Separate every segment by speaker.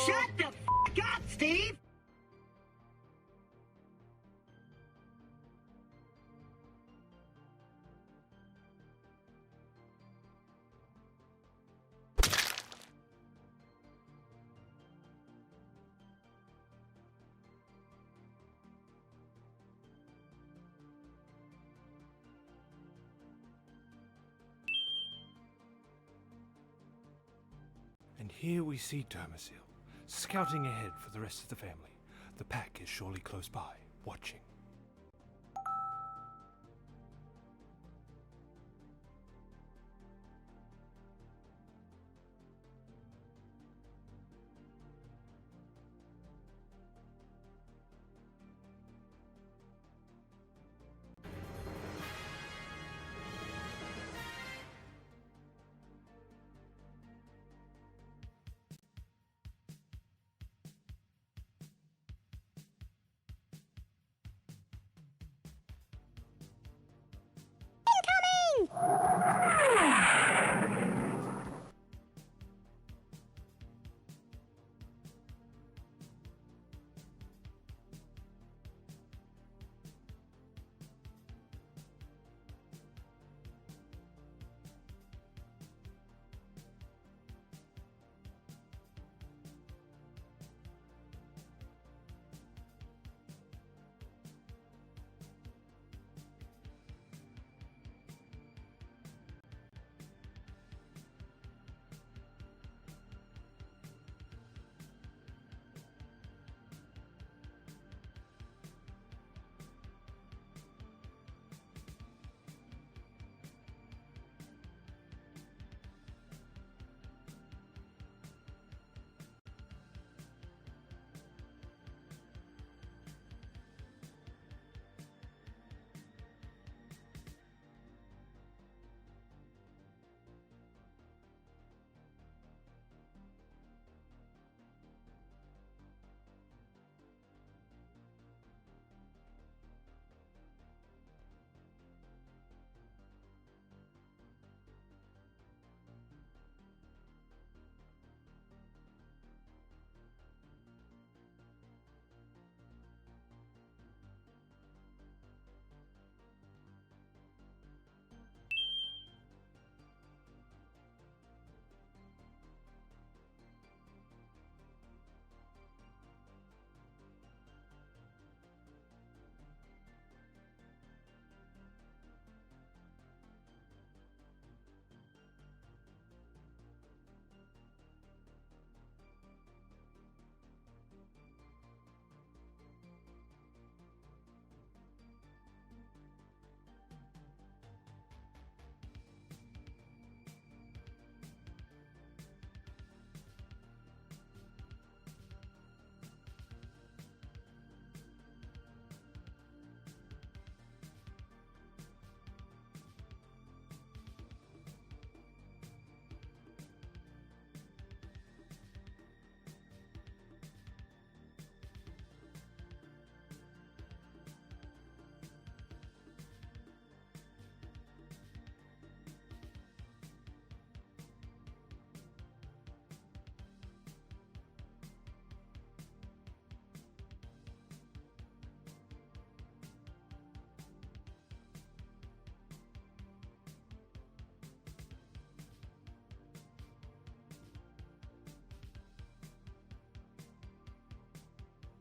Speaker 1: Shut the f*** up, Steve!
Speaker 2: And here we see Dermasil, scouting ahead for the rest of the family. The pack is surely close by, watching.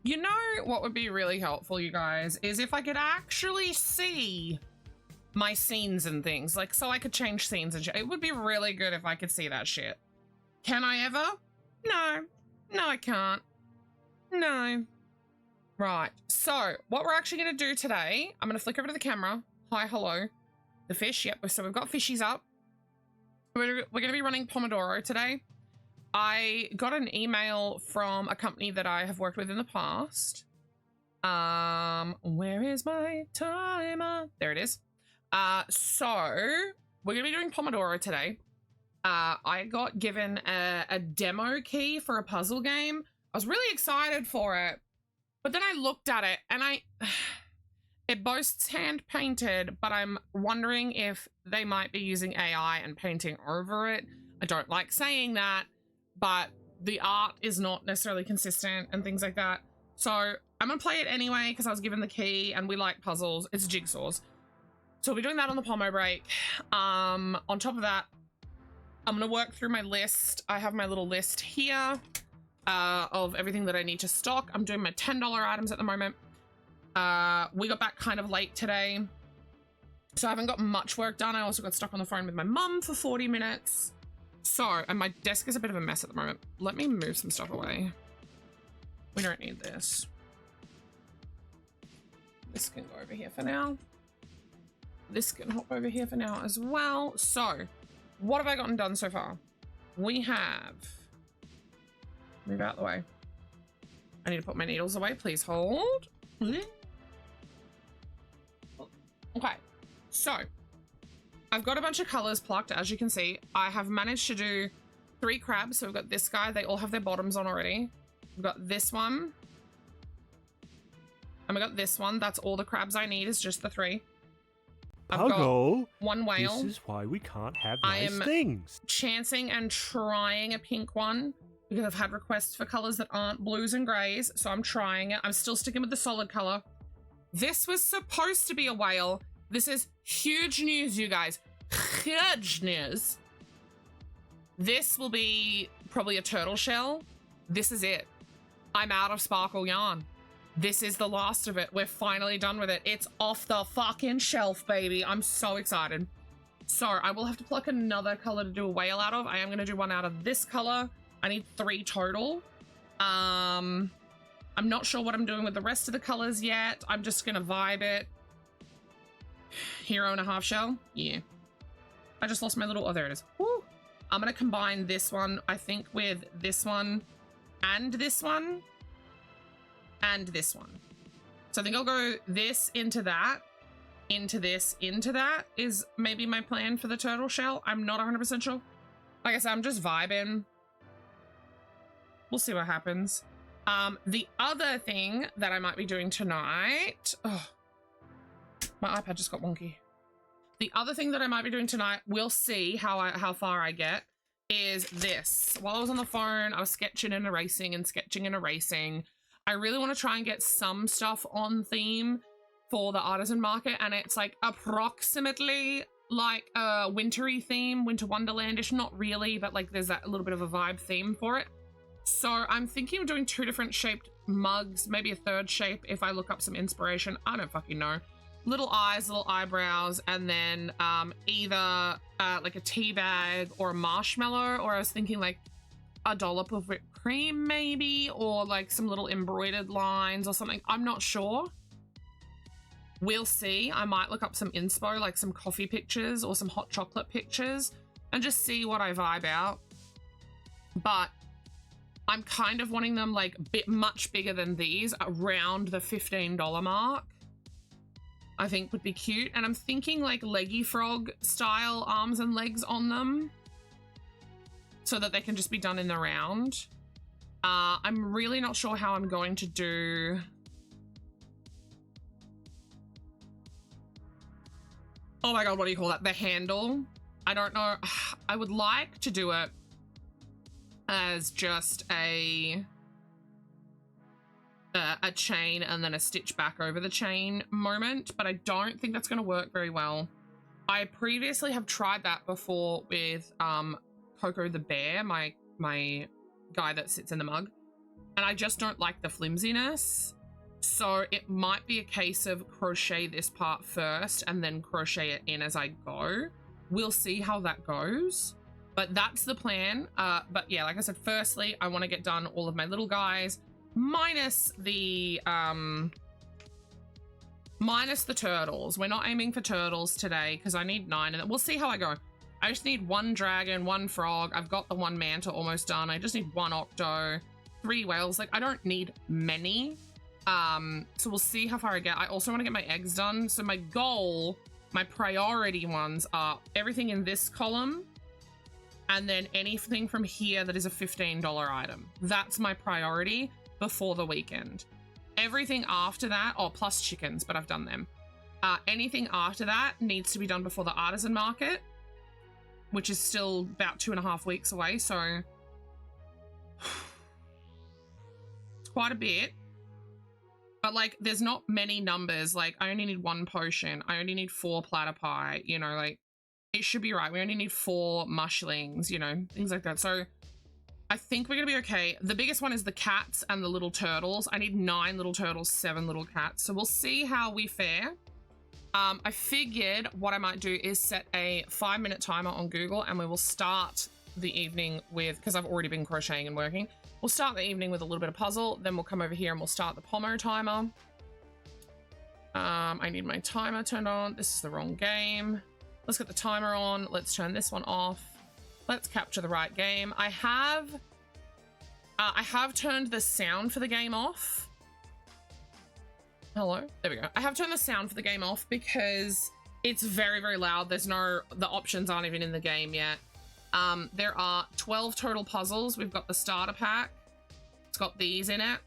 Speaker 3: You know what would be really helpful, you guys, is if I could actually see my scenes and things, like, so I could change scenes and shit. It would be really good if I could see that shit. Can I ever? No. No, I can't. No. Right. So what we're actually going to do today, I'm going to flick over to the camera. Hi, hello. The fish. Yep. So we've got fishies up. We're going to be running Pomodoro today. I got an email from a company that I have worked with in the past. Where is my timer? There it is. So we're going to be doing Pomodoro today. I got given a demo key for a puzzle game. I was really excited for it, but then I looked at it and it boasts hand painted, but I'm wondering if they might be using AI and painting over it. I don't like saying that, but the art is not necessarily consistent and things like that. So I'm gonna play it anyway because I was given the key and we like puzzles. It's jigsaws. So we'll be doing that on the Pomo break. On top of that, I'm gonna work through my list. I have my little list here of everything that I need to stock. I'm doing my $10 items at the moment. We got back kind of late today, so I haven't got much work done. I also got stuck on the phone with my mum for 40 minutes. So, and my desk is a bit of a mess at the moment. Let me move some stuff away. We don't need this. This can go over here for now. This can hop over here for now as well. So, what have I gotten done so far? We have... Move out the way. I need to put my needles away. Please hold. Okay, so I've got a bunch of colors plucked, as you can see. I have managed to do 3 crabs. So we've got this guy. They all have their bottoms on already. We've got this one. And we got this one. That's all the crabs I need is just the 3. I've got 1 whale.
Speaker 2: This is why we can't have nice things.
Speaker 3: Chancing and trying a pink one because I've had requests for colors that aren't blues and grays. So I'm trying it. I'm still sticking with the solid color. This was supposed to be a whale. This is huge news, you guys. Huge news. This will be probably a turtle shell. This is it. I'm out of sparkle yarn. This is the last of it. We're finally done with it. It's off the fucking shelf, baby. I'm so excited. So I will have to pluck another color to do a whale out of. I am going to do one out of this color. I need 3 total. I'm not sure what I'm doing with the rest of the colors yet. I'm just going to vibe it. Hero and a half shell. Yeah. I just lost my little... Oh, there it is. Woo. I'm going to combine this one, I think, with this one and this one and this one. So I think I'll go this into that, into this, into that is maybe my plan for the turtle shell. I'm not 100% sure. Like I said, I'm just vibing. We'll see what happens. The other thing that I might be doing tonight... Oh, my iPad just got wonky. The other thing that I might be doing tonight, we'll see how far I get, is this. While I was on the phone, I was sketching and erasing and sketching and erasing. I really want to try and get some stuff on theme for the artisan market, and it's like approximately like a wintry theme, winter wonderlandish, not really, but like there's that little bit of a vibe theme for it. So I'm thinking of doing 2 different shaped mugs, maybe a 3rd shape if I look up some inspiration. I don't fucking know. Little eyes, little eyebrows, and then either like a tea bag or a marshmallow, or I was thinking like a dollop of whipped cream maybe, or like some little embroidered lines or something. I'm not sure. We'll see. I might look up some inspo, like some coffee pictures or some hot chocolate pictures, and just see what I vibe out. But I'm kind of wanting them like much bigger than these, around the $15 mark. I think would be cute. And I'm thinking like leggy frog style arms and legs on them so that they can just be done in the round. I'm really not sure how I'm going to do... Oh my God, what do you call that? The handle. I don't know. I would like to do it as just a chain and then a stitch back over the chain moment, but I don't think that's going to work very well. I previously have tried that before with Coco the bear, my guy that sits in the mug, and I just don't like the flimsiness. So it might be a case of crochet this part first and then crochet it in as I go. We'll see how that goes, but that's the plan. But yeah, like I said, firstly, I want to get done all of my little guys, minus the turtles. We're not aiming for turtles today because I need 9, and we'll see how I go. I just need 1 dragon, 1 frog. I've got the 1 manta almost done. I just need 1 octo, 3 whales. Like, I don't need many. So we'll see how far I get. I also want to get my eggs done. So my goal, my priority ones are everything in this column, and then anything from here that is a $15 item. That's my priority before the weekend. Everything after that, oh, plus chickens, but I've done them. Anything after that needs to be done before the artisan market, which is still about 2.5 weeks away. So quite a bit. But like, there's not many numbers. Like, I only need 1 potion. I only need 4 platypi, you know, like, it should be right. We only need 4 mushlings, you know, things like that. So I think we're gonna be okay. The biggest one is the cats and the little turtles. I need 9 little turtles, 7 little cats. So we'll see how we fare. I figured what I might do is set a 5-minute timer on Google, and we will start the evening with, because I've already been crocheting and working, we'll start the evening with a little bit of puzzle, then we'll come over here and we'll start the Pomo timer. I need my timer turned on. This is the wrong game. Let's get the timer on. Let's turn this one off. Let's capture the right game. I have turned the sound for the game off. Hello, there we go. I have turned the sound for the game off because it's very, very loud. There's no, the options aren't even in the game yet. There are 12 total puzzles. We've got the starter pack. It's got these in it.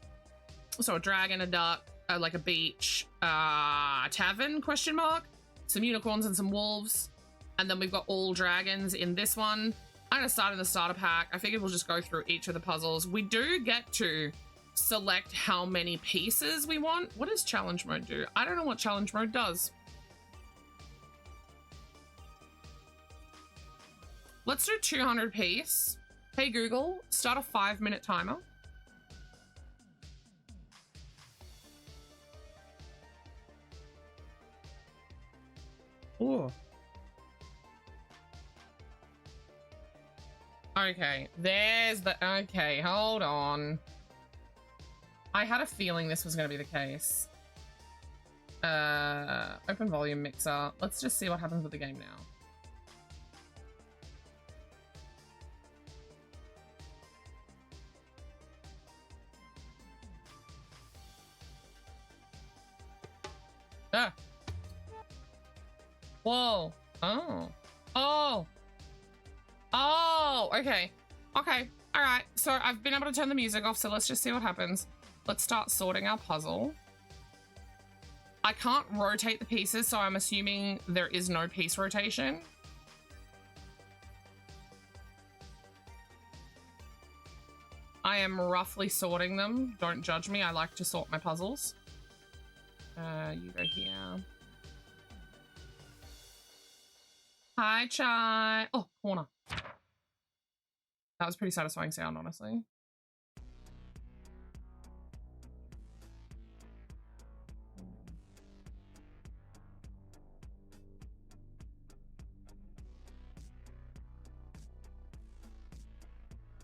Speaker 3: So a dragon, a duck, like a beach, a tavern, question mark, some unicorns and some wolves. And then we've got all dragons in this one. I'm gonna start in the starter pack. I figured we'll just go through each of the puzzles. We do get to select how many pieces we want. What does challenge mode do? I don't know what challenge mode does. Let's do 200 piece. Hey Google, start a 5-minute timer. Ooh. Okay, there's the, okay, hold on. I had a feeling this was going to be the case. Open volume mixer. Let's just see what happens with the game now. Ah. Whoa. Oh. Oh. Oh, okay. Okay. All right. So I've been able to turn the music off, so let's just see what happens. Let's start sorting our puzzle. I can't rotate the pieces, so I'm assuming there is no piece rotation. I am roughly sorting them. Don't judge me. I like to sort my puzzles. You go here. Hi, Chai. Oh, corner. That was pretty satisfying sound, honestly.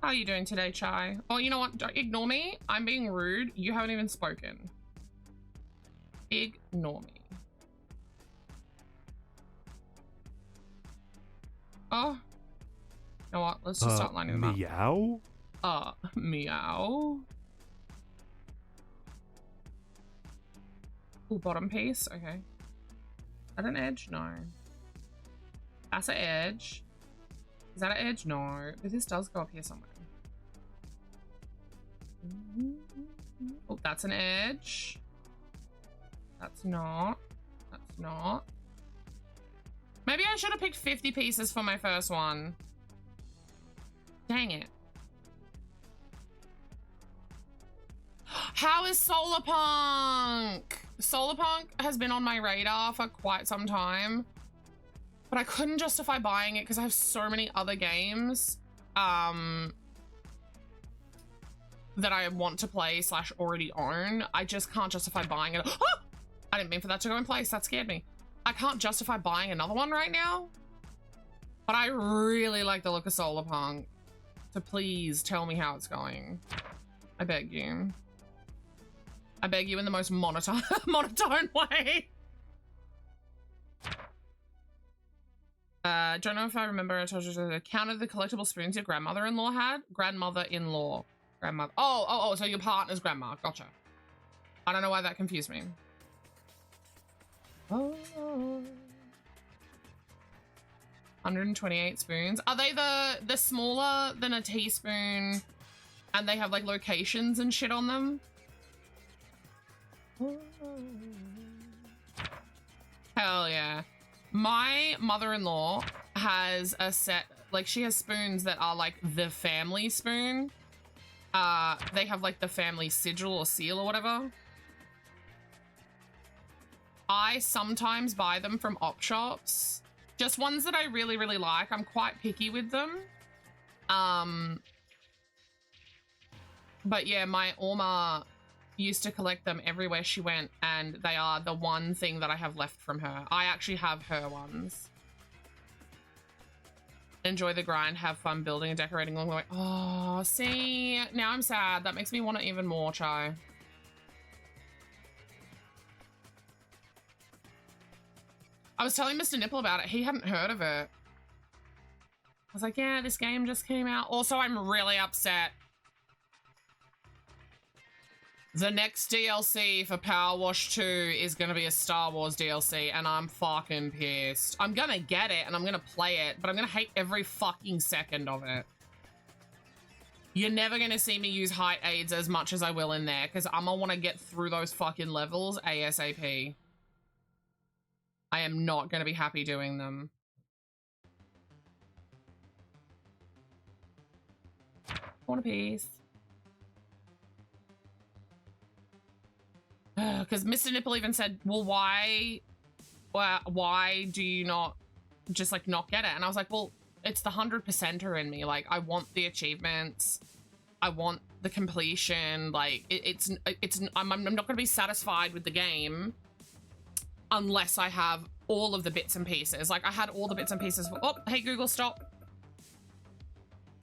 Speaker 3: How are you doing today, Chai? Oh, you know what? Don't ignore me. I'm being rude. You haven't even spoken. Ignore me. Oh. You know what? Let's just start lining them up.
Speaker 2: Meow?
Speaker 3: Meow. Ooh, bottom piece. Okay. Is that an edge? No. That's an edge. Is that an edge? No. But this does go up here somewhere. Oh, that's an edge. That's not. That's not. Maybe I should have picked 50 pieces for my first one. Dang it. How is Solarpunk? Solarpunk has been on my radar for quite some time, but I couldn't justify buying it because I have so many other games that I want to play / already own. I just can't justify buying it. Oh! I didn't mean for that to go in place. That scared me. I can't justify buying another one right now, but I really like the look of Solarpunk. So please tell me how it's going. I beg you. I beg you in the most monotone way. Don't know if I remember. I told you to counted the collectible spoons your grandmother-in-law had. Grandmother-in-law. Grandmother. Oh, so your partner's grandma. Gotcha. I don't know why that confused me. Oh. 128 spoons. Are they the smaller than a teaspoon and they have like locations and shit on them? Hell yeah. My mother-in-law has a set, like she has spoons that are like the family spoon. they have like the family sigil or seal or whatever. I sometimes buy them from op shops. Just ones that I really, really like. I'm quite picky with them. But yeah, my Orma used to collect them everywhere she went, and they are the one thing that I have left from her. I actually have her ones. Enjoy the grind, have fun building and decorating along the way. Oh, see, now I'm sad. That makes me want it even more, Chai. I was telling Mr. Nipple about it. He hadn't heard of it. I was like, yeah, this game just came out. Also, I'm really upset. The next DLC for Power Wash 2 is going to be a Star Wars DLC, and I'm fucking pissed. I'm going to get it, and I'm going to play it, but I'm going to hate every fucking second of it. You're never going to see me use height aids as much as I will in there, because I'm going to want to get through those fucking levels ASAP. I am not going to be happy doing them. Want a piece. Because Mr. Nipple even said, well, why do you not just like not get it? And I was like, well, it's the 100%er in me. Like, I want the achievements. I want the completion. Like, I'm not going to be satisfied with the game unless I have all of the bits and pieces. Like, I had all the bits and pieces. Oh, hey, Google, stop.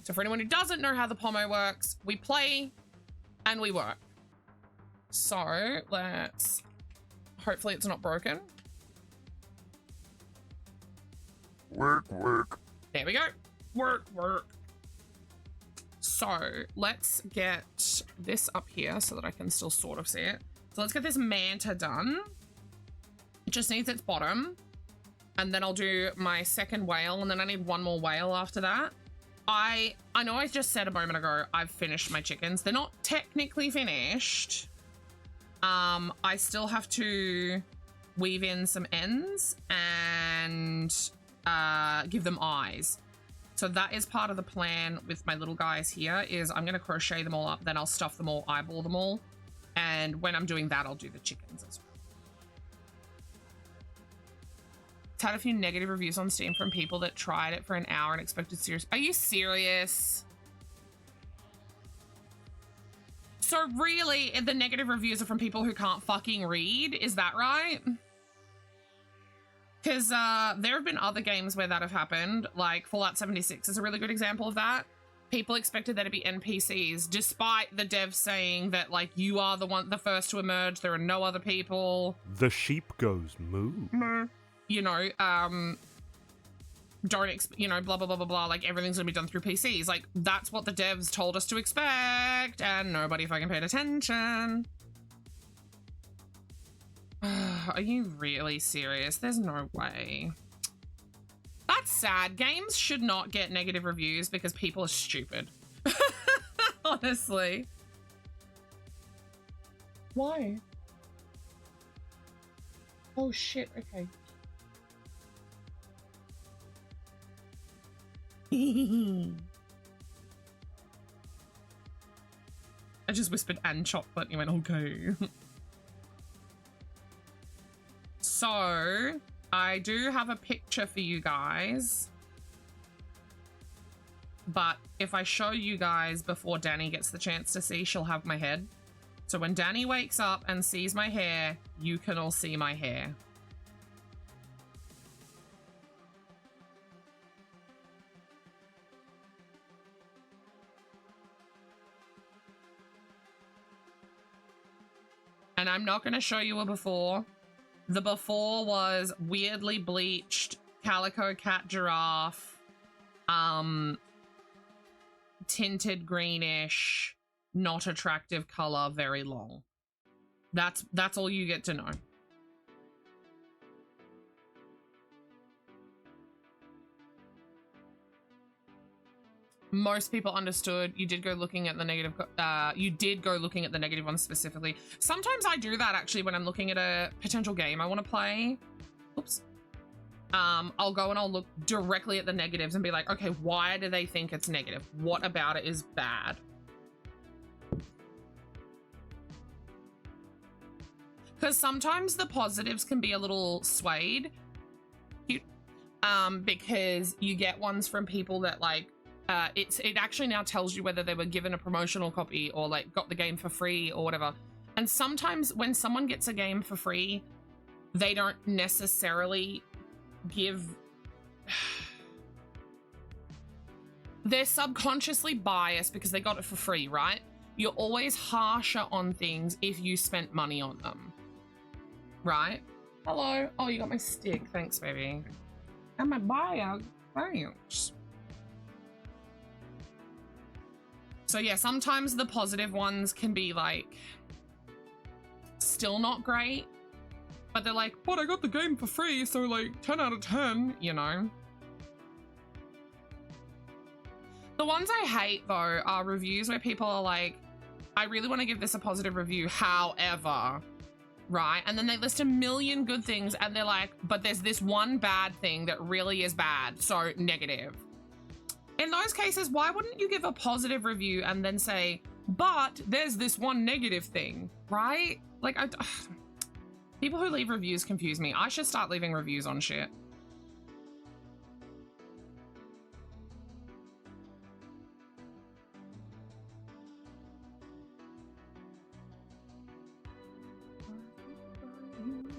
Speaker 3: So for anyone who doesn't know how the Pomo works, we play and we work. So let's, hopefully it's not broken.
Speaker 4: Work.
Speaker 3: There we go. Work. So let's get this up here so that I can still sort of see it. So let's get this manta done. It just needs its bottom. And then I'll do my second whale, and then I need one more whale after that. I know I just said a moment ago, I've finished my chickens. They're not technically finished. I still have to weave in some ends and give them eyes. So that is part of the plan with my little guys here, is I'm going to crochet them all up, then I'll stuff them all, eyeball them all. And when I'm doing that, I'll do the chickens as well. It's had a few negative reviews on Steam from people that tried it for an hour and expected serious. Are you serious? So really, the negative reviews are from people who can't fucking read? Is that right? Because there have been other games where that have happened, like Fallout 76 is a really good example of that. People expected there to be NPCs, despite the devs saying that, like, you are the first to emerge, there are no other people.
Speaker 2: The sheep goes moo.
Speaker 3: You know, you know, blah, blah, blah, blah, blah, like, everything's gonna be done through PCs. Like, that's what the devs told us to expect, and nobody fucking paid attention. Are you really serious? There's no way. That's sad. Games should not get negative reviews because people are stupid. Honestly. Why? Oh shit, okay. I just whispered and chocolate and you went, okay. So, I do have a picture for you guys. But if I show you guys before Danny gets the chance to see, she'll have my head. So when Danny wakes up and sees my hair, you can all see my hair. And I'm not going to show you a before. The before was weirdly bleached calico cat giraffe, tinted greenish, not attractive color, very long. That's all you get to know. Most people understood. You did go looking at the negative. You did go looking at the negative ones specifically. Sometimes I do that actually when I'm looking at a potential game I want to play. Oops. I'll go and I'll look directly at the negatives and be like, okay, why do they think it's negative? What about it is bad? Because sometimes the positives can be a little swayed. Because you get ones from people that like, it actually now tells you whether they were given a promotional copy or like got the game for free or whatever. And sometimes when someone gets a game for free, they don't necessarily give... They're subconsciously biased because they got it for free, right? You're always harsher on things if you spent money on them, right? Hello. Oh, you got my stick. Thanks, baby. And my bio. Thanks. So yeah, sometimes the positive ones can be like still not great, but they're like, but I got the game for free, so like 10 out of 10, you know? The ones I hate though are reviews where people are like, I really want to give this a positive review, however, right? And then they list a million good things and they're like, but there's this one bad thing that really is bad, so negative. In those cases, why wouldn't you give a positive review and then say, but there's this one negative thing, right? Like, people who leave reviews confuse me. I should start leaving reviews on shit.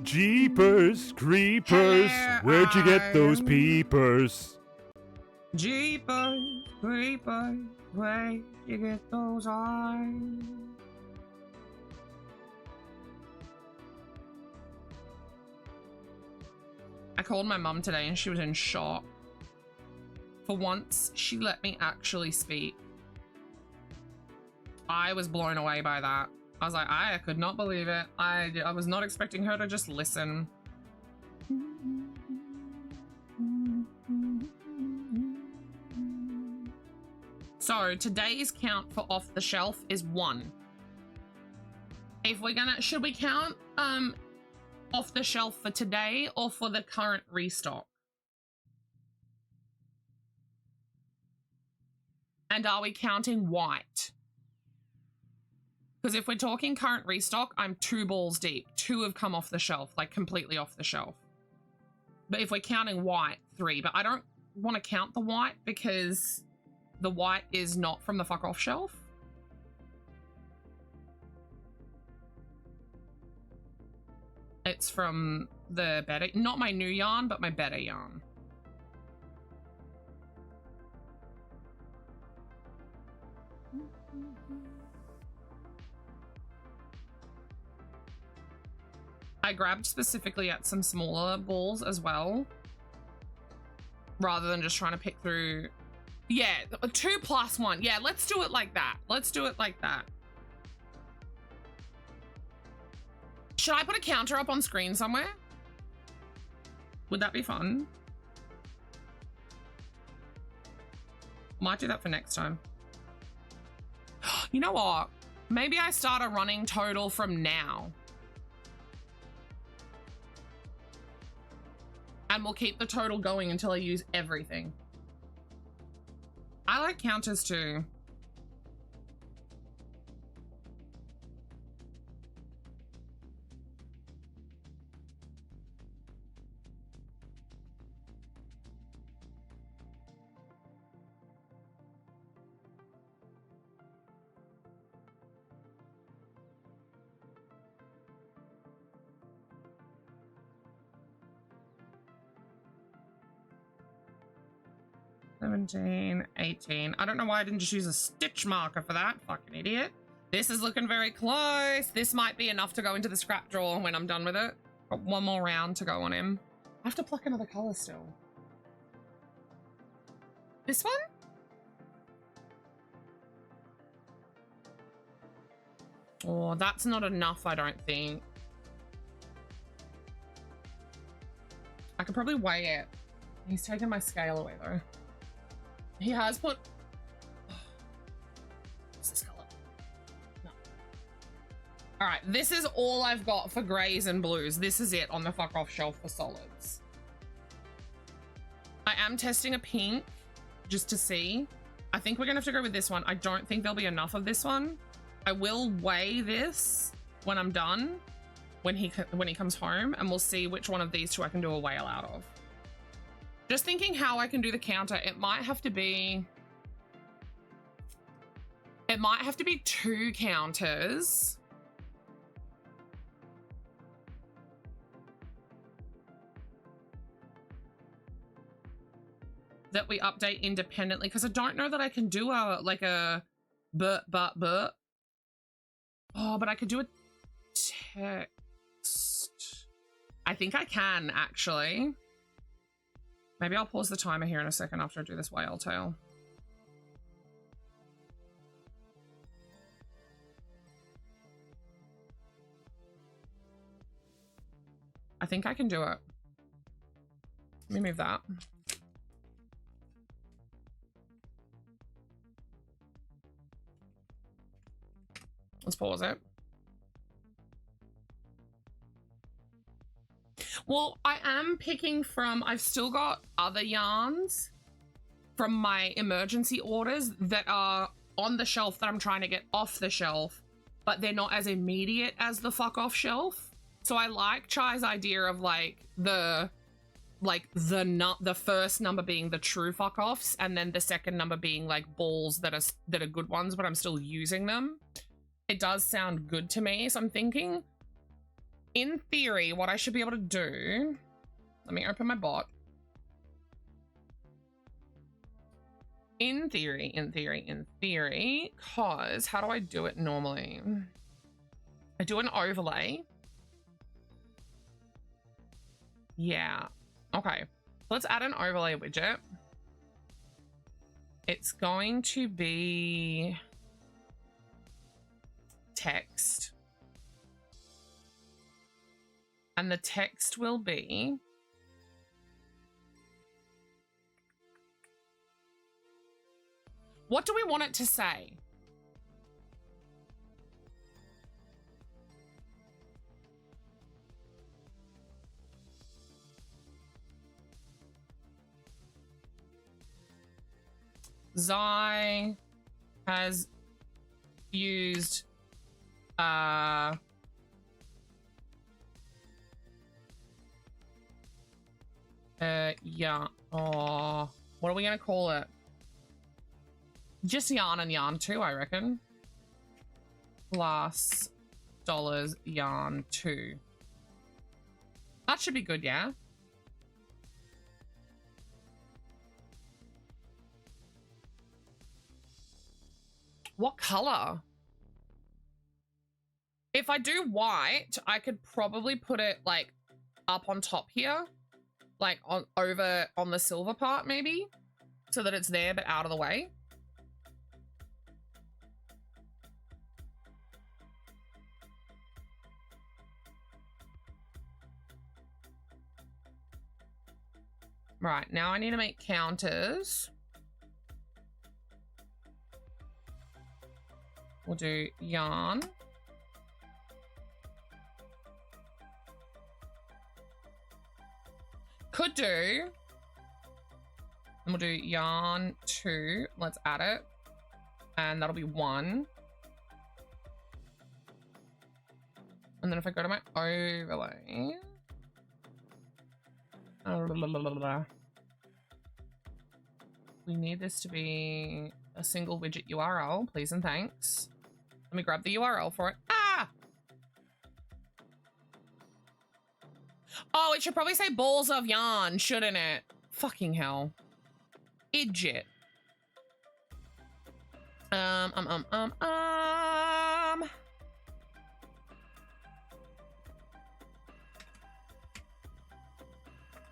Speaker 2: Jeepers, creepers, where'd you get those peepers?
Speaker 3: Jeepers, creepers, where'd you get those eyes? I called my mum today and she was in shock. For once, she let me actually speak. I was blown away by that. I was like, I could not believe it. I was not expecting her to just listen. So today's count for off the shelf is 1. If we're gonna, should we count off the shelf for today or for the current restock? And are we counting white? Because if we're talking current restock, I'm 2 balls deep. 2 have come off the shelf, like completely off the shelf. But if we're counting white, 3. But I don't want to count the white because the white is not from the fuck off shelf. It's from the better, not my new yarn, but my better yarn. I grabbed specifically at some smaller balls as well, rather than just trying to pick through. Yeah, 2 plus 1. Yeah, let's do it like that. Let's do it like that. Should I put a counter up on screen somewhere? Would that be fun? Might do that for next time. You know what? Maybe I start a running total from now. And we'll keep the total going until I use everything. I like counters too. $17, $18. I don't know why I didn't just use a stitch marker for that. Fucking idiot. This is looking very close. This might be enough to go into the scrap drawer when I'm done with it. Got 1 more round to go on him. I have to pluck another color still. This one? Oh, that's not enough, I don't think. I could probably weigh it. He's taken my scale away though. He has put... What's this color? No. All right, this is all I've got for grays and blues. This is it on the fuck off shelf for solids. I am testing a pink just to see. I think we're gonna have to go with this one. I don't think there'll be enough of this one. I will weigh this when I'm done. when he comes home, and we'll see which one of these two I can do a whale out of. Just thinking how I can do the counter. It might have to be 2 counters. That we update independently, because I don't know that I can do a but. Oh, but I could do a text. I think I can, actually. Maybe I'll pause the timer here in a second after I do this whale tail. I think I can do it. Let me move that. Let's pause it. Well, I am picking from, I've still got other yarns from my emergency orders that are on the shelf that I'm trying to get off the shelf, but they're not as immediate as the fuck off shelf. So I like Chai's idea of the first number being the true fuck offs, and then the second number being like balls that are good ones, but I'm still using them. It does sound good to me, so I'm thinking, in theory, what I should be able to do... Let me open my bot. In theory, because how do I do it normally? I do an overlay. Yeah. Okay. Let's add an overlay widget. It's going to be... text, and the text will be what do we want it to say? Zai has used yeah. Oh, what are we gonna call it? Just yarn and yarn 2, I reckon. Plus dollars yarn 2. That should be good, yeah. What color? If I do white, I could probably put it like up on top here, like over on the silver part maybe, so that it's there but out of the way. Right, now I need to make counters. We'll do yarn. Could do. And we'll do yarn 2. Let's add it. And that'll be 1. And then if I go to my overlay. We need this to be a single widget URL, please and thanks. Let me grab the URL for it. Ah! Oh, it should probably say balls of yarn, shouldn't it? Fucking hell. Idjit.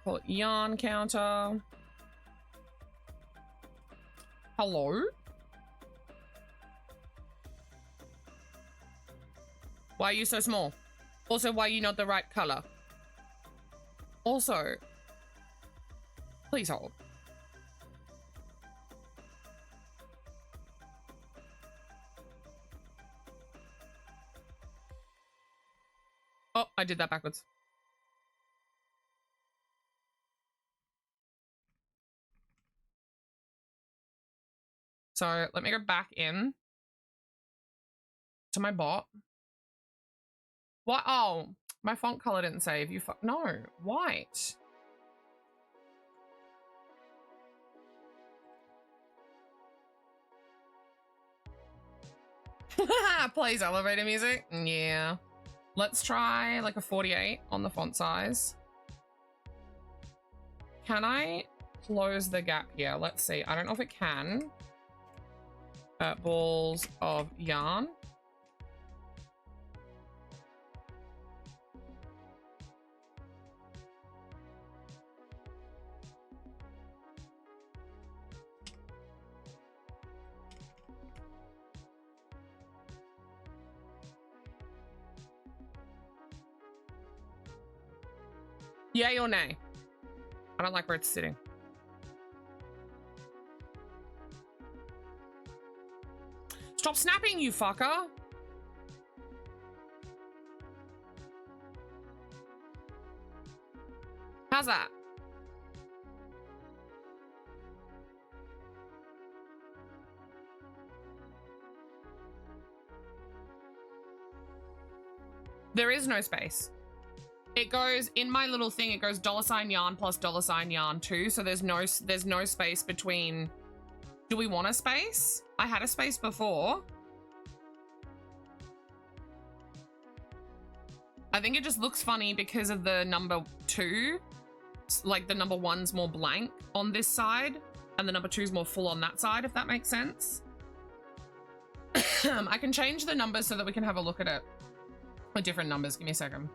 Speaker 3: Call it yarn counter. Hello? Why are you so small? Also, why are you not the right color? Also, please hold. Oh, I did that backwards. So let me go back in to my bot. What? Oh, My font color didn't save. No, white. Plays elevator music. Yeah. Let's try like a 48 on the font size. Can I close the gap here? Let's see. I don't know if it can. Balls of yarn. Yay or nay? I don't like where it's sitting. Stop snapping, you fucker. How's that? There is no space. It goes in my little thing. It goes $yarn plus $yarn too. So there's no space between. Do we want a space? I had a space before. I think it just looks funny because of the number 2. Like the number 1's more blank on this side and the number 2's more full on that side, if that makes sense. I can change the numbers so that we can have a look at it with different numbers. Give me a second.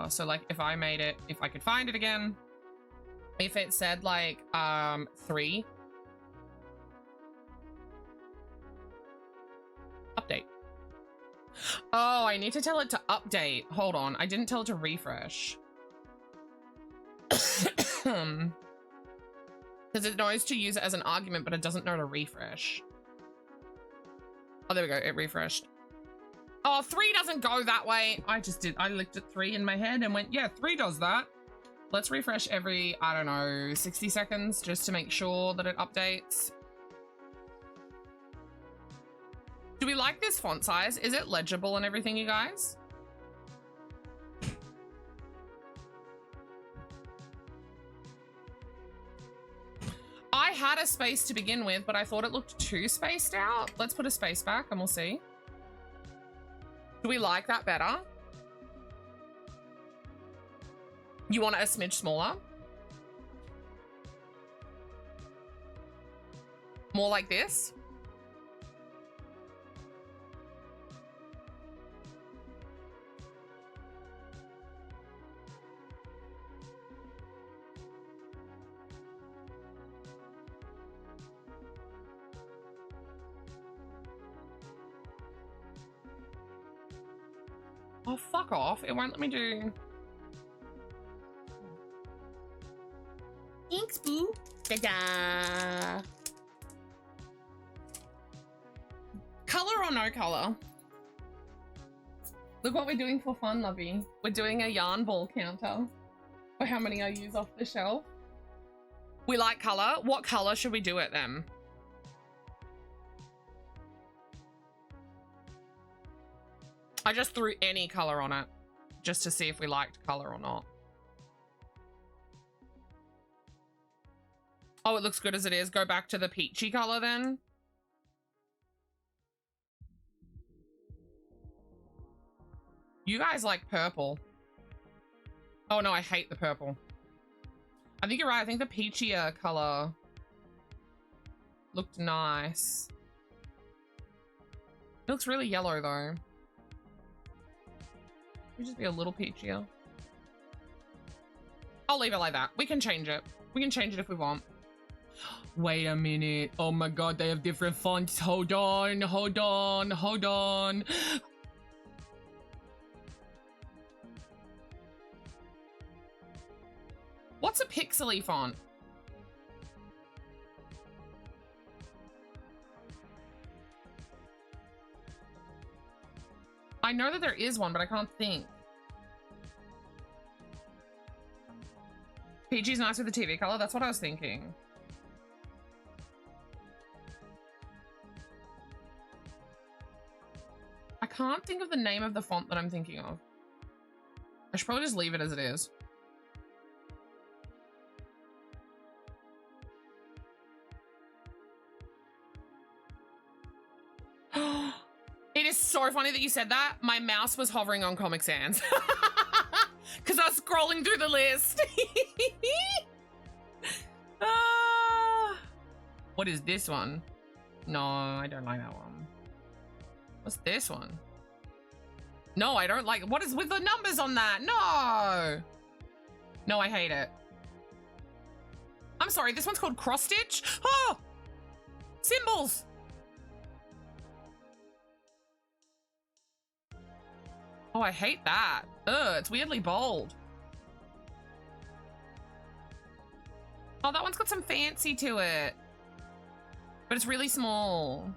Speaker 3: So like if I made it, if I could find it again, if it said like 3, update. Oh, I need to tell it to update. Hold on, I didn't tell it to refresh. Because it knows to use it as an argument, but it doesn't know to refresh. Oh, there we go, it refreshed. Oh, 3 doesn't go that way. I looked at 3 in my head and went, yeah, 3 does that. Let's refresh every, I don't know, 60 seconds just to make sure that it updates. Do we like this font size? Is it legible and everything, you guys? I had a space to begin with, but I thought it looked too spaced out. Let's put a space back and we'll see. Do we like that better? You want it a smidge smaller? More like this? Oh, fuck off. It won't let me do... Thanks, boo. Ta-da. Color or no color? Look what we're doing for fun, lovey. We're doing a yarn ball counter for how many I use off the shelf. We like color. What color should we do it then? I just threw any color on it just to see if we liked color or not. Oh, it looks good as it is. Go back to the peachy color then. You guys like purple. Oh no, I hate the purple. I think you're right. I think the peachier color looked nice. It looks really yellow though. Could just be a little peachier. I'll leave it like that. We can change it. We can change it if we want. Wait a minute. Oh my god, they have different fonts. Hold on, hold on, hold on. What's a pixely font? I know that there is one, but I can't think. Peachy's nice with the TV color. That's what I was thinking. can't think of the name of the font that I'm thinking of. I should probably just leave it as it is. It is so funny that you said that. My mouse was hovering on Comic Sans. Because I was scrolling through the list. What is this one? No, I don't like that one. What's this one? No, I don't like. What is with the numbers on that? No. No, I hate it. I'm sorry, this one's called cross stitch. Oh, symbols. Oh, I hate that. Ugh, it's weirdly bold. Oh, that one's got some fancy to it. But it's really small.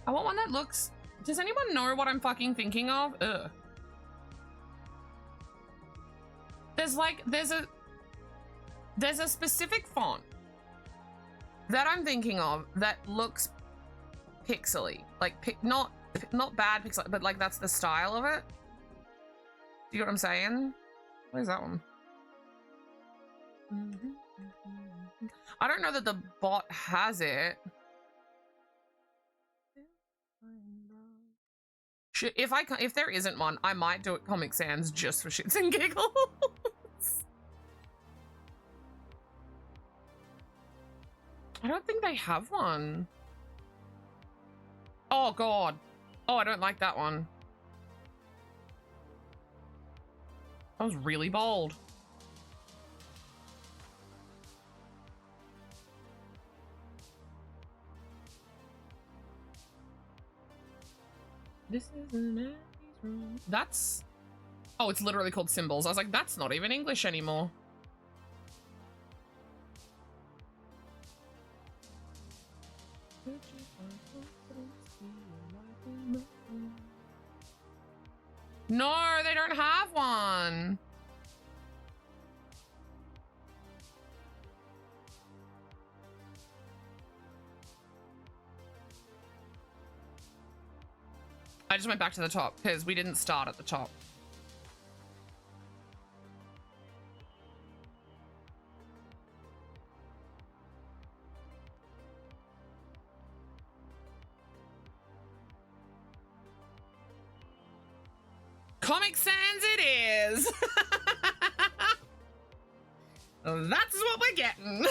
Speaker 3: I want one that looks... Does anyone know what I'm fucking thinking of? Ugh. There's like, there's a specific font that I'm thinking of that looks pixely. Like, not bad pixel, but like that's the style of it. Do you get what I'm saying? What is that one? I don't know that the bot has it. If there isn't one, I might do it Comic Sans just for shits and giggles. I don't think they have one. Oh god. Oh, I don't like that one. That was really bold. This is an room. That's... Oh, it's literally called symbols. I was like, that's not even English anymore. No, they don't have one. I just went back to the top because we didn't start at the top. Comic Sans it is. That's what we're getting.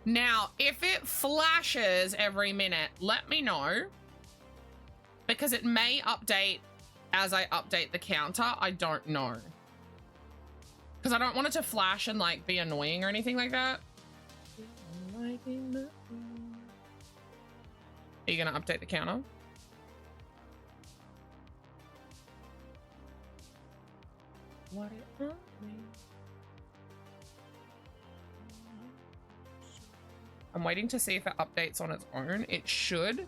Speaker 3: Now, if it flashes every minute, let me know. Because it may update as I update the counter. I don't know. Because I don't want it to flash and like be annoying or anything like that. Are you going to update the counter? What it I'm waiting to see if it updates on its own. It should.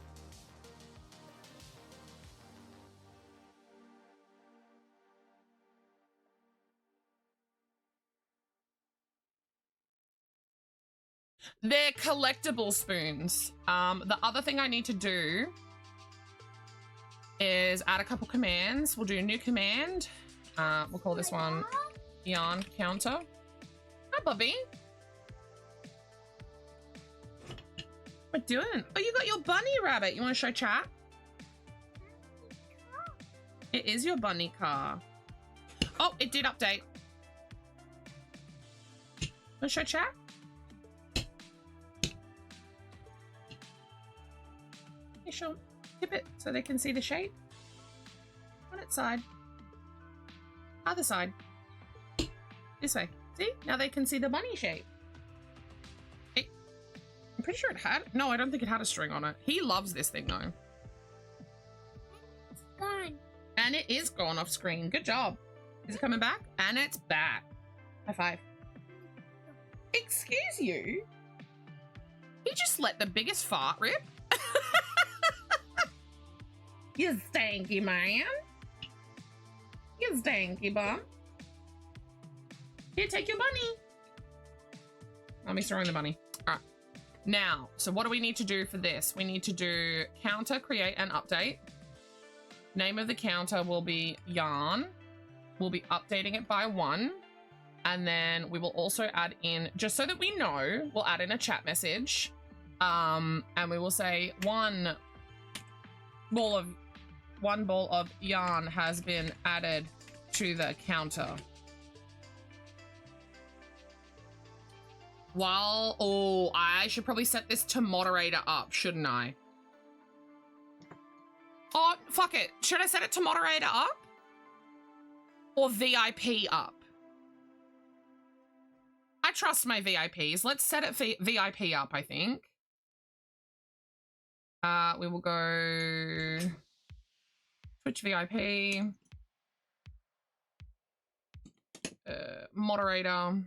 Speaker 3: They're collectible spoons. The other thing I need to do is add a couple commands. We'll do a new command. We'll call this one yarn counter. Hi, Bobby. What you doing? Oh, you got your bunny rabbit. You want to show chat? It is your bunny car. Oh, it did update. Want to show chat? You should tip it so they can see the shape. On its side. Other side. This way. See? Now they can see the bunny shape. I'm pretty sure it had... No, I don't think it had a string on it. He loves this thing, though.
Speaker 4: It's gone.
Speaker 3: And it is gone off screen. Good job. Is it coming back? And it's back. High five. Excuse you? He just let the biggest fart rip. You stanky man. You stanky bum. Here, take your bunny. Mummy's throwing the bunny. All right. Now, so what do we need to do for this? We need to do counter, create, and update. Name of the counter will be yarn. We'll be updating it by 1. And then we will also add in, just so that we know, we'll add in a chat message. And we will say one ball of yarn has been added to the counter. Oh, I should probably set this to moderator up, shouldn't I? Oh, fuck it. Should I set it to moderator up? Or VIP up? I trust my VIPs. Let's set it for VIP up, I think. We will go Twitch VIP. Moderator.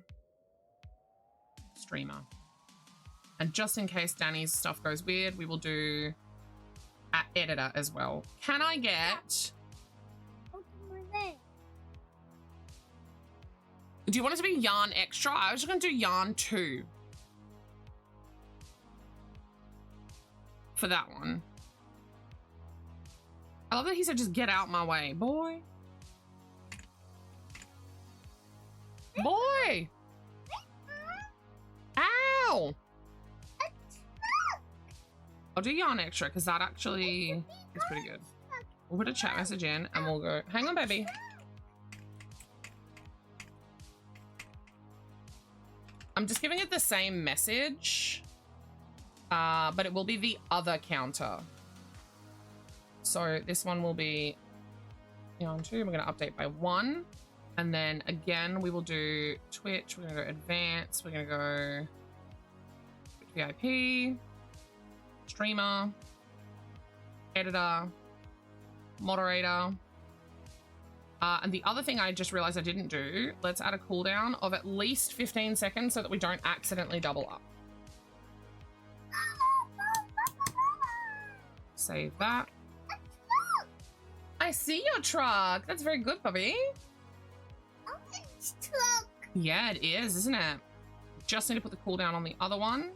Speaker 3: Streamer. And just in case Danny's stuff goes weird, we will do editor as well. Can I get... Do you want it to be yarn extra? I was just going to do yarn 2. For that one. I love that he said just get out my way. Boy. Boy. Ow. I'll do yarn extra because that actually is pretty good. We'll put a chat message in and we'll go, hang on, baby. I'm just giving it the same message, but it will be the other counter. So this one will be yarn 2. We're going to update by 1. And then again, we will do Twitch. We're going to go advanced. We're going to go VIP, streamer, editor, moderator. And the other thing I just realized I didn't do, let's add a cooldown of at least 15 seconds so that we don't accidentally double up. Save that. I see your truck. That's very good, puppy.
Speaker 4: Truck.
Speaker 3: Yeah, it is, isn't it? Just need to put the cooldown on the other one.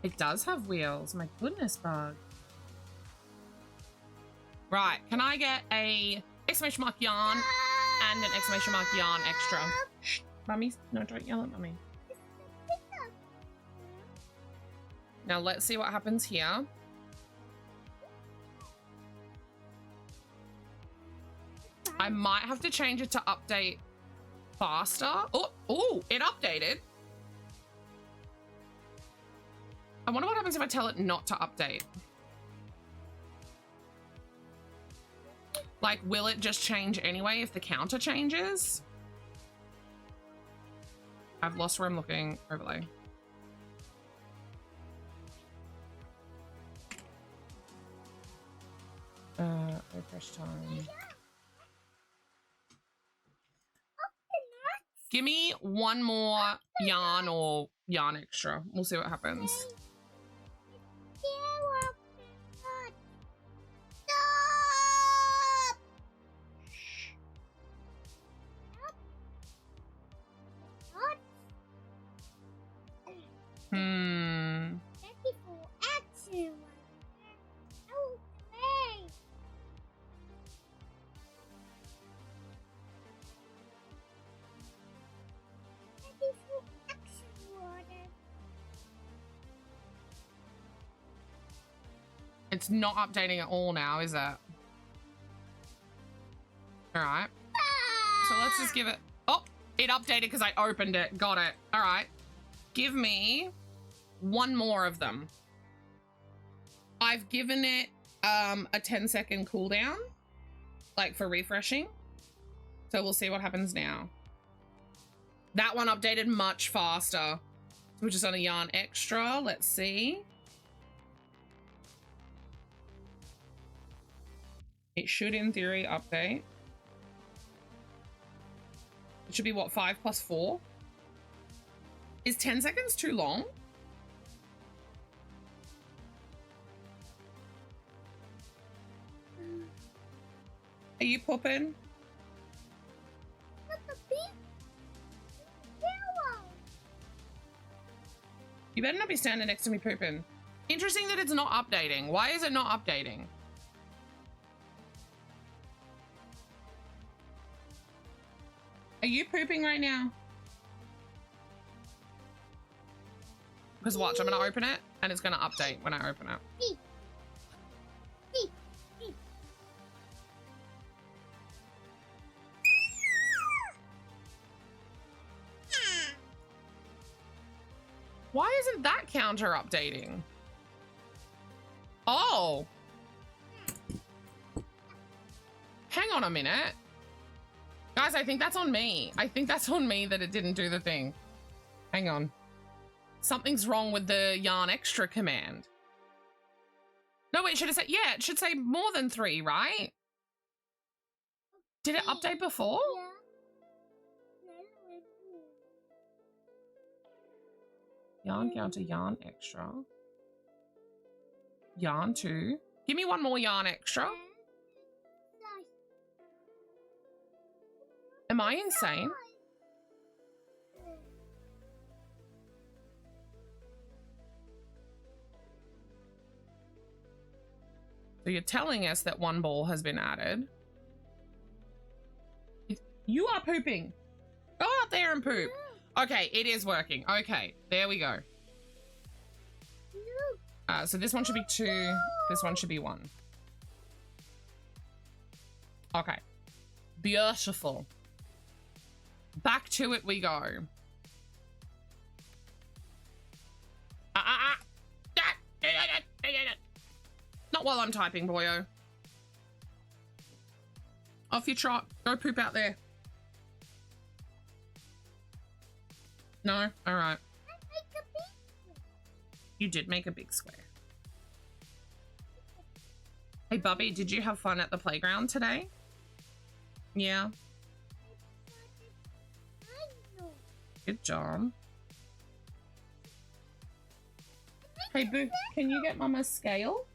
Speaker 3: It does have wheels. My goodness, Bug. Right, can I get a exclamation mark yarn and an exclamation mark yarn extra? Shh, Mummy, no, don't yell at Mummy. Now let's see what happens here. I might have to change it to update faster. Oh, it updated. I wonder what happens if I tell it not to update. Like, will it just change anyway if the counter changes? I've lost where I'm looking. Overlay. Refresh time. Give me one more yarn or yarn extra. We'll see what happens. It's not updating at all now, is it? All right. So let's just give it... Oh, it updated because I opened it. Got it. All right. Give me one more of them. I've given it a 10-second cooldown, like for refreshing. So we'll see what happens now. That one updated much faster. We're just on a yarn extra. Let's see. It should, in theory, update. It should be, what, 5 + 4? Is 10 seconds too long? Are you pooping? better not be standing next to me pooping. Interesting that it's not updating. Why is it not updating? Are you pooping right now? Because watch, I'm gonna open it and it's gonna update when I open it. Why isn't that counter updating? Oh. Hang on a minute. Guys, I think that's on me. I think that's on me that it didn't do the thing. Hang on. Something's wrong with the yarn extra command. No, wait, should it say, yeah, it should say more than 3, right? Did it update before? Yarn counter, yarn extra. Yarn 2. Give me one more yarn extra. Am I insane? So you're telling us that one ball has been added. You are pooping. Go out there and poop. Okay, it is working. Okay, there we go. So this one should be 2. This one should be 1. Okay. Beautiful. Back to it we go. Not while I'm typing, boyo. Off you trot. Go poop out there. No? Alright. You did make a big square. Hey, Bubby, did you have fun at the playground today? Yeah. Good job. Hey, Boo, can you get Mama's scale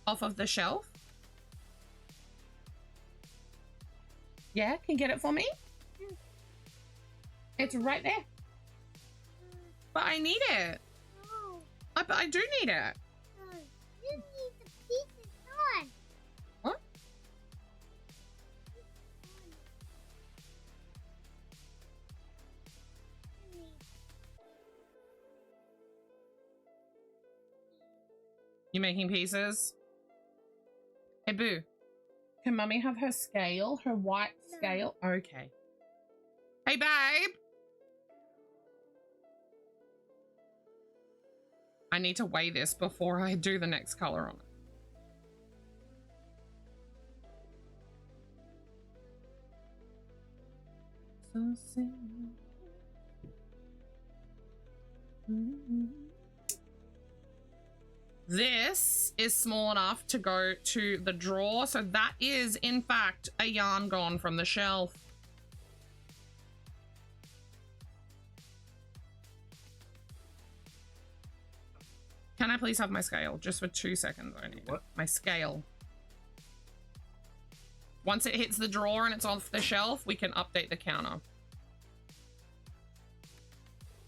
Speaker 3: off of the shelf? Yeah, can you get it for me? It's right there. But I need it.
Speaker 4: No.
Speaker 3: But I do need it.
Speaker 4: No. You need the pieces on.
Speaker 3: What? You making pieces? Hey, Boo. Can Mummy have her scale? Her white scale? Okay. Hey, babe. I need to weigh this before I do the next color on it. So simple. This is small enough to go to the drawer, so that is in fact a yarn gone from the shelf. Can I please have my scale? Just for 2 seconds I need it. My scale. Once it hits the drawer and it's off the shelf, we can update the counter.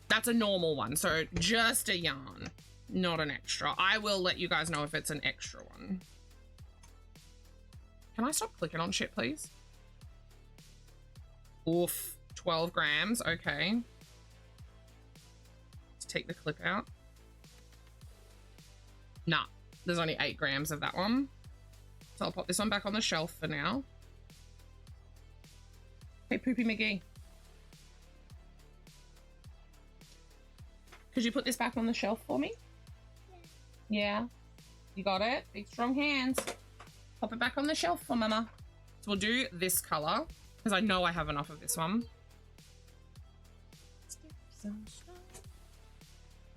Speaker 3: That's a normal one, so just a yarn, not an extra. I will let you guys know if it's an extra one. Can I stop clicking on shit, please? Oof, 12 grams, okay. Let's take the clip out. Nah, there's only 8 grams of that one. So I'll pop this one back on the shelf for now. Hey, Poopy McGee. Could you put this back on the shelf for me? Yeah. You got it? Big strong hands. Pop it back on the shelf for Mama. So we'll do this color, because I know I have enough of this one.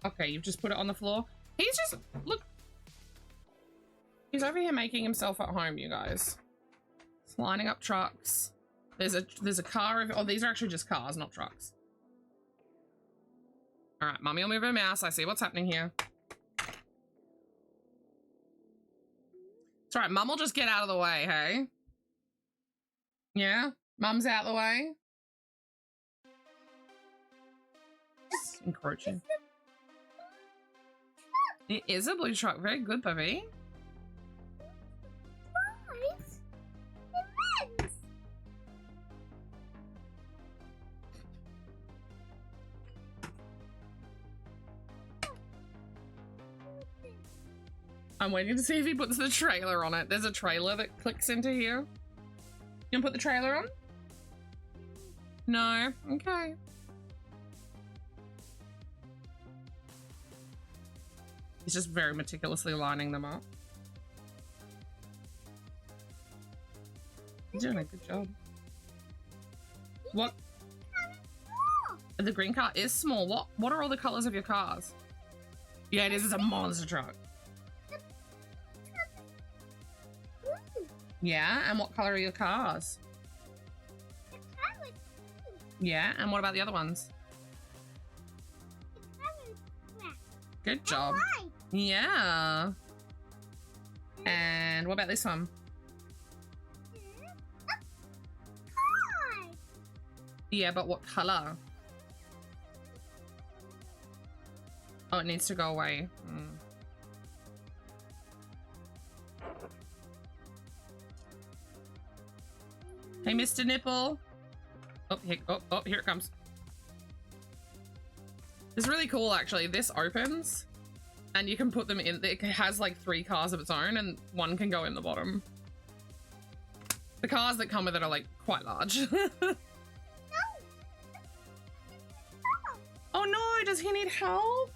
Speaker 3: Okay, you've just put it on the floor. He's just, look. He's over here making himself at home, you guys. He's lining up trucks. There's a car. Oh, these are actually just cars, not trucks. All right, Mummy will move her mouse. I see what's happening here. It's all right. Mum will just get out of the way, hey? Yeah? Mum's out of the way. Just encroaching. It is a blue truck. Very good, baby.
Speaker 4: Guys, it wins.
Speaker 3: I'm waiting to see if he puts the trailer on it. There's a trailer that clicks into here. You gonna put the trailer on? No? Okay. He's just very meticulously lining them up. He's doing a good job. What? The green car is small. What are all the colors of your cars? Yeah, it is. It's a monster truck. Yeah, and what color are your cars? Yeah, and what about the other ones? Good job. Yeah. And what about this one? Yeah, but what color? Oh, it needs to go away. Hey, Mr. Nipple. Oh, here it comes. It's really cool, actually. This opens, and you can put them in. It has like 3 cars of its own, and 1 can go in the bottom. The cars that come with it are like quite large. Oh no, does he need help?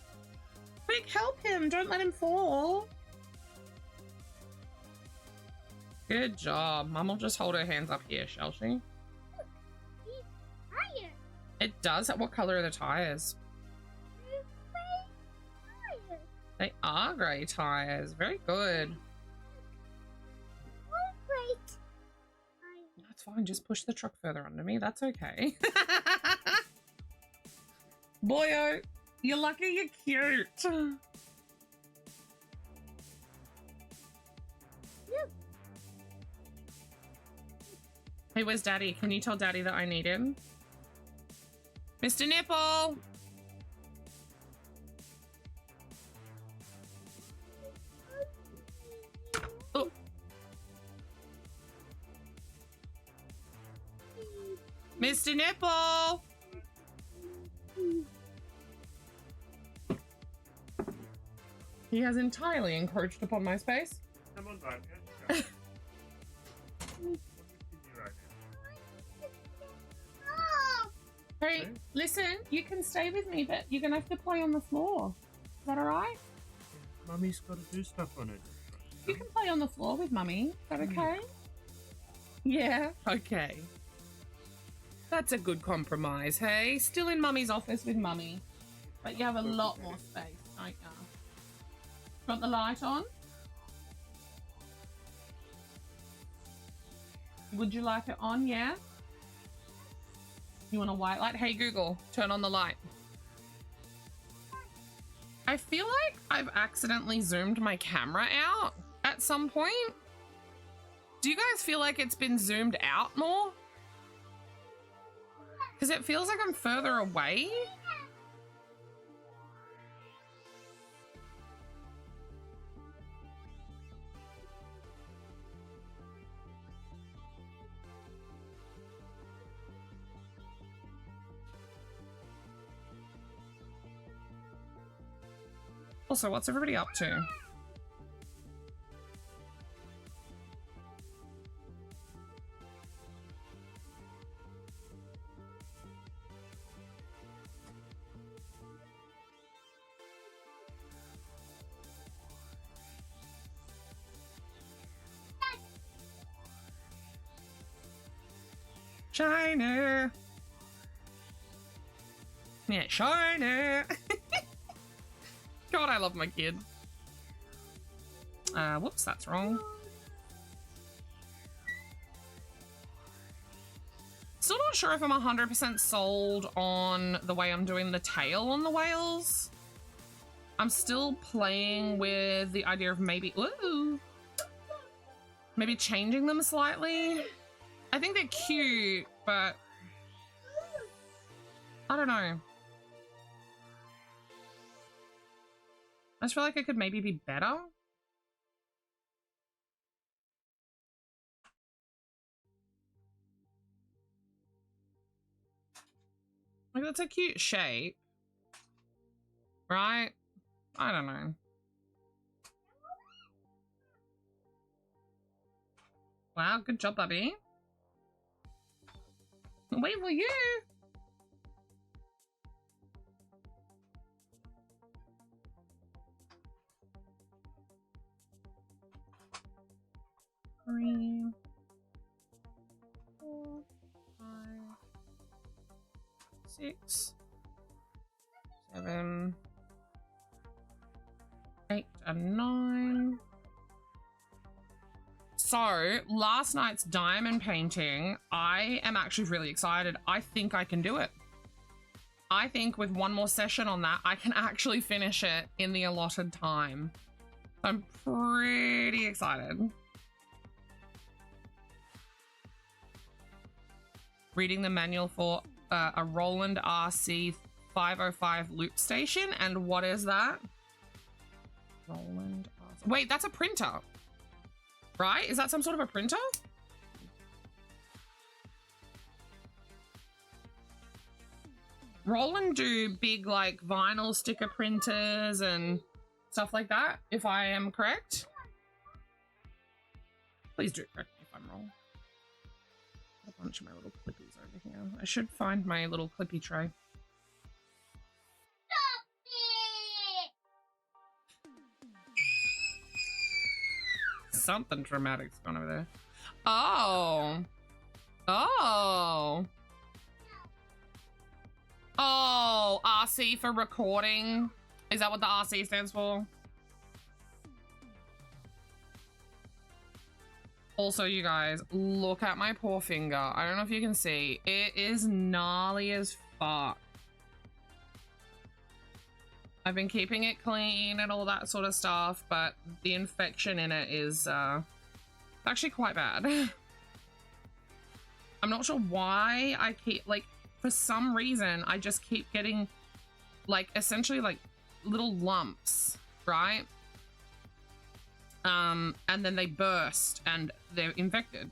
Speaker 3: Quick, help him. Don't let him fall. Good job. Mum will just hold her hands up here, shall she? It does. What color are the tires? They are grey tires. Very good. That's fine. Just push the truck further under me. That's okay. Boyo, you're lucky you're cute. Hey, where's Daddy? Can you tell Daddy that I need him? Mr. Nipple! Oh. Mr. Nipple! He has entirely encroached upon my space.
Speaker 5: Come on, bud. Here you go.
Speaker 3: Hey, listen, you can stay with me, but you're gonna have to play on the floor. Is that alright?
Speaker 5: Mummy's got to do stuff on it.
Speaker 3: You can play on the floor with Mummy. Is that okay? Yeah, okay. That's a good compromise, hey? Still in Mummy's office with Mummy. But you have a lot more space, don't you? Got the light on? Would you like it on, yeah? You want a white light? Hey Google, turn on the light. I feel like I've accidentally zoomed my camera out at some point. Do you guys feel like it's been zoomed out more? Because it feels like I'm further away. Also, what's everybody up to? Shiny! Yeah, shiny! God, I love my kid. Whoops, that's wrong. Still not sure if I'm 100% sold on the way I'm doing the tail on the whales. I'm still playing with the idea of maybe changing them slightly. I think they're cute, but I don't know. I just feel like it could maybe be better. Like, that's a cute shape. Right? I don't know. Wow, good job, Bubby. Wait for you. Three, 4, 5, 6, 7, 8, and 9. So, last night's diamond painting, I am actually really excited. I think I can do it. I think with one more session on that, I can actually finish it in the allotted time. I'm pretty excited. Reading the manual for a Roland RC 505 loop station. And what is that? Roland RC. Wait, that's a printer. Right? Is that some sort of a printer? Roland do big like vinyl sticker printers and stuff like that, if I am correct. Please do correct me if I'm wrong. Got a bunch of my little clippies over here. I should find my little clippy tray. Something dramatic's going over there. Oh. Oh. Oh, RC for recording. Is that what the RC stands for? Also, you guys, look at my poor finger. I don't know if you can see. It is gnarly as fuck. I've been keeping it clean and all that sort of stuff, but the infection in it is actually quite bad. I'm not sure why I keep, like, for some reason, I just keep getting, like, essentially, like, little lumps, right? And then they burst and they're infected.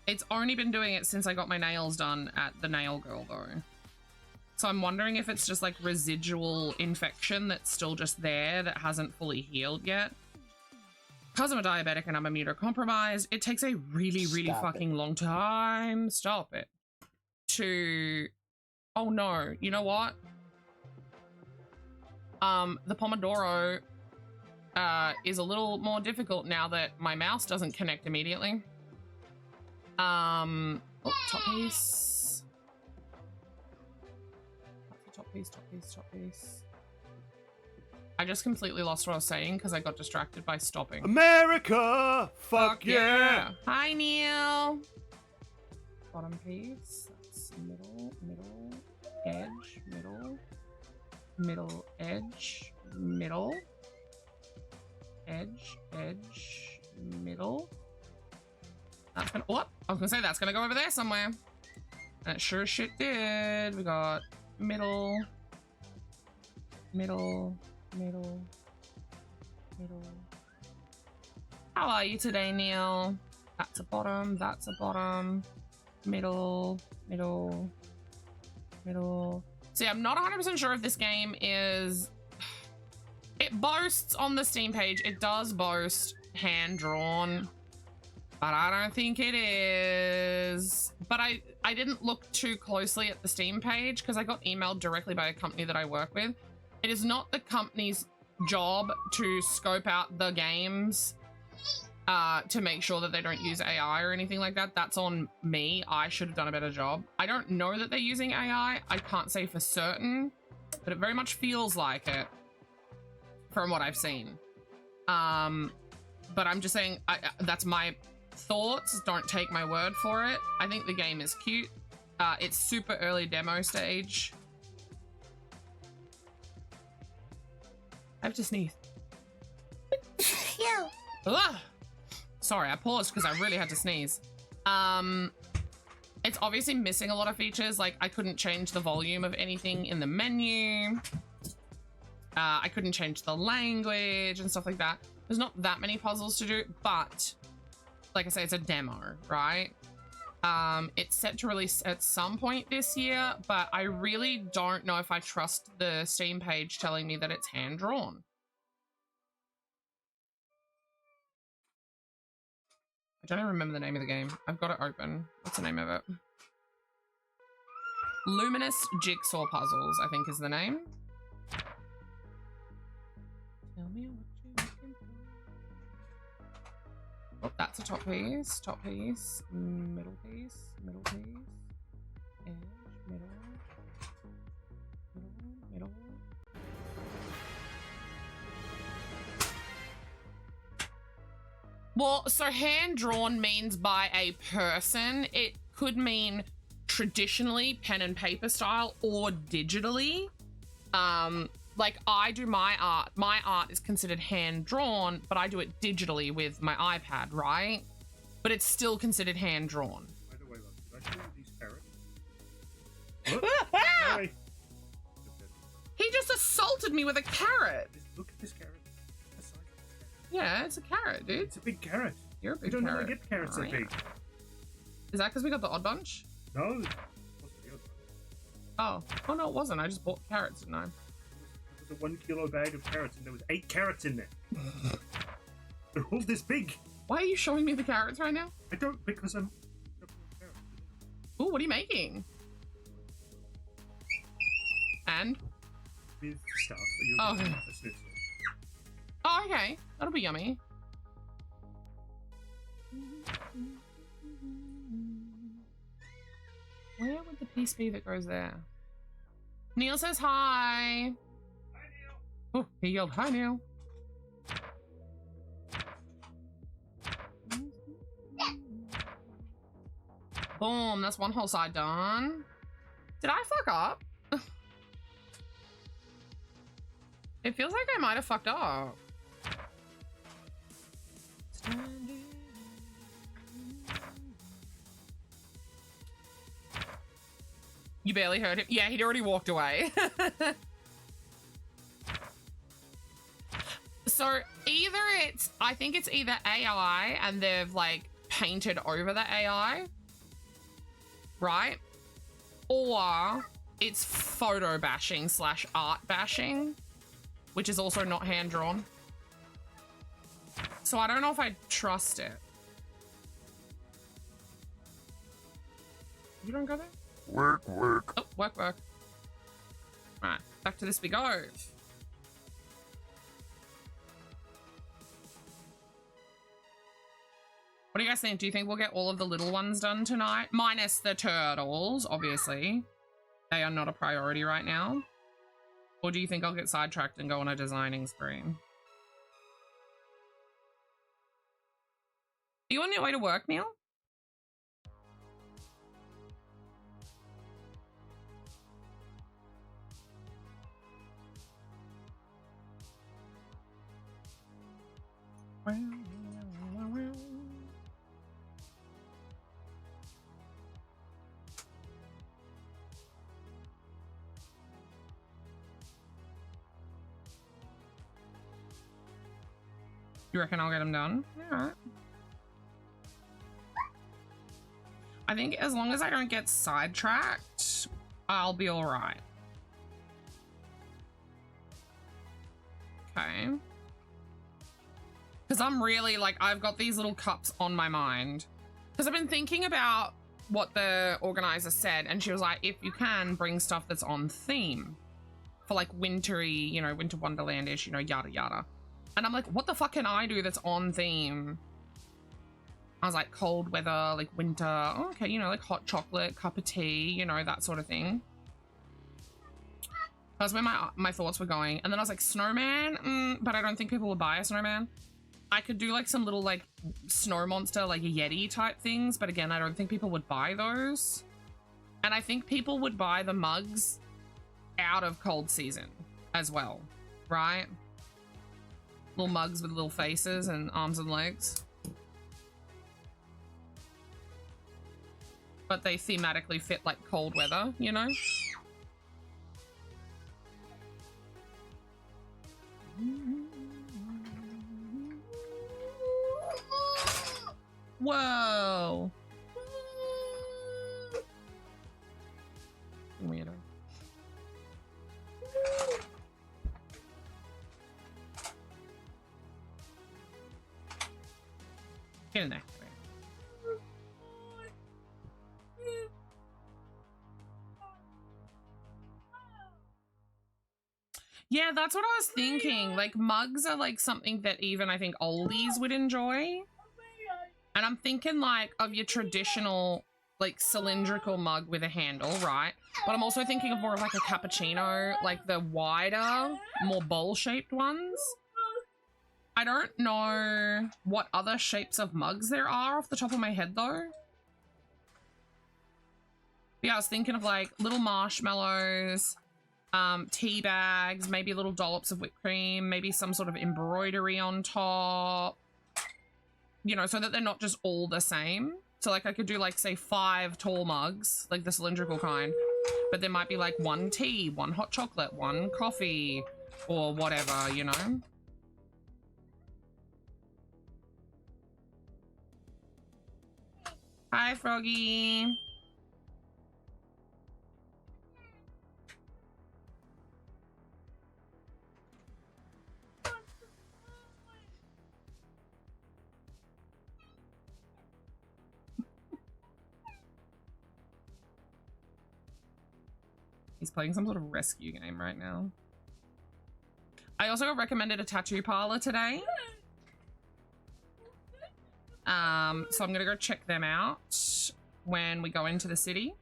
Speaker 3: It's only been doing it since I got my nails done at the nail girl, though. So I'm wondering if it's just like residual infection that's still just there that hasn't fully healed yet. Because I'm a diabetic and I'm immunocompromised, it takes a really, really fucking long time. Stop it. To... Oh no, you know what? The Pomodoro is a little more difficult now that my mouse doesn't connect immediately. Oh, top piece. Top piece. I just completely lost what I was saying because I got distracted by stopping.
Speaker 2: America! Fuck yeah!
Speaker 3: Hi, Neil. Bottom piece. That's middle, edge, middle, edge, middle. That's gonna, oh, I was gonna say that's gonna go over there somewhere. And it sure as shit did. We got middle. How are you today, Neil? That's a bottom, middle. See, I'm not 100% sure if this game is... It boasts on the Steam page, it does boast hand-drawn, but I don't think it is. But I didn't look too closely at the Steam page because I got emailed directly by a company that I work with. It is not the company's job to scope out the games to make sure that they don't use AI or anything like that. That's on me. I should have done a better job. I don't know that they're using AI. I can't say for certain, but it very much feels like it from what I've seen. But I'm just saying, that's my thoughts. Don't take my word for it. I think the game is cute. It's super early demo stage. I have to sneeze.
Speaker 4: Phew.
Speaker 3: Ugh. Sorry, I paused because I really had to sneeze. It's obviously missing a lot of features. Like I couldn't change the volume of anything in the menu. I couldn't change the language and stuff like that. There's not that many puzzles to do, but like I say, it's a demo, right? It's set to release at some point this year, but I really don't know if I trust the Steam page telling me that it's hand-drawn. I don't even remember the name of the game. I've got it open. What's the name of it? Luminous Jigsaw Puzzles, I think is the name. Tell me what you're looking for. Oh, that's a top piece, middle piece, edge, middle. Well, so hand-drawn means by a person. It could mean traditionally pen and paper style or digitally. Like I do my art. My art is considered hand-drawn, but I do it digitally with my iPad, right? But it's still considered hand-drawn.
Speaker 5: By the way, look, did I show you these carrots? Look, Harry.
Speaker 3: He just assaulted me with a carrot.
Speaker 5: Look at this carrot. The size of this carrot.
Speaker 3: Yeah, it's a carrot, dude.
Speaker 5: It's a big carrot.
Speaker 3: You're a big
Speaker 5: We don't
Speaker 3: carrot.
Speaker 5: normally get carrots that big.
Speaker 3: Is that because we got the odd bunch?
Speaker 5: No, it wasn't the other one.
Speaker 3: Oh no, it wasn't. I just bought carrots, didn't I?
Speaker 5: It was a 1 kilo bag of carrots, and there was 8 carrots in there. They're all this big.
Speaker 3: Why are you showing me the carrots right now?
Speaker 5: I don't, because I'm. Carrots.
Speaker 3: Ooh, what are you making? And?
Speaker 5: With stuff.
Speaker 3: Oh.
Speaker 5: Getting a schnitzel.
Speaker 3: Oh, okay. That'll be yummy. Where would the piece be that goes there? Neil says hi.
Speaker 5: Hi, Neil.
Speaker 3: Oh, he yelled hi, Neil. Boom, that's one whole side done. Did I fuck up? It feels like I might have fucked up. You barely heard him. Yeah, he'd already walked away. So either I think it's either AI and they've like painted over the AI, right? Or it's photo bashing / art bashing, which is also not hand-drawn. So I don't know if I trust it. You don't go there?
Speaker 5: Work.
Speaker 3: Oh, work. Right, back to this we go. What do you guys think? Do you think we'll get all of the little ones done tonight? Minus the turtles, obviously. They are not a priority right now. Or do you think I'll get sidetracked and go on a designing spree? Are you on your way to work, Neil? You reckon I'll get them done? Alright. I think as long as I don't get sidetracked, I'll be alright. Okay. Because I'm really like, I've got these little cups on my mind. Because I've been thinking about what the organizer said, and she was like, if you can, bring stuff that's on theme. For like wintry, you know, winter wonderland-ish, you know, yada yada. And I'm like, what the fuck can I do that's on theme? I was like, cold weather, like winter. Oh, okay, you know, like hot chocolate, cup of tea, you know, that sort of thing. That's where my thoughts were going. And then I was like, snowman? But I don't think people would buy a snowman. I could do like some little like snow monster, like Yeti type things. But again, I don't think people would buy those. And I think people would buy the mugs out of cold season as well, right? Little mugs with little faces and arms and legs. but they thematically fit like cold weather, you know? Whoa. Weirdo. Get in there. Yeah, that's what I was thinking. Like, mugs are like something that even I think oldies would enjoy. And I'm thinking like of your traditional like cylindrical mug with a handle, right? But I'm also thinking of more of like a cappuccino, like the wider, more bowl-shaped ones. I don't know what other shapes of mugs there are off the top of my head though. Yeah, I was thinking of like little marshmallows, tea bags, maybe little dollops of whipped cream, maybe some sort of embroidery on top, you know, so that they're not just all the same. So like I could do like, say 5 tall mugs, like the cylindrical kind, but there might be like 1 tea, 1 hot chocolate, 1 coffee, or whatever, you know? Hi, Froggy. He's playing some sort of rescue game right now. I also got recommended a tattoo parlor today. So I'm gonna go check them out when we go into the city.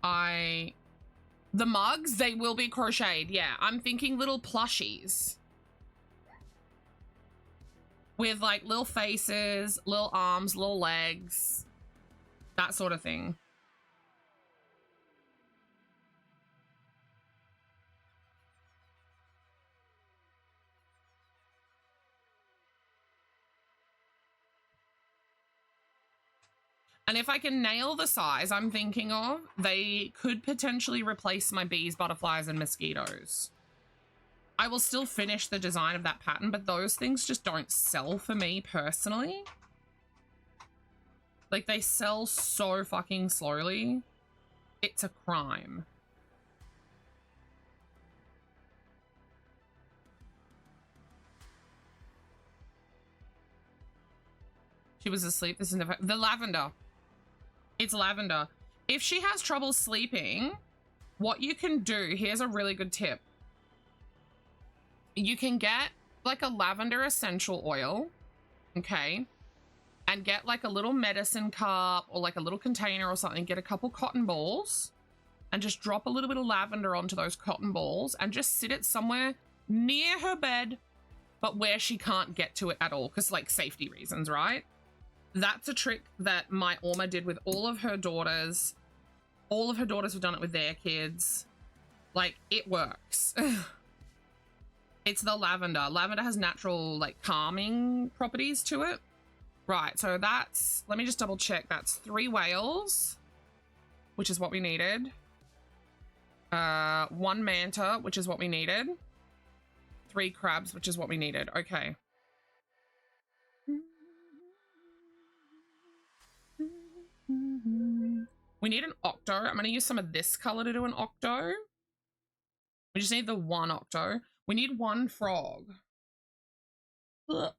Speaker 3: The mugs, they will be crocheted. Yeah, I'm thinking little plushies. With like little faces, little arms, little legs. That sort of thing. And if I can nail the size I'm thinking of, they could potentially replace my bees, butterflies, and mosquitoes. I will still finish the design of that pattern, but those things just don't sell for me personally. Like, they sell so fucking slowly. It's a crime. She was asleep. This is never the lavender. It's lavender. If she has trouble sleeping, what you can do, here's a really good tip. You can get like a lavender essential oil, okay? And get like a little medicine cup or like a little container or something. Get a couple cotton balls and just drop a little bit of lavender onto those cotton balls and just sit it somewhere near her bed, but where she can't get to it at all, because like safety reasons, right? That's a trick that my Orma did with all of her daughters. All of her daughters have done it with their kids. Like, it works. It's the lavender. Lavender has natural, like, calming properties to it. Right, so that's... Let me just double check. That's 3 whales, which is what we needed. 1 manta, which is what we needed. 3 crabs, which is what we needed. Okay. We need an octo. I'm going to use some of this color to do an octo. We just need the 1 octo. We need 1 frog. Ugh.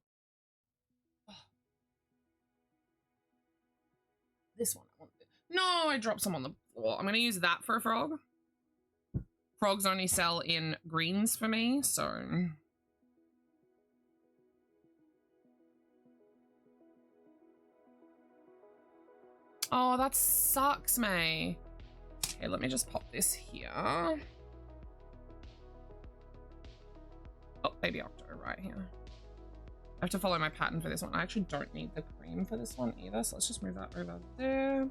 Speaker 3: This one. No, I dropped some on the floor. I'm going to use that for a frog. Frogs only sell in greens for me, so... Oh, that sucks, May. Okay, let me just pop this here. Oh, baby octo right here. I have to follow my pattern for this one. I actually don't need the cream for this one either, so let's just move that over there.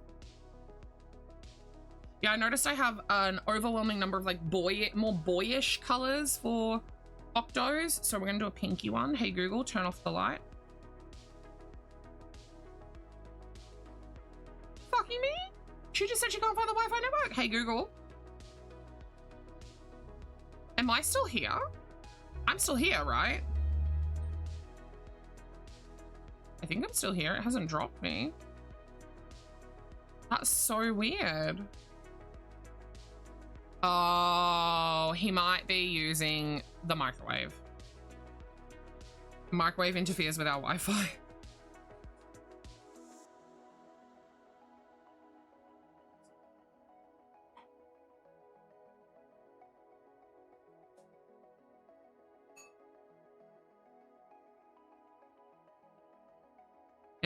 Speaker 3: Yeah, I noticed I have an overwhelming number of like more boyish colors for octos, so we're gonna do a pinky one. Hey Google, turn off the light. fucking me? She just said she can't find the Wi-Fi network. Hey, Google. Am I still here? I'm still here, right? I think I'm still here. It hasn't dropped me. That's so weird. Oh, he might be using the microwave. Microwave interferes with our Wi-Fi.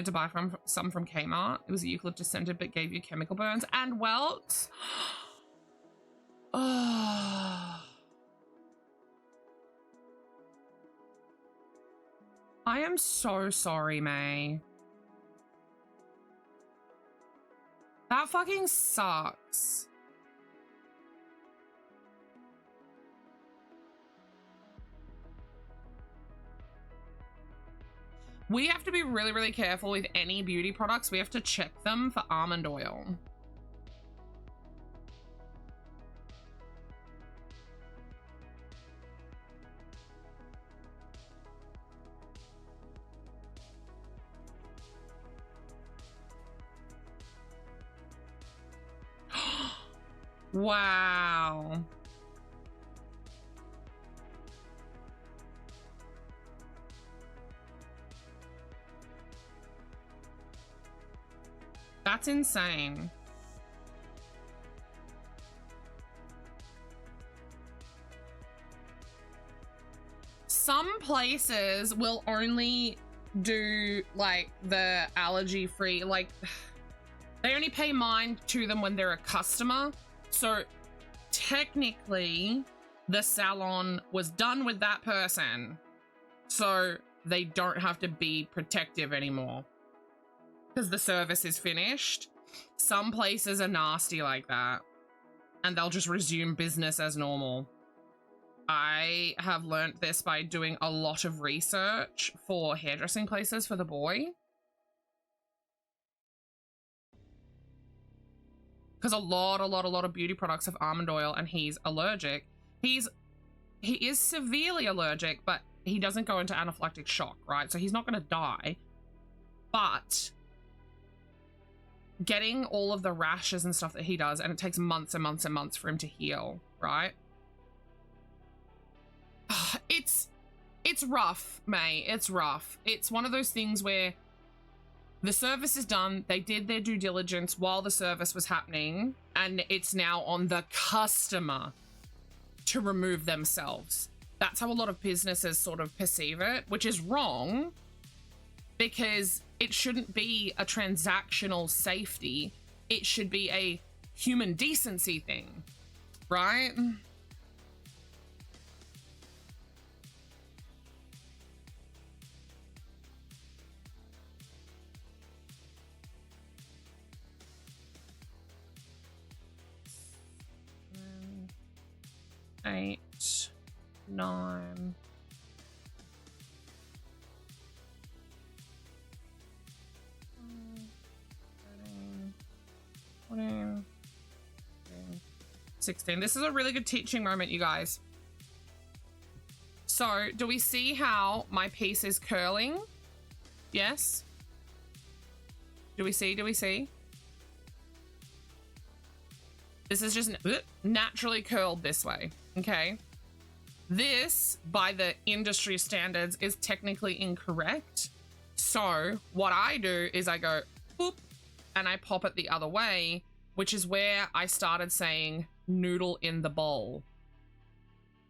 Speaker 3: To buy some from Kmart. It was a eucalyptus scented but gave you chemical burns and welts. Oh. I am so sorry, May. That fucking sucks. We have to be really, really careful with any beauty products. We have to check them for almond oil. Wow. That's insane. Some places will only do like the allergy free, like they only pay mind to them when they're a customer. So technically the salon was done with that person, so they don't have to be protective anymore because the service is finished. Some places are nasty like that and they'll just resume business as normal. I have learnt this by doing a lot of research for hairdressing places for the boy. Because a lot of beauty products have almond oil and he's allergic. He is severely allergic, but he doesn't go into anaphylactic shock, right? So he's not going to die. But getting all of the rashes and stuff that he does, and it takes months and months and months for him to heal, right? It's rough, May. It's rough. It's one of those things where the service is done. They did their due diligence while the service was happening, and it's now on the customer to remove themselves. That's how a lot of businesses sort of perceive it, which is wrong because it shouldn't be a transactional safety. It should be a human decency thing, right? Eight, 9. $14, 16. This is a really good teaching moment, you guys. So, do we see how my piece is curling? Yes? Do we see? Do we see? This is just naturally curled this way, okay? This, by the industry standards, is technically incorrect. So what I do is I go, boop, and I pop it the other way, which is where I started saying noodle in the bowl.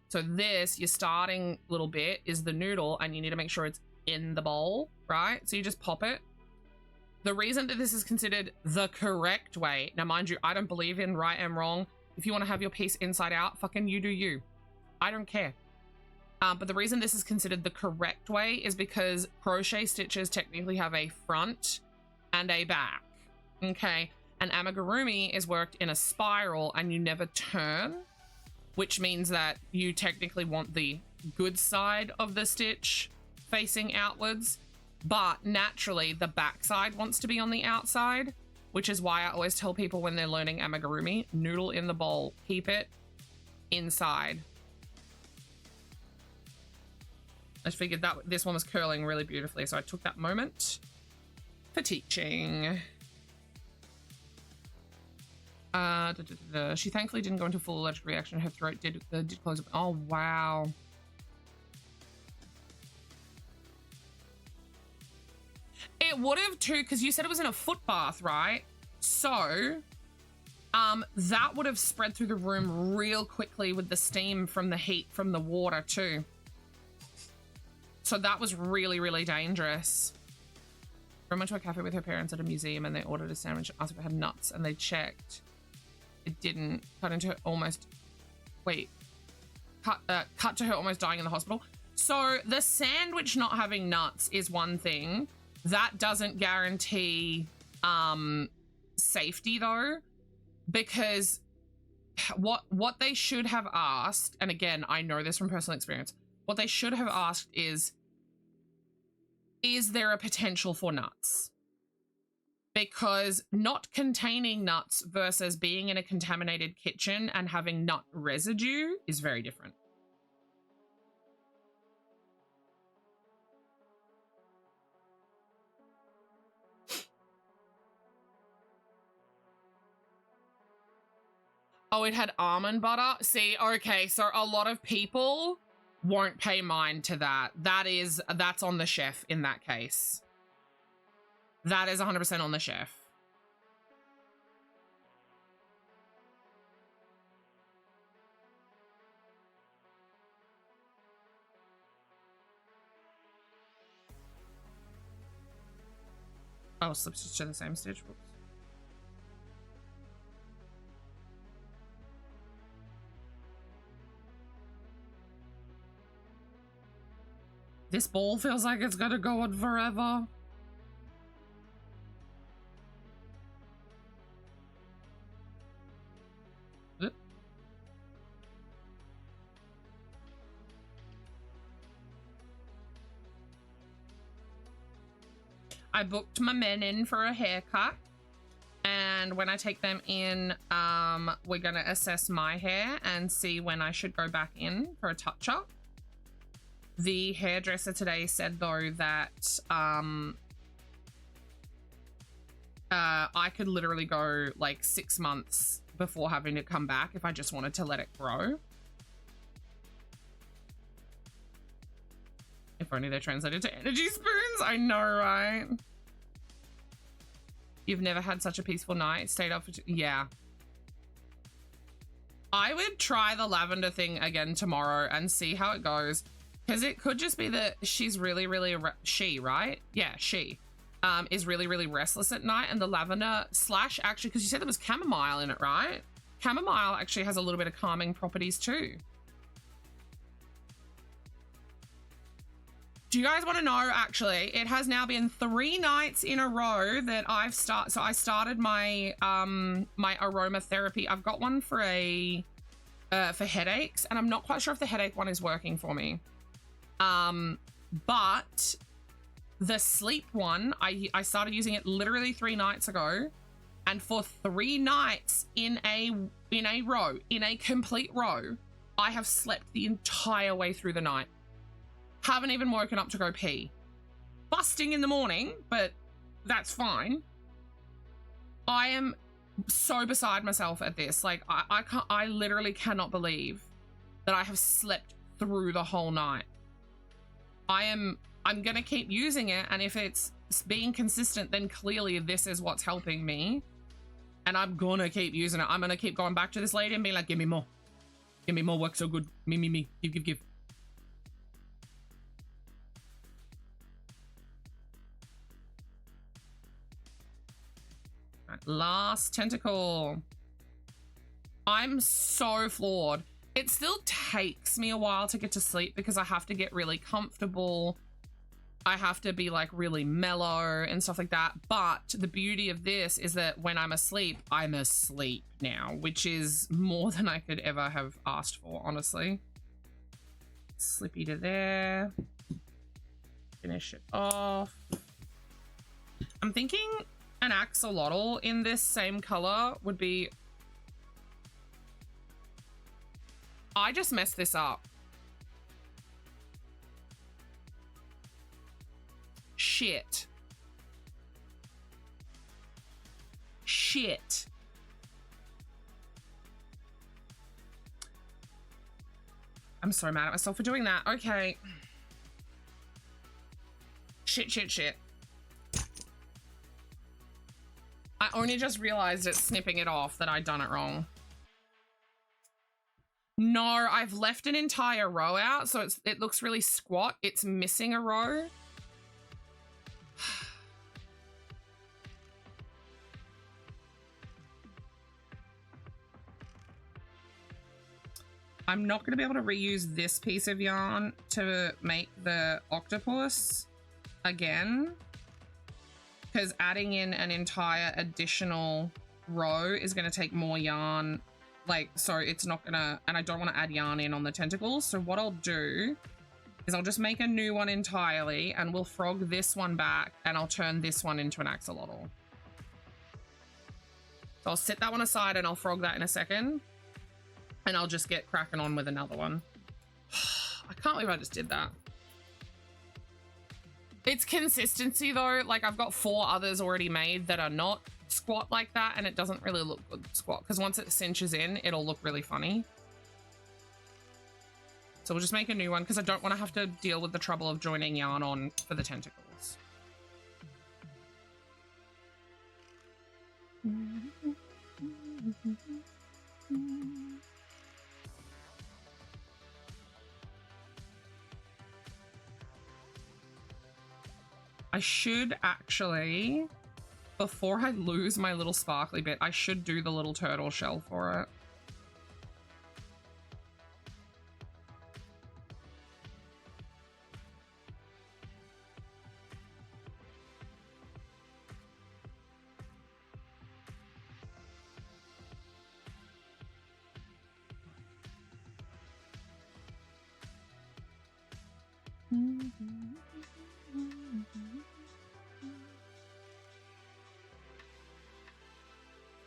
Speaker 3: So this, your starting little bit is the noodle, and you need to make sure it's in the bowl, right? So you just pop it. The reason that this is considered the correct way, now mind you, I don't believe in right and wrong. If you want to have your piece inside out, fucking you do you. I don't care. But the reason this is considered the correct way is because crochet stitches technically have a front and a back, okay? And amigurumi is worked in a spiral and you never turn, which means that you technically want the good side of the stitch facing outwards, but naturally the back side wants to be on the outside. which is why I always tell people when they're learning amigurumi, noodle in the bowl, keep it inside. I just figured that this one was curling really beautifully, so I took that moment for teaching. She thankfully didn't go into full allergic reaction. Her throat did close up. Oh, wow. It would have too, because you said it was in a foot bath, right? So, that would have spread through the room real quickly with the steam from the heat from the water too. So that was really, really dangerous. I went to a cafe with her parents at a museum and they ordered a sandwich, asked if it had nuts, and they checked. It didn't. Cut to her almost dying in the hospital. So the sandwich not having nuts is one thing. That doesn't guarantee safety though, because what they should have asked, and again, I know this from personal experience, what they should have asked is there a potential for nuts? Because not containing nuts versus being in a contaminated kitchen and having nut residue is very different. Oh, it had almond butter? See, okay, so a lot of people won't pay mind to that. That's on the chef in that case. That is 100% on the chef. Oh, slips to the same stitch. Whoops. This bowl feels like it's gonna go on forever. I booked my men in for a haircut, and when I take them in, we're gonna assess my hair and see when I should go back in for a touch-up. The hairdresser today said though that I could literally go like 6 months before having to come back if I just wanted to let it grow. If only they translated to energy spoons. I know, right? You've never had such a peaceful night. Stayed up for yeah. I would try the lavender thing again tomorrow and see how it goes. Because it could just be that she's really, she, right? Yeah, she is really, really restless at night. And the lavender slash, actually, because you said there was chamomile in it, right? Chamomile actually has a little bit of calming properties too. Do you guys want to know, actually, it has now been 3 nights in a row that I've so I started my my aromatherapy. I've got one for for headaches, and I'm not quite sure if the headache one is working for me. But the sleep one, I started using it literally 3 nights ago, and for 3 nights in a row, in a complete row, I have slept the entire way through the night. Haven't even woken up to go pee. Busting in the morning, but that's fine. I am so beside myself at this. Like, I literally cannot believe that I have slept through the whole night. I'm gonna keep using it, and if it's being consistent, then clearly this is what's helping me. And I'm gonna keep using it. I'm gonna keep going back to this lady and being like, give me more. Give me more, work so good. Me. Give. Last tentacle. I'm so floored. It still takes me a while to get to sleep because I have to get really comfortable. I have to be like really mellow and stuff like that. But the beauty of this is that when I'm asleep now, which is more than I could ever have asked for, honestly. Slippy to there. Finish it off. I'm thinking An axolotl in this same color would be... I just messed this up. Shit. Shit. I'm so mad at myself for doing that. Okay. Shit. I only just realized it's snipping it off that I'd done it wrong. No, I've left an entire row out, so it looks really squat. It's missing a row. I'm not going to be able to reuse this piece of yarn to make the octopus again, because adding in an entire additional row is going to take more yarn. Like, so it's not going to, and I don't want to add yarn in on the tentacles. So what I'll do is I'll just make a new one entirely, and we'll frog this one back, and I'll turn this one into an axolotl. So I'll set that one aside and I'll frog that in a second. And I'll just get cracking on with another one. I can't believe I just did that. It's consistency though. Like, I've got 4 others already made that are not squat like that, and it doesn't really look good squat, because once it cinches in, it'll look really funny. So we'll just make a new one, because I don't want to have to deal with the trouble of joining yarn on for the tentacles. I should actually, before I lose my little sparkly bit, I should do the little turtle shell for it.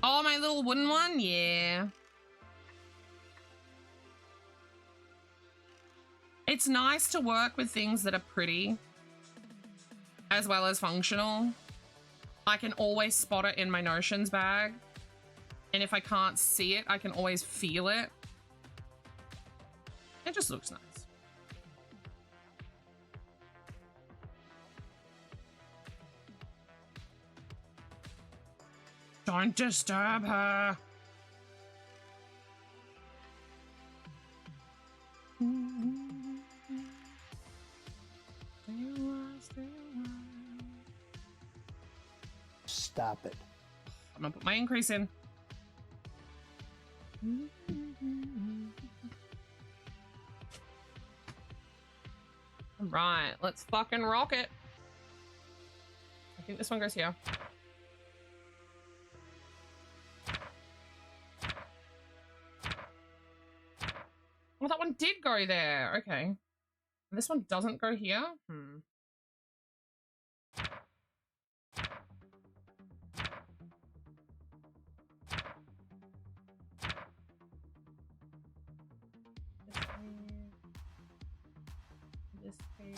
Speaker 3: Oh, my little wooden one? Yeah. It's nice to work with things that are pretty as well as functional. I can always spot it in my notions bag. And if I can't see it, I can always feel it. It just looks nice. Don't disturb her.
Speaker 1: Stop it.
Speaker 3: I'm gonna put my increase in. All right, let's fucking rock it. I think this one goes here. Well, that one did go there. Okay. This one doesn't go here. This way.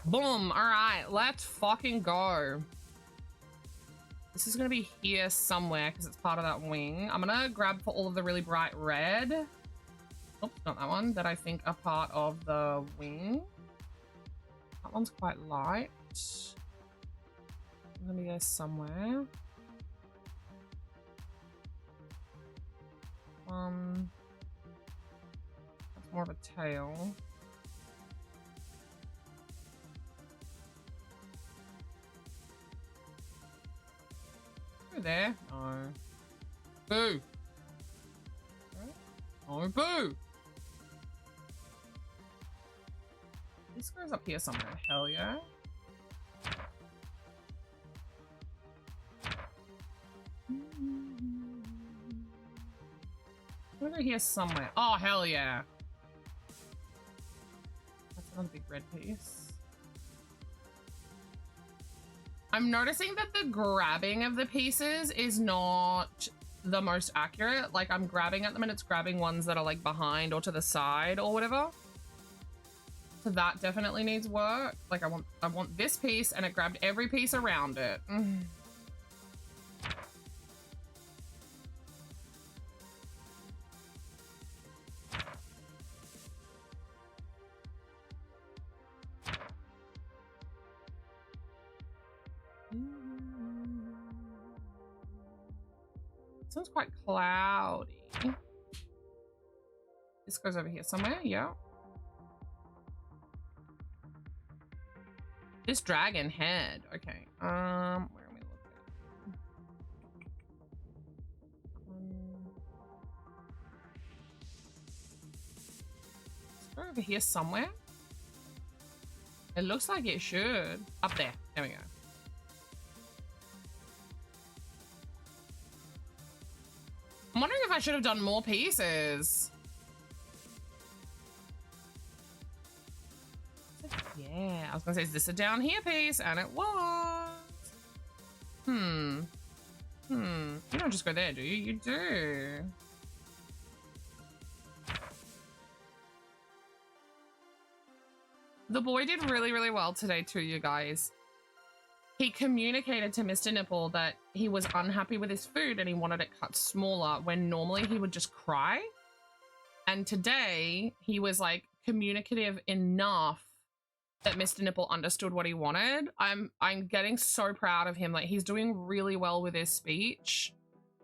Speaker 3: Boom. All right, let's fucking go. This is gonna be here somewhere because it's part of that wing. I'm gonna grab for all of the really bright red. Oops, not that one. That I think are part of the wing. That one's quite light. I'm gonna be there somewhere. That's more of a tail. There. No. Boo. Oh, boo. This goes up here somewhere. Hell yeah. Over here somewhere. Oh, hell yeah. That's another big red piece. I'm noticing that the grabbing of the pieces is not the most accurate. Like, I'm grabbing at them and it's grabbing ones that are like behind or to the side or whatever. So that definitely needs work. Like, I want this piece and it grabbed every piece around it. Sounds quite cloudy. This goes over here somewhere, yeah. This dragon head, okay. Where are we looking? Let's go over here somewhere. It looks like it should. Up there, there we go. I'm wondering if I should have done more pieces. Yeah, I was gonna say, is this a down here piece? And it was. You don't just go there, do you? You do. The boy did really, really well today too, you guys. He communicated to Mr. Nipple that he was unhappy with his food and he wanted it cut smaller when normally he would just cry. And today he was like communicative enough that Mr. Nipple understood what he wanted. I'm getting so proud of him. Like, he's doing really well with his speech.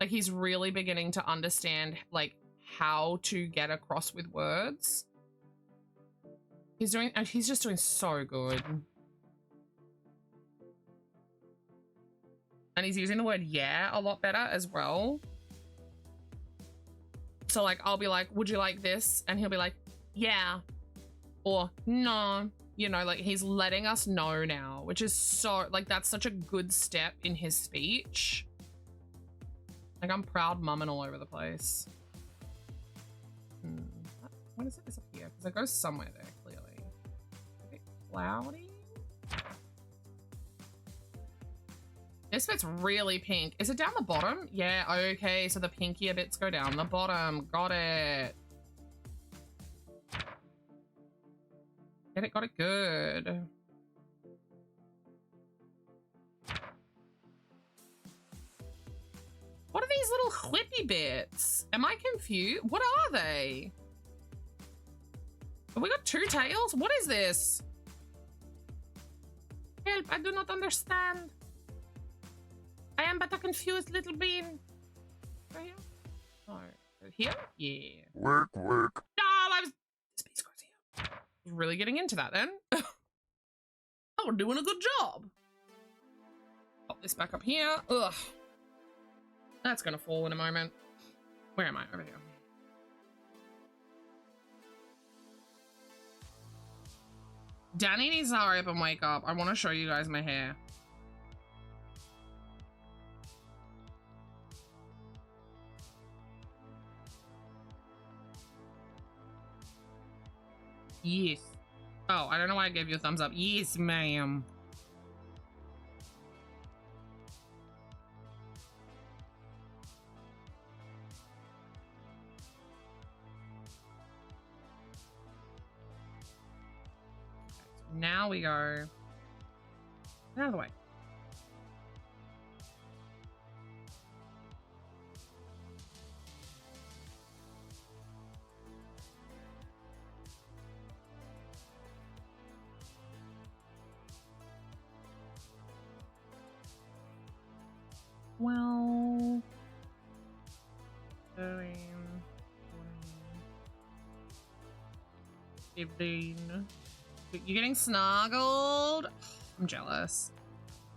Speaker 3: Like, he's really beginning to understand like how to get across with words. He's just doing so good. And he's using the word yeah a lot better as well. So like, I'll be like, would you like this? And he'll be like, yeah. Or no. You know, like, he's letting us know now, which is so, like, that's such a good step in his speech. Like, I'm proud mumming all over the place. When does it disappear? Because it goes somewhere there, clearly. A bit cloudy. This bit's really pink. Is it down the bottom? Yeah, okay. So the pinkier bits go down the bottom. Got it. Got it good. What are these little whippy bits? Am I confused? What are they? Have we got two tails? What is this? Help, I do not understand. I am but a confused little bean. Right here? Oh, here? Yeah.
Speaker 6: Work.
Speaker 3: No, this piece goes here. Really getting into that then. Oh, we're doing a good job. Pop this back up here. Ugh. That's gonna fall in a moment. Where am I? Over here. Danny needs to hurry up and wake up. I want to show you guys my hair. Yes. Oh, I don't know why I gave you a thumbs up. Yes, ma'am. Now we go. Out of the way. Well, 13, 15. You're getting snuggled? I'm jealous.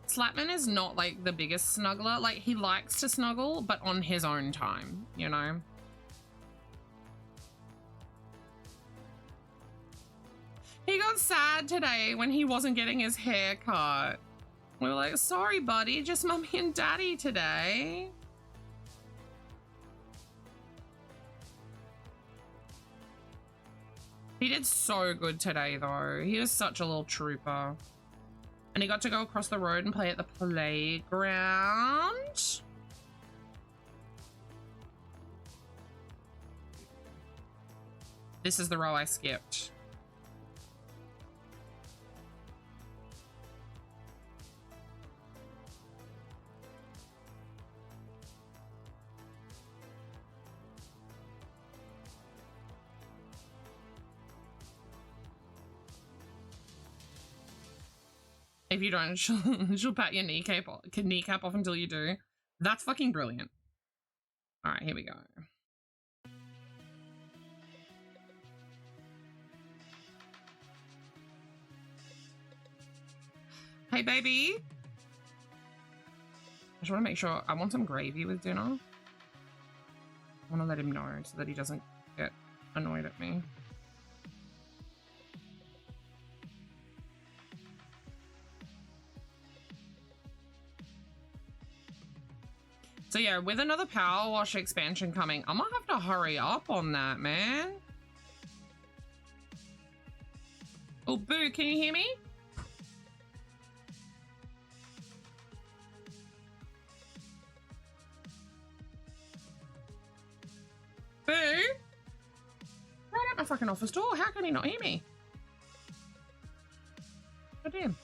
Speaker 3: Slapman is not like the biggest snuggler. Like, he likes to snuggle, but on his own time, you know? He got sad today when he wasn't getting his hair cut. We were like, sorry, buddy, just mommy and daddy today. He did so good today, though. He was such a little trooper. And he got to go across the road and play at the playground. This is the row I skipped. If you don't, she'll pat your kneecap off until you do. That's fucking brilliant. All right, here we go. Hey, baby. I just want to make sure. I want some gravy with dinner. I want to let him know so that he doesn't get annoyed at me. So yeah, with another power wash expansion coming, I might have to hurry up on that, man. Oh, Boo, can you hear me? Boo? Right at my fucking office door. How can he not hear me? God damn.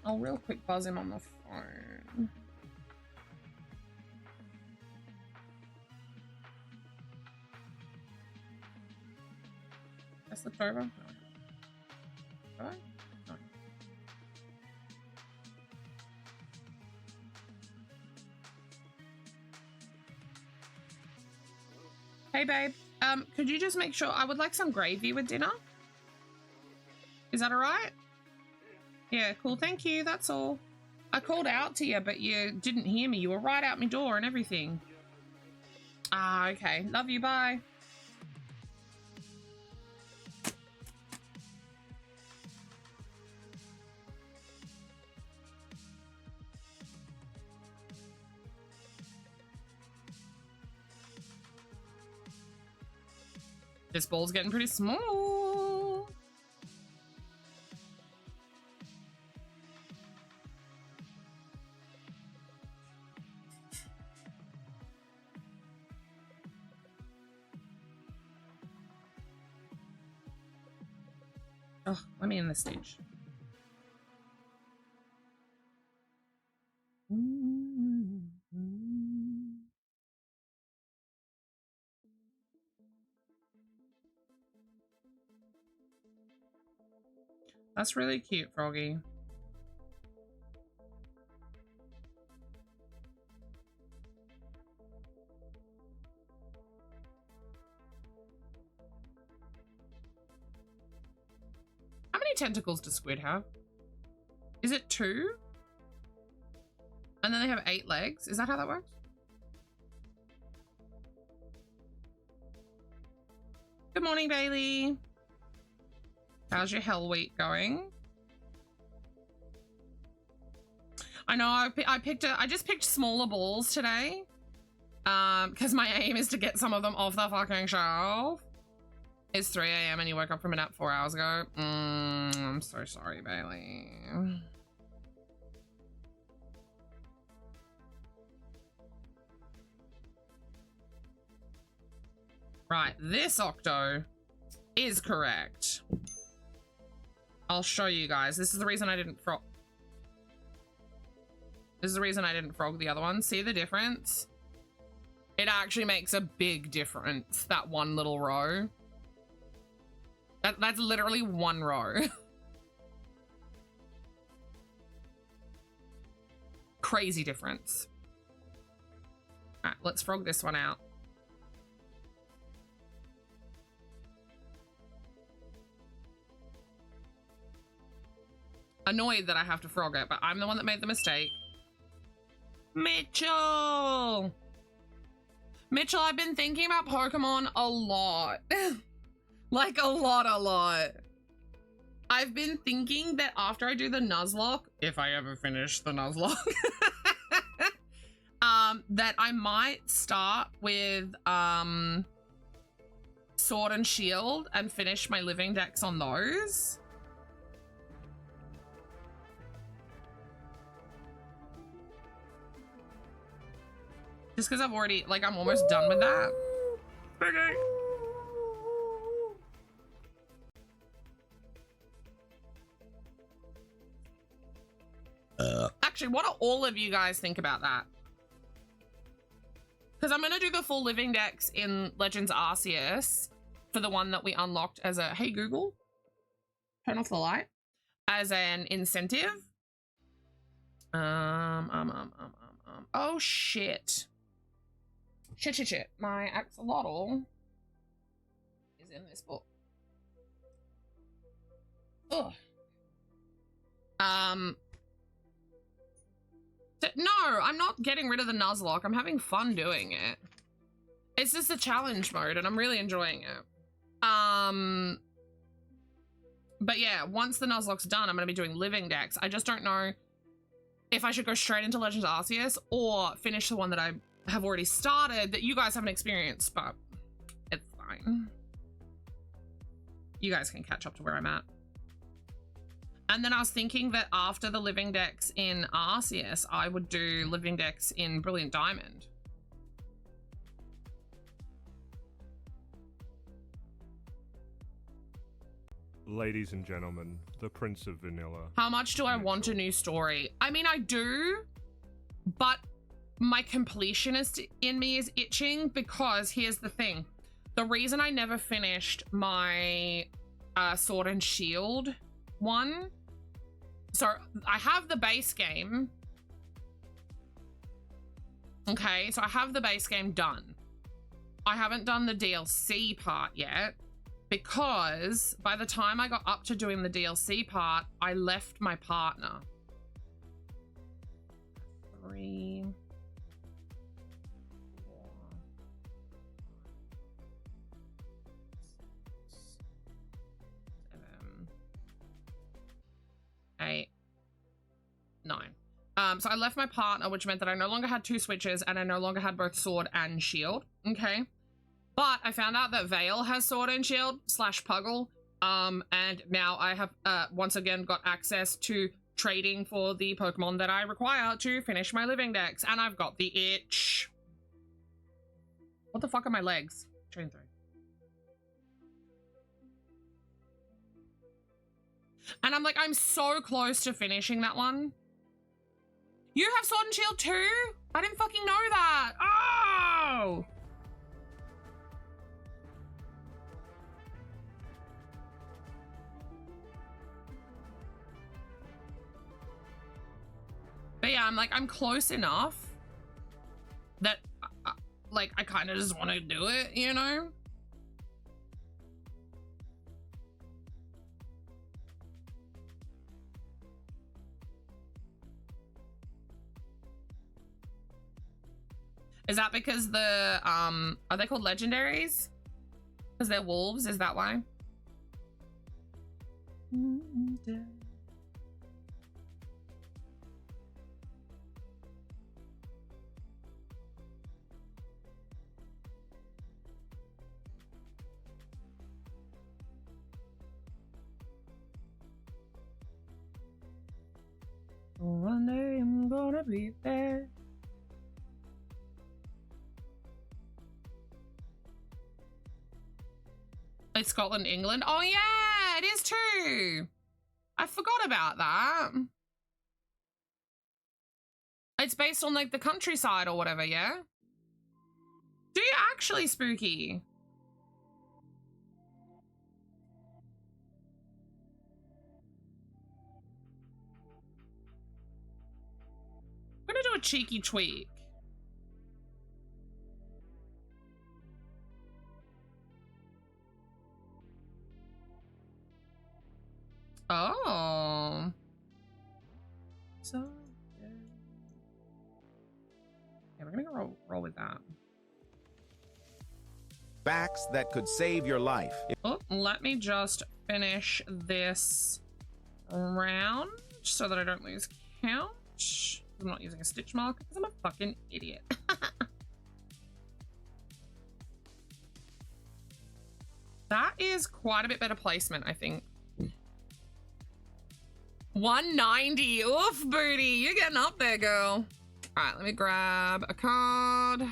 Speaker 3: I'll real quick buzz him on the phone. I slipped over? No. Did I? No. Hey babe, could you just make sure I would like some gravy with dinner? Is that all right? Yeah, cool. Thank you. That's all. I called out to you, but you didn't hear me. You were right out my door and everything. Ah, okay. Love you. Bye. This ball's getting pretty small. Oh, let me in the stage. That's really cute, Froggy. How many tentacles does squid have? Is it 2? And then they have 8 legs? Is that how that works? Good morning, Bailey. How's your hell week going? I know I just picked smaller balls today. Because my aim is to get some of them off the fucking shelf. It's 3 a.m. and you woke up from a nap 4 hours ago. I'm so sorry, Bailey. Right, this Octo is correct. I'll show you guys. This is the reason I didn't frog. This is the reason I didn't frog the other one. See the difference? It actually makes a big difference, that one little row. That's literally one row. Crazy difference. All right, let's frog this one out. Annoyed that I have to frog it, but I'm the one that made the mistake. Mitchell! Mitchell, I've been thinking about Pokemon a lot. Like a lot. I've been thinking that after I do the Nuzlocke, if I ever finish the Nuzlocke, that I might start with Sword and Shield and finish my living decks on those. Just because I've already, like, I'm almost done with that. Okay. Actually, what do all of you guys think about that? Because I'm going to do the full living decks in Legends Arceus for the one that we unlocked as a, hey Google, turn off the light, as an incentive. Oh shit. Shit. My axolotl is in this book. Ugh. No, I'm not getting rid of the Nuzlocke. I'm having fun doing it. It's just a challenge mode and I'm really enjoying it. But yeah, once the Nuzlocke's done, I'm going to be doing living decks. I just don't know if I should go straight into Legends Arceus or finish the one that I have already started that you guys haven't experienced, but it's fine. You guys can catch up to where I'm at. And then I was thinking that after the living decks in Arceus, I would do living decks in Brilliant Diamond.
Speaker 2: Ladies and gentlemen, the Prince of Vanilla.
Speaker 3: How much do I want a new story? I mean, I do, but my completionist in me is itching because here's the thing. The reason I never finished my Sword and Shield one, so I have the base game. Okay, so I have the base game done. I haven't done the DLC part yet because by the time I got up to doing the DLC part, I left my partner. 3, 4, 7, 8, 9. So I left my partner, which meant that I no longer had 2 switches and I no longer had both sword and shield. Okay. But I found out that Vale has sword and shield / Puggle. And now I have once again got access to trading for the Pokemon that I require to finish my living decks. And I've got the itch. What the fuck are my legs? Train through. And I'm like, I'm so close to finishing that one. You have Sword and Shield too? I didn't fucking know that. Oh! But yeah, I'm like, I'm close enough that, like, I kind of just want to do it, you know? Is that because the, are they called legendaries? Because they're wolves, is that why? One day I'm gonna be there. It's Scotland, England. Oh yeah, it is too. I forgot about that. It's based on like the countryside or whatever, yeah? Do you actually, Spooky? I'm gonna do a cheeky tweak. Oh. So yeah, we're gonna go roll with that.
Speaker 6: Facts that could save your life.
Speaker 3: Oh, let me just finish this round so that I don't lose count. I'm not using a stitch marker because I'm a fucking idiot. That is quite a bit better placement, I think. 190. Oof, booty. You're getting up there, girl. All right, let me grab a card.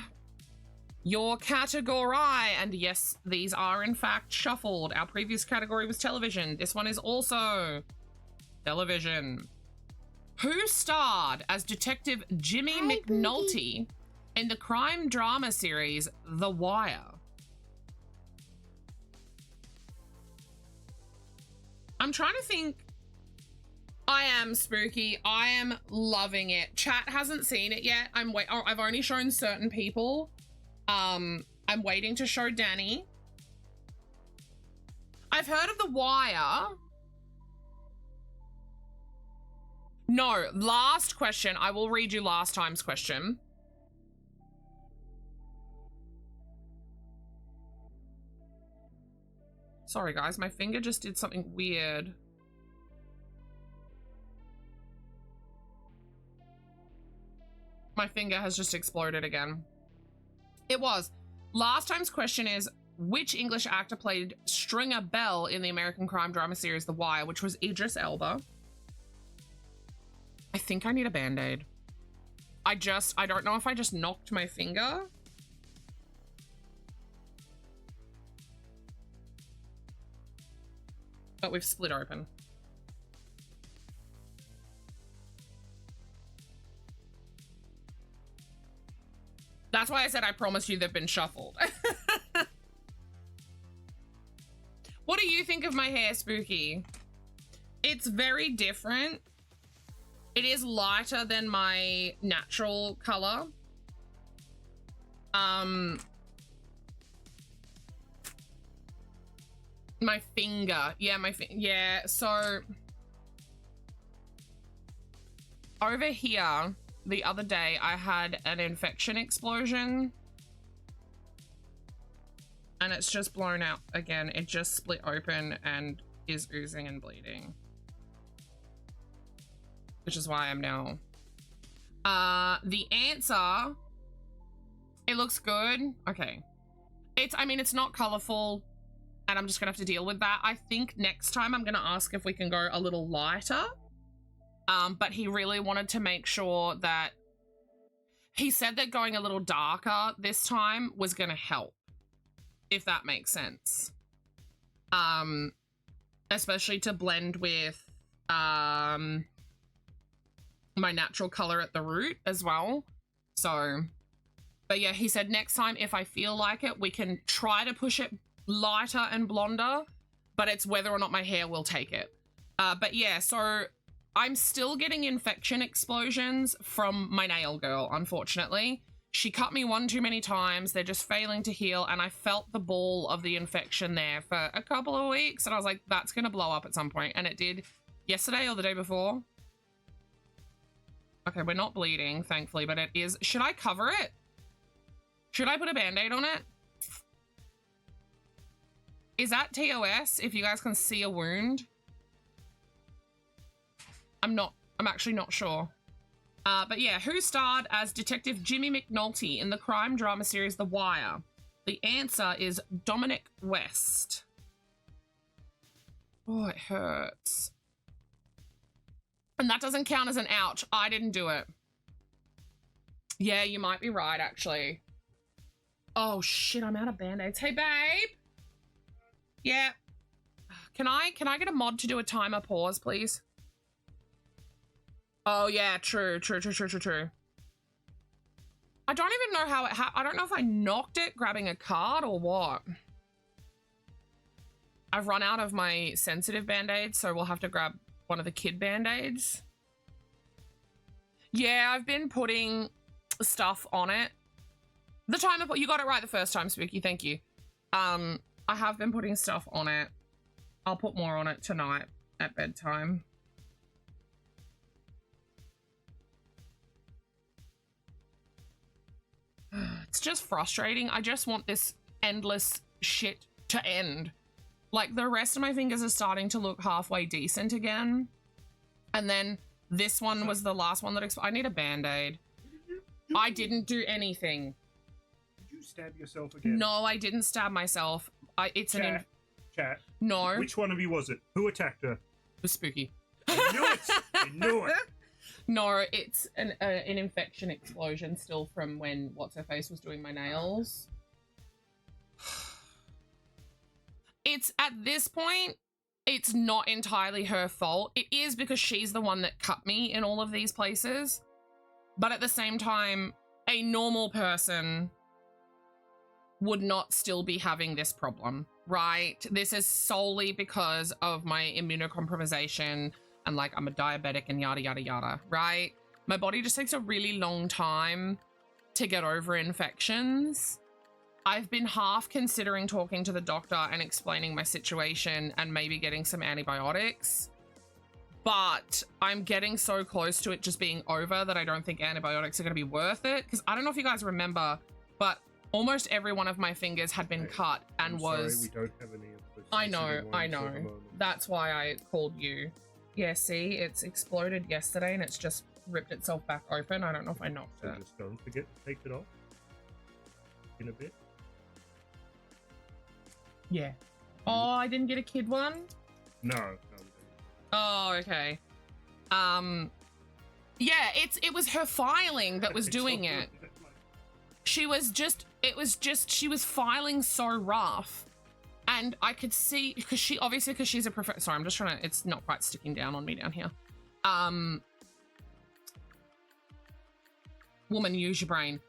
Speaker 3: Your category. And yes, these are in fact shuffled. Our previous category was television. This one is also television. Who starred as Detective Jimmy McNulty in the crime drama series The Wire? I'm trying to think. I am spooky. I am loving it. Chat hasn't seen it yet. I've only shown certain people. I'm waiting to show Danny. I've heard of The Wire. No, last question. I will read you last time's question. Sorry, guys. My finger just did something weird. My finger has just exploded again. It was. Last time's question is, which English actor played Stringer Bell in the American crime drama series The Wire, which was Idris Elba? I think I need a Band-Aid. I don't know if I just knocked my finger. But we've split open. That's why I said I promise you they've been shuffled. What do you think of my hair, Spooky? It's very different. It is lighter than my natural color. My finger. Yeah, so over here the other day I had an infection explosion and it's just blown out again. It just split open and is oozing and bleeding, which is why I'm now the answer, it looks good. Okay, it's not colorful and I'm just gonna have to deal with that. I think next time I'm gonna ask if we can go a little lighter. But he really wanted to make sure that he said that going a little darker this time was gonna help, if that makes sense. Especially to blend with my natural color at the root as well. So, but yeah, he said next time if I feel like it, we can try to push it lighter and blonder, but it's whether or not my hair will take it. But yeah, so I'm still getting infection explosions from my nail girl, unfortunately. She cut me one too many times. They're just failing to heal, and I felt the ball of the infection there for a couple of weeks, and I was like, that's gonna blow up at some point, and it did yesterday or the day before. Okay, we're not bleeding, thankfully, but it is. Should I cover it? Should I put a Band-Aid on it? Is that TOS, if you guys can see a wound? I'm actually not sure. But yeah, who starred as Detective Jimmy McNulty in the crime drama series The Wire? The answer is Dominic West. Oh, it hurts. And that doesn't count as an ouch. I didn't do it. Yeah, you might be right, actually. Oh shit, I'm out of Band-Aids. Hey, babe. Yeah. Can I get a mod to do a timer pause, please? Oh yeah, true. I don't even know how it I don't know if I knocked it grabbing a card or what. I've run out of my sensitive Band-Aids, so we'll have to grab one of the kid Band-Aids. Yeah, I've been putting stuff on it. The timer, you got it right the first time, Spooky, thank you. I have been putting stuff on it. I'll put more on it tonight at bedtime. It's just frustrating. I just want this endless shit to end. Like, the rest of my fingers are starting to look halfway decent again. And then this one was the last one that I need a Band-Aid. I didn't do anything.
Speaker 5: Did you stab yourself again?
Speaker 3: No, I didn't stab myself.
Speaker 5: Chat.
Speaker 3: No.
Speaker 5: Which one of you was it? Who attacked her?
Speaker 3: It was spooky.
Speaker 5: I knew it! I knew it!
Speaker 3: No, it's an infection explosion still from when What's-Her-Face was doing my nails. It's, at this point, it's not entirely her fault. It is because she's the one that cut me in all of these places. But at the same time, a normal person would not still be having this problem, right? This is solely because of my immunocompromisation and, like, I'm a diabetic and yada, yada, yada, right? My body just takes a really long time to get over infections. I've been half considering talking to the doctor and explaining my situation and maybe getting some antibiotics. But I'm getting so close to it just being over that I don't think antibiotics are going to be worth it. Because I don't know if you guys remember, but almost every one of my fingers had been cut and
Speaker 5: Sorry, we don't have any of those.
Speaker 3: I know. That's why I called you. Yeah, see, it's exploded yesterday and it's just ripped itself back open. I don't know if I knocked it.
Speaker 5: Just don't forget to take it off in a bit.
Speaker 3: Yeah. Oh, I didn't get a kid one?
Speaker 5: No.
Speaker 3: Oh, okay. Yeah, it was her filing that was doing it. She was filing so rough. And I could see, because she's a professor. Sorry, I'm just trying to, it's not quite sticking down on me down here. Woman, use your brain.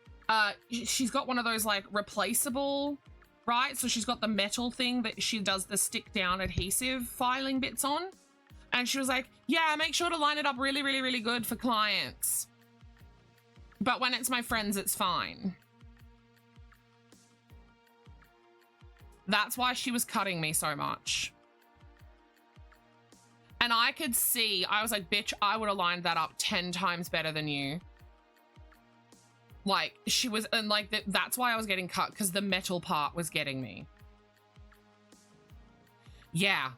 Speaker 3: She's got one of those, like, replaceable, right? So she's got the metal thing that she does the stick down adhesive filing bits on. And she was like, yeah, make sure to line it up really, really, really good for clients. But when it's my friends, it's fine. That's why she was cutting me so much. And I could see, I was like, bitch, I would have lined that up 10 times better than you. Like, she was, and like, that's why I was getting cut, because the metal part was getting me. Yeah,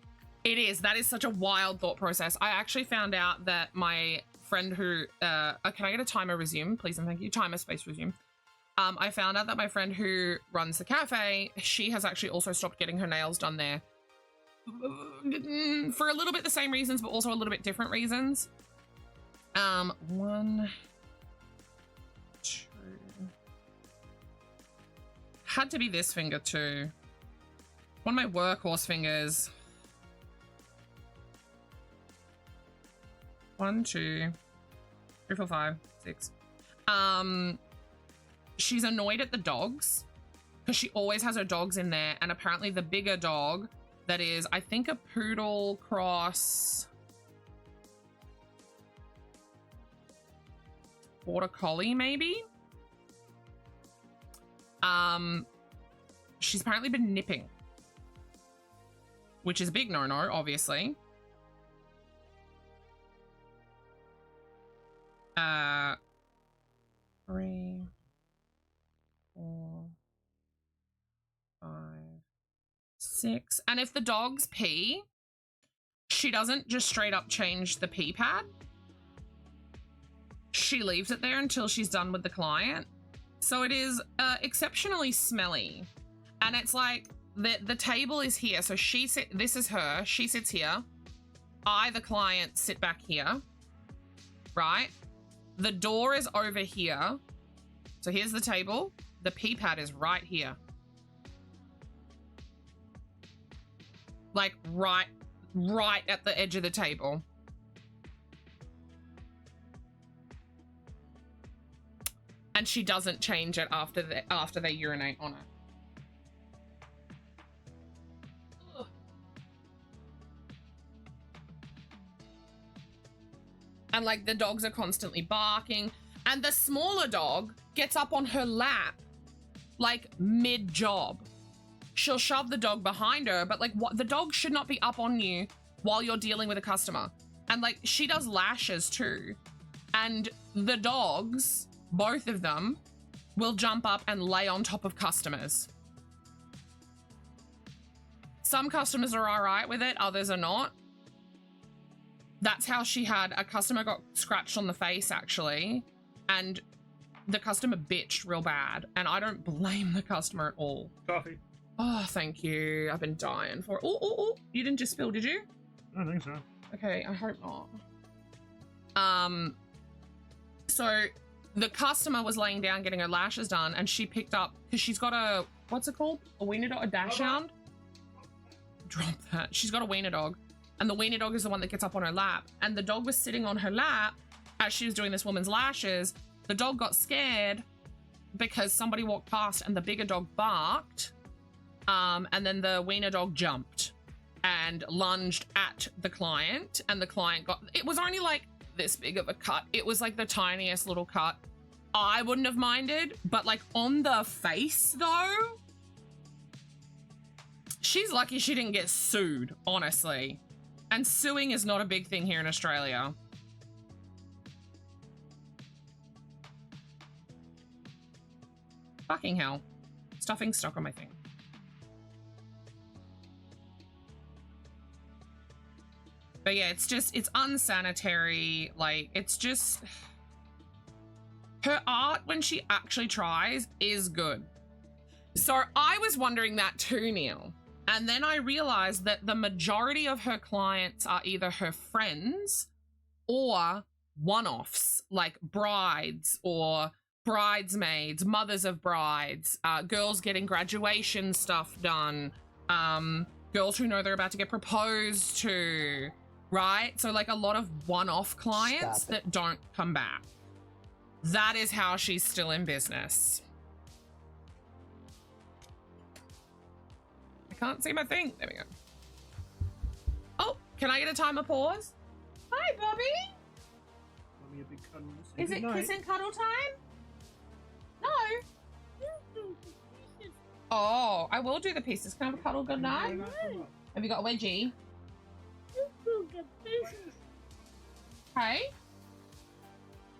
Speaker 3: it is. That is such a wild thought process. I actually found out that my friend who, can I get a timer resume, please and thank you? Timer space resume. I found out that my friend who runs the cafe, she has actually also stopped getting her nails done there. For a little bit the same reasons, but also a little bit different reasons. 1, 2. Had to be this finger too. One of my workhorse fingers. 1, 2, 3, 4, 5, 6. She's annoyed at the dogs because she always has her dogs in there, and apparently the bigger dog that is, I think, a poodle cross border collie, maybe. She's apparently been nipping, which is a big no-no, obviously. 3, 4, 5, 6. And if the dogs pee, she doesn't just straight up change the pee pad. She leaves it there until she's done with the client. So it is exceptionally smelly. And it's like the table is here. So this is her. She sits here. I, the client, sit back here. Right? The door is over here. So here's the table. The pee pad is right here. Like right at the edge of the table. And she doesn't change it after they urinate on it. Ugh. And like the dogs are constantly barking, and the smaller dog gets up on her lap like mid-job. She'll shove the dog behind her, but like what, the dog should not be up on you while you're dealing with a customer. And like she does lashes too. And the dogs, both of them, will jump up and lay on top of customers. Some customers are all right with it, others are not. That's how she had a customer got scratched on the face, actually, and the customer bitched real bad, and I don't blame the customer at all.
Speaker 5: Coffee.
Speaker 3: Oh, thank you. I've been dying for it. Oh, you didn't just spill, did you?
Speaker 5: I don't think so.
Speaker 3: Okay, I hope not. So the customer was laying down getting her lashes done, and she picked up, because she's got a, what's it called? A wiener dog, a dachshund? Drop that. She's got a wiener dog, and the wiener dog is the one that gets up on her lap, and the dog was sitting on her lap as she was doing this woman's lashes. The dog got scared because somebody walked past and the bigger dog barked, and then the wiener dog jumped and lunged at the client, and the client got, it was only like this big of a cut. It was like the tiniest little cut. I wouldn't have minded, but like on the face though, she's lucky she didn't get sued, honestly. And suing is not a big thing here in Australia. Fucking hell. Stuffing stuck on my thing. But yeah, it's just, it's unsanitary. Like, it's just, her art when she actually tries is good. So I was wondering that too, Neil. And then I realized that the majority of her clients are either her friends or one-offs, like brides or bridesmaids, mothers of brides, girls getting graduation stuff done, girls who know they're about to get proposed to, right? So like a lot of one-off clients that don't come back. That is how she's still in business. I can't see my thing. There we go. Oh, can I get a timer pause? Hi, Bobby.
Speaker 5: Let me a big cuddle.
Speaker 3: Is it kiss and cuddle time? No. Oh, I will do the pieces. Can I have a cuddle good night? Have you got a wedgie? Hey?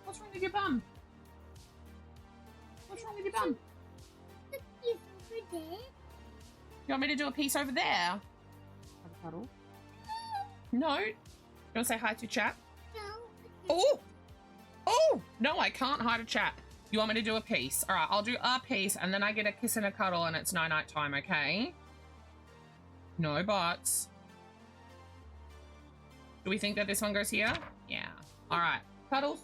Speaker 3: What's wrong with your bum? What's wrong with your bum? You want me to do a piece over there? Have a cuddle? No. You want to say hi to chat?
Speaker 4: No.
Speaker 3: Oh! Oh! No, I can't hide a chat. You want me to do a piece? All right, I'll do a piece, and then I get a kiss and a cuddle, and it's night time, okay? No buts. Do we think that this one goes here? Yeah. All right. Cuddles?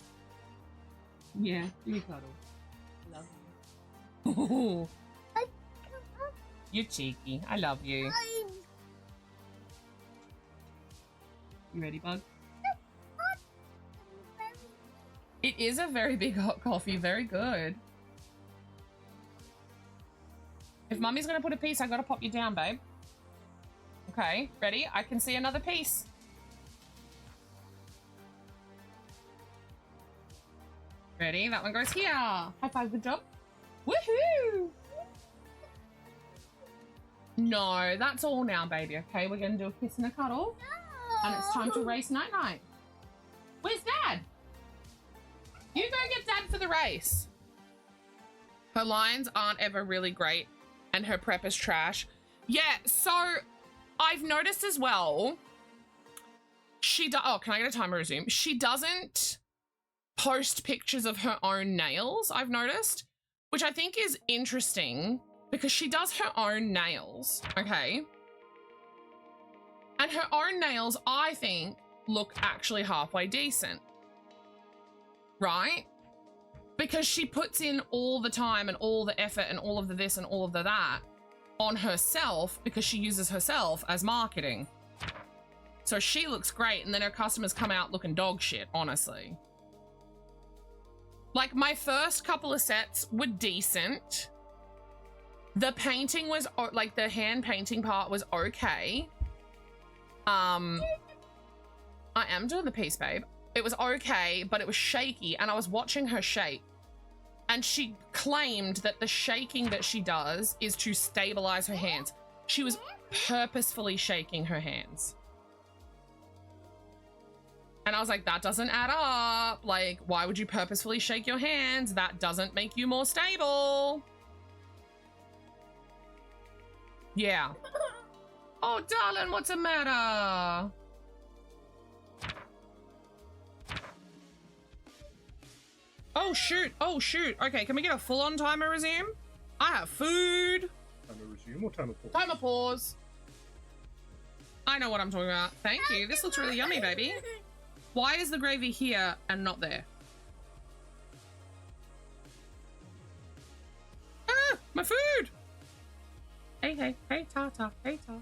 Speaker 3: Yeah, do you cuddle? Love you. You're cheeky. I love you. You ready, bug? It is a very big hot coffee. Very good. If mummy's gonna put a piece, I gotta pop you down, babe. Okay, ready? I can see another piece. Ready? That one goes here. High five, good job. Woohoo! No, that's all now, baby. Okay, we're gonna do a kiss and a cuddle. And it's time to race night-night. Where's Dad? You go get Dad for the race. Her lines aren't ever really great, and her prep is trash. Yeah, so I've noticed as well, oh, can I get a timer resume? She doesn't post pictures of her own nails, I've noticed, which I think is interesting because she does her own nails, okay? And her own nails, I think, look actually halfway decent. Right? Because she puts in all the time and all the effort and all of the this and all of the that on herself because she uses herself as marketing. So she looks great, and then her customers come out looking dog shit, honestly. Like, my first couple of sets were decent. The painting was, like, the hand painting part was okay. I am doing the piece, babe. It was okay, but it was shaky, and I was watching her shake. And she claimed that the shaking that she does is to stabilize her hands. She was purposefully shaking her hands. And I was like, that doesn't add up. Like, why would you purposefully shake your hands? That doesn't make you more stable. Yeah. Oh, darling, what's the matter? Oh, shoot. Oh, shoot. Okay, can we get a full-on timer resume? I have food.
Speaker 5: Time to resume or time to pause?
Speaker 3: Timer pause. I know what I'm talking about. Thank you. This looks really yummy, baby. Why is the gravy here and not there? Ah, my food. Hey, Tata. Hey, Tata.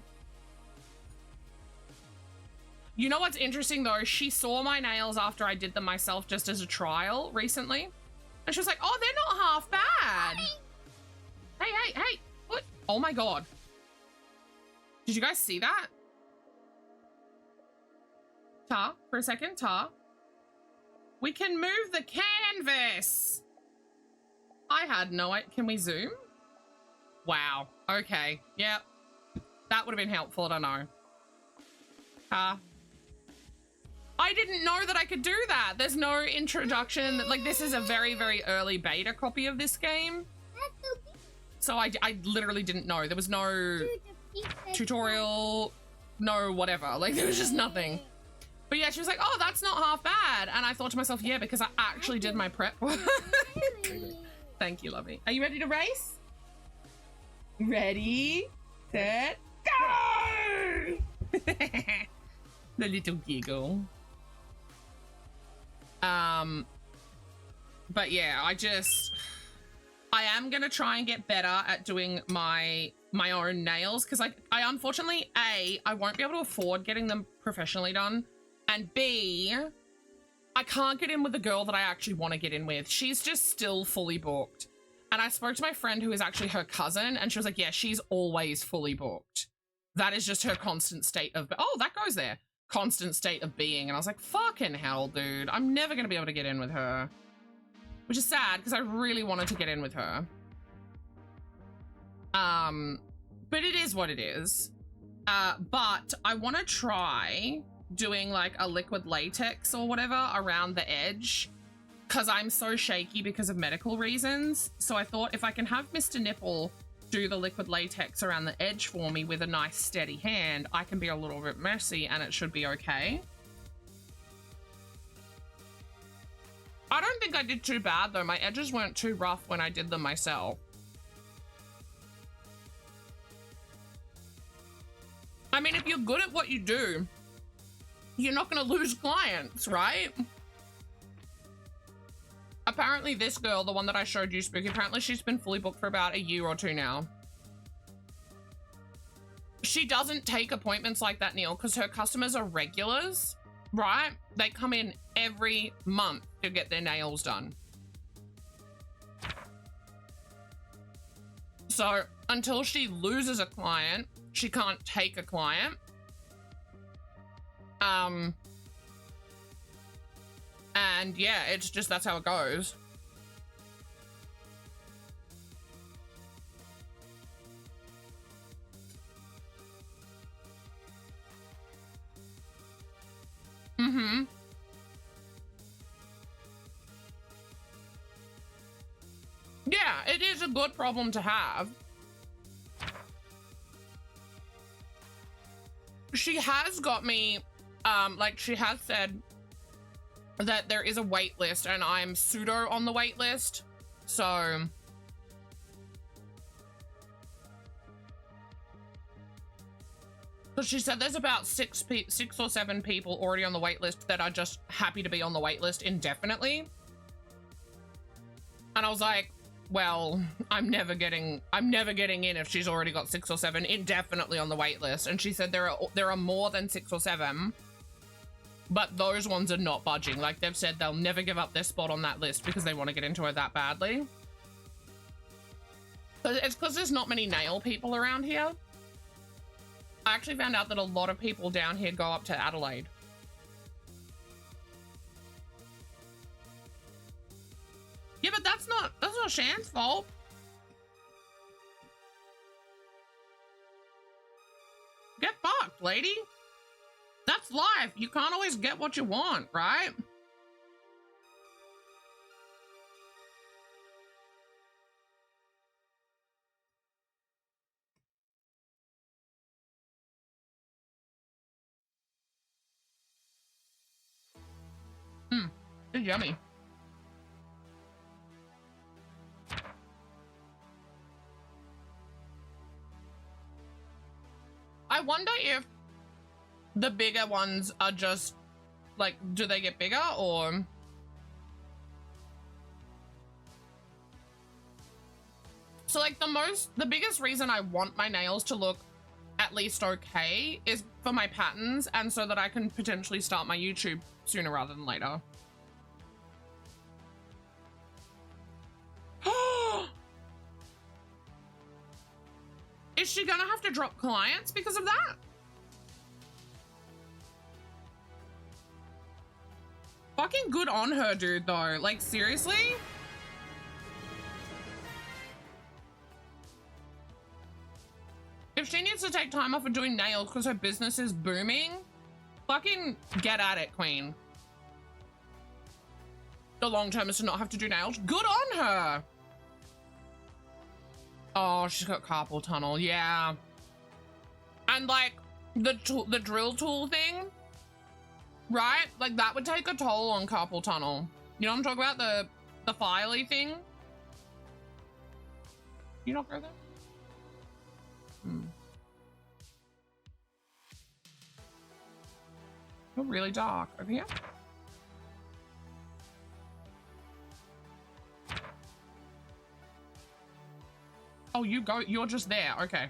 Speaker 3: You know what's interesting though? She saw my nails after I did them myself just as a trial recently. And she was like, oh, they're not half bad. Hey. What? Oh my God. Did you guys see that? Ta, for a second, Ta. We can move the canvas. I had no idea. Can we zoom? Wow. Okay. Yep. That would have been helpful, I don't know. I didn't know that I could do that. There's no introduction. Like, this is a very, very early beta copy of this game. So I literally didn't know. There was no tutorial, no whatever. Like, there was just nothing. But yeah, she was like, oh, that's not half bad. And I thought to myself, yeah, because I actually did my prep. Thank you, lovey. Are you ready to race? Ready, set, go! The little giggle. But yeah, I am gonna try and get better at doing my own nails because I unfortunately, A, I won't be able to afford getting them professionally done, and B, I can't get in with the girl that I actually want to get in with. She's just still fully booked. And I spoke to my friend who is actually her cousin, and she was like, yeah, she's always fully booked. That is just her constant state of, oh, that goes there. Constant state of being. And I was like, fucking hell, dude. I'm never going to be able to get in with her. Which is sad, because I really wanted to get in with her. But it is what it is. But I want to try doing like a liquid latex or whatever around the edge, because I'm so shaky because of medical reasons. So I thought if I can have Mr. Nipple do the liquid latex around the edge for me with a nice steady hand, I can be a little bit messy and it should be okay. I don't think I did too bad though. My edges weren't too rough when I did them myself. I mean, if you're good at what you do, you're not gonna lose clients, right? Apparently this girl, the one that I showed you, Spooky, apparently she's been fully booked for about a year or two now. She doesn't take appointments like that, Neil, because her customers are regulars, right? They come in every month to get their nails done. So until she loses a client, she can't take a client. And yeah, it's just, that's how it goes. Mm-hmm. Yeah, it is a good problem to have. She has got me, like she has said that there is a wait list and I'm pseudo on the wait list. So she said there's about six or seven people already on the wait list that are just happy to be on the wait list indefinitely. And I was like, well, I'm never getting in if she's already got 6 or 7 indefinitely on the wait list. And she said there are more than 6 or 7. But those ones are not budging. Like they've said they'll never give up their spot on that list because they want to get into it that badly. So it's because there's not many nail people around here. I actually found out that a lot of people down here go up to Adelaide. Yeah, but that's not Shan's fault. Get fucked, lady. That's life. You can't always get what you want, right? It's yummy. I wonder if the bigger ones are just like, do they get bigger or? So like the biggest reason I want my nails to look at least okay is for my patterns and so that I can potentially start my YouTube sooner rather than later. Is she gonna have to drop clients because of that? Fucking good on her, dude, though. Like, seriously? If she needs to take time off of doing nails because her business is booming, fucking get at it, queen. The long term is to not have to do nails. Good on her. Oh, she's got carpal tunnel. Yeah. And like the drill tool thing, right? Like that would take a toll on carpal tunnel. You know what I'm talking about? The filey thing. You not go there? You're really dark over here. Oh, you're just there. Okay.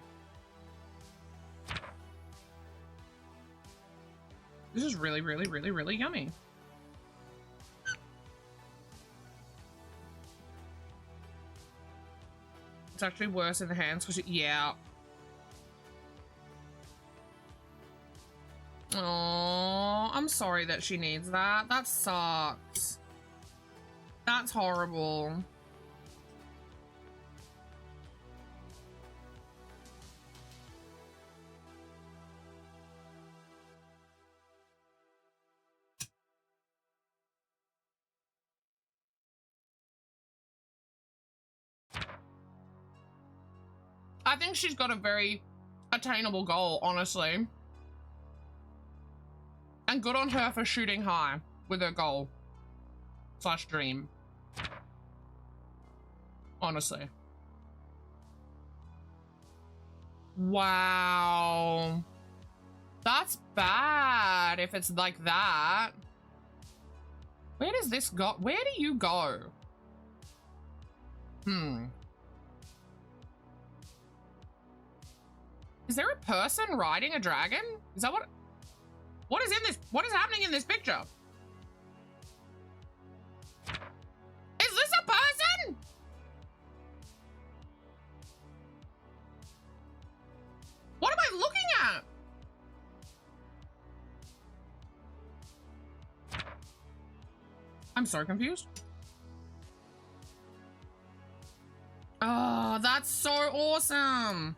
Speaker 3: This is really, really, really, really yummy. It's actually worse in the hands because yeah. Oh, I'm sorry that she needs that. That sucks. That's horrible. I think she's got a very attainable goal, honestly. And good on her for shooting high with her goal / dream. Honestly. Wow. That's bad if it's like that. Where does this go? Where do you go? Is there a person riding a dragon? Is that what is in this? What is happening in this picture? Is this a person? What am I looking at? I'm so confused. Oh, that's so awesome.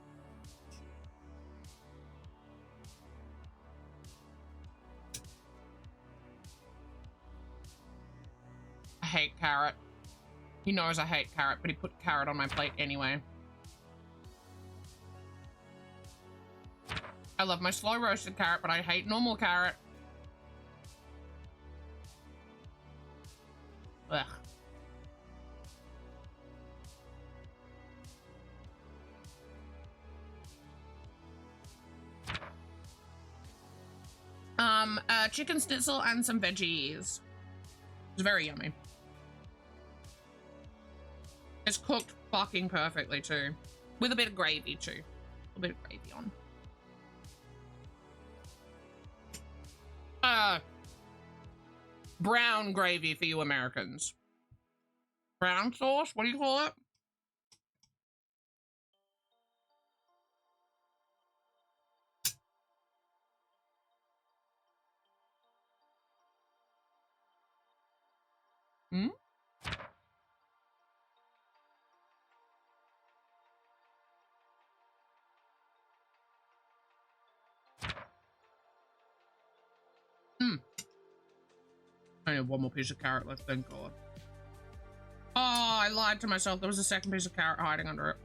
Speaker 3: I hate carrot. He knows I hate carrot, but he put carrot on my plate anyway. I love my slow roasted carrot, but I hate normal carrot. Ugh. Chicken schnitzel and some veggies. It's very yummy. It's cooked fucking perfectly too. With a bit of gravy too. A bit of gravy on. Brown gravy for you Americans. Brown sauce? What do you call it? I have one more piece of carrot left, thank God. Oh, I lied to myself. There was a second piece of carrot hiding under it.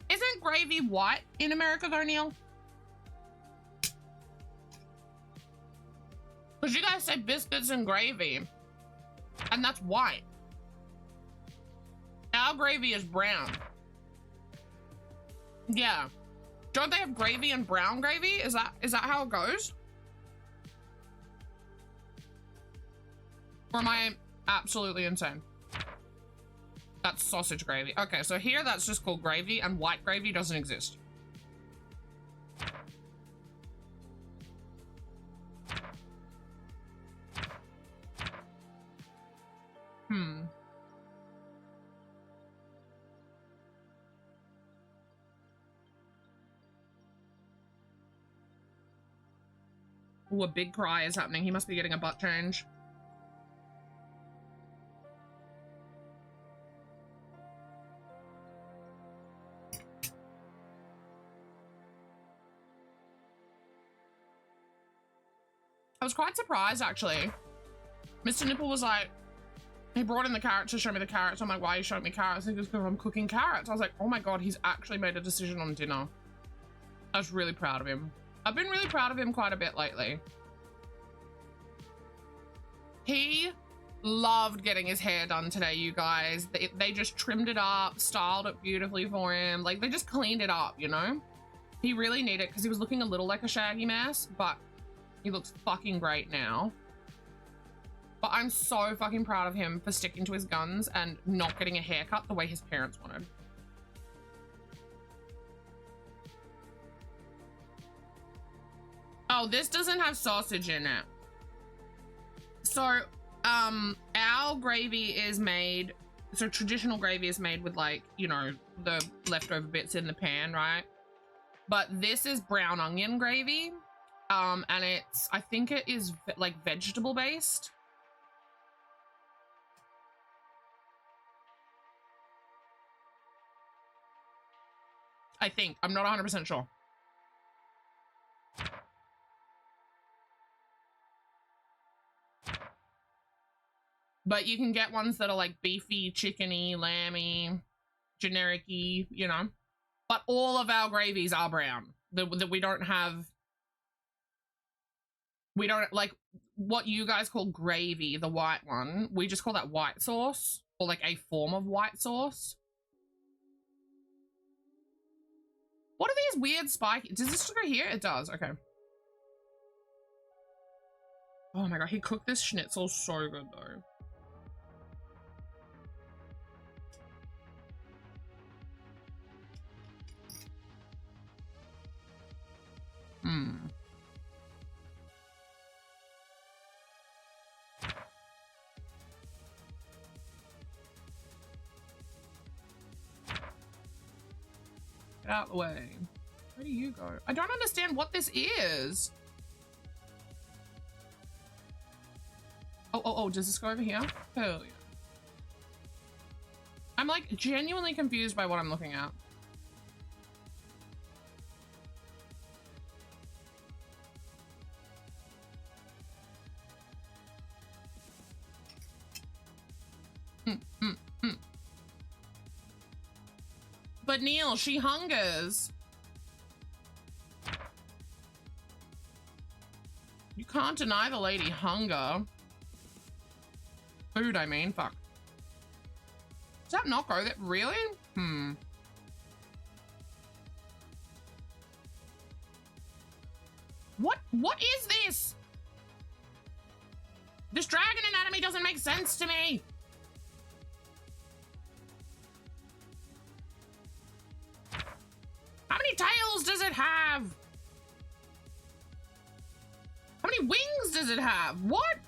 Speaker 3: Isn't gravy white in America though, Neil? Because you guys say biscuits and gravy. And that's white. Our gravy is brown. Yeah. Don't they have gravy and brown gravy? Is that how it goes? Or am I absolutely insane? That's sausage gravy. Okay, so here that's just called gravy, and white gravy doesn't exist. Ooh, a big cry is happening. He must be getting a butt change. I was quite surprised, actually. Mr. Nipple was like, he brought in the carrots to show me the carrots. I'm like, why are you showing me carrots? He goes, because I'm cooking carrots. I was like, oh my God, he's actually made a decision on dinner. I was really proud of him. I've been really proud of him quite a bit lately. He loved getting his hair done today, you guys. They just trimmed it up, styled it beautifully for him. Like, they just cleaned it up, you know? He really needed it because he was looking a little like a shaggy mess, but he looks fucking great now. But I'm so fucking proud of him for sticking to his guns and not getting a haircut the way his parents wanted. Oh, this doesn't have sausage in it. So, our gravy is made, so traditional gravy is made with, like, you know, the leftover bits in the pan, right? But this is brown onion gravy. And it's, I think it is like vegetable based. I think, I'm not 100% sure. But you can get ones that are like beefy, chickeny, lamby, generic-y, you know. But all of our gravies are brown. That we don't have. We don't, like, what you guys call gravy, the white one, we just call that white sauce, or like a form of white sauce. What are these weird spiky? Does this go here? It does. Okay. Oh my God, he cooked this schnitzel so good though. Get out of the way. Where do you go? I don't understand what this is. Oh, does this go over here? Hell yeah. I'm like genuinely confused by what I'm looking at. But Neil, she hungers. You can't deny the lady hunger. Food, I mean, fuck. Does that not go there? Really? What is this? This dragon anatomy doesn't make sense to me. How many tails does it have? How many wings does it have? What?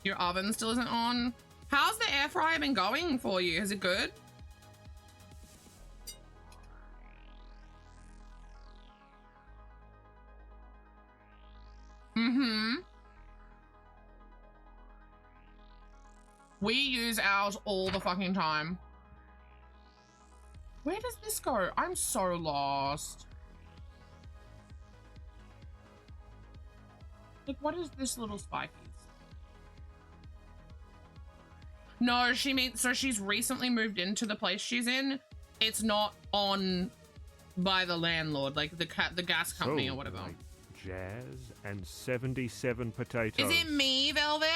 Speaker 3: Your oven still isn't on. How's the air fryer been going for you? Is it good? We use ours all the fucking time. Where does this go? I'm so lost. Like, what is this little spiky? No, she means, so she's recently moved into the place she's in. It's not on by the landlord, like the gas company or whatever.
Speaker 2: Like jazz and 77 potatoes.
Speaker 3: Is it me, Velvet?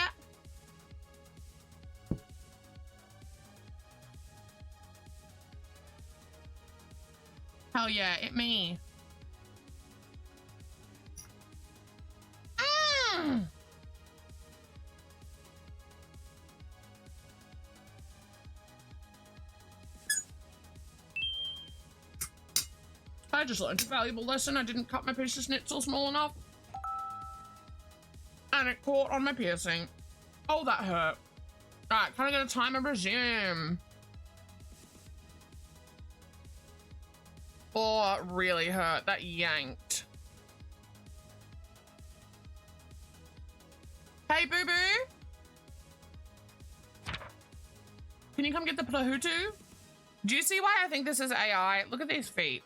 Speaker 3: Hell yeah, it me. I just learned a valuable lesson. I didn't cut my piece of schnitzel small enough. And it caught on my piercing. Oh, that hurt. Alright, can I get a time and resume? Oh, it really hurt. That yanked. Hey, boo-boo. Can you come get the Plahutu? Do you see why I think this is AI? Look at these feet.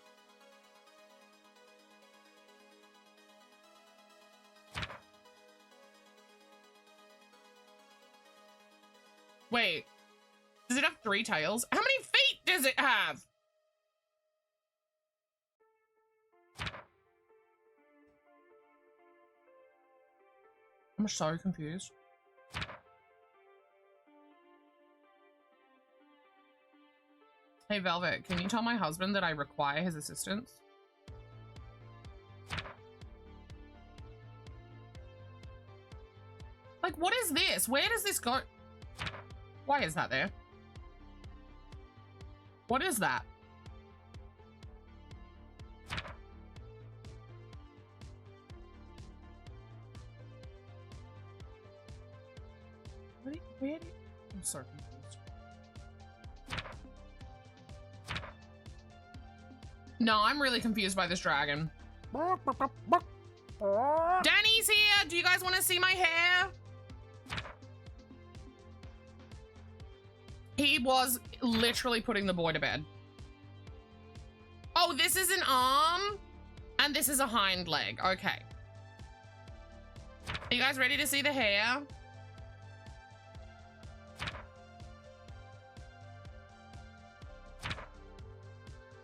Speaker 3: Wait, does it have 3 tails? How many feet does it have? I'm so confused. Hey, Velvet, can you tell my husband that I require his assistance? Like, what is this? Where does this go? Why is that there? What is that? Where did... I'm so confused. No, I'm really confused by this dragon. Danny's here! Do you guys want to see my hair? He was literally putting the boy to bed. Oh, this is an arm and this is a hind leg. Okay. Are you guys ready to see the hair?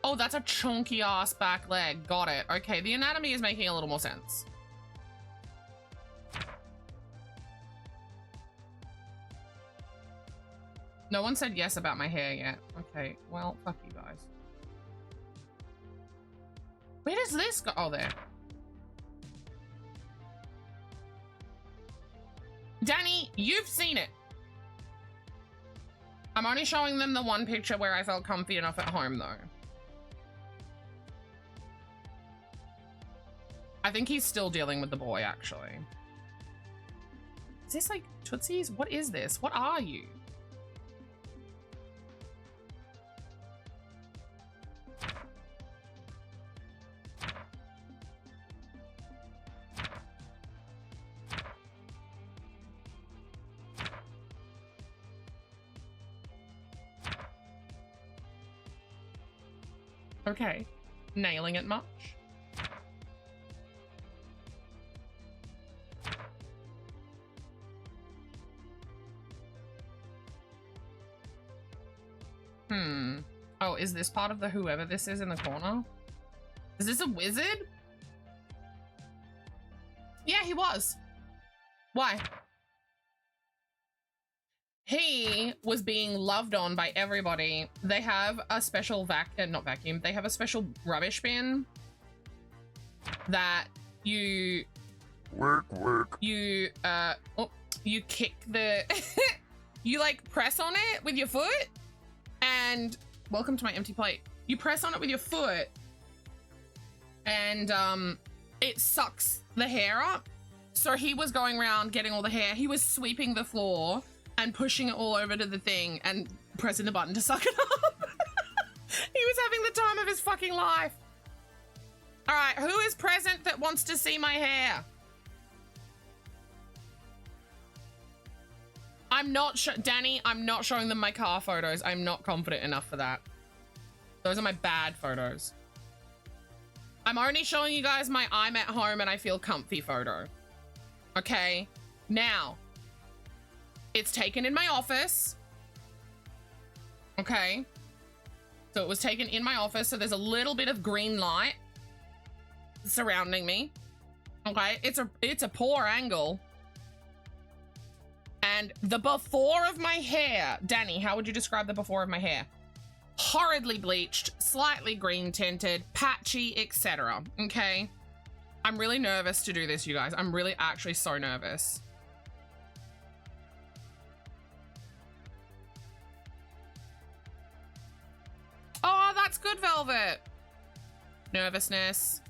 Speaker 3: Oh, that's a chunky ass back leg. Got it. Okay, the anatomy is making a little more sense. No one said yes about my hair yet. Okay, well, fuck you guys. Where does this go? Oh, there. Danny, you've seen it. I'm only showing them the one picture where I felt comfy enough at home, though. I think he's still dealing with the boy, actually. Is this like Tootsies? What is this? What are you? Okay, nailing it much? Oh, is this part of the whoever this is in the corner? Is this a wizard? Yeah, he was. Why? He was being loved on by everybody. They have a special not vacuum. They have a special rubbish bin that you you kick the you like press on it with your foot and welcome to my empty plate. You press on it with your foot and it sucks the hair up. So he was going around getting all the hair. He was sweeping the floor and pushing it all over to the thing and pressing the button to suck it up. He was having the time of his fucking life. All right, who is present that wants to see my hair? I'm not Danny, I'm not showing them my car photos. I'm not confident enough for that. Those are my bad photos. I'm only showing you guys my I'm at home and I feel comfy photo. Okay, now, it's taken in my office. Okay. So it was taken in my office. So there's a little bit of green light surrounding me. Okay. It's a poor angle. And the before of my hair, Danny, how would you describe the before of my hair? Horridly bleached, slightly green tinted, patchy, etc. Okay. I'm really nervous to do this, you guys. I'm really actually so nervous. Oh, that's good, Velvet. Nervousness.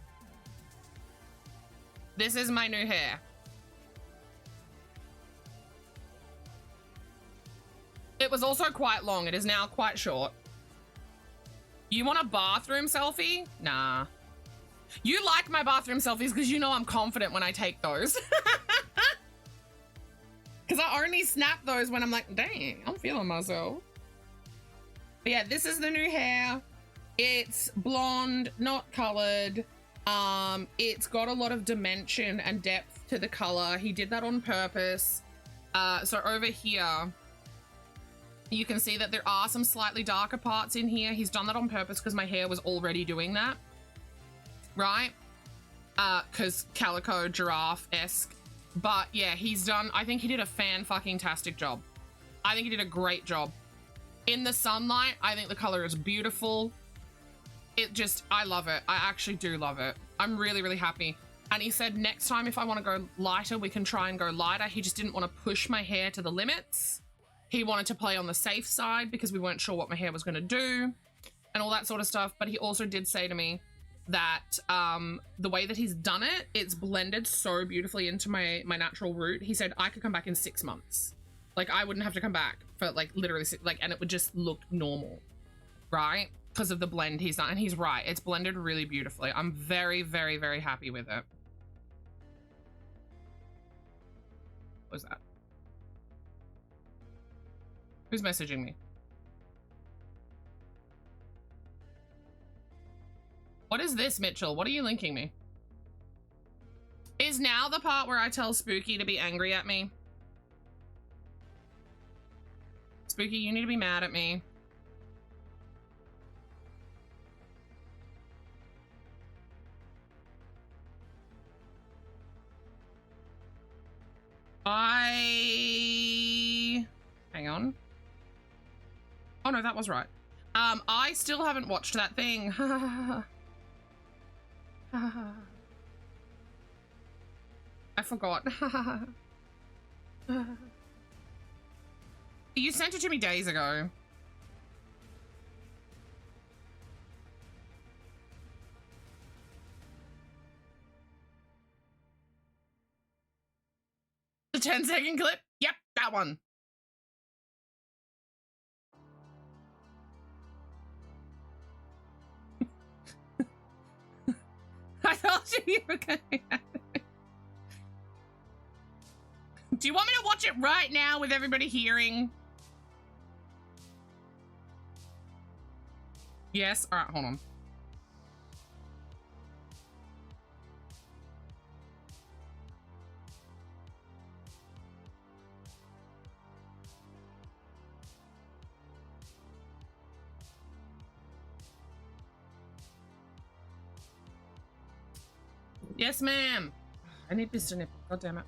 Speaker 3: This is my new hair. It was also quite long. It is now quite short. You want a bathroom selfie? Nah. You like my bathroom selfies because you know I'm confident when I take those. Because I only snap those when I'm like, dang, I'm feeling myself. But yeah, this is the new hair. It's blonde, not colored. It's got a lot of dimension and depth to the color. He did that on purpose. So over here, you can see that there are some slightly darker parts in here. He's done that on purpose because my hair was already doing that. Right? Because calico, giraffe-esque. But yeah, he's done, I think he did a fan-fucking-tastic job. I think he did a great job. In the sunlight, I think the color is beautiful. It just, I love it. I actually do love it. I'm really, really happy. And he said next time if I want to go lighter, we can try and go lighter. He just didn't want to push my hair to the limits. He wanted to play on the safe side because we weren't sure what my hair was going to do and all that sort of stuff. But he also did say to me that the way that he's done it, it's blended so beautifully into my natural root. He said I could come back in 6 months. Like I wouldn't have to come back for like literally and it would just look normal, right? Because of the blend he's done. And he's right, it's blended really beautifully. I'm very, very, very happy with it. What was that? Who's messaging me? What is this, Mitchell? What are you linking me? Is now the part where I tell Spooky to be angry at me? Spooky, you need to be mad at me. Hang on. Oh no, that was right. I still haven't watched that thing. I forgot. You sent it to me days ago. The 10-second clip? Yep, that one. I told you were going to happen. Do you want me to watch it right now with everybody hearing? Yes? All right, hold on. Yes, ma'am. I need this to nipple. God damn it.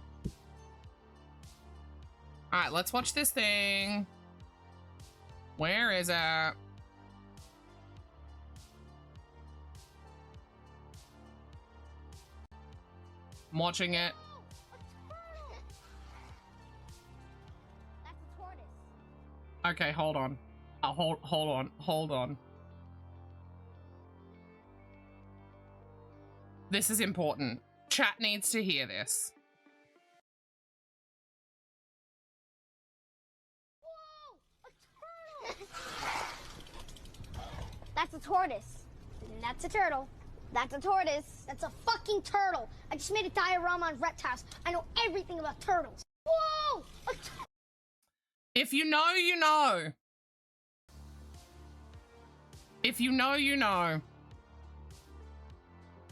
Speaker 3: All right, let's watch this thing. Where is it? I'm watching it.
Speaker 4: That's a tortoise.
Speaker 3: Okay, hold on. Hold on. This is important. Chat needs to hear this.
Speaker 4: Whoa! A turtle! That's a tortoise. And that's a turtle. That's a tortoise. That's a fucking turtle. I just made a diorama on reptiles. I know everything about turtles. Whoa! A turtle!
Speaker 3: If you know, you know. If you know, you know.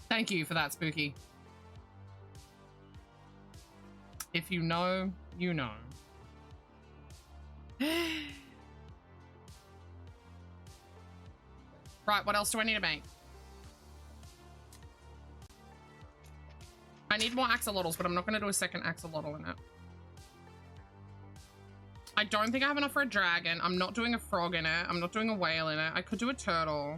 Speaker 3: Thank you for that, Spooky. If you know, you know. Right, what else do I need to make? I need more axolotls, but I'm not going to do a second axolotl in it. I don't think I have enough for a dragon. I'm not doing a frog in it. I'm not doing a whale in it. I could do a turtle.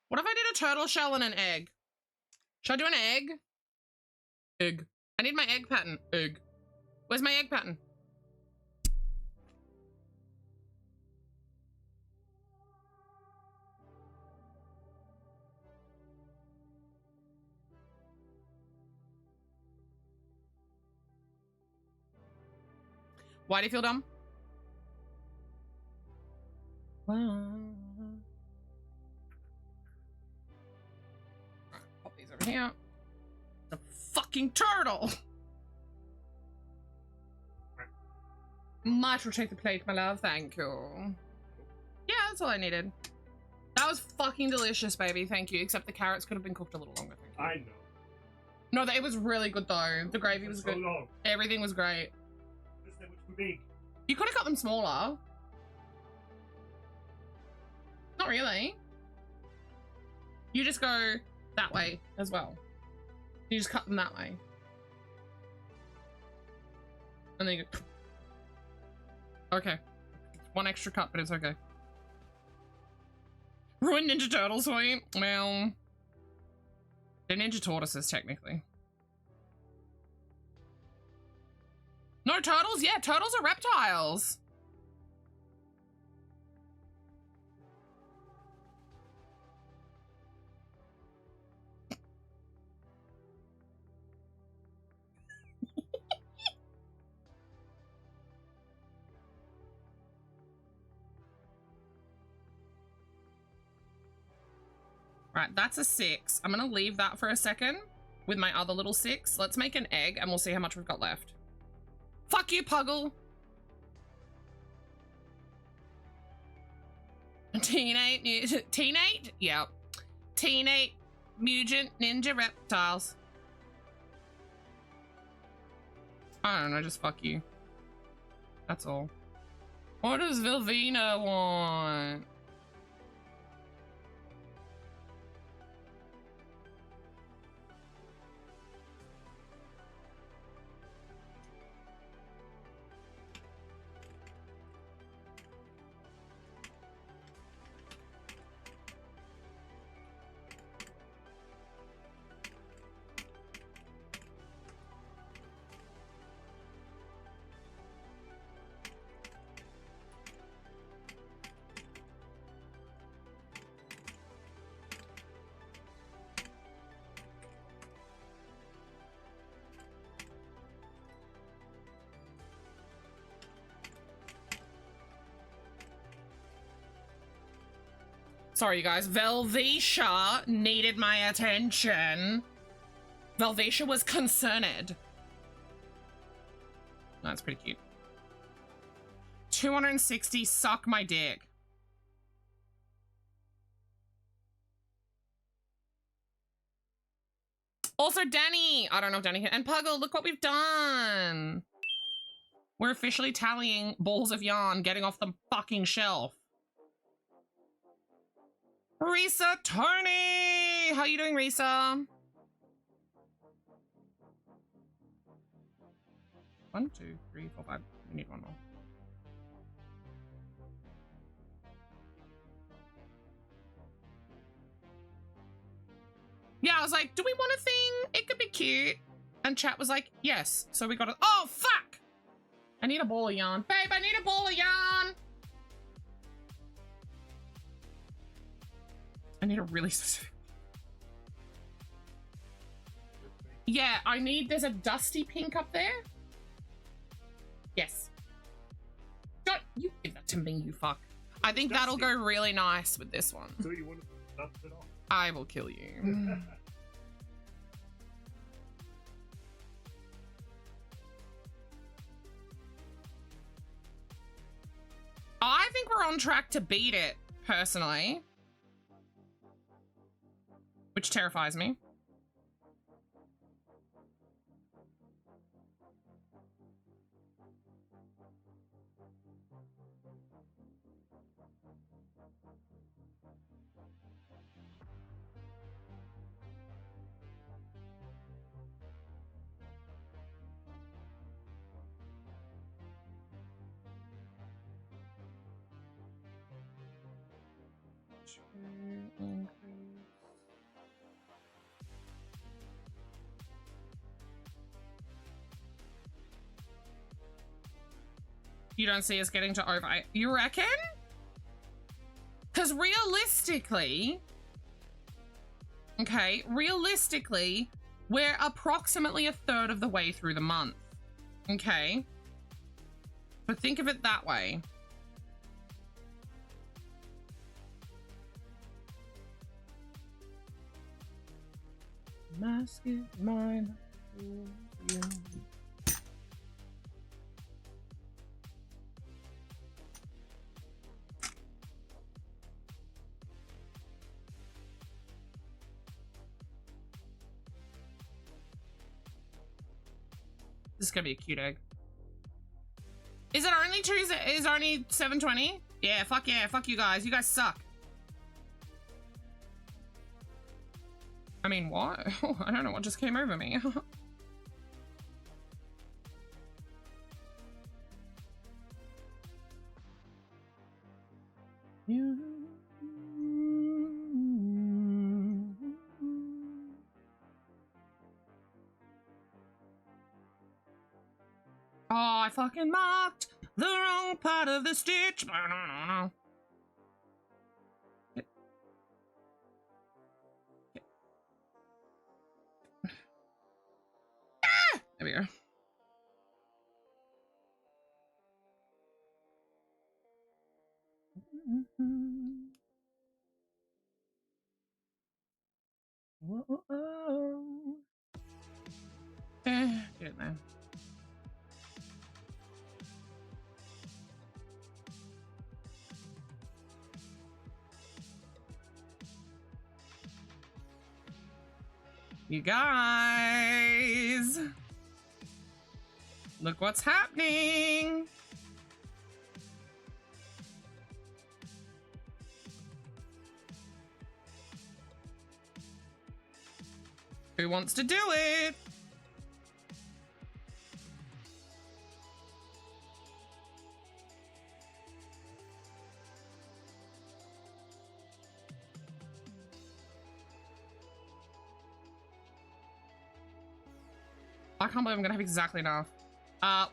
Speaker 3: What if I did a turtle shell and an egg? Should I do an egg? Egg. I need my egg pattern. Egg. Where's my egg pattern? Why do you feel dumb? Pop these over here. The fucking turtle! Might rotate the plate, my love. Thank you. Yeah, that's all I needed. That was fucking delicious, baby. Thank you. Except the carrots could have been cooked a little longer. Thank you.
Speaker 5: I know.
Speaker 3: No, it was really good though. The gravy was good.
Speaker 5: Long.
Speaker 3: Everything was great.
Speaker 5: Just they were too big.
Speaker 3: You could have cut them smaller. Not really. You just go that way as well. You just cut them that way. And then you go. Okay. One extra cut, but it's okay. Ruined Ninja Turtles for you? Well, they're Ninja Tortoises, technically. No turtles? Yeah, turtles are reptiles. Right, that's a 6. I'm gonna leave that for a second with my other little 6. Let's make an egg and we'll see how much we've got left. Fuck you, Puggle. Teenage? Yeah. Teenage Mutant Ninja Reptiles. I don't know, just fuck you. That's all. What does Vilvina want? Sorry, you guys. Velvetia needed my attention. Velvetia was concerned. That's pretty cute. 260, suck my dick. Also, Danny. I don't know if Danny can. And Puggle, look what we've done. We're officially tallying balls of yarn getting off the fucking shelf. Risa Tony! How you doing, Risa? 1, 2, 3, 4, 5. We need one more. Yeah, I was like, do we want a thing? It could be cute. And chat was like, yes. So we got a— oh, fuck! I need a ball of yarn. Babe, I need a ball of yarn! I need a really specific— yeah, I need— there's a dusty pink up there. Yes. Don't you give that to me, you fuck. I think that'll go really nice with this one.
Speaker 5: So you want to dust it off?
Speaker 3: I will kill you. I think we're on track to beat it, personally. Which terrifies me. You don't see us getting to over 8. You reckon? Because realistically, okay, realistically, we're approximately a third of the way through the month. Okay. But think of it that way. Mask is mine. You. This is gonna be a cute egg. Is it only Tuesday? Is it only 7:20? Yeah, fuck you guys. You guys suck. I mean, what? Oh, I don't know what just came over me. Oh, I fucking marked the wrong part of the stitch. No. Ah! There we go. Whoa. Get it there. You guys, look what's happening. Who wants to do it? I can't believe I'm gonna have exactly enough.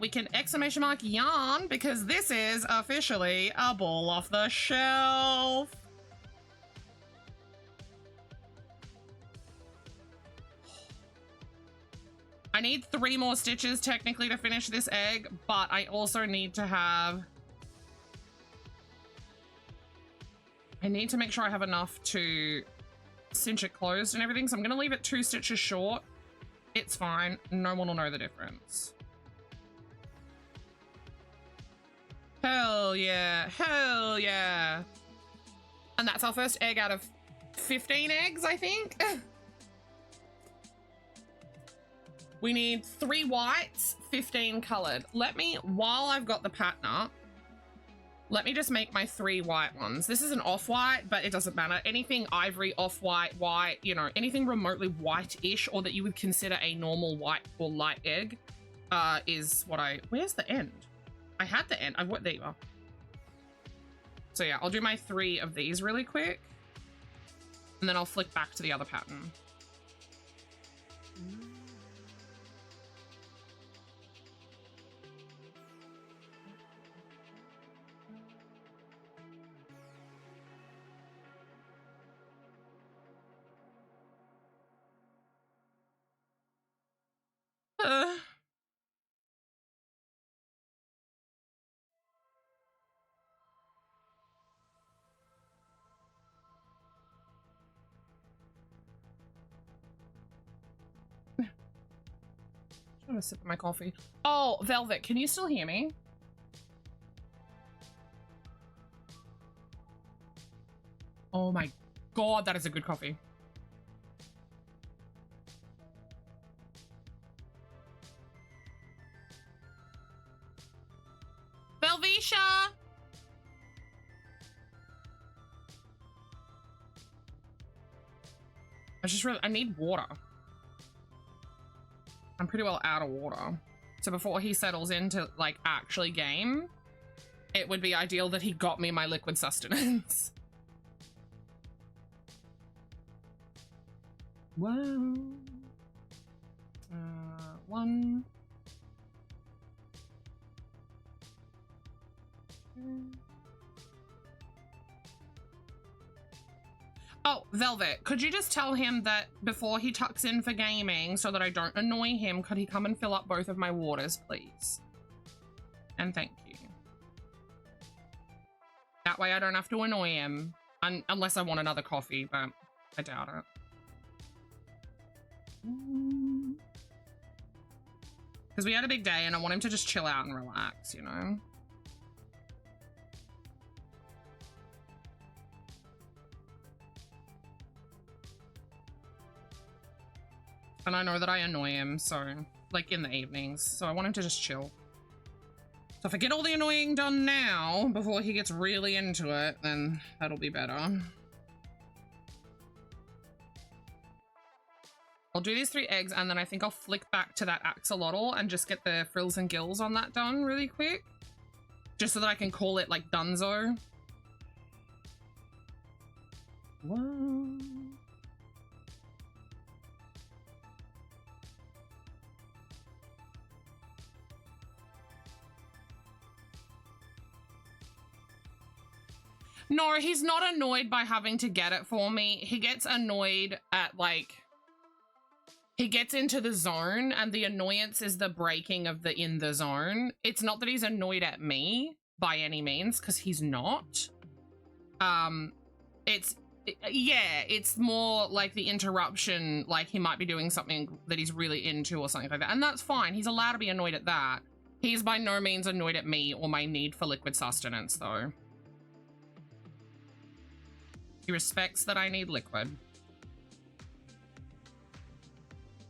Speaker 3: We can exclamation mark yarn because this is officially a ball off the shelf. I need 3 more stitches technically to finish this egg, but I also need to have... I need to make sure I have enough to cinch it closed and everything, so I'm gonna leave it 2 stitches short. It's fine. No one will know the difference. Hell yeah. Hell yeah. And that's our first egg out of 15 eggs, I think. We need 3 whites, 15 colored. Let me, while I've got the pattern up, let me just make my 3 white ones. This is an off-white, but it doesn't matter. Anything ivory, off-white, white, you know, anything remotely white-ish or that you would consider a normal white or light egg is what I... Where's the end? I had the end. There you are. So yeah, I'll do my 3 of these really quick. And then I'll flick back to the other pattern. I'm gonna sip my coffee. Oh, Velvet, can you still hear me? Oh my god, that is a good coffee. Velvetia! I need water. I'm pretty well out of water. So before he settles into, like, actually game, it would be ideal that he got me my liquid sustenance. Whoa. One. Oh, Velvet, could you just tell him that before he tucks in for gaming so that I don't annoy him, could he come and fill up both of my waters, please? And thank you. That way I don't have to annoy him. Unless I want another coffee, but I doubt it. Because we had a big day and I want him to just chill out and relax, you know? And I know that I annoy him, so, like, in the evenings. So I want him to just chill. So if I get all the annoying done now, before he gets really into it, then that'll be better. I'll do these 3 eggs, and then I think I'll flick back to that axolotl and just get the frills and gills on that done really quick. Just so that I can call it, like, donezo. Whoa. No, he's not annoyed by having to get it for me. He gets annoyed at, like, he gets into the zone and the annoyance is the breaking of the in the zone. It's not that he's annoyed at me by any means, because he's not. It's more like the interruption, like he might be doing something that he's really into or something like that. And that's fine. He's allowed to be annoyed at that. He's by no means annoyed at me or my need for liquid sustenance, though. He respects that I need liquid.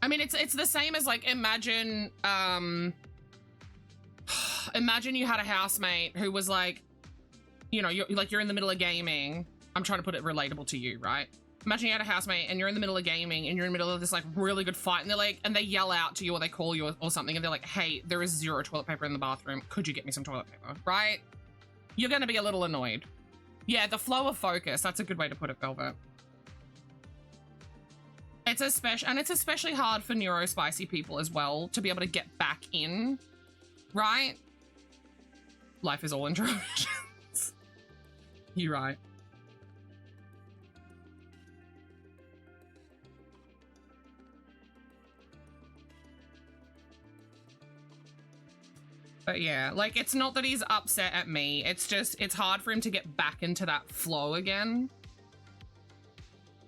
Speaker 3: I mean, it's the same as, like, imagine you had a housemate who was like, you know, you're in the middle of gaming. I'm trying to put it relatable to you, right? Imagine you had a housemate and you're in the middle of gaming and you're in the middle of this, like, really good fight, and they're like, and they yell out to you or they call you or something, and they're like, hey, there is 0 toilet paper in the bathroom. Could you get me some toilet paper, right? You're gonna be a little annoyed. Yeah, the flow of focus. That's a good way to put it, Velvet. It's especially hard for neurospicy people as well to be able to get back in, right? Life is all interruptions. You're right. But yeah, like, it's not that he's upset at me. It's just, it's hard for him to get back into that flow again.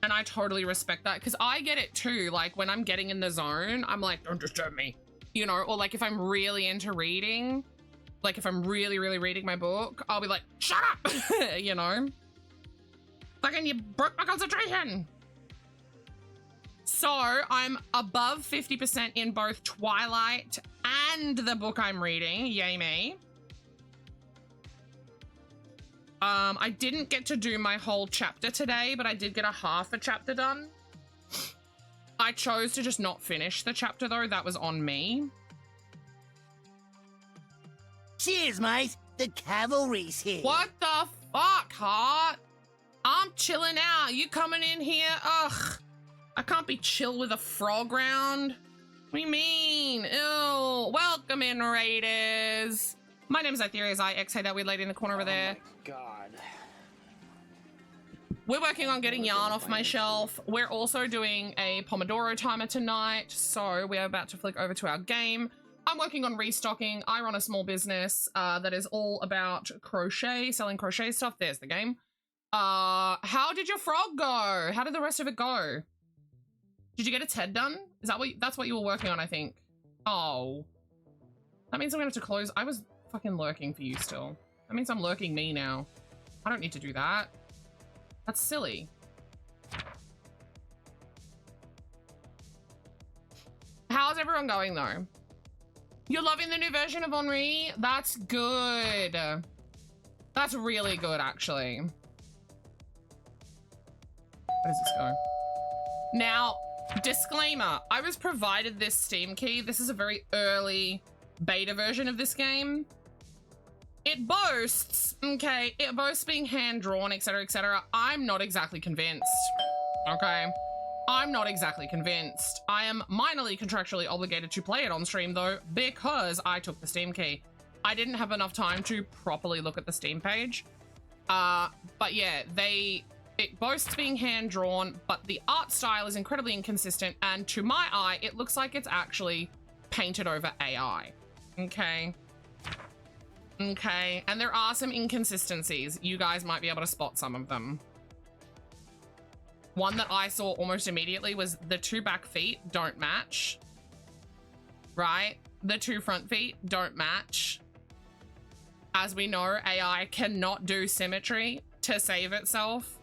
Speaker 3: And I totally respect that, because I get it too. Like, when I'm getting in the zone, I'm like, don't disturb me, you know? Or like, if I'm really into reading, like if I'm really, really reading my book, I'll be like, shut up, you know? Fucking, you broke my concentration. So I'm above 50% in both Twilight and the book I'm reading. Yay me. I didn't get to do my whole chapter today, but I did get half a chapter done. I chose to just not finish the chapter though. That was on me.
Speaker 1: Cheers, mate. The cavalry's here.
Speaker 3: What the fuck, Heart? I'm chilling out. You coming in here? Ugh. I can't be chill with a frog round. What do you mean? Ew. Welcome in, Raiders. My name is Itheria's IX. Hey, that weird lady in the corner over there.
Speaker 1: Oh my God.
Speaker 3: We're working on getting yarn off my shelf. We're also doing a Pomodoro timer tonight, so we're about to flick over to our game. I'm working on Restocking. I run a small business that is all about crochet, selling crochet stuff. There's the game. How did your frog go? How did the rest of it go? Did you get its head done? Is that what that's what you were working on, I think? Oh. That means I'm gonna have to close. I was fucking lurking for you still. That means I'm lurking me now. I don't need to do that. That's silly. How's everyone going though? You're loving the new version of Henri? That's good. That's really good, actually. Where does this go? Now, disclaimer, I was provided this Steam key. This is a very early beta version of this game. It boasts, okay, it boasts being hand-drawn, etc., etc. I'm not exactly convinced, okay? I'm not exactly convinced. I am minorly contractually obligated to play it on stream though, because I took the Steam key. I didn't have enough time to properly look at the Steam page. But yeah, it boasts being hand-drawn, but the art style is incredibly inconsistent, and to my eye, it looks like it's actually painted over AI. Okay. Okay, and there are some inconsistencies. You guys might be able to spot some of them. One that I saw almost immediately was the 2 back feet don't match. Right? The 2 front feet don't match. As we know, AI cannot do symmetry to save itself.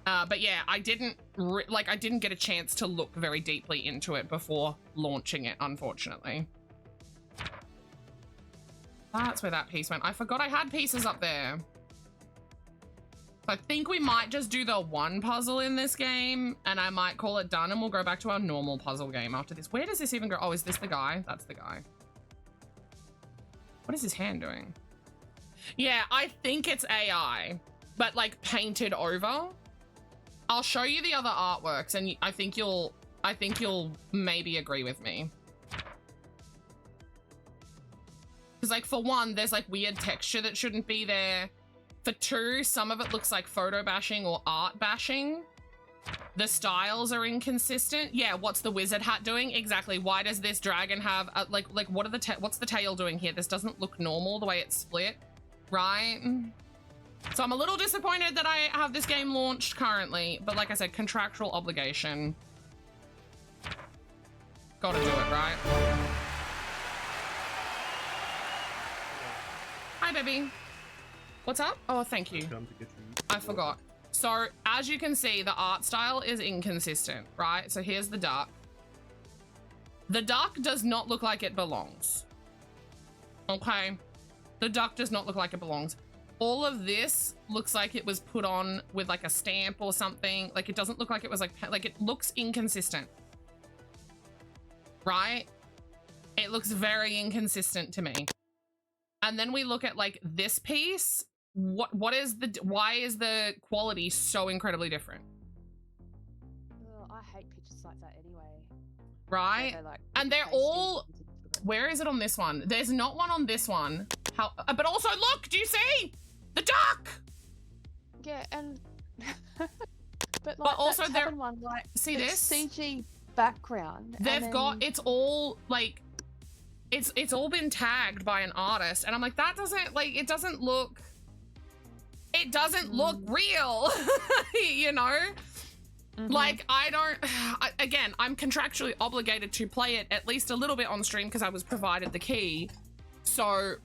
Speaker 3: But yeah, I didn't get a chance to look very deeply into it before launching it, unfortunately. That's where that piece went. I forgot I had pieces up there. I think we might just do the 1 puzzle in this game, and I might call it done, and we'll go back to our normal puzzle game after this. Where does this even go? Oh, is this the guy? That's the guy. What is his hand doing? Yeah, I think it's AI, but like painted over. I'll show you the other artworks, and I think you'll maybe agree with me. Because like for 1, there's like weird texture that shouldn't be there. For 2, some of it looks like photo bashing or art bashing. The styles are inconsistent. Yeah, what's the wizard hat doing? Exactly. Why does this dragon have what's the tail doing here? This doesn't look normal the way it's split, right? So I'm a little disappointed that I have this game launched currently, but like I said, contractual obligation. Gotta do it, right? Hi, baby. What's up? Oh, thank you. I forgot. So as you can see, the art style is inconsistent, right? So here's the duck. The duck does not look like it belongs. Okay. The duck does not look like it belongs. All of this looks like it was put on with like a stamp or something. Like it doesn't look like it was like it looks inconsistent. Right? It looks very inconsistent to me. And then we look at like this piece. Why is the quality so incredibly different?
Speaker 7: Well, I hate pictures like that anyway.
Speaker 3: Right? And they're all, where is it on this one? There's not one on this one. But also look, do you see? The duck!
Speaker 7: Yeah, and but also that one, like,
Speaker 3: see this
Speaker 7: CG background.
Speaker 3: They've got, it's all like, it's all been tagged by an artist, and I'm like, that doesn't, like, it doesn't look real. You know? Like, again, I'm contractually obligated to play it at least a little bit on stream because I was provided the key. So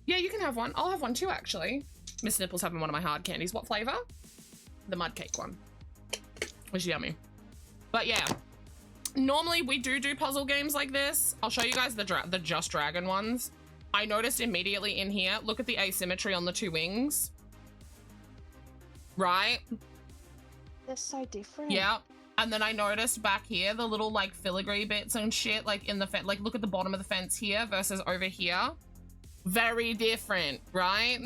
Speaker 3: yeah, you can have one. I'll have one too, actually. Miss Nipple's having one of my hard candies. What flavor? The mud cake one. Was yummy. But yeah, normally we do puzzle games like this. I'll show you guys the Just Dragon ones. I noticed immediately in here, look at the asymmetry on the 2 wings. Right?
Speaker 7: They're so different.
Speaker 3: Yeah. And then I noticed back here, the little like filigree bits and shit, like in the fence, like look at the bottom of the fence here versus over here. Very different, right?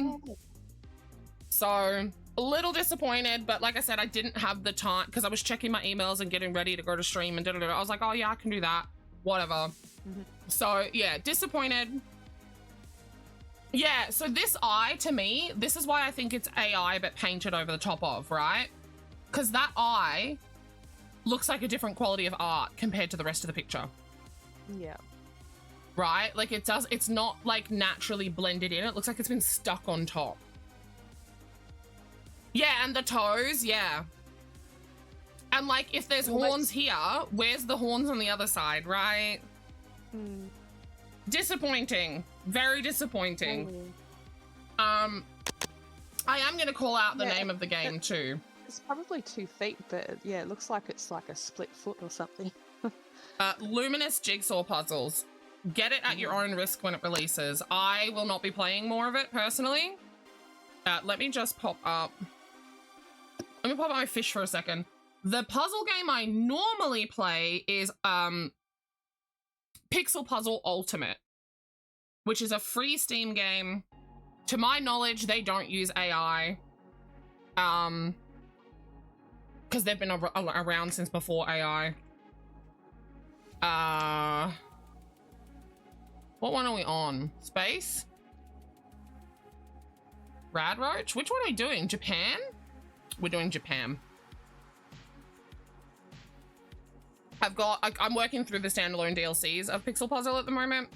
Speaker 3: So a little disappointed, but like I said, I didn't have the time because I was checking my emails and getting ready to go to stream and I was like, oh yeah, I can do that. Whatever. So yeah, disappointed. Yeah, so this eye, to me, this is why I think it's AI but painted over the top of, right? Because that eye looks like a different quality of art compared to the rest of the picture.
Speaker 7: Yeah.
Speaker 3: Right? Like it does, it's not like naturally blended in. It looks like it's been stuck on top. Yeah, and the toes, yeah. And like if there's horns here, where's the horns on the other side, right? Disappointing. Very disappointing. I am gonna call out the name of the game too.
Speaker 7: It's probably 2 feet, but yeah, it looks like it's like a split foot or something.
Speaker 3: Luminous jigsaw puzzles. Get it at your own risk when it releases. I will not be playing more of it personally. Let me just pop up. Let me pop up my fish for a second. The puzzle game I normally play is Pixel Puzzle Ultimate, which is a free Steam game. To my knowledge, they don't use AI. because they've been around since before AI. What one are we on? Space? Rad Roach? Which one are we doing? Japan? We're doing Japan. I'm working through the standalone DLCs of Pixel Puzzle at the moment.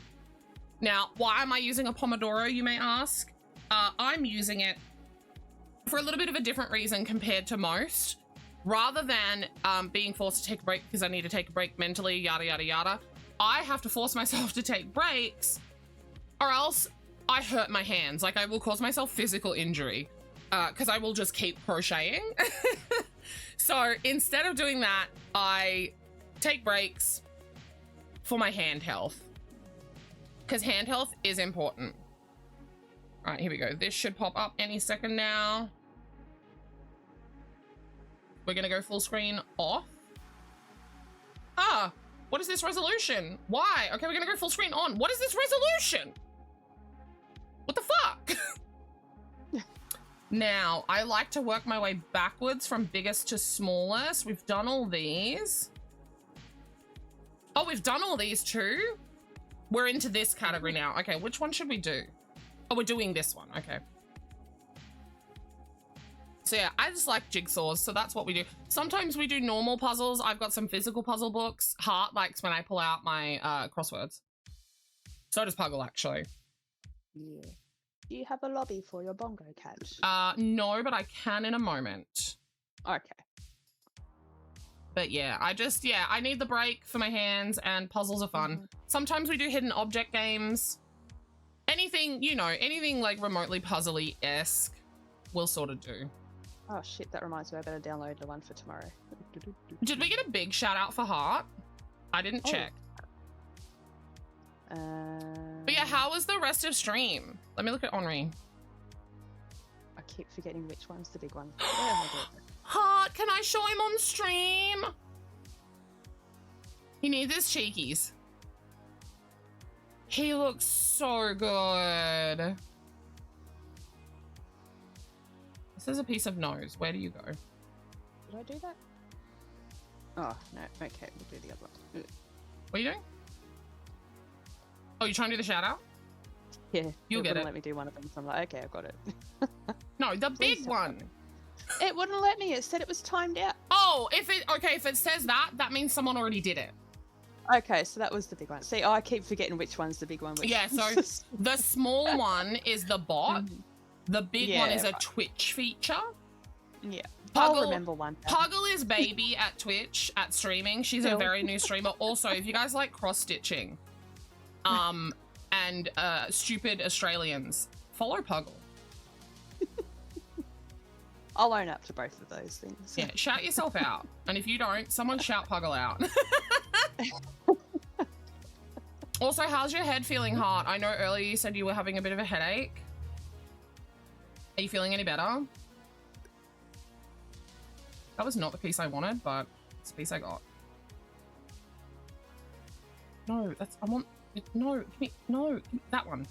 Speaker 3: Now, why am I using a Pomodoro, you may ask? I'm using it for a little bit of a different reason compared to most. Rather than being forced to take a break because I need to take a break mentally, yada, yada, yada, I have to force myself to take breaks or else I hurt my hands. Like, I will cause myself physical injury because I will just keep crocheting. So instead of doing that, I take breaks for my hand health because hand health is important. All right, here we go. This should pop up any second now. We're gonna go full screen off. Ah, what is this resolution? Why? Okay, we're gonna go full screen on. What is this resolution? What the fuck? Now, I like to work my way backwards from biggest to smallest. We've done all these. Oh, we've done all these too? We're into this category now. Okay, which one should we do? Oh, we're doing this one. Okay. So yeah, I just like jigsaws, so that's what we do. Sometimes we do normal puzzles. I've got some physical puzzle books. Heart likes when I pull out my crosswords. So does Puggle, actually.
Speaker 7: Yeah. Do you have a lobby for your bongo cat?
Speaker 3: No, but I can in a moment.
Speaker 7: Okay.
Speaker 3: But yeah, I need the break for my hands, and puzzles are fun. Sometimes we do hidden object games. Anything, you know, anything like remotely puzzly-esque, we'll sort of do.
Speaker 7: Oh shit, that reminds me, I better download the one for tomorrow.
Speaker 3: Did we get a big shout out for Heart? I didn't check. But yeah, how was the rest of stream? Let me look at Henri.
Speaker 7: I keep forgetting which one's the big one. Oh,
Speaker 3: Heart, can I show him on stream? He needs his cheekies. He looks so good. This is a piece of nose. Where do you go?
Speaker 7: Did I do that? Oh, no. Okay, we'll do the other one.
Speaker 3: What are you doing? Oh, you trying to do the shout out?
Speaker 7: Yeah.
Speaker 3: You'll get it.
Speaker 7: Let me do one of them, so I'm like, okay, I've got it.
Speaker 3: No, the big one.
Speaker 7: It wouldn't let me. It said it was timed out.
Speaker 3: Oh, if it says that, that means someone already did it.
Speaker 7: Okay, so that was the big one. See, I keep forgetting which one's the big one.
Speaker 3: Yeah, so the small one is the bot. The big one is a Twitch feature.
Speaker 7: Yeah.
Speaker 3: Puggle,
Speaker 7: I'll remember one.
Speaker 3: Puggle is baby at Twitch, at streaming. She's a very new streamer. Also, if you guys like cross-stitching and stupid Australians, follow Puggle.
Speaker 7: I'll own up to both of those things.
Speaker 3: Yeah, shout yourself out. And if you don't, someone shout Puggle out. Also, how's your head feeling, Heart? I know earlier you said you were having a bit of a headache. Are you feeling any better? That was not the piece I wanted, but it's the piece I got. No, that's, I want, no, give me, no, give me that one.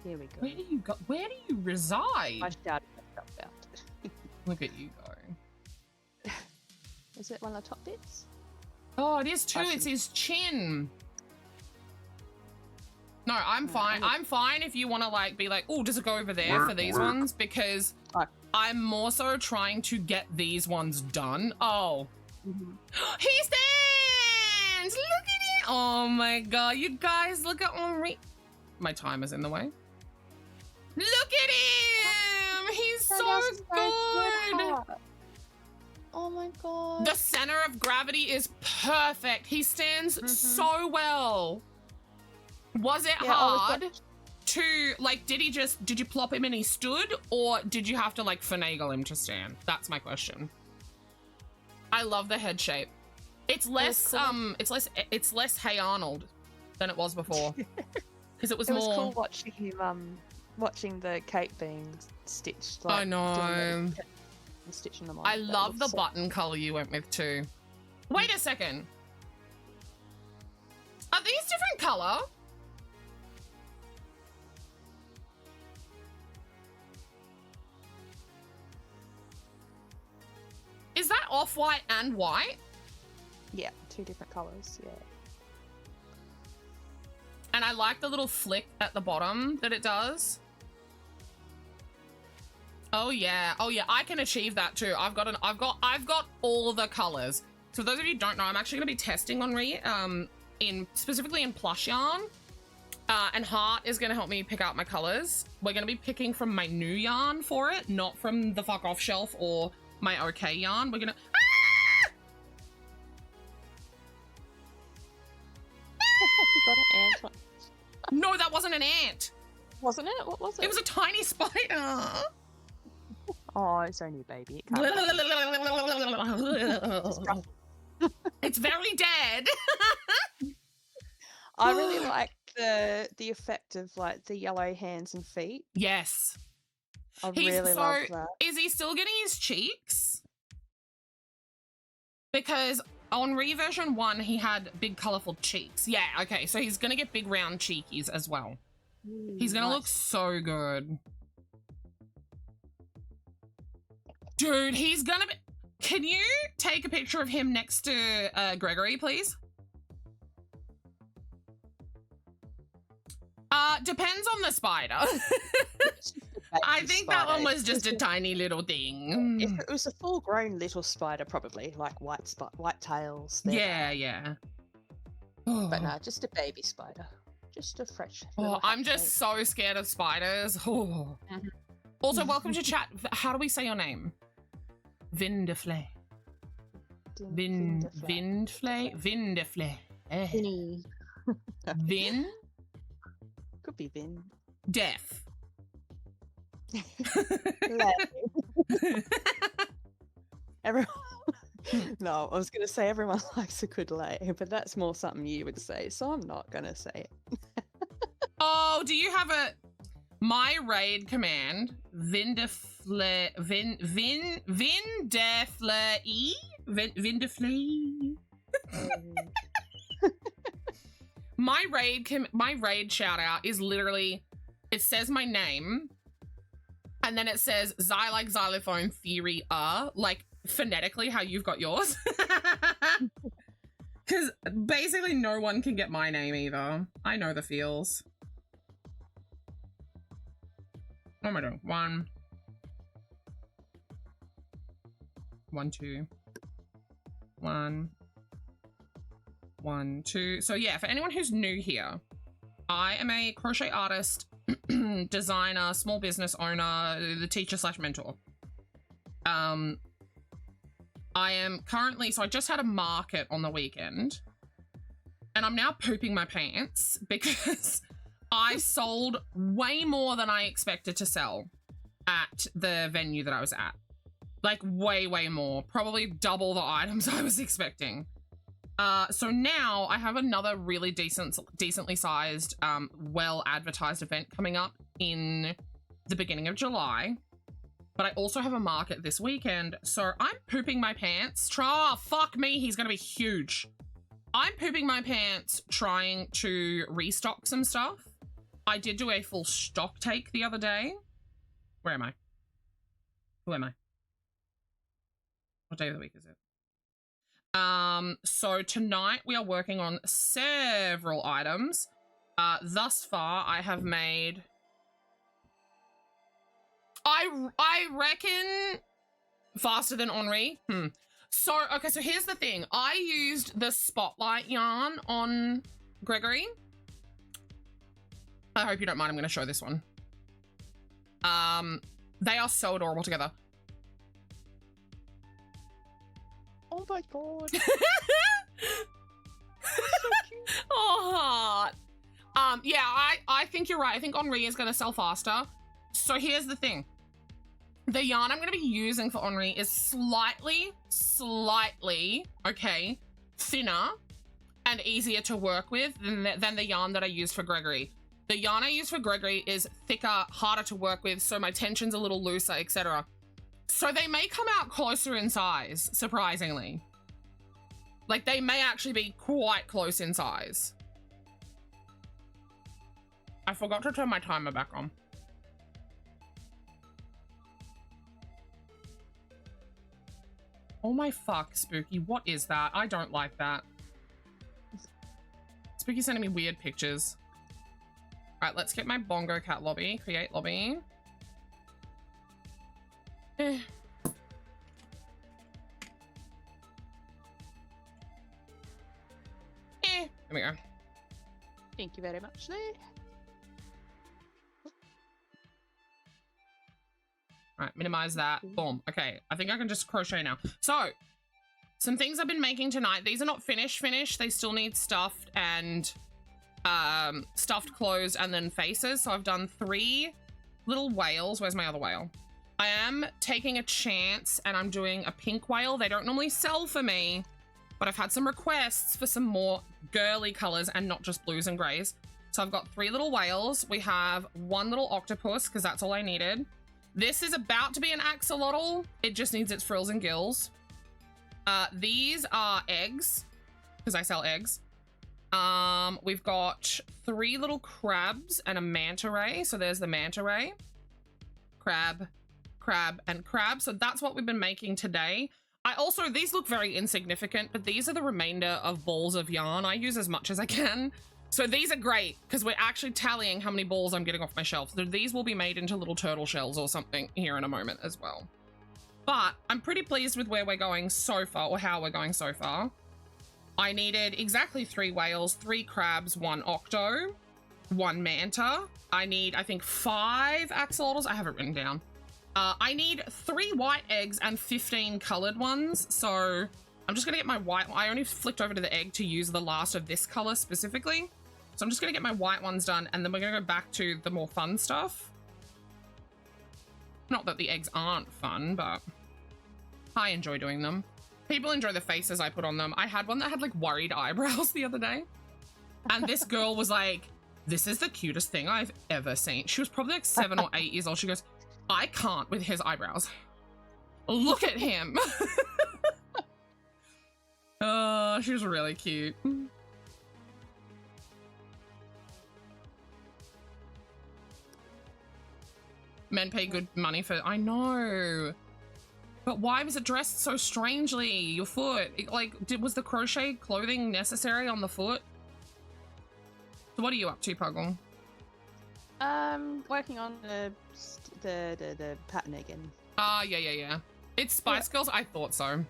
Speaker 7: Here we go.
Speaker 3: Where do you go? Where do you reside?
Speaker 7: I shouted myself out.
Speaker 3: Look at you go.
Speaker 7: Is it one of the top bits?
Speaker 3: Oh, it is too. It's his chin. No, I'm fine. I'm fine if you want to like be like, oh, does it go over there for these ones? Because I'm more so trying to get these ones done. Oh, he stands. Look at it. Oh my god, you guys, look at Henri. My timer's in the way. Look at him. He's so good.
Speaker 7: Oh my god.
Speaker 3: The center of gravity is perfect. He stands so well. Was it hard to, like, did you plop him and he stood, or did you have to, like, finagle him to stand? That's my question. I love the head shape. It's less, it's less Hey Arnold than it was before. Because it was more... It was
Speaker 7: cool watching him, watching the cape being stitched. Like,
Speaker 3: I know.
Speaker 7: Stitching them on.
Speaker 3: I love the button color you went with too. Wait a second. Are these different color? Is that off-white and white?
Speaker 7: Yeah, 2 different colours, yeah.
Speaker 3: And I like the little flick at the bottom that it does. Oh yeah, I can achieve that too. I've got all the colors. So for those of you who don't know, I'm actually gonna be testing Henri, specifically in plush yarn. And Heart is gonna help me pick out my colors. We're gonna be picking from my new yarn for it, not from the fuck off shelf or my okay yarn. We're gonna,
Speaker 7: You got an ant.
Speaker 3: no, that wasn't an ant.
Speaker 7: Wasn't it? What was it?
Speaker 3: It was a tiny spider.
Speaker 7: Oh, it's only a baby. It can't
Speaker 3: It's very dead.
Speaker 7: I really like the effect of like the yellow hands and feet.
Speaker 3: Yes.
Speaker 7: I really love that.
Speaker 3: Is he still getting his cheeks? Because on reversion 1, he had big colorful cheeks. Yeah, okay, so he's gonna get big round cheekies as well. He's gonna look so good. Dude, he's gonna be... Can you take a picture of him next to Gregory, please? Depends on the spider. I think that one was just a tiny little thing.
Speaker 7: If it was a full-grown little spider, probably like white tails.
Speaker 3: Yeah.
Speaker 7: But no, just a baby spider. Just a fresh.
Speaker 3: I'm just so scared of spiders. Oh. Also, welcome to chat. How do we say your name? Vindefle. Vindefle. Vin.
Speaker 7: Could be Vin.
Speaker 3: Deaf.
Speaker 7: Everyone. No, I was going to say everyone likes a good lay, but that's more something you would say, so I'm not going to say it.
Speaker 3: Oh, do you have my raid command? Vindefle. My raid shout out is literally, it says my name and then it says Xy like xylophone theory like phonetically how you've got yours. Because basically no one can get my name either. I know the feels. What am I doing? 1, 2, 1, 1, 2. So yeah, for anyone who's new here, I am a crochet artist, designer, small business owner, the teacher / mentor. I am currently, so I just had a market on the weekend and I'm now pooping my pants because I sold way more than I expected to sell at the venue that I was at. Like way more, probably double the items I was expecting. So now I have another really decently sized, well advertised event coming up in the beginning of July. But I also have a market this weekend, so I'm pooping my pants. Fuck me, he's gonna be huge. I'm pooping my pants trying to restock some stuff. I did do a full stock take the other day. Where am I? Who am I? What day of the week is it? So tonight we are working on several items. Thus far I have made... I reckon faster than Henri. So, okay, so here's the thing. I used the Spotlight yarn on Gregory. I hope you don't mind, I'm going to show this one. They are so adorable together.
Speaker 7: Oh my god.
Speaker 3: So cute. Oh, heart. Yeah, I think you're right. I think Henri is going to sell faster. So here's the thing. The yarn I'm going to be using for Henri is slightly, okay, thinner and easier to work with than the yarn that I used for Gregory. The yarn I use for Gregory is thicker, harder to work with, so my tension's a little looser, etc. So they may come out closer in size, surprisingly. Like, they may actually be quite close in size. I forgot to turn my timer back on. Oh my fuck, Spooky. What is that? I don't like that. Spooky's sending me weird pictures. All right, let's get my Bongo Cat lobby. Create lobby. Eh. There we go.
Speaker 7: Thank you very much, Lee.
Speaker 3: All right, minimize that. Boom. Okay, I think I can just crochet now. So, some things I've been making tonight. These are not finished. They still need stuffed and stuffed clothes and then faces. So I've done 3 little whales. Where's my other whale? I am taking a chance and I'm doing a pink whale. They don't normally sell for me, but I've had some requests for some more girly colors and not just blues and grays. So I've got 3 little whales. We have 1 little octopus because that's all I needed. This is about to be an axolotl. It just needs its frills and gills. These are eggs because I sell eggs. We've got 3 little crabs and a manta ray. So there's the manta ray. Crab, crab, and crab. So that's what we've been making today. I also, these look very insignificant, but these are the remainder of balls of yarn. I use as much as I can. So these are great because we're actually tallying how many balls I'm getting off my shelf. So these will be made into little turtle shells or something here in a moment as well. But I'm pretty pleased with where we're going so far, or how we're going so far. I needed exactly 3 whales, 3 crabs, 1 octo, 1 manta. I need, I think, 5 axolotls. I have it written down. I need 3 white eggs and 15 colored ones. So I'm just gonna get my white. I only flipped over to the egg to use the last of this color specifically. So I'm just gonna get my white ones done and then we're gonna go back to the more fun stuff. Not that the eggs aren't fun, but I enjoy doing them. People enjoy the faces I put on them. I had one that had like worried eyebrows the other day. And this girl was like, this is the cutest thing I've ever seen. She was probably like 7 or 8 years old. She goes, I can't with his eyebrows. Look at him. Oh, she was really cute. Men pay good money for, I know. But why was it dressed so strangely? Your foot, was the crochet clothing necessary on the foot? So what are you up to, Puggle?
Speaker 7: Working on the pattern again.
Speaker 3: Ah, yeah. It's Spice Girls? I thought so.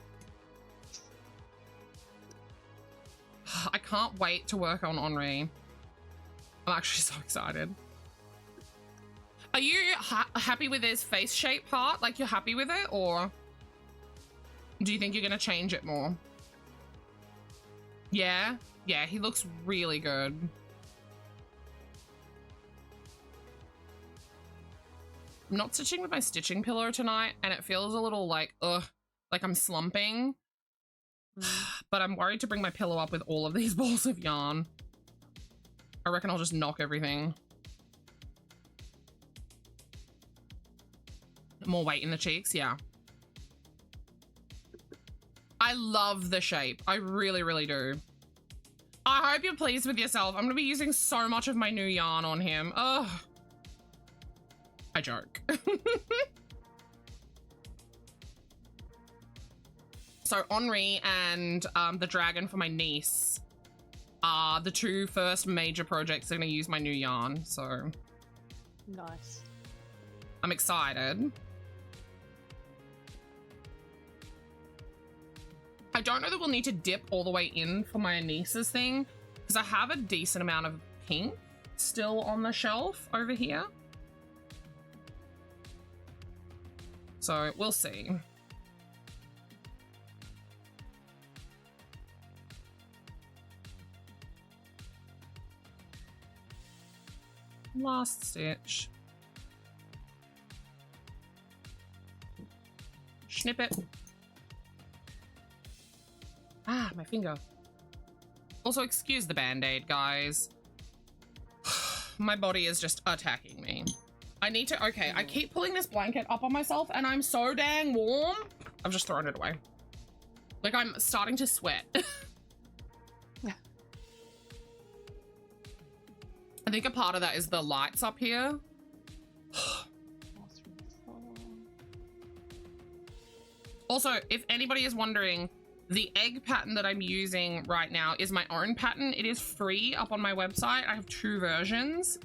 Speaker 3: I can't wait to work on Henri. I'm actually so excited. Are you happy with his face shape part? Like, you're happy with it, or do you think you're gonna change it more? Yeah, he looks really good. I'm not stitching with my stitching pillow tonight, and it feels a little like, ugh, like I'm slumping. But I'm worried to bring my pillow up with all of these balls of yarn. I reckon I'll just knock everything. More weight in the cheeks, yeah. I love the shape. I really, really do. I hope you're pleased with yourself. I'm gonna be using so much of my new yarn on him. Ugh. I joke. So Henri and the dragon for my niece are the 2 first major projects that are gonna use my new yarn, so.
Speaker 7: Nice.
Speaker 3: I'm excited. I don't know that we'll need to dip all the way in for my niece's thing because I have a decent amount of pink still on the shelf over here. So we'll see. Last stitch. Snip it. Ah, my finger. Also, excuse the band-aid, guys. My body is just attacking me. I need to, okay, I keep pulling this blanket up on myself and I'm so dang warm. I've just thrown it away. Like, I'm starting to sweat.
Speaker 7: Yeah.
Speaker 3: I think a part of that is the lights up here. Also, if anybody is wondering, the egg pattern that I'm using right now is my own pattern. It is free up on my website. I have 2 versions.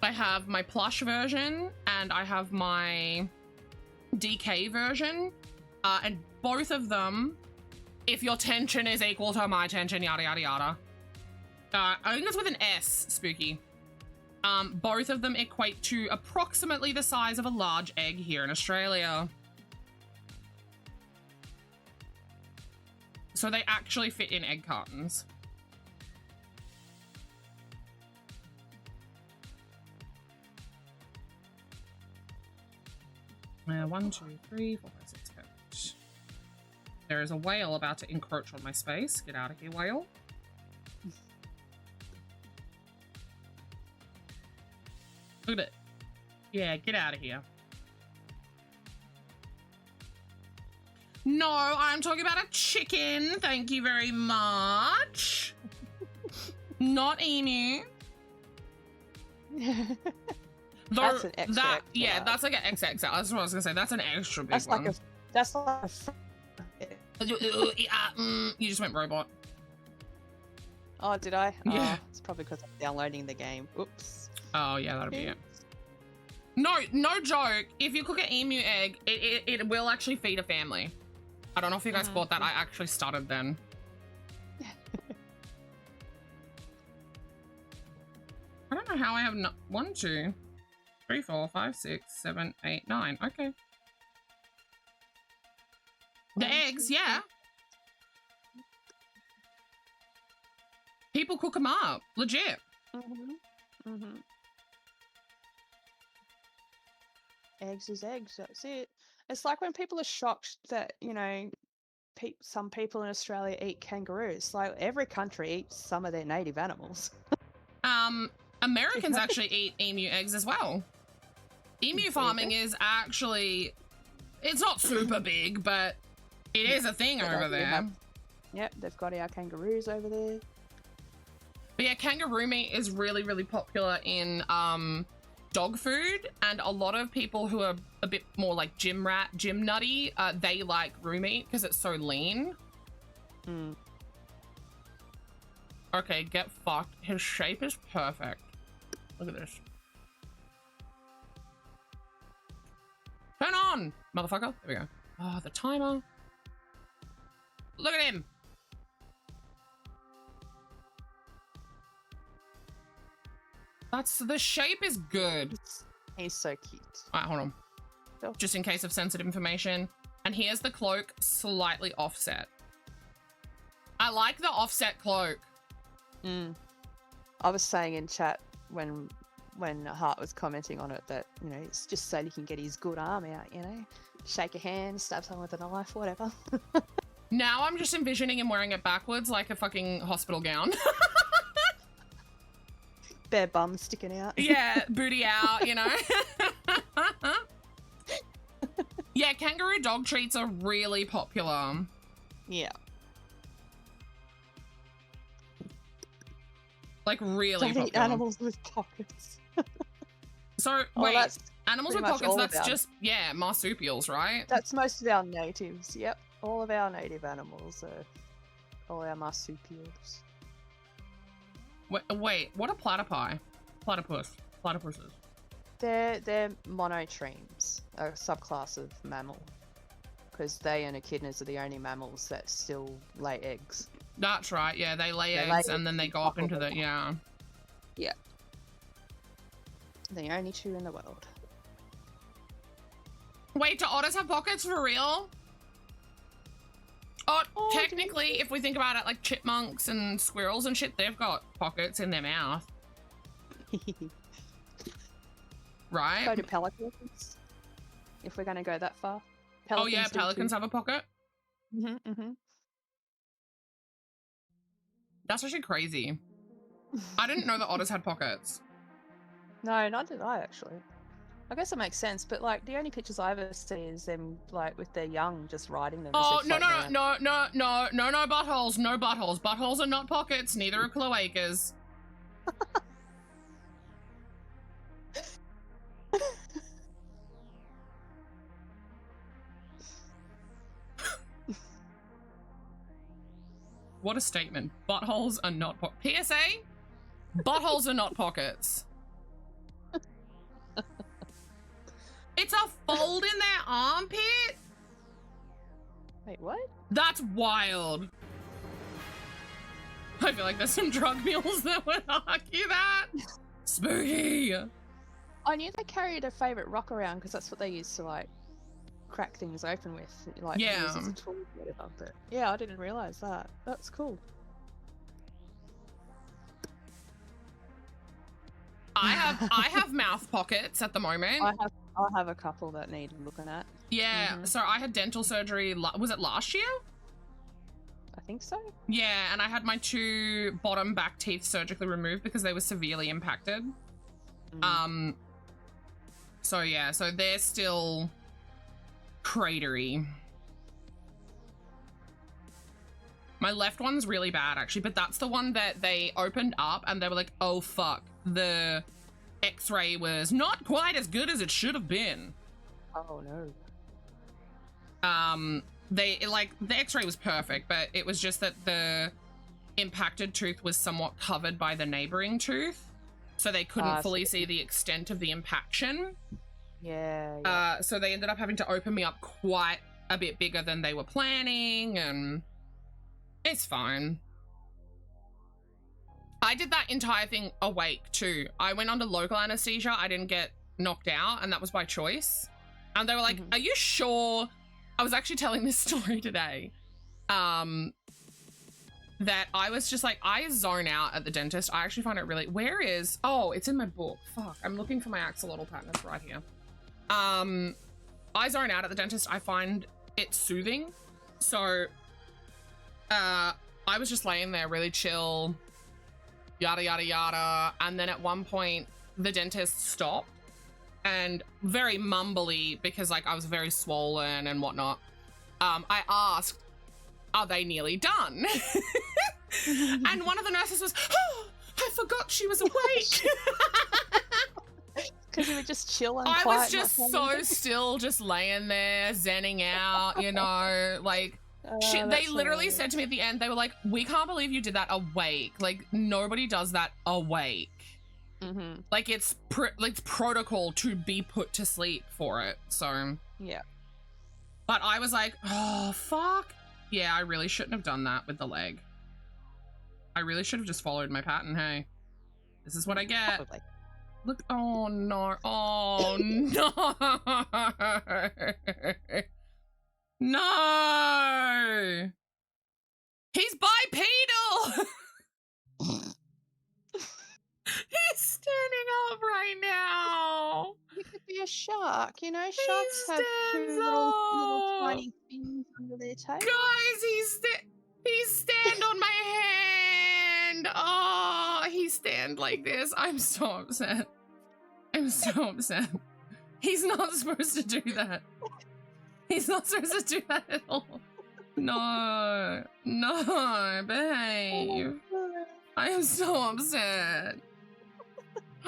Speaker 3: I have my plush version and I have my DK version. And both of them, if your tension is equal to my tension, yada, yada, yada. I think it's with an S, Spooky. Both of them equate to approximately the size of a large egg here in Australia. So they actually fit in egg cartons. One, two, three, four, five, six, seven. There is a whale about to encroach on my space. Get out of here, whale. Look at it. Yeah, get out of here. No, I'm talking about a chicken. Thank you very much. Not emu.
Speaker 7: That's an extra.
Speaker 3: That, yeah, that's like an XXL. That's what I was gonna say. That's an extra big
Speaker 7: That's
Speaker 3: one.
Speaker 7: like a. That's like a.
Speaker 3: You just went robot.
Speaker 7: Oh, did I?
Speaker 3: Yeah.
Speaker 7: Oh, it's probably because I'm downloading the game. Oops.
Speaker 3: Oh yeah, that'll be it. No joke. If you cook an emu egg, it will actually feed a family. I don't know if you guys caught that. I actually started then. I don't know how I have 1, 2, 3, 4, 5, 6, 7, 8, 9. Okay. The eggs, yeah. People cook them up, legit.
Speaker 7: Eggs is eggs. That's it. It's like when people are shocked that, you know, some people in Australia eat kangaroos. Like every country eats some of their native animals.
Speaker 3: Americans actually eat emu eggs as well. Emu farming is actually, it's not super big, but it is a thing over there.
Speaker 7: Yep, they've got our kangaroos over there.
Speaker 3: But yeah, kangaroo meat is really, really popular in dog food, and a lot of people who are a bit more like gym nutty, they like roo meat because it's so lean. Okay, get fucked. His shape is perfect. Look at this. Turn on, motherfucker. There we go. Oh, the timer. Look at him. The shape is good.
Speaker 7: He's so cute.
Speaker 3: All right, hold on.
Speaker 7: Sure.
Speaker 3: Just in case of sensitive information. And here's the cloak slightly offset. I like the offset cloak.
Speaker 7: I was saying in chat when Hart was commenting on it that, you know, it's just so he can get his good arm out, you know, shake a hand, stab someone with a knife, whatever.
Speaker 3: Now I'm just envisioning him wearing it backwards like a fucking hospital gown.
Speaker 7: Bare bum sticking out.
Speaker 3: Yeah, booty out, you know. Yeah, kangaroo dog treats are really popular.
Speaker 7: Yeah.
Speaker 3: Like really
Speaker 7: Don't eat
Speaker 3: popular.
Speaker 7: animals with pockets.
Speaker 3: So wait, animals with pockets, that's just, yeah, marsupials, right?
Speaker 7: That's most of our natives, yep. All of our native animals are all our marsupials.
Speaker 3: Wait, what are platypi? Platypuses.
Speaker 7: They're monotremes, a subclass of mammal. Because they and echidnas are the only mammals that still lay eggs.
Speaker 3: That's right, yeah, they lay eggs and then they go up into the, yeah.
Speaker 7: Yeah. The only 2 in the world.
Speaker 3: Wait, do otters have pockets for real? Oh, technically, if we think about it, like chipmunks and squirrels and shit, they've got pockets in their mouth. Right?
Speaker 7: Go to pelicans, if we're going to go that far.
Speaker 3: Oh yeah, pelicans have a pocket? That's actually crazy. I didn't know that otters had pockets.
Speaker 7: No, neither did I, actually. I guess it makes sense, but like the only pictures I ever see is them like with their young just riding them.
Speaker 3: Oh, no buttholes, no buttholes. Buttholes are not pockets, neither are cloacas. What a statement. Buttholes are not PSA? Buttholes are not pockets. It's a fold in their armpit?
Speaker 7: Wait, what?
Speaker 3: That's wild. I feel like there's some drug mules that would argue that. Spooky.
Speaker 7: I knew they carried a favourite rock around because that's what they used to like crack things open with, like
Speaker 3: Yeah.
Speaker 7: use as a tool or whatever. But yeah, I didn't realise that. That's cool.
Speaker 3: I have mouth pockets at the moment.
Speaker 7: I have a couple that need looking at.
Speaker 3: Yeah, so I had dental surgery, was it last year?
Speaker 7: I think so.
Speaker 3: Yeah, and I had my 2 bottom back teeth surgically removed because they were severely impacted. So yeah, so they're still cratery. My left one's really bad actually, but that's the one that they opened up and they were like, oh fuck, the x-ray was not quite as good as it should have been.
Speaker 7: Oh no.
Speaker 3: The x-ray was perfect, but it was just that the impacted tooth was somewhat covered by the neighboring tooth, so they couldn't fully see the extent of the impaction.
Speaker 7: Yeah.
Speaker 3: So they ended up having to open me up quite a bit bigger than they were planning, and it's fine. I did that entire thing awake too. I went under local anesthesia. I didn't get knocked out, and that was by choice. And they were like, are you sure? I was actually telling this story today, that I was just like, I zone out at the dentist. I actually find it really, oh, it's in my book. Fuck, I'm looking for my axolotl pattern. It's right here. I zone out at the dentist. I find it soothing. So, I was just laying there really chill, yada, yada, yada. And then at one point the dentist stopped, and very mumbly, because like I was very swollen and whatnot. I asked, are they nearly done? And one of the nurses was, oh, I forgot she was awake.
Speaker 7: Because you were just chilling.
Speaker 3: I was just so still, just laying there, zenning out, you know, like, they literally said to me at the end, they were like, we can't believe you did that awake. Like, nobody does that awake. Like, it's protocol to be put to sleep for it, so.
Speaker 7: Yeah.
Speaker 3: But I was like, oh, fuck. Yeah, I really shouldn't have done that with the leg. I really should have just followed my pattern, hey. This is what I get.
Speaker 7: Probably.
Speaker 3: Look, oh no, oh no. No. He's bipedal. He's standing up right now.
Speaker 7: He could be a shark, you know. Sharks have 2 little tiny fins under their tail.
Speaker 3: Guys, he stand on my hand. Oh, he stand like this. I'm so upset. I'm so upset. He's not supposed to do that. He's not supposed to do that at all. No, no, babe. I am so upset.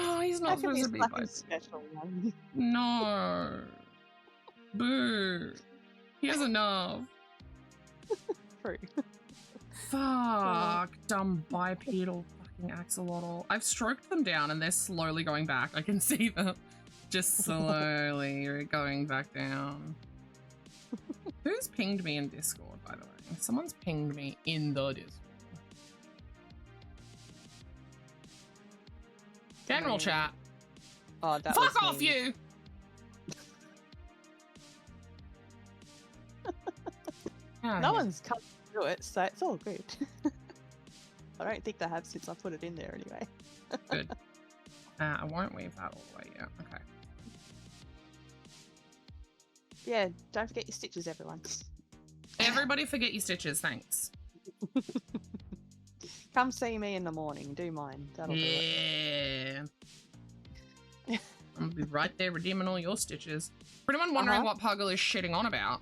Speaker 3: Oh, he's not supposed to be by
Speaker 7: special one.
Speaker 3: No. Boo. He has enough.
Speaker 7: True.
Speaker 3: Fuck. Dumb bipedal fucking axolotl. I've stroked them down and they're slowly going back. I can see them. Just slowly going back down. Who's pinged me in Discord, by the way? Someone's pinged me in the Discord. General chat.
Speaker 7: Oh, that
Speaker 3: Fuck
Speaker 7: was
Speaker 3: off,
Speaker 7: me.
Speaker 3: you!
Speaker 7: No one's come to do it, so it's all good. I don't think they have since I put it in there anyway.
Speaker 3: Good. I won't weave that all the way yet. Okay.
Speaker 7: Yeah, don't forget your stitches, everyone.
Speaker 3: Everybody forget your stitches, thanks.
Speaker 7: Come see me in the morning. Do mine. That'll do it.
Speaker 3: Yeah. I'm gonna be right there redeeming all your stitches. For anyone wondering what Puggle is shitting on about,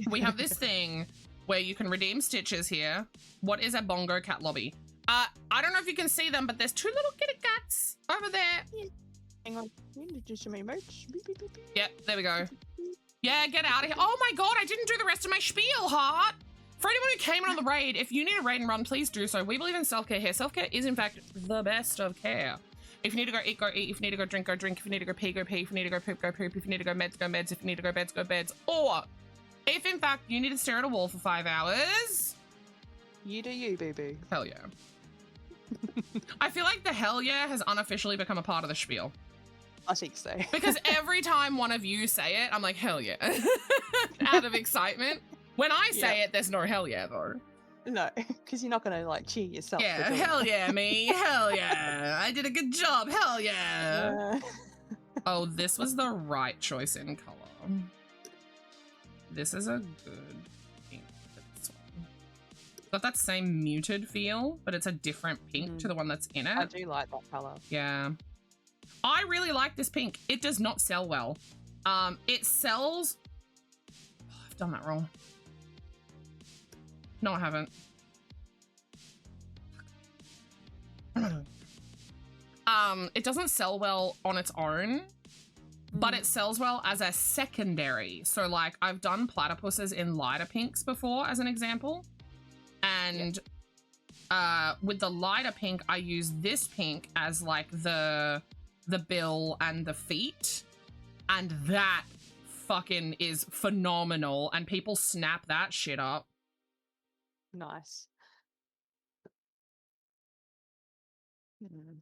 Speaker 3: we have this thing where you can redeem stitches here. What is a bongo cat lobby? I don't know if you can see them, but there's 2 little kitty cats over there.
Speaker 7: Hang on. Did you show me merch? Beep, beep, beep, beep.
Speaker 3: Yep, there we go. Yeah, get out of here. Oh my god, I didn't do the rest of my spiel, heart. For anyone who came in on the raid, if you need a raid and run, please do so. We believe in self-care here. Self-care is, in fact, the best of care. If you need to go eat, go eat. If you need to go drink, go drink. If you need to go pee, go pee. If you need to go poop, go poop. If you need to go meds, go meds. If you need to go beds, go beds. Or if, in fact, you need to stare at a wall for 5 hours...
Speaker 7: You do you, boo-boo.
Speaker 3: Hell yeah. I feel like the hell yeah has unofficially become a part of the spiel.
Speaker 7: I think so.
Speaker 3: Because every time one of you say it, I'm like, hell yeah. Out of excitement. When I say it, there's no hell yeah, though.
Speaker 7: No, because you're not going to, like, cheer yourself.
Speaker 3: Yeah, hell yeah, me. Hell yeah. I did a good job. Hell yeah. Oh, this was the right choice in color. This is a good pink for this one. Got that same muted feel, but it's a different pink to the one that's in it.
Speaker 7: I do like that color.
Speaker 3: Yeah. I really like this pink. It does not sell well. It sells... Oh, I've done that wrong. No, I haven't. It doesn't sell well on its own, but it sells well as a secondary. So, like, I've done platypuses in lighter pinks before, as an example. And with the lighter pink, I use this pink as, like, the bill and the feet. And that fucking is phenomenal. And people snap that shit up.
Speaker 7: Nice.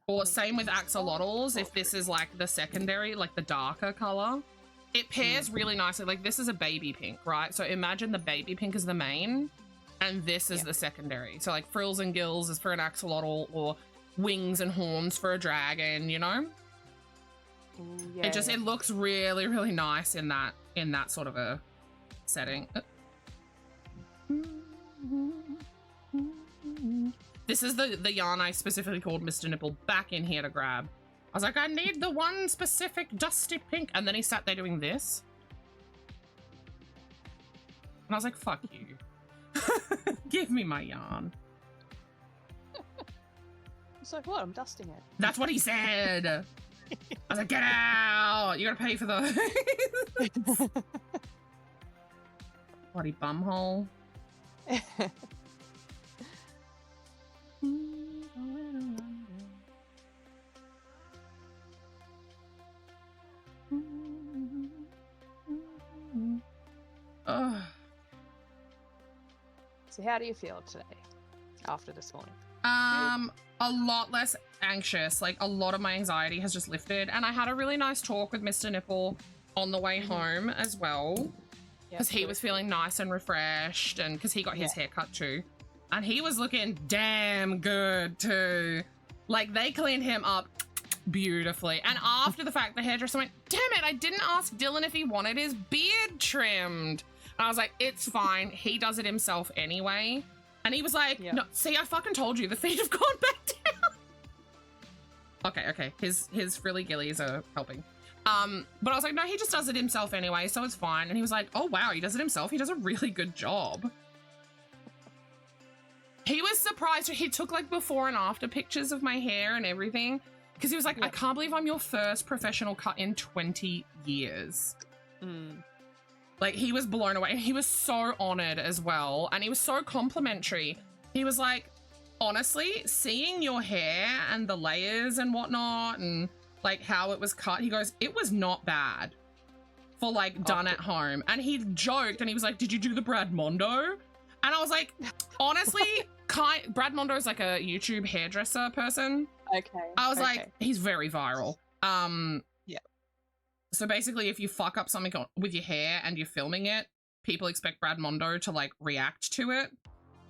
Speaker 3: Or same with axolotls, if this is like the secondary, like the darker color. It pairs really nicely. Like this is a baby pink, right? So imagine the baby pink is the main and this is the secondary. So like frills and gills is for an axolotl or wings and horns for a dragon, you know?
Speaker 7: Yeah.
Speaker 3: It looks really, really nice in that sort of a setting. This is the yarn I specifically called Mr. Nipple back in here to grab. I was like, I need the one specific dusty pink. And then he sat there doing this. And I was like, fuck you. Give me my yarn.
Speaker 7: It's like, what? I'm dusting it.
Speaker 3: That's what he said. I was like, get out. You gotta pay for those. Bloody bumhole.
Speaker 7: So how do you feel today after this morning?
Speaker 3: A lot less anxious. Like a lot of my anxiety has just lifted, and I had a really nice talk with Mr. Nipple on the way home as well, because he was feeling nice and refreshed, and because he got his hair cut too, and he was looking damn good too. Like they cleaned him up beautifully, and after the fact, the hairdresser went, "Damn it! I didn't ask Dylan if he wanted his beard trimmed." And I was like, "It's fine. He does it himself anyway." And he was like, "No, see, I fucking told you. The feet have gone back down." Okay. His frilly gillies are helping. But I was like, "No, he just does it himself anyway, so it's fine." And he was like, "Oh wow, he does it himself. He does a really good job." He was surprised. He took like before and after pictures of my hair and everything, because he was like, "I can't believe I'm your first professional cut in 20 years." Like, he was blown away. He was so honored as well. And he was so complimentary. He was like, honestly, seeing your hair and the layers and whatnot and, like, how it was cut, he goes, it was not bad for, like, done at home. And he joked and he was like, did you do the Brad Mondo? And I was like, honestly, Brad Mondo is, like, a YouTube hairdresser person.
Speaker 7: Okay.
Speaker 3: I was like, he's very viral. So basically, if you fuck up something with your hair and you're filming it, people expect Brad Mondo to, like, react to it.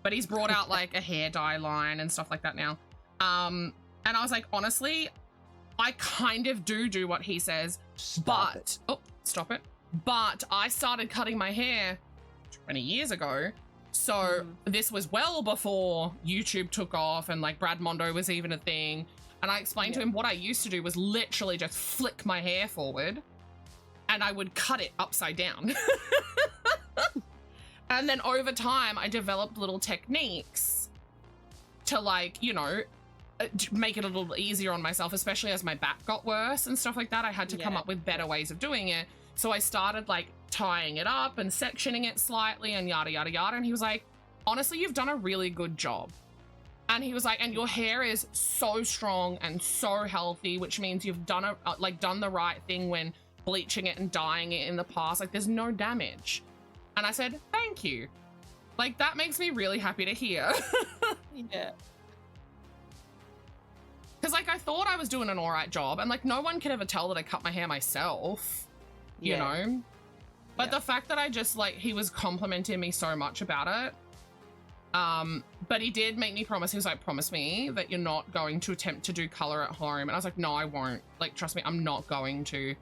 Speaker 3: But he's brought out, like, a hair dye line and stuff like that now. And I was like, honestly, I kind of do what he says. Stop it. But I started cutting my hair 20 years ago. So this was well before YouTube took off and, like, Brad Mondo was even a thing. And I explained to him what I used to do was literally just flick my hair forward and I would cut it upside down. And then over time, I developed little techniques to, like, you know, make it a little easier on myself, especially as my back got worse and stuff like that. I had to come up with better ways of doing it. So I started, like, tying it up and sectioning it slightly and yada, yada, yada. And he was like, honestly, you've done a really good job. And he was like, and your hair is so strong and so healthy, which means you've done done the right thing when bleaching it and dyeing it in the past. Like, there's no damage. And I said, thank you. Like, that makes me really happy to hear.
Speaker 7: Yeah.
Speaker 3: Because, like, I thought I was doing an all right job, and, like, no one could ever tell that I cut my hair myself, you know? But the fact that I just, like, he was complimenting me so much about it. But he did make me promise. He was like, promise me that you're not going to attempt to do color at home. And I was like, no, I won't. Like, trust me, I'm not going to.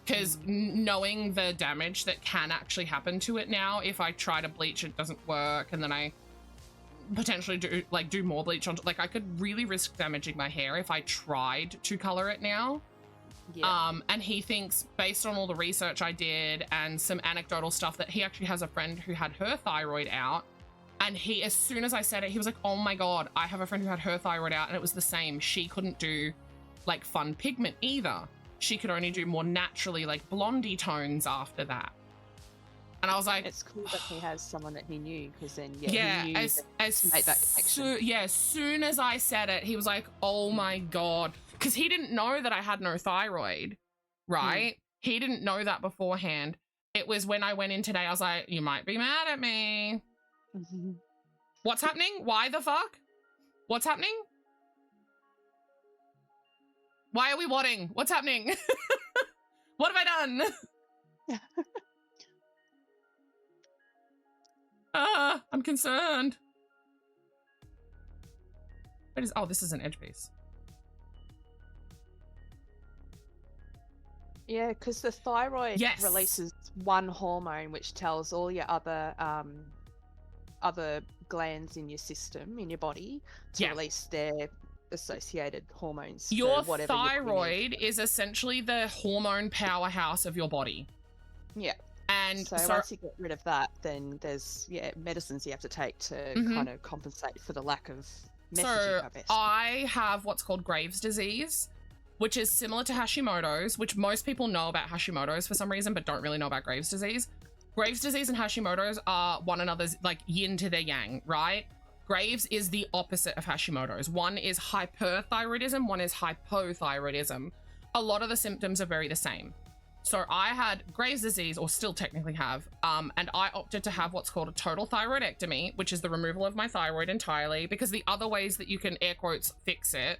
Speaker 3: Because knowing the damage that can actually happen to it now, if I try to bleach, it doesn't work. And then I potentially do more bleach on, like, I could really risk damaging my hair if I tried to color it now. And he thinks, based on all the research I did and some anecdotal stuff, that he actually has a friend who had her thyroid out. And he, as soon as I said it, he was like, oh my God, I have a friend who had her thyroid out and it was the same. She couldn't do like fun pigment either. She could only do more naturally like blondie tones after that. And I was like,
Speaker 7: it's cool that he has someone that he knew, because then he knew
Speaker 3: as
Speaker 7: make that connection.
Speaker 3: as soon as I said it, he was like, oh my God. Because he didn't know that I had no thyroid, right? He didn't know that beforehand. It was when I went in today, I was like, you might be mad at me. What's happening? Why the fuck? What's happening? Why are we wadding? What's happening? What have I done? I'm concerned. What is, oh, this is an edge piece.
Speaker 7: Yeah, because the thyroid releases one hormone which tells all your other glands in your system, in your body, to release their associated hormones.
Speaker 3: Your thyroid is essentially the hormone powerhouse of your body.
Speaker 7: Yeah.
Speaker 3: And
Speaker 7: so once you get rid of that, then there's medicines you have to take to kind of compensate for the lack of messaging, I guess.
Speaker 3: I have what's called Graves' disease, which is similar to Hashimoto's, which most people know about Hashimoto's for some reason, but don't really know about Graves' disease. Graves' disease and Hashimoto's are one another's like yin to their yang, right? Graves is the opposite of Hashimoto's. One is hyperthyroidism, one is hypothyroidism. A lot of the symptoms are very the same. So I had Graves' disease, or still technically have, and I opted to have what's called a total thyroidectomy, which is the removal of my thyroid entirely, because the other ways that you can, air quotes, fix it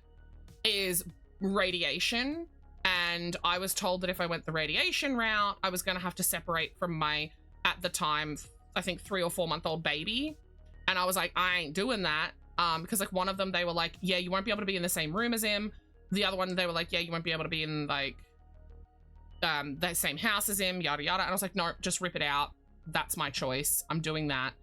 Speaker 3: is radiation. And I was told that if I went the radiation route, I was going to have to separate from my, at the time, I think 3 or 4 month old baby. And I was like, I ain't doing that. Because like one of them, they were like, yeah, you won't be able to be in the same room as him. The other one, they were like, yeah, you won't be able to be in like the same house as him, yada yada. And I was like, no, just rip it out. That's my choice. I'm doing that.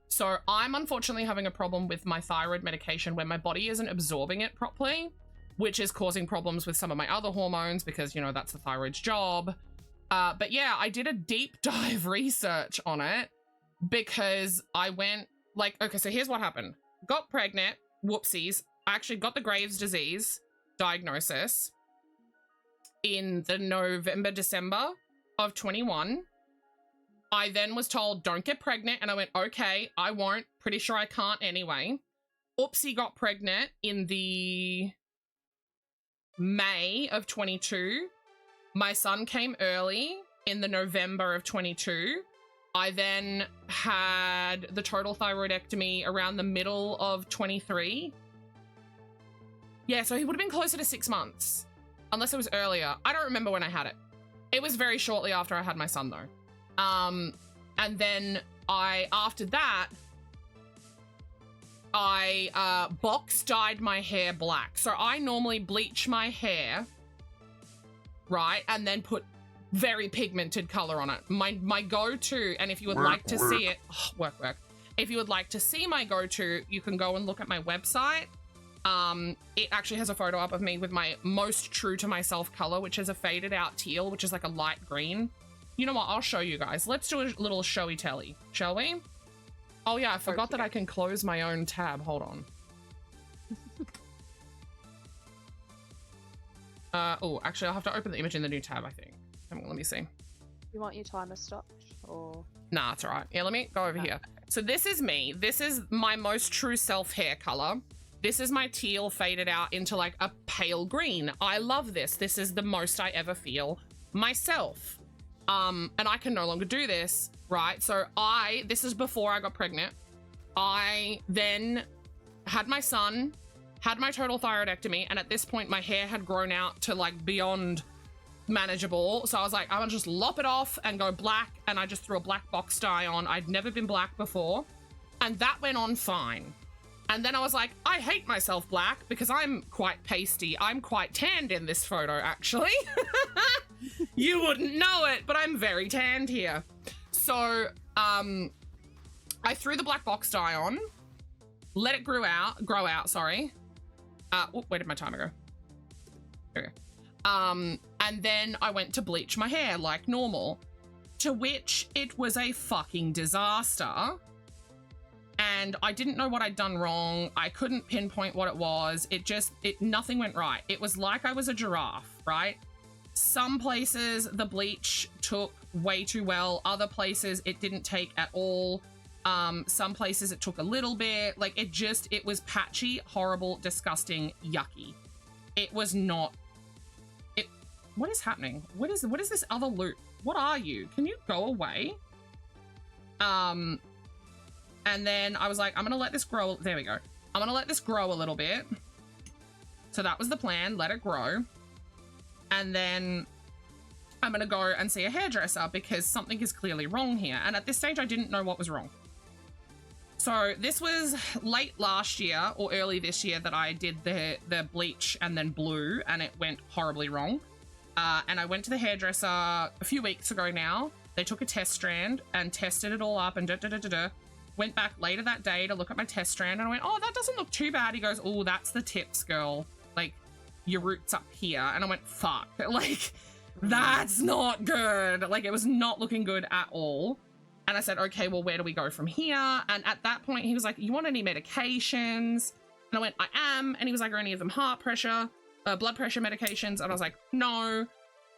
Speaker 3: So I'm unfortunately having a problem with my thyroid medication where my body isn't absorbing it properly, which is causing problems with some of my other hormones because, you know, that's the thyroid's job. But yeah, I did a deep dive research on it because I went like, okay, so here's what happened. Got pregnant, whoopsies. I actually got the Graves' disease diagnosis in the November, December of 21. I then was told, don't get pregnant. And I went, okay, I won't. Pretty sure I can't anyway. Oopsie got pregnant in the May of 22. My son came early in the November of 22. I then had the total thyroidectomy around the middle of 23. Yeah, so he would have been closer to 6 months, unless it was earlier. I don't remember when I had it. It was very shortly after I had my son though. And then after that, I box dyed my hair black. So I normally bleach my hair, right? And then put very pigmented color on it. My go-to, and if you would like to see it, work. If you would like to see my go-to, you can go and look at my website. It actually has a photo up of me with my most true to myself color, which is a faded out teal, which is like a light green. You know what? I'll show you guys. Let's do a little showy telly, shall we? Oh yeah, I forgot that I can close my own tab. Hold on. Oh, actually, I'll have to open the image in the new tab, I think. Let me see.
Speaker 7: You want your timer stopped or?
Speaker 3: Nah, it's all right. Yeah, let me go over here. So this is me. This is my most true self hair color. This is my teal faded out into like a pale green. I love this. This is the most I ever feel myself. And I can no longer do this, right? So this is before I got pregnant. I then had my son, had my total thyroidectomy, and at this point my hair had grown out to like beyond manageable. So I was like, I'm gonna just lop it off and go black, and I just threw a black box dye on. I'd never been black before, and that went on fine. And then I was like, I hate myself black because I'm quite pasty. I'm quite tanned in this photo, actually. You wouldn't know it, but I'm very tanned here. So I threw the black box dye on, let it grow out, sorry. Where did my timer go? There we go. And then I went to bleach my hair like normal, to which it was a fucking disaster. And I didn't know what I'd done wrong. I couldn't pinpoint what it was. Nothing went right. It was like I was a giraffe, right? Some places the bleach took way too well. Other places it didn't take at all. Some places it took a little bit. Like it was patchy, horrible, disgusting, yucky. It was not. What is happening? What is this other loop? What are you? Can you go away? And then I was like, I'm gonna let this grow. There we go. I'm gonna let this grow a little bit. So that was the plan, let it grow. And then I'm gonna go and see a hairdresser because something is clearly wrong here. And at this stage, I didn't know what was wrong. So this was late last year or early this year that I did the bleach and then blue, and it went horribly wrong. And I went to the hairdresser a few weeks ago now. They took a test strand and tested it all up and Went back later that day to look at my test strand, and I went, oh, that doesn't look too bad. He goes, oh, that's the tips, girl. Like, your root's up here. And I went, fuck. Like, that's not good. Like, it was not looking good at all. And I said, okay, well, where do we go from here? And at that point, he was like, you want any medications? And I went, I am. And he was like, are any of them blood pressure medications? And I was like, no.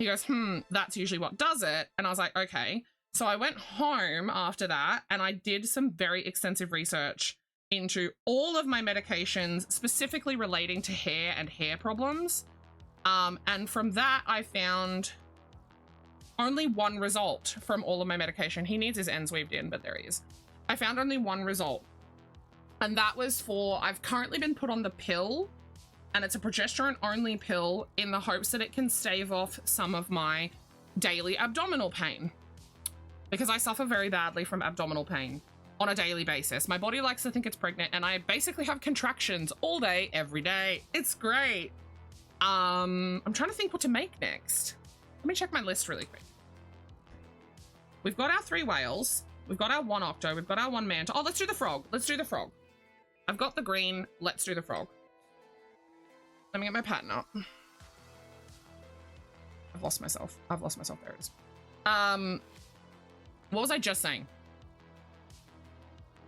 Speaker 3: He goes, that's usually what does it. And I was like, okay. So I went home after that and I did some very extensive research into all of my medications, specifically relating to hair and hair problems. And from that, I found only one result from all of my medication. He needs his ends weaved in, but there he is. I found only one result. And that was I've currently been put on the pill, and it's a progesterone only pill in the hopes that it can stave off some of my daily abdominal pain. Because I suffer very badly from abdominal pain on a daily basis. My body likes to think it's pregnant, and I basically have contractions all day, every day. It's great. I'm trying to think what to make next. Let me check my list really quick. We've got our 3 whales. We've got our 1 octo. We've got our 1 manta. Oh, let's do the frog. Let's do the frog. I've got the green. Let's do the frog. Let me get my pattern up. I've lost myself. There it is. What was I just saying?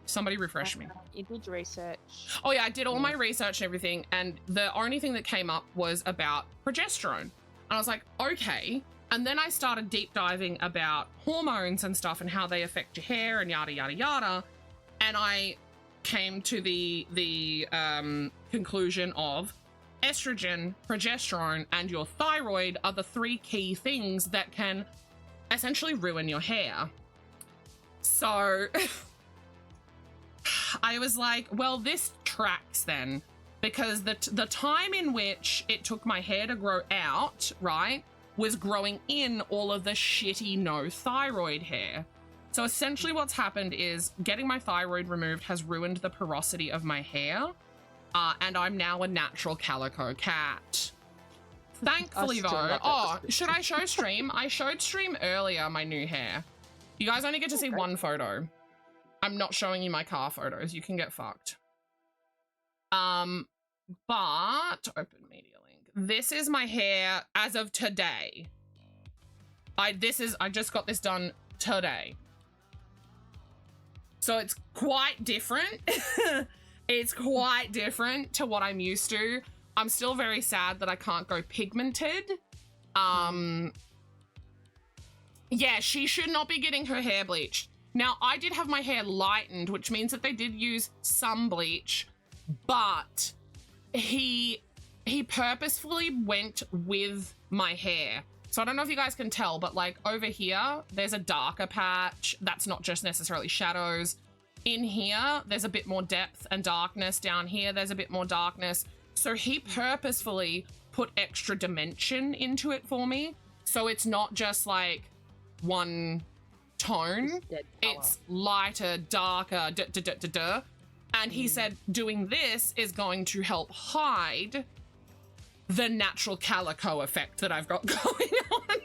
Speaker 3: Somebody refresh me.
Speaker 7: You did research.
Speaker 3: Oh yeah, I did all my research and everything, and the only thing that came up was about progesterone. And I was like, okay. And then I started deep diving about hormones and stuff and how they affect your hair and yada, yada, yada. And I came to the conclusion of estrogen, progesterone, and your thyroid are the 3 key things that can essentially ruin your hair. So I was like, well, this tracks then, because the time in which it took my hair to grow out, right, was growing in all of the shitty no thyroid hair. So essentially what's happened is getting my thyroid removed has ruined the porosity of my hair, and I'm now a natural calico cat. Thankfully though, should I show stream? I showed stream earlier my new hair. You guys only get to see 1 photo. I'm not showing you my car photos. You can get fucked. But open media link. This is my hair as of today. I just got this done today. So it's quite different. It's quite different to what I'm used to. I'm still very sad that I can't go pigmented. Yeah, she should not be getting her hair bleached. Now, I did have my hair lightened, which means that they did use some bleach, but he purposefully went with my hair. So I don't know if you guys can tell, but like over here, there's a darker patch. That's not just necessarily shadows. In here, there's a bit more depth and darkness. Down here, there's a bit more darkness. So he purposefully put extra dimension into it for me. So it's not just like one tone. It's lighter, darker, and he said doing this is going to help hide the natural calico effect that I've got going on.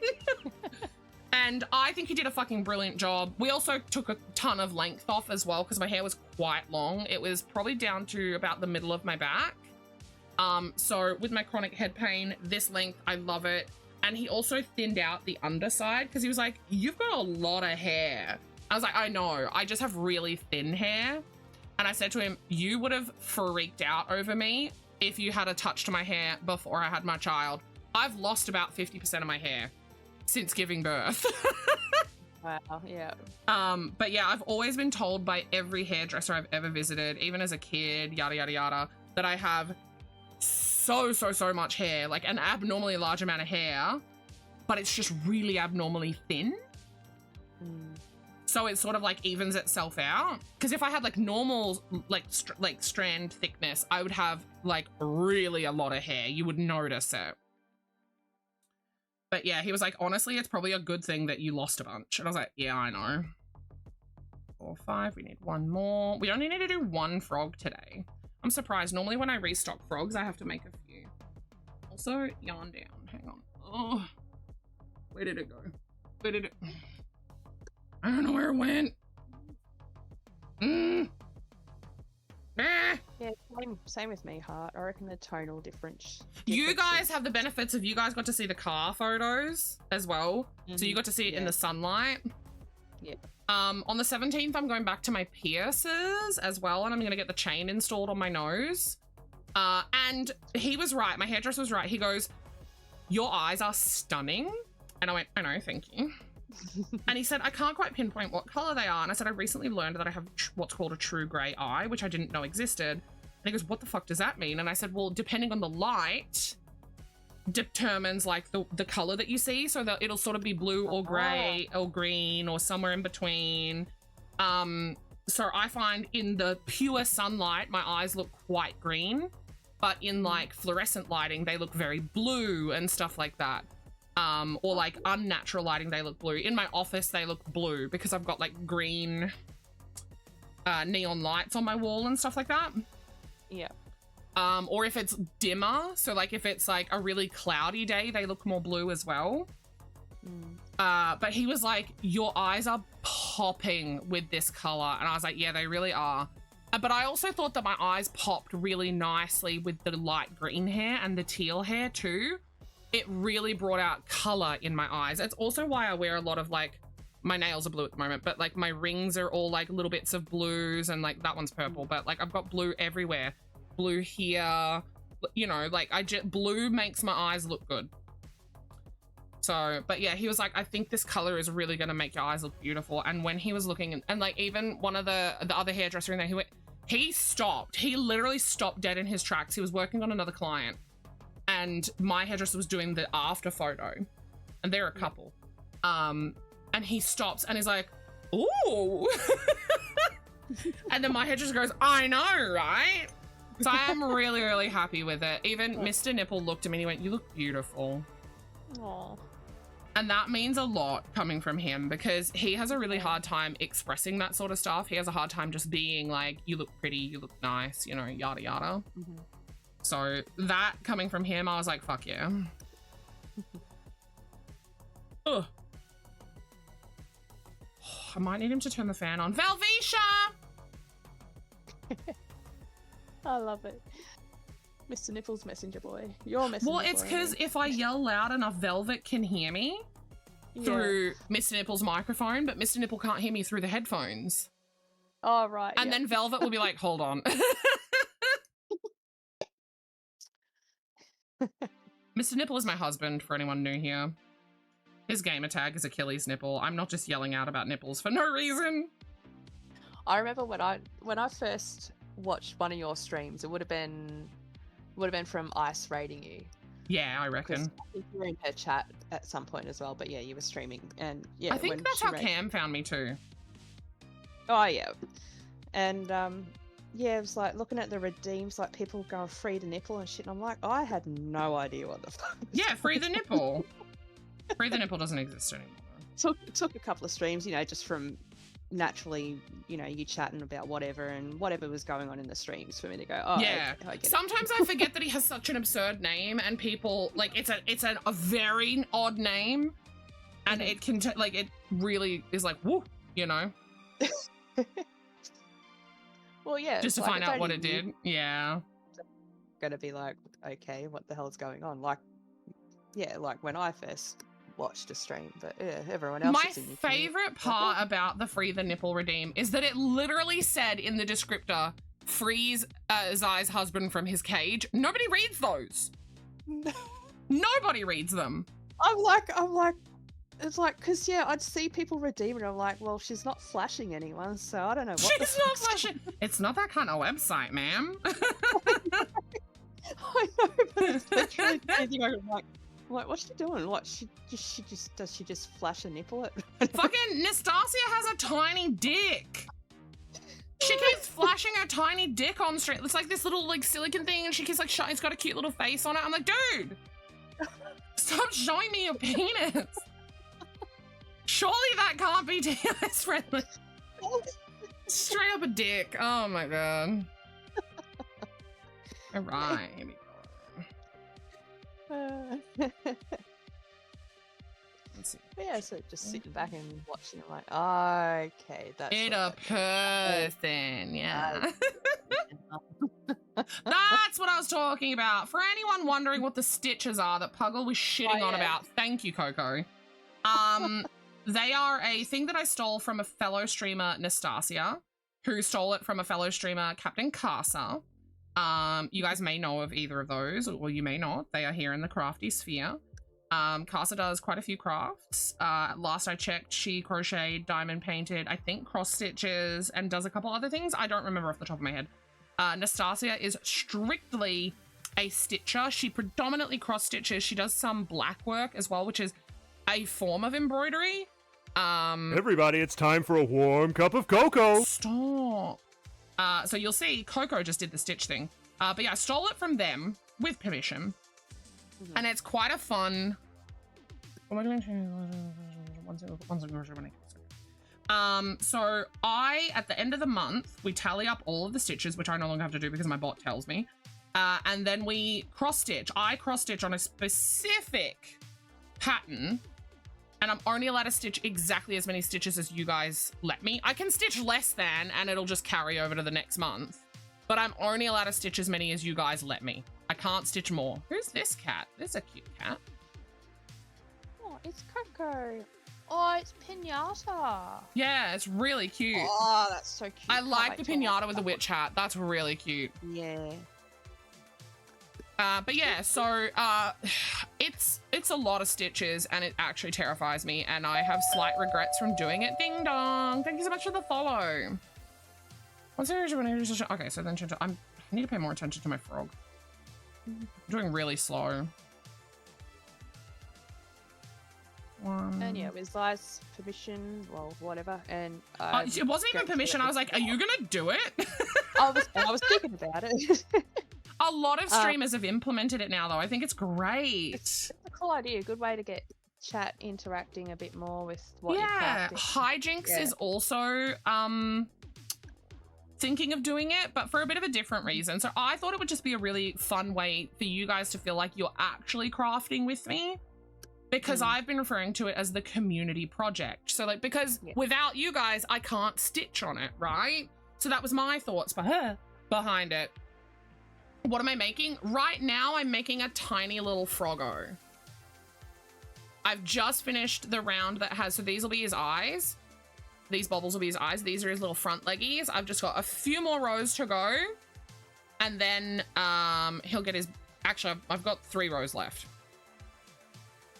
Speaker 3: And I think he did a fucking brilliant job. We also took a ton of length off as well because my hair was quite long. It was probably down to about the middle of my back. So with my chronic head pain, this length, I love it. And he also thinned out the underside because he was like, you've got a lot of hair. I was like, I know, I just have really thin hair. And I said to him, you would have freaked out over me if you had a touch to my hair before I had my child. I've lost about 50% of my hair since giving birth.
Speaker 7: Wow, yeah.
Speaker 3: But yeah, I've always been told by every hairdresser I've ever visited, even as a kid, yada, yada, yada, that I have so much hair, like an abnormally large amount of hair, but it's just really abnormally thin. So it sort of like evens itself out. Because if I had like normal, like strand thickness, I would have like really a lot of hair. You would notice it. But yeah, he was like, honestly, it's probably a good thing that you lost a bunch. And I was like, yeah, I know. 4, 5, we need one more. We only need to do one frog today. I'm surprised. Normally when I restock frogs, I have to make a few. Also, yarn down. Hang on. Oh, where did it go? Where did it? I don't know where it went.
Speaker 7: Yeah, same with me, Heart. I reckon the tonal difference.
Speaker 3: You guys have the benefits of you guys got to see the car photos as well. So you got to see it in the sunlight.
Speaker 7: Yeah.
Speaker 3: On the 17th, I'm going back to my piercers as well, and I'm gonna get the chain installed on my nose. And he was right. My hairdresser was right. He goes, your eyes are stunning. And I went, I know, thank you. And he said, I can't quite pinpoint what color they are. And I said, I recently learned that I have what's called a true gray eye, which I didn't know existed. And he goes, what the fuck does that mean? And I said, well, depending on the light determines like the color that you see. So that it'll sort of be blue or gray or green or somewhere in between. So I find in the pure sunlight, my eyes look quite green, but in like fluorescent lighting, they look very blue and stuff like that. Or like unnatural lighting, they look blue. In my office, they look blue because I've got like green neon lights on my wall and stuff like that.
Speaker 7: Yeah.
Speaker 3: Or if it's dimmer, so like if it's like a really cloudy day, they look more blue as well. But he was like, your eyes are popping with this color. And I was like, yeah, they really are. But I also thought that my eyes popped really nicely with the light green hair and the teal hair too. It really brought out color in my eyes. It's also why I wear a lot of like, my nails are blue at the moment, but like my rings are all like little bits of blues and like that one's purple, but like I've got blue everywhere. Blue here, you know, like blue makes my eyes look good. So, but yeah, he was like, I think this color is really going to make your eyes look beautiful. And when he was looking and like even one of the other hairdresser in there, he stopped. He literally stopped dead in his tracks. He was working on another client. And my hairdresser was doing the after photo, and they're a couple. And he stops and he's like, ooh. And then my hairdresser goes, I know, right? So I am really, really happy with it. Even Mr. Nipple looked at me and he went, you look beautiful.
Speaker 7: Aww.
Speaker 3: And that means a lot coming from him because he has a really hard time expressing that sort of stuff. He has a hard time just being like, you look pretty, you look nice, you know, yada, yada. So that coming from him, I was like, fuck yeah. Ugh. I might need him to turn the fan on. Velvetia!
Speaker 7: I love it. Mr. Nipples messenger boy. Your messenger boy.
Speaker 3: Well, it's because if I yell loud enough, Velvet can hear me through Mr. Nipple's microphone, but Mr. Nipple can't hear me through the headphones.
Speaker 7: Oh, right.
Speaker 3: And then Velvet will be like, hold on. Mr. Nipple is my husband, for anyone new here. His gamer tag is Achilles nipple. I'm not just yelling out about nipples for no reason.
Speaker 7: I remember when I first watched one of your streams, it would have been from Ice rating you.
Speaker 3: Yeah, I
Speaker 7: 'Cause
Speaker 3: reckon.
Speaker 7: I think you were in her chat at some point as well, but yeah, you were streaming, and yeah,
Speaker 3: I think
Speaker 7: when
Speaker 3: that's
Speaker 7: she
Speaker 3: how
Speaker 7: rated-
Speaker 3: Cam found me too.
Speaker 7: Oh yeah, and yeah, it was like looking at the redeems, like people going free the nipple and shit, and I'm like, I had no idea what the fuck. was
Speaker 3: Yeah, free the
Speaker 7: going
Speaker 3: nipple. Free the nipple doesn't exist anymore.
Speaker 7: Took a couple of streams, you know, just from naturally, you know, you chatting about whatever and whatever was going on in the streams for me to go, oh
Speaker 3: Yeah.
Speaker 7: okay, I get it.
Speaker 3: Sometimes I forget that he has such an absurd name, and people like it's a very odd name, and it can like it really is like woo, you know,
Speaker 7: Well, yeah,
Speaker 3: just to
Speaker 7: like,
Speaker 3: find
Speaker 7: it's
Speaker 3: out what
Speaker 7: only
Speaker 3: it did. Yeah.
Speaker 7: Gonna be like, okay, what the hell's going on? Like, yeah, like when I first watched a stream, but yeah, everyone else.
Speaker 3: My
Speaker 7: is in your community.
Speaker 3: favorite part about the free the nipple redeem is that it literally said in the descriptor, frees Zai's husband from his cage. Nobody reads those. Nobody reads them.
Speaker 7: I'm like, it's like, cause yeah, I'd see people redeem it. I'm like, well, she's not flashing anyone, so I don't know what.
Speaker 3: She's not flashing. It's not that kind of website, ma'am.
Speaker 7: I know, but it's literally anything. I'm like, what's she doing? What does she just flash a nipple at?
Speaker 3: Fucking Nastasia has a tiny dick. She keeps flashing her tiny dick on stream. It's like this little like silicone thing, and she keeps like it's got a cute little face on it. I'm like, dude, stop showing me your penis. Surely that can't be TS friendly. Straight up a dick. Oh my god. All right. Here we go. Let's see.
Speaker 7: Yeah, so just sitting back and watching, I'm like, okay, that's
Speaker 3: It
Speaker 7: what
Speaker 3: a
Speaker 7: that-
Speaker 3: person, yeah. That's what I was talking about. For anyone wondering what the stitches are that Puggle was shitting on
Speaker 7: yeah.
Speaker 3: about, thank you, Coco. They are a thing that I stole from a fellow streamer, Nastasia, who stole it from a fellow streamer, Captain Casa. You guys may know of either of those, or you may not. They are here in the crafty sphere. Casa does quite a few crafts. Last I checked, she crocheted, diamond painted, I think cross stitches, and does a couple other things. I don't remember off the top of my head. Nastasia is strictly a stitcher. She predominantly cross stitches. She does some black work as well, which is a form of embroidery.
Speaker 2: Everybody, it's time for a warm cup of cocoa.
Speaker 3: Stop. So you'll see Coco just did the stitch thing. But yeah, I stole it from them with permission. And it's quite a fun. What am I doing? So at the end of the month, we tally up all of the stitches, which I no longer have to do because my bot tells me. And then we cross stitch. I cross stitch on a specific pattern, and I'm only allowed to stitch exactly as many stitches as you guys let me. I can stitch less than, and it'll just carry over to the next month. But I'm only allowed to stitch as many as you guys let me. I can't stitch more. Who's this cat? This is a cute cat.
Speaker 7: Oh, it's Coco. Oh, it's Pinata.
Speaker 3: Yeah, it's really cute.
Speaker 7: Oh, that's so cute.
Speaker 3: I
Speaker 7: Can't
Speaker 3: like
Speaker 7: wait
Speaker 3: the
Speaker 7: to
Speaker 3: pinata
Speaker 7: watch
Speaker 3: with the
Speaker 7: that
Speaker 3: witch hat. That's really cute.
Speaker 7: one. Yeah.
Speaker 3: But yeah, so it's a lot of stitches, and it actually terrifies me, and I have slight regrets from doing it. Ding dong! Thank you so much for the follow. What's the okay? So then I need to pay more attention to my frog. I'm doing really slow.
Speaker 7: And yeah, with Zai's permission, well, whatever, and
Speaker 3: it wasn't even permission. I was like, "Are you gonna do it?"
Speaker 7: I was thinking about it.
Speaker 3: A lot of streamers have implemented it now, though. I think it's great.
Speaker 7: It's a cool idea. Good way to get chat interacting a bit more with what you're
Speaker 3: Yeah,
Speaker 7: crafting.
Speaker 3: Hijinks is also thinking of doing it, but for a bit of a different reason. So I thought it would just be a really fun way for you guys to feel like you're actually crafting with me, because I've been referring to it as the community project. So like, because without you guys, I can't stitch on it, right? So that was my thoughts behind it. What am I making? Right now, I'm making a tiny little froggo. I've just finished the round that has, so these will be his eyes. These bubbles will be his eyes. These are his little front leggies. I've just got a few more rows to go. And then he'll get his, actually, I've got 3 rows left.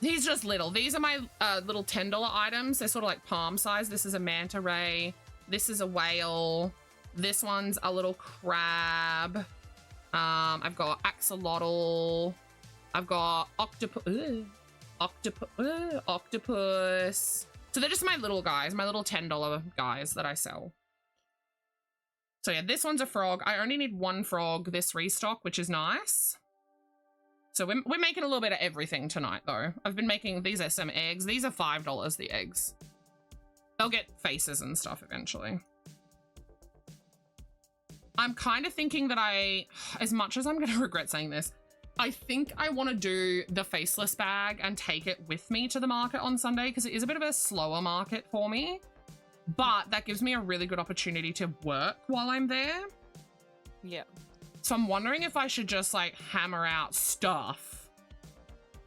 Speaker 3: He's just little. These are my little $10 items. They're sort of like palm size. This is a manta ray. This is a whale. This one's a little crab. I've got axolotl. I've got octopus. So they're just my little guys, my little $10 guys that I sell. So yeah, this one's a frog. I only need one frog this restock, which is nice. So we're making a little bit of everything tonight, though. I've been making, these are some eggs. These are $5, the eggs. They'll get faces and stuff eventually. I'm kind of thinking that as much as I'm going to regret saying this, I think I want to do the faceless bag and take it with me to the market on Sunday because it is a bit of a slower market for me. But that gives me a really good opportunity to work while I'm there.
Speaker 7: Yeah.
Speaker 3: So I'm wondering if I should just like hammer out stuff.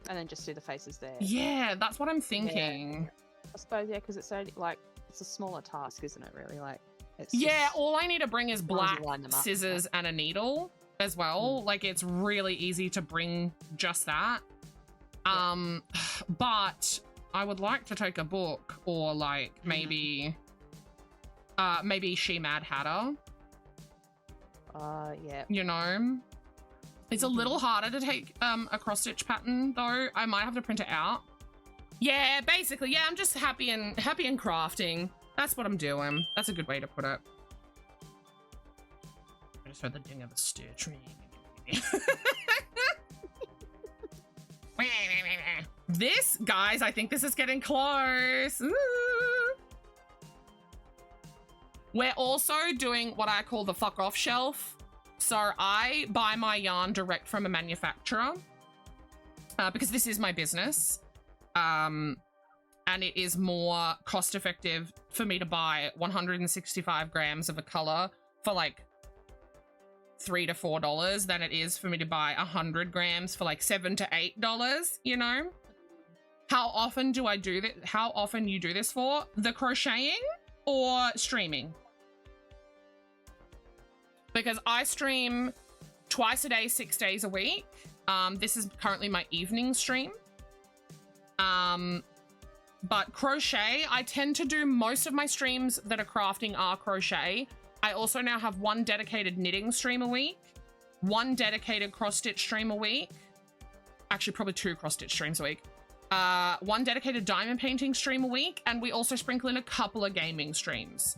Speaker 7: And then just do the faces there.
Speaker 3: Yeah, that's what I'm thinking.
Speaker 7: Yeah. I suppose, yeah, because it's only like, it's a smaller task, isn't it, really? Like, it's
Speaker 3: yeah,
Speaker 7: just,
Speaker 3: all I need to bring is black
Speaker 7: up,
Speaker 3: scissors and a needle as well. Like, it's really easy to bring just that. Yeah. But I would like to take a book or like maybe She Mad Hatter.
Speaker 7: Yeah.
Speaker 3: You know, it's a little harder to take a cross stitch pattern though. I might have to print it out. Yeah, basically, yeah, I'm just happy and crafting. That's what I'm doing. That's a good way to put it. I just heard the ding of a stitch. This, guys, I think this is getting close. Ooh. We're also doing what I call the fuck off shelf. So I buy my yarn direct from a manufacturer because this is my business. And it is more cost effective for me to buy 165 grams of a color for like $3 to $4 than it is for me to buy 100 grams for like $7 to $8, you know? How often do I do that? How often you do this for? The crocheting or streaming? Because I stream twice a day, 6 days a week. This is currently my evening stream. But crochet, I tend to do most of my streams that are crafting are crochet. I also now have one dedicated knitting stream a week, one dedicated cross-stitch stream a week. Actually, probably 2 cross-stitch streams a week. One dedicated diamond painting stream a week, and we also sprinkle in a couple of gaming streams.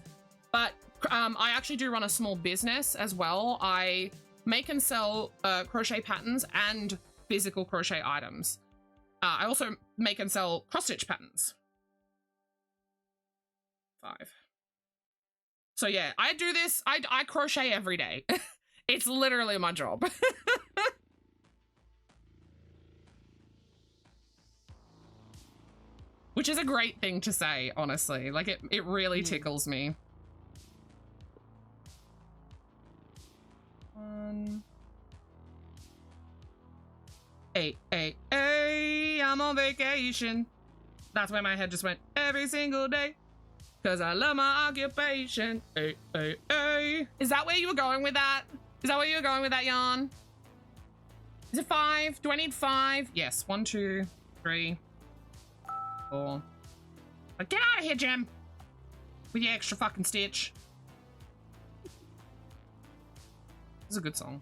Speaker 3: But I actually do run a small business as well. I make and sell crochet patterns and physical crochet items. I also make and sell cross-stitch patterns. 5. So yeah, I do this. I crochet every day. It's literally my job. Which is a great thing to say, honestly. Like, it really tickles me. 1. 8, 8, 8, I'm on vacation. That's where my head just went every single day. Cause I love my occupation. 8, 8, 8. Is that where you were going with that? Is that where you were going with that yarn? Is it 5? Do I need 5? Yes, 1, 2, 3, 4. But get out of here, Jim! With your extra fucking stitch. This is a good song.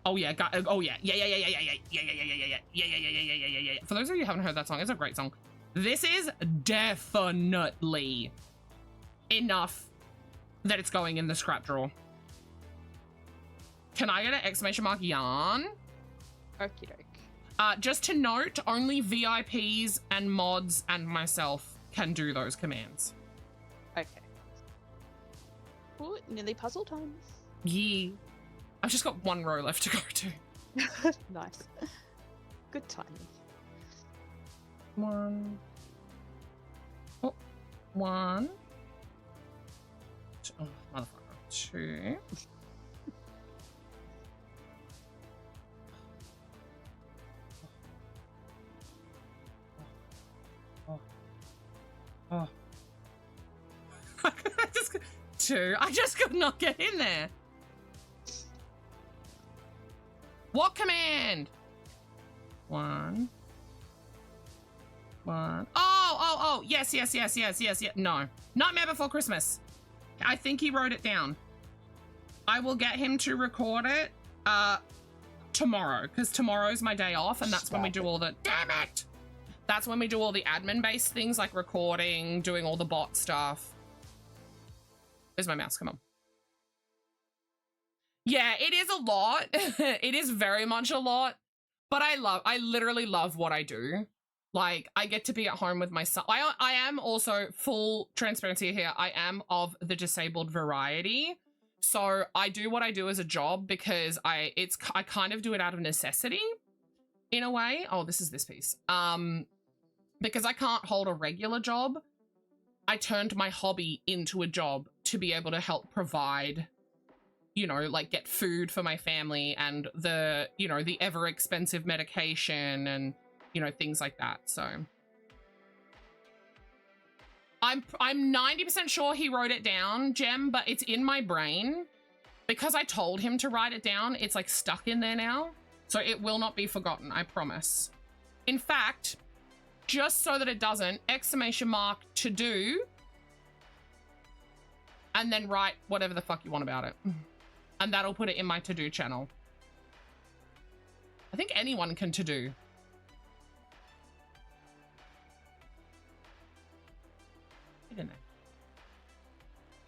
Speaker 3: Oh yeah, oh yeah, yeah. For those of you who haven't heard that song, it's a great song. This is definitely enough that it's going in the scrap drawer. Can I get an exclamation mark yarn?
Speaker 7: Okie doke.
Speaker 3: Just to note, only VIPs and mods and myself can do those commands.
Speaker 7: Okay. Ooh, nearly puzzle time.
Speaker 3: Yeah. I've just got 1 row left to go to.
Speaker 7: Nice. Good timing.
Speaker 3: 1. Oh, 1. Oh, motherfucker. 2. Oh. 2. I just could not get in there. What command? 1. one. Oh, yes. No. Nightmare Before Christmas. I think he wrote it down. I will get him to record it tomorrow, because tomorrow's my day off, and that's when we do all the... Damn it! That's when we do all the admin-based things, like recording, doing all the bot stuff. Where's my mouse? Come on. Yeah, it is a lot. It is very much a lot, but I literally love what I do. Like, I get to be at home with my son. I am also, full transparency here, I am of the disabled variety. So I do what I do as a job because I kind of do it out of necessity in a way. Oh, this is this piece. Because I can't hold a regular job. I turned my hobby into a job to be able to help provide, you know, like get food for my family and the, you know, the ever expensive medication and, you know, things like that. So I'm 90% sure he wrote it down, Jem, but it's in my brain because I told him to write it down. It's like stuck in there now. So it will not be forgotten, I promise. In fact, just so that it doesn't, ! to do, and then write whatever the fuck you want about it. And that'll put it in my to-do channel. I think anyone can to-do. Get in there.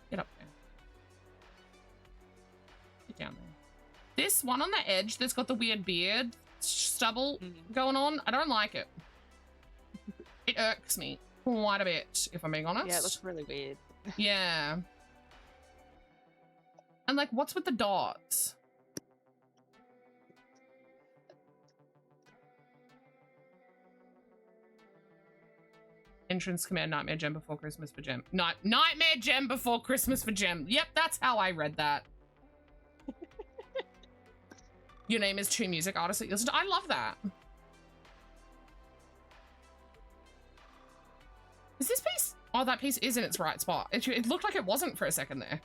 Speaker 3: Get up there. Get down there. This one on the edge that's got the weird beard stubble going on, I don't like it. It irks me quite a bit, if I'm being honest.
Speaker 7: Yeah, it looks really weird.
Speaker 3: Yeah. And like, what's with the dots? Entrance command Nightmare Gem Before Christmas for Gem. Nightmare Gem Before Christmas for Gem. Yep, that's how I read that. Your name is two music artists that you listen to. I love that. Is this piece? Oh, that piece is in its right spot. It looked like it wasn't for a second there.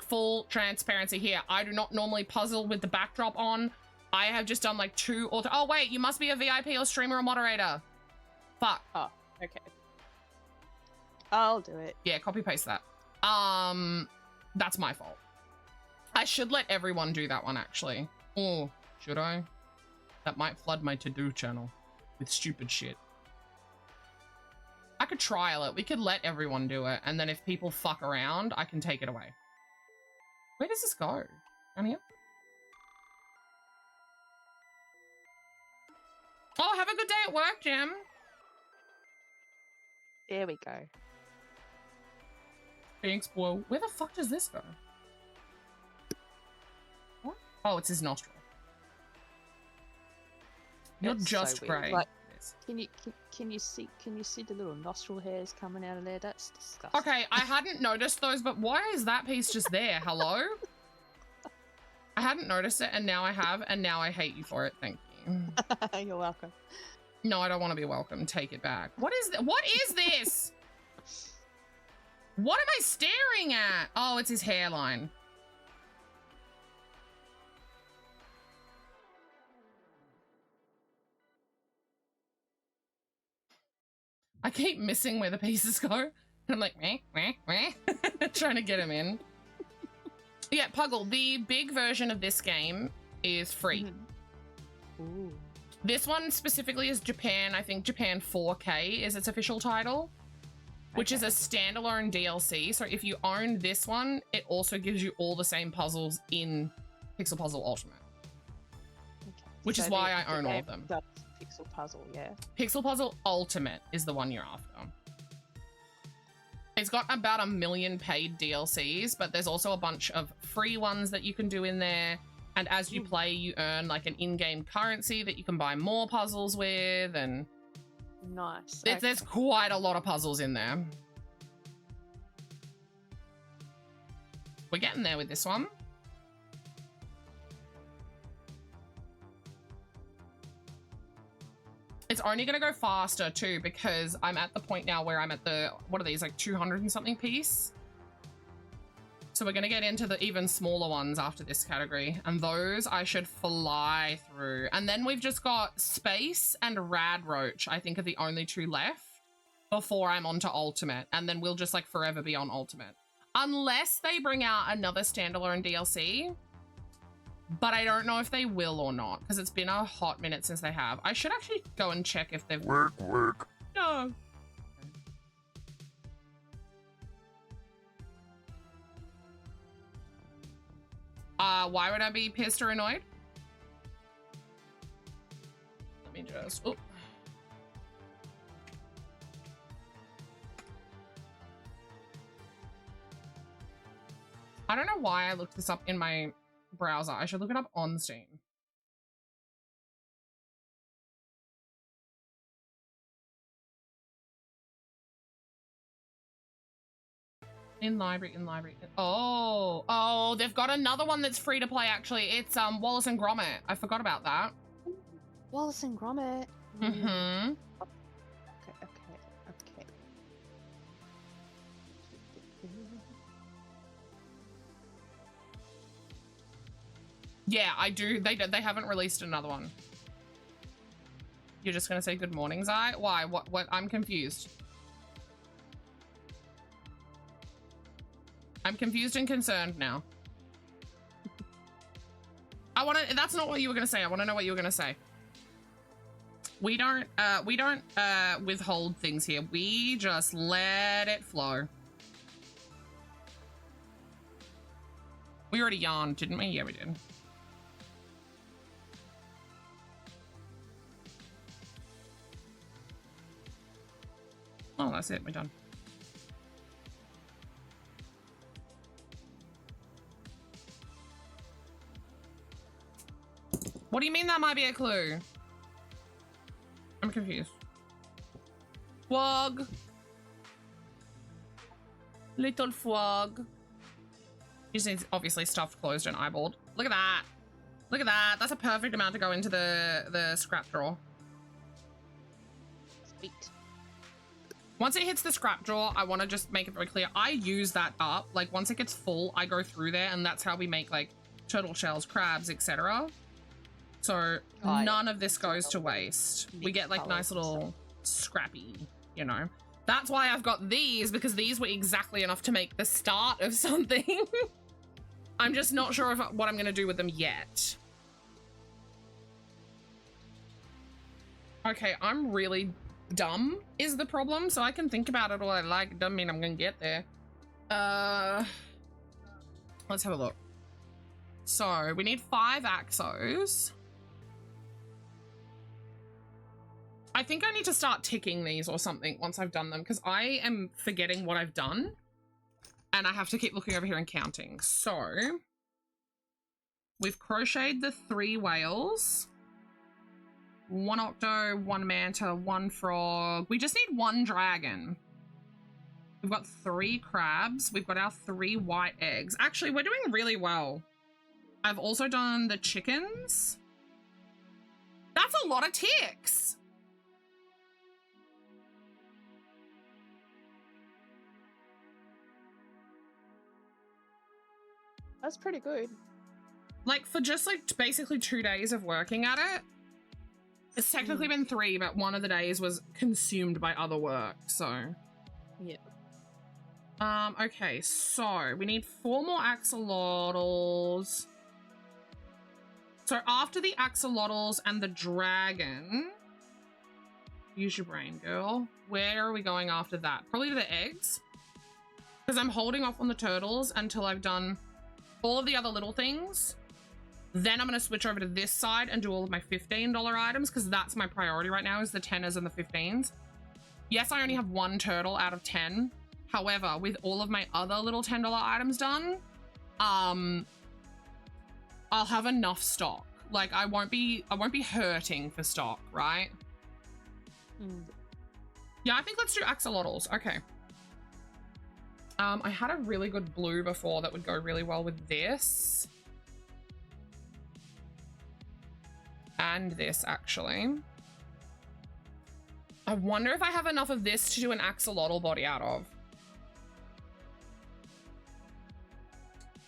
Speaker 3: Full transparency here. I do not normally puzzle with the backdrop on. I have just done like 2 or 3. Oh, wait, you must be a VIP or streamer or moderator. Fuck.
Speaker 7: Oh, okay. I'll do it.
Speaker 3: Yeah, copy paste that. That's my fault. I should let everyone do that one, actually. Oh, should I? That might flood my to-do channel with stupid shit. I could trial it. We could let everyone do it, and then if people fuck around, I can take it away. Where does this go? Down here? Oh, have a good day at work, Jim.
Speaker 7: There we go.
Speaker 3: Thanks, boy. Where the fuck does this go? What? Oh, it's his nostril. You're
Speaker 7: That's
Speaker 3: just
Speaker 7: so weird.
Speaker 3: grey.
Speaker 7: Like, can you see the little nostril hairs coming out of there? That's disgusting.
Speaker 3: Okay, I hadn't noticed those, but why is that piece just there? Hello? I hadn't noticed it, and now I have, and now I hate you for it. Thank you.
Speaker 7: You're welcome.
Speaker 3: No, I don't want to be welcome. Take it back. What is this? What am I staring at? Oh, it's his hairline. I keep missing where the pieces go. I'm like, meh, trying to get him in. Yeah, Puggle, the big version of this game is free.
Speaker 7: Ooh.
Speaker 3: This one specifically is Japan. I think Japan 4K is its official title, which is a standalone DLC. So if you own this one, it also gives you all the same puzzles in Pixel Puzzle Ultimate, which is why I own all of them.
Speaker 7: Pixel Puzzle, yeah.
Speaker 3: Pixel Puzzle Ultimate is the one you're after. It's got about 1 million paid DLCs, but there's also a bunch of free ones that you can do in there. And as you play, you earn like an in-game currency that you can buy more puzzles with, and
Speaker 7: nice.
Speaker 3: There's quite a lot of puzzles in there. We're getting there with this one. It's only going to go faster too, because I'm at the point now where I'm at the, what are these, like 200 and something piece? So we're going to get into the even smaller ones after this category. And those I should fly through. And then we've just got Space and Rad Roach, I think are the only two left before I'm on to Ultimate. And then we'll just like forever be on Ultimate. Unless they bring out another standalone DLC. But I don't know if they will or not. Because it's been a hot minute since they have. I should actually go and check if they've...
Speaker 6: Work.
Speaker 3: No. Why would I be pissed or annoyed? Let me just... Oh. I don't know why I looked this up in my browser. I should look it up on Steam. In library. Oh, they've got another one that's free to play, actually. It's Wallace and Gromit. I forgot about that.
Speaker 7: Wallace and Gromit.
Speaker 3: Mm-hmm.
Speaker 7: Okay.
Speaker 3: Yeah, I do. They haven't released another one. You're just gonna say good morning, Zai? Why? What? I'm confused. I'm confused and concerned now. That's not what you were gonna say. I want to know what you were gonna say. We don't withhold things here. We just let it flow. We already yawned, didn't we? Yeah, we did. Oh, that's it. We're done. What do you mean that might be a clue? I'm confused. Frog. Little frog. He just needs obviously stuffed, closed, and eyeballed. Look at that. Look at that. That's a perfect amount to go into the scrap drawer.
Speaker 7: Sweet.
Speaker 3: Once it hits the scrap drawer, I want to just make it very clear. I use that up. Like, once it gets full, I go through there, and that's how we make, like, turtle shells, crabs, etc. So none of this goes to waste. We get, like, nice little scrappy, you know. That's why I've got these, because these were exactly enough to make the start of something. I'm just not sure what I'm going to do with them yet. Okay, I'm really dumb is the problem, so I can think about it all I like. It doesn't mean I'm gonna get there. Let's have a look. So we need 5 Axos. I think I need to start ticking these or something once I've done them, because I am forgetting what I've done and I have to keep looking over here and counting. So we've crocheted the 3 whales, 1 octo, 1 manta, 1 frog. We just need 1 dragon. We've got 3 crabs. We've got our 3 white eggs. Actually, we're doing really well. I've also done the chickens. That's a lot of ticks.
Speaker 7: That's pretty good.
Speaker 3: Like, for just like basically 2 days of working at it. It's technically been 3, but one of the days was consumed by other work, so.
Speaker 7: Yeah.
Speaker 3: Okay, so we need 4 more axolotls. So after the axolotls and the dragon, use your brain, girl. Where are we going after that? Probably to the eggs, because I'm holding off on the turtles until I've done all of the other little things. Then I'm going to switch over to this side and do all of my $15 items, because that's my priority right now, is the 10s and the 15s. Yes, I only have 1 turtle out of 10. However, with all of my other little $10 items done, I'll have enough stock. Like, I won't be hurting for stock, right? Yeah, I think let's do axolotls. Okay. I had a really good blue before that would go really well with this. And this, actually. I wonder if I have enough of this to do an axolotl body out of.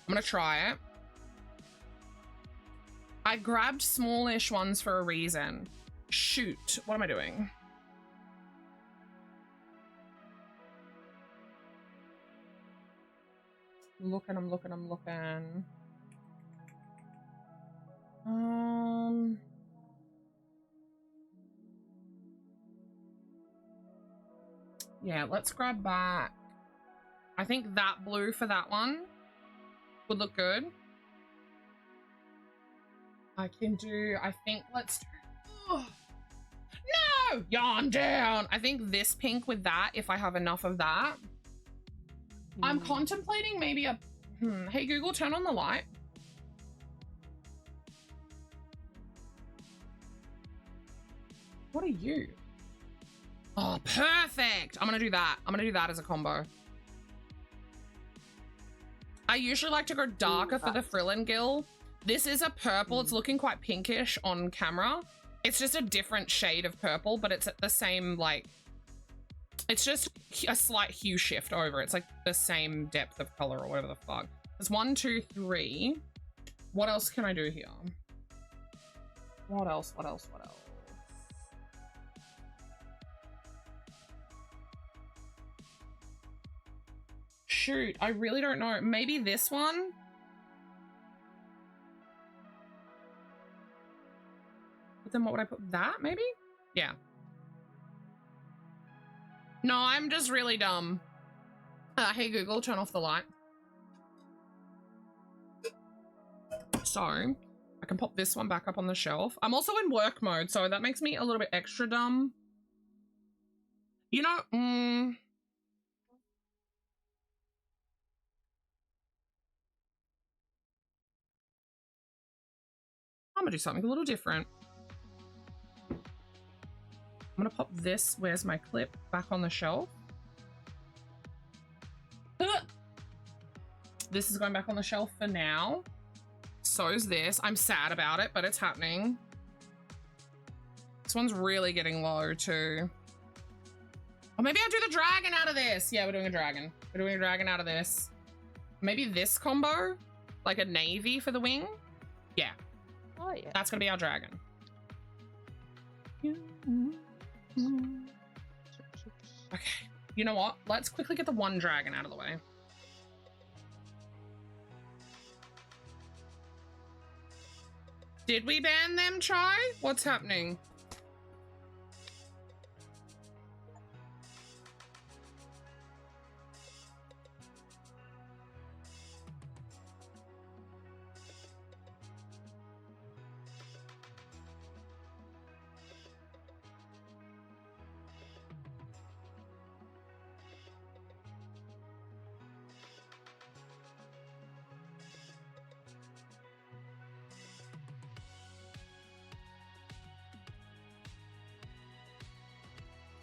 Speaker 3: I'm gonna try it. I grabbed smallish ones for a reason. Shoot, what am I doing? I'm looking. Yeah, let's grab back. I think that blue for that one would look good. I think let's do, oh, no, yawn down. I think this pink with that, if I have enough of that. I'm contemplating maybe a, hey Google, turn on the light. What are you? Oh, perfect. I'm gonna do that. I'm gonna do that as a combo. I usually like to go darker for the Frillin Gill. This is a purple. It's looking quite pinkish on camera. It's just a different shade of purple, but it's at the same, like, it's just a slight hue shift over. It's like the same depth of color or whatever the fuck. There's 1, 2, 3. What else can I do here? What else? Shoot, I really don't know. Maybe this one? But then what would I put? That, maybe? Yeah. No, I'm just really dumb. Hey Google, turn off the light. So, I can pop this one back up on the shelf. I'm also in work mode, so that makes me a little bit extra dumb. You know, I'm gonna do something a little different. I'm gonna pop this, where's my clip, back on the shelf. This is going back on the shelf for now. So's this. I'm sad about it, but it's happening. This one's really getting low too. Or maybe I'll do the dragon out of this. Yeah, we're doing a dragon. We're doing a dragon out of this. Maybe this combo, like a navy for the wing. Yeah.
Speaker 7: Oh yeah.
Speaker 3: That's gonna be our dragon. Okay, you know what? Let's quickly get the one dragon out of the way. Did we ban them, Chai? What's happening?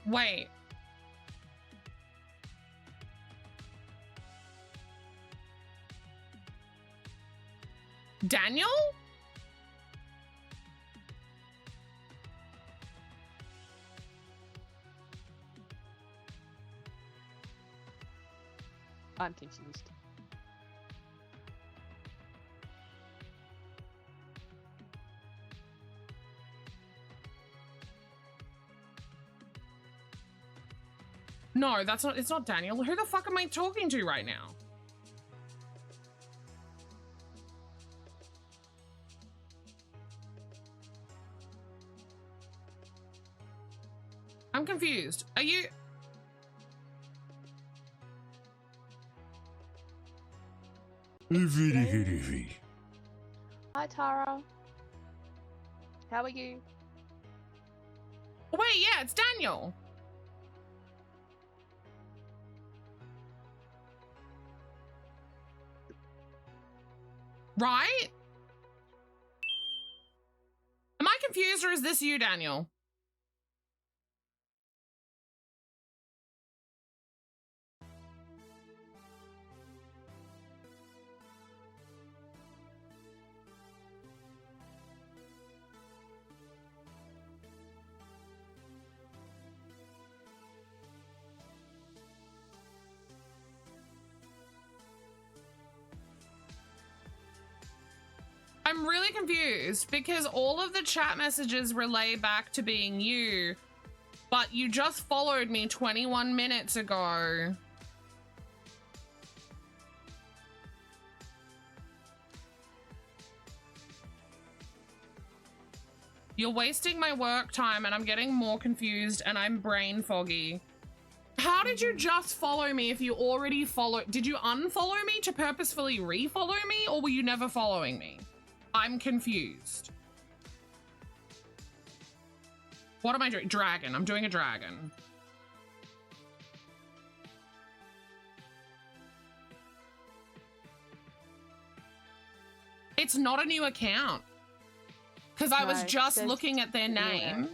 Speaker 3: Wait. Daniel?
Speaker 7: I'm confused.
Speaker 3: No, that's not, it's not Daniel. Who the fuck am I talking to right now? I'm confused. Are you?
Speaker 7: Hi Tara. How are you?
Speaker 3: Wait, yeah, it's Daniel. Right? Am I confused or is this you, Daniel? I'm really confused because all of the chat messages relay back to being you, but you just followed me 21 minutes ago. You're wasting my work time and I'm getting more confused and I'm brain foggy. How did you just follow me if you already followed? Did you unfollow me to purposefully refollow me, or were you never following me? I'm confused. What am I doing? Dragon. I'm doing a dragon. It's not a new account. Because I was just looking at their name.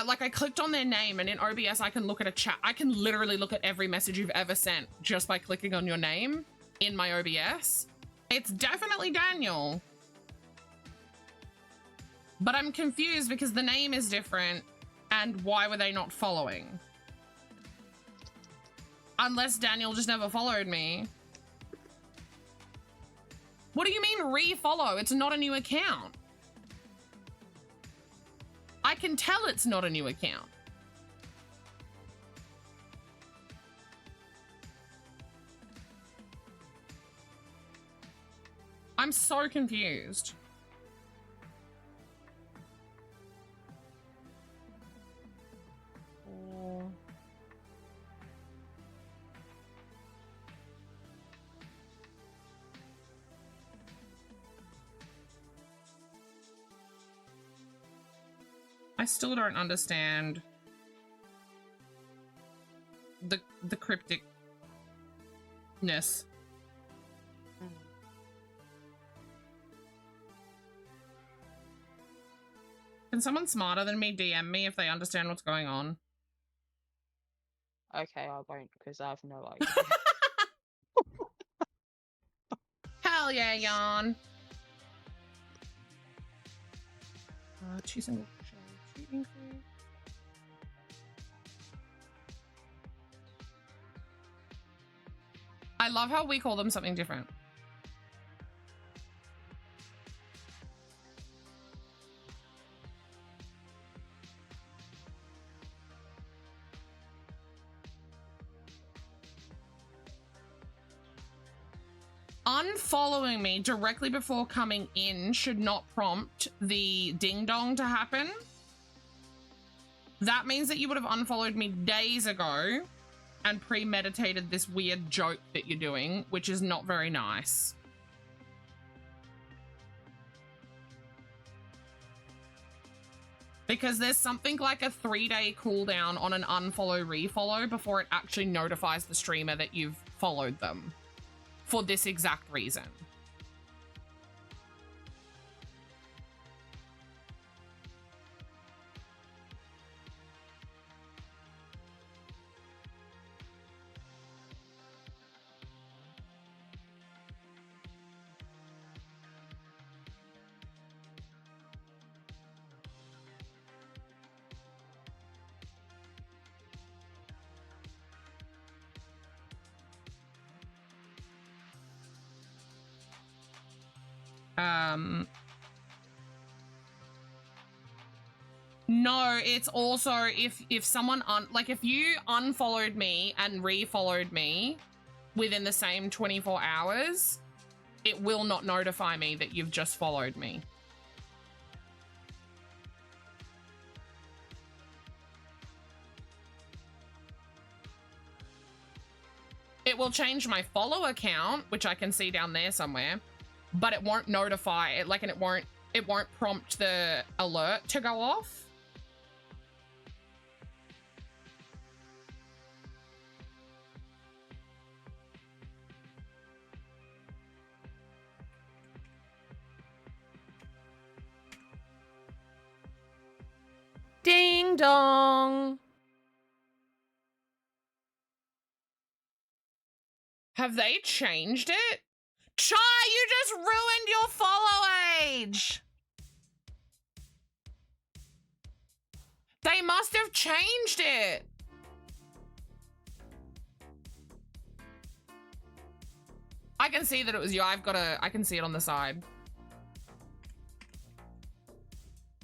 Speaker 3: Like I clicked on their name, and in OBS I can look at a chat. I can literally look at every message you've ever sent just by clicking on your name in my OBS. It's definitely Daniel. But I'm confused because the name is different, and why were they not following? Unless Daniel just never followed me. What do you mean refollow? It's not a new account. I can tell it's not a new account. I'm so confused. I still don't understand the crypticness. Can someone smarter than me DM me if they understand what's going on?
Speaker 7: Okay, I won't because I have no idea.
Speaker 3: Hell yeah, yawn. Choosing cheating free. I love how we call them something different. Unfollowing me directly before coming in should not prompt the ding dong to happen. That means that you would have unfollowed me days ago and premeditated this weird joke that you're doing, which is not very nice. Because there's something like a 3-day cooldown on an unfollow refollow before it actually notifies the streamer that you've followed them. For this exact reason. No, it's also if someone if you unfollowed me and refollowed me within the same 24 hours, it will not notify me that you've just followed me. It will change my follow count, which I can see down there somewhere, but it won't notify it, and it won't prompt the alert to go off. Ding dong. Have they changed it? Chai, you just ruined your follow age. They must have changed it. I can see that it was you. I can see it on the side.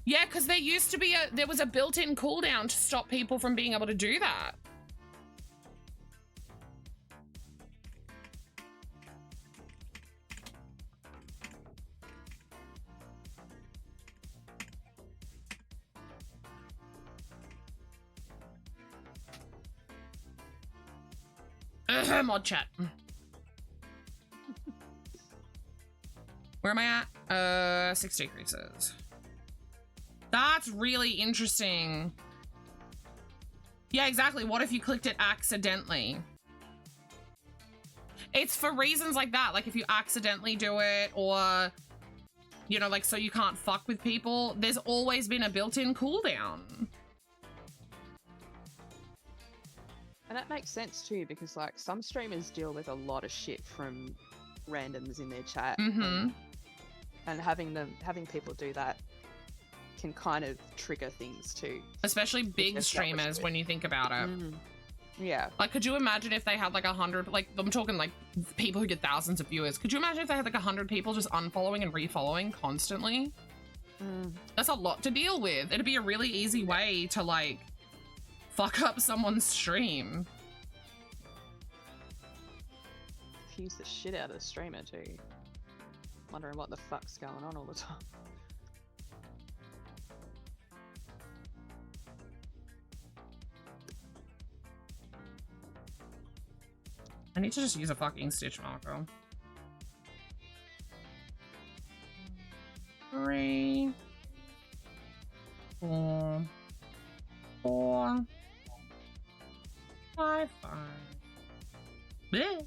Speaker 3: Yeah, because there used to be there was a built-in cooldown to stop people from being able to do that. Mod chat. Where am I at? 6 decreases. That's really interesting. Yeah, exactly. What if you clicked it accidentally? It's for reasons like that. Like if you accidentally do it or, you know, like so you can't fuck with people. There's always been a built-in cooldown.
Speaker 7: And that makes sense too, because like some streamers deal with a lot of shit from randoms in their chat.
Speaker 3: Mm-hmm.
Speaker 7: And having people do that can kind of trigger things too.
Speaker 3: Especially big streamers when you think about it.
Speaker 7: Yeah.
Speaker 3: Like, could you imagine if they had like 100, like I'm talking like people who get thousands of viewers. Could you imagine if they had like 100 people just unfollowing and refollowing constantly? That's a lot to deal with. It'd be a really easy way to like fuck up someone's stream.
Speaker 7: Confuse the shit out of the streamer too. Wondering what the fuck's going on all the time.
Speaker 3: I need to just use a fucking stitch marker. 3, 4, 4, 5, 5. Bleh.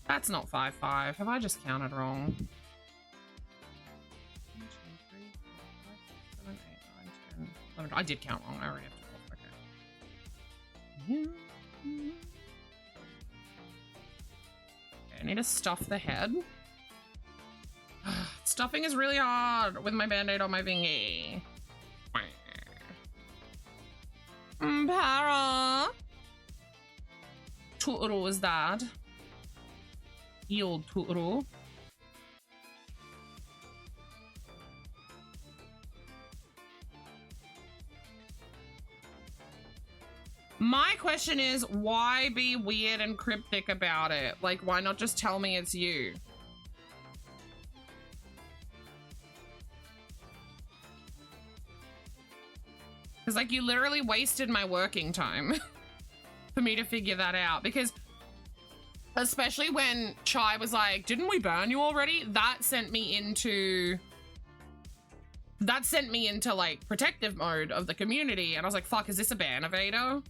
Speaker 3: That's not 5, 5. Have I just counted wrong? 1, 2, 3, 4, 5, 6, 7, 8, 9, 10, 11. I did count wrong. I already have 12. Okay. I need to stuff the head. Stuffing is really hard with my band-aid on my thingy. Para. Tuturu is that? Old Tuturu. My question is, why be weird and cryptic about it? Like, why not just tell me it's you? Because, like, you literally wasted my working time for me to figure that out. Because, especially when Chai was like, didn't we ban you already? That sent me into, like, protective mode of the community. And I was like, fuck, is this a ban evader?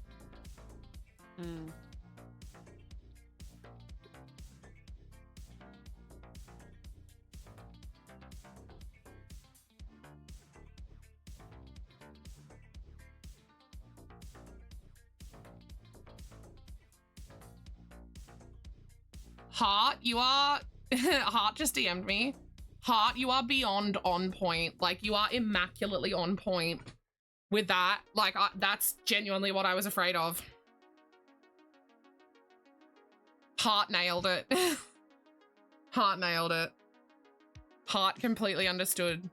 Speaker 3: Heart, you are Heart just DM'd me. Heart, you are beyond on point. Like, you are immaculately on point with that. Like, that's genuinely what I was afraid of. Heart nailed it. Heart nailed it. Heart completely understood.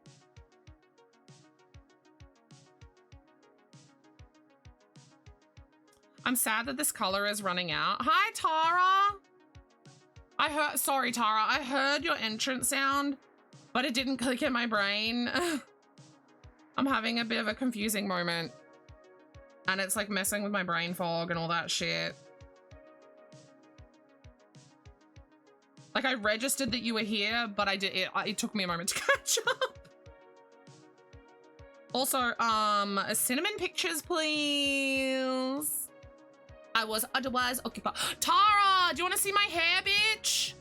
Speaker 3: I'm sad that this color is running out. Hi, Tara. Sorry, Tara. I heard your entrance sound, but it didn't click in my brain. I'm having a bit of a confusing moment. And it's like messing with my brain fog and all that shit. Like, I registered that you were here, but it took me a moment to catch up. Also, cinnamon pictures, please. I was otherwise occupied. Tara, do you want to see my hair, bitch?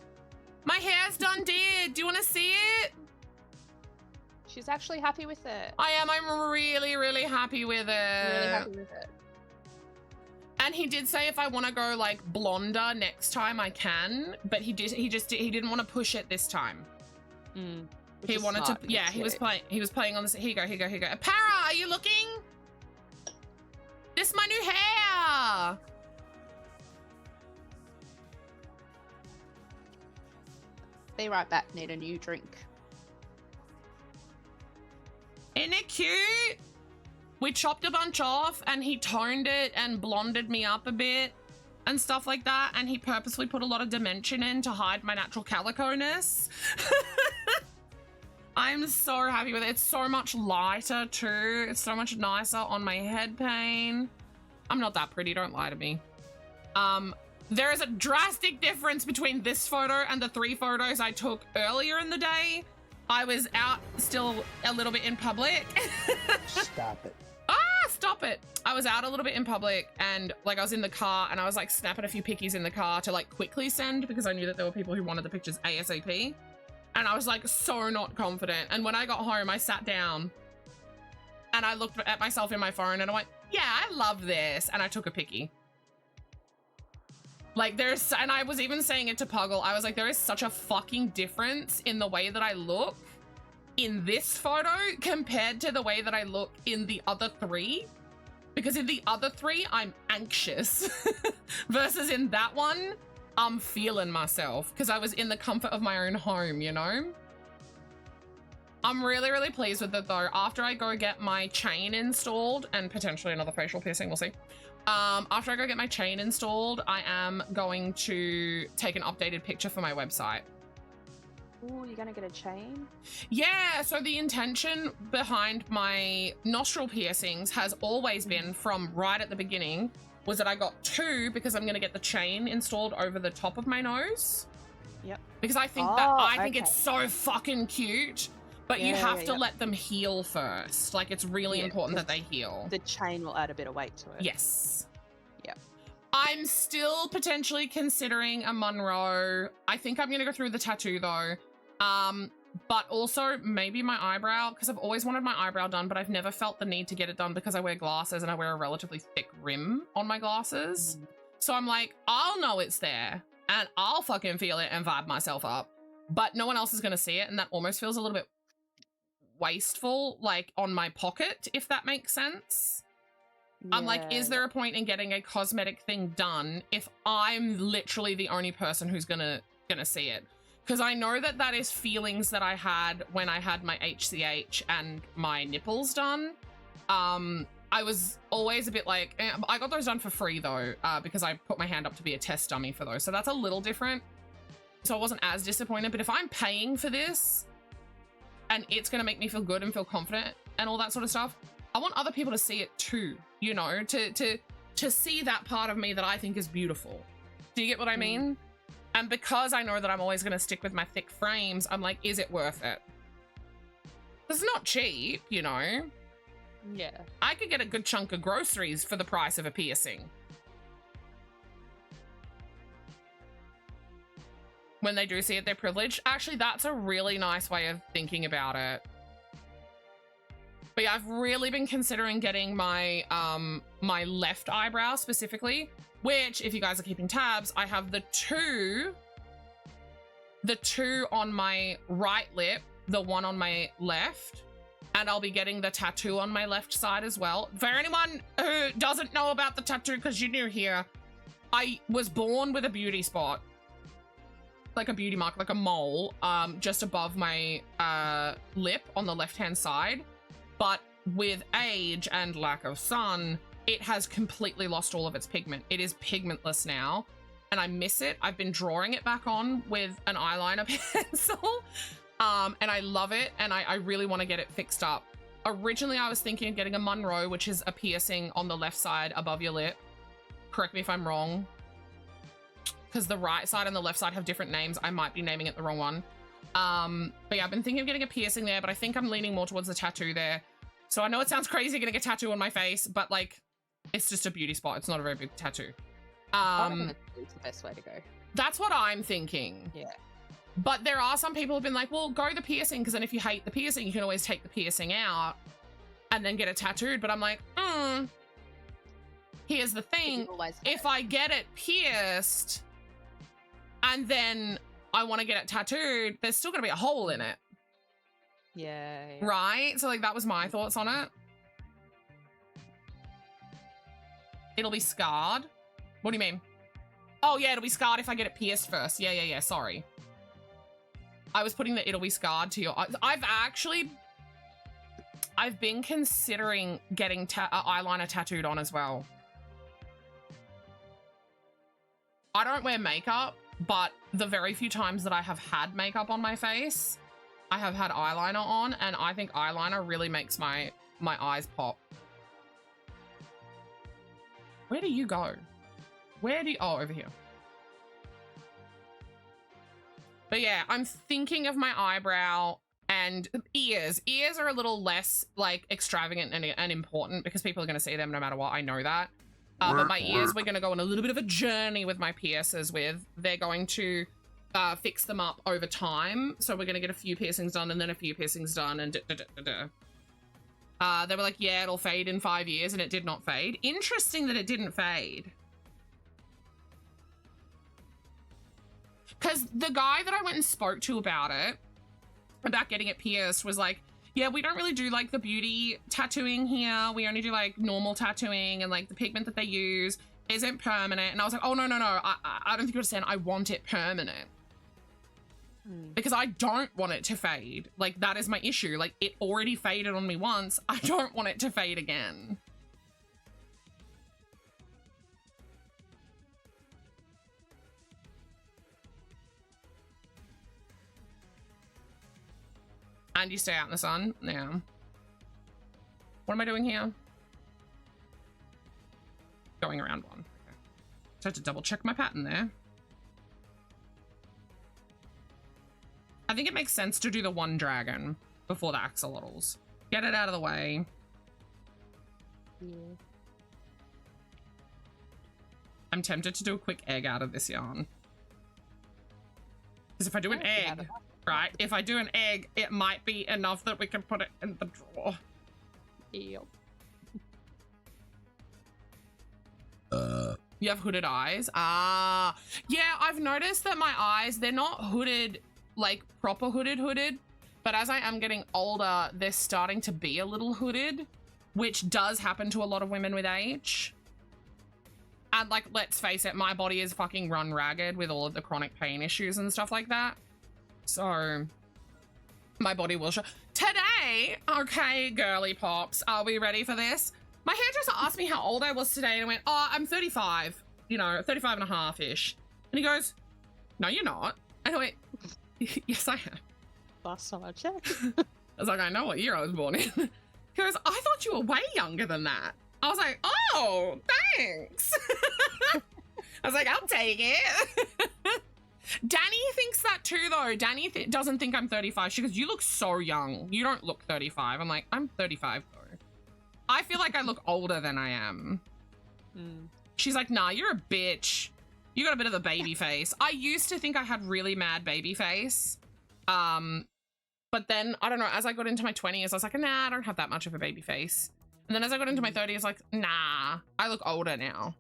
Speaker 3: My hair's done did. Do you want to see it?
Speaker 7: She's actually happy with it.
Speaker 3: I am. I'm really, really happy with it.
Speaker 7: Really happy with it.
Speaker 3: And he did say if I want to go like blonder next time I can, but he didn't want to push it this time. He wanted to, yeah, he was playing on this. Here you go. Para, are you looking? This is my new hair.
Speaker 7: Be right back, need a new drink.
Speaker 3: It Isn't it cute? We chopped a bunch off and he toned it and blonded me up a bit and stuff like that. And he purposely put a lot of dimension in to hide my natural calico-ness. I'm so happy with it. It's so much lighter too. It's so much nicer on my head pain. I'm not that pretty, don't lie to me. There is a drastic difference between this photo and the 3 photos I took earlier in the day. I was out still a little bit in public.
Speaker 1: Stop it.
Speaker 3: Stop it. I was out a little bit in public and like I was in the car and I was like snapping a few pickies in the car to like quickly send because I knew that there were people who wanted the pictures ASAP. And I was like so not confident. And when I got home, I sat down and I looked at myself in my phone and I went, yeah, I love this. And I took a picky. Like and I was even saying it to Puggle. I was like, there is such a fucking difference in the way that I look in this photo compared to the way that I look in the other 3. Because in the other 3, I'm anxious versus in that one, I'm feeling myself because I was in the comfort of my own home, you know? I'm really, really pleased with it though. After I go get my chain installed and potentially another facial piercing, we'll see. After I go get my chain installed, I am going to take an updated picture for my website.
Speaker 7: Oh, you're gonna get a chain?
Speaker 3: Yeah, so the intention behind my nostril piercings has always been from right at the beginning was that I got 2 because I'm gonna get the chain installed over the top of my nose.
Speaker 7: Yep.
Speaker 3: Because I think it's so fucking cute, but you have to let them heal first. Like it's really important that they heal.
Speaker 7: The chain will add a bit of weight to it.
Speaker 3: Yes.
Speaker 7: Yep.
Speaker 3: I'm still potentially considering a Monroe. I think I'm gonna go through the tattoo though. But also maybe my eyebrow, because I've always wanted my eyebrow done, but I've never felt the need to get it done because I wear glasses and I wear a relatively thick rim on my glasses. So I'm like, I'll know it's there and I'll fucking feel it and vibe myself up, but no one else is gonna see it, and that almost feels a little bit wasteful, like on my pocket, if that makes sense. I'm like, is there a point in getting a cosmetic thing done if I'm literally the only person who's gonna see it? Because I know that that is feelings that I had when I had my HCH and my nipples done. I was always a bit like, I got those done for free though, because I put my hand up to be a test dummy for those. So that's a little different. So I wasn't as disappointed, but if I'm paying for this and it's gonna make me feel good and feel confident and all that sort of stuff, I want other people to see it too, you know, to see that part of me that I think is beautiful. Do you get what I mean? And because I know that I'm always going to stick with my thick frames, I'm like, is it worth it? It's not cheap, you know?
Speaker 7: Yeah.
Speaker 3: I could get a good chunk of groceries for the price of a piercing. When they do see it, they're privileged. Actually, that's a really nice way of thinking about it. But yeah, I've really been considering getting my my left eyebrow specifically, which, if you guys are keeping tabs, I have the two on my right lip, the one on my left, and I'll be getting the tattoo on my left side as well. For anyone who doesn't know about the tattoo, because you're new here, I was born with a beauty spot, like a beauty mark, like a mole, just above my lip on the left-hand side. But with age and lack of sun, it has completely lost all of its pigment. It is pigmentless now, and I miss it. I've been drawing it back on with an eyeliner pencil, and I love it, and I really want to get it fixed up. Originally, I was thinking of getting a Monroe, which is a piercing on the left side above your lip. Correct me if I'm wrong, because the right side and the left side have different names. I might be naming it the wrong one. But yeah, I've been thinking of getting a piercing there, but I think I'm leaning more towards the tattoo there. So I know it sounds crazy getting a tattoo on my face, but like, it's just a beauty spot. It's not a very big tattoo.
Speaker 7: I reckon it's the best way to go.
Speaker 3: That's what I'm thinking.
Speaker 7: Yeah.
Speaker 3: But there are some people who've been like, well, go the piercing, because then if you hate the piercing, you can always take the piercing out and then get it tattooed. But I'm like, here's the thing. If I get it pierced and then I want to get it tattooed, there's still going to be a hole in it.
Speaker 7: Yeah.
Speaker 3: Right? So like, that was my thoughts on it. It'll be scarred. What do you mean? Oh yeah, it'll be scarred if I get it pierced first. Yeah, sorry. I was putting the it'll be scarred to your... I've actually... I've been considering getting eyeliner tattooed on as well. I don't wear makeup, but the very few times that I have had makeup on my face, I have had eyeliner on, and I think eyeliner really makes my eyes pop. Where do you go? Where do you... Oh, over here. But yeah, I'm thinking of my eyebrow and ears. Ears are a little less like extravagant and important because people are going to see them no matter what. I know that. But my ears, we're going to go on a little bit of a journey with my piercers with. They're going to fix them up over time. So we're going to get a few piercings done and then a few piercings done and they were like, yeah, it'll fade in 5 years, and it did not fade. Interesting that it didn't fade. Because the guy that I went and spoke to about it, about getting it pierced, was like, yeah, we don't really do like the beauty tattooing here. We only do like normal tattooing, and like the pigment that they use isn't permanent. And I was like, oh, no. I don't think you understand. I want it permanent. Because I don't want it to fade. Like, that is my issue. Like, it already faded on me once. I don't want it to fade again. And you stay out in the sun? Yeah. What am I doing here? Going around one. Okay. So I have to double check my pattern there. I think it makes sense to do the one dragon before the axolotls. Get it out of the way.
Speaker 7: Yeah.
Speaker 3: I'm tempted to do a quick egg out of this yarn. Because if I do an egg, right? If I do an egg, it might be enough that we can put it in the drawer.
Speaker 7: Yep.
Speaker 3: You have hooded eyes? Ah, yeah, I've noticed that my eyes, they're not hooded, like proper hooded, but as I am getting older, they're starting to be a little hooded, which does happen to a lot of women with age. And like, let's face it, my body is fucking run ragged with all of the chronic pain issues and stuff like that. So my body will show. Today, okay, girly pops, are we ready for this? My hairdresser asked me how old I was today, and I went, oh, I'm 35, you know, 35 and a half-ish. And he goes, no, you're not. And I went, yes, I am.
Speaker 7: Last time I checked.
Speaker 3: I was like, I know what year I was born in. He goes, I thought you were way younger than that. I was like, oh, thanks. I was like, I'll take it. Danny thinks that too, though. Danny doesn't think I'm 35. She goes, you look so young. You don't look 35. I'm like, I'm 35, though. I feel like I look older than I am. She's like, nah, you're a bitch. You got a bit of a baby face. I used to think I had really mad baby face. But then, I don't know, as I got into my 20s, I was like, nah, I don't have that much of a baby face. And then as I got into my 30s, like, nah, I look older now.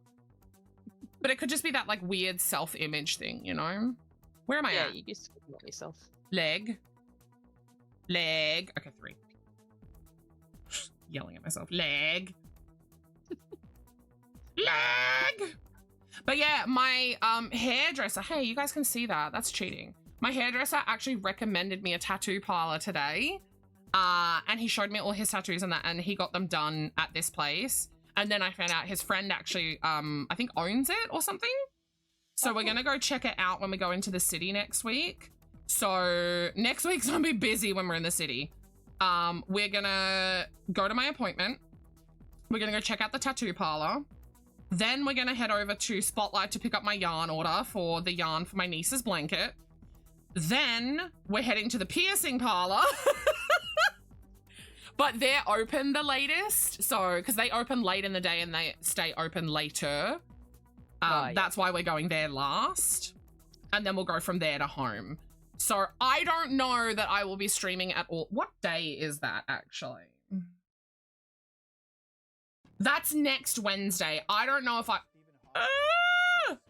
Speaker 3: But it could just be that, like, weird self-image thing, you know? Where am I at?
Speaker 7: Yeah, you used to look at yourself.
Speaker 3: Leg. Okay, 3. Yelling at myself. Leg. Leg! But yeah, my hairdresser, hey, you guys can see that. That's cheating. My hairdresser actually recommended me a tattoo parlor today. And he showed me all his tattoos and that, and he got them done at this place. And then I found out his friend actually, I think owns it or something. So we're gonna go check it out when we go into the city next week. So next week's gonna be busy when we're in the city. We're gonna go to my appointment. We're gonna go check out the tattoo parlor. Then we're gonna head over to Spotlight to pick up my yarn order for the yarn for my niece's blanket. Then we're heading to the piercing parlor. But they're open the latest. So, because they open late in the day and they stay open later.
Speaker 7: Yeah.
Speaker 3: That's why we're going there last. And then we'll go from there to home. So I don't know that I will be streaming at all. What day is that actually? That's next Wednesday. I don't know if I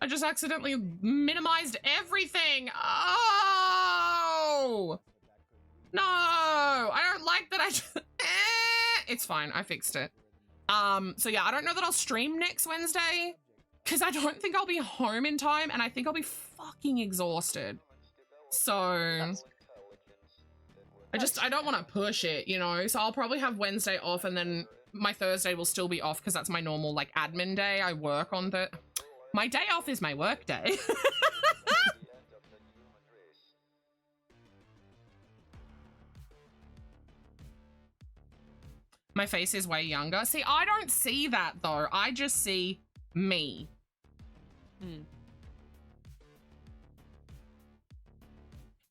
Speaker 3: just accidentally minimized everything. Oh, no, I don't like that. It's fine. I fixed it. So yeah, I don't know that I'll stream next Wednesday because I don't think I'll be home in time and I think I'll be fucking exhausted. So I don't want to push it, you know? So I'll probably have Wednesday off, and then my Thursday will still be off because that's my normal, like, admin day. I work on my day off is my work day. My face is way younger. See, I don't see that though. I just see me.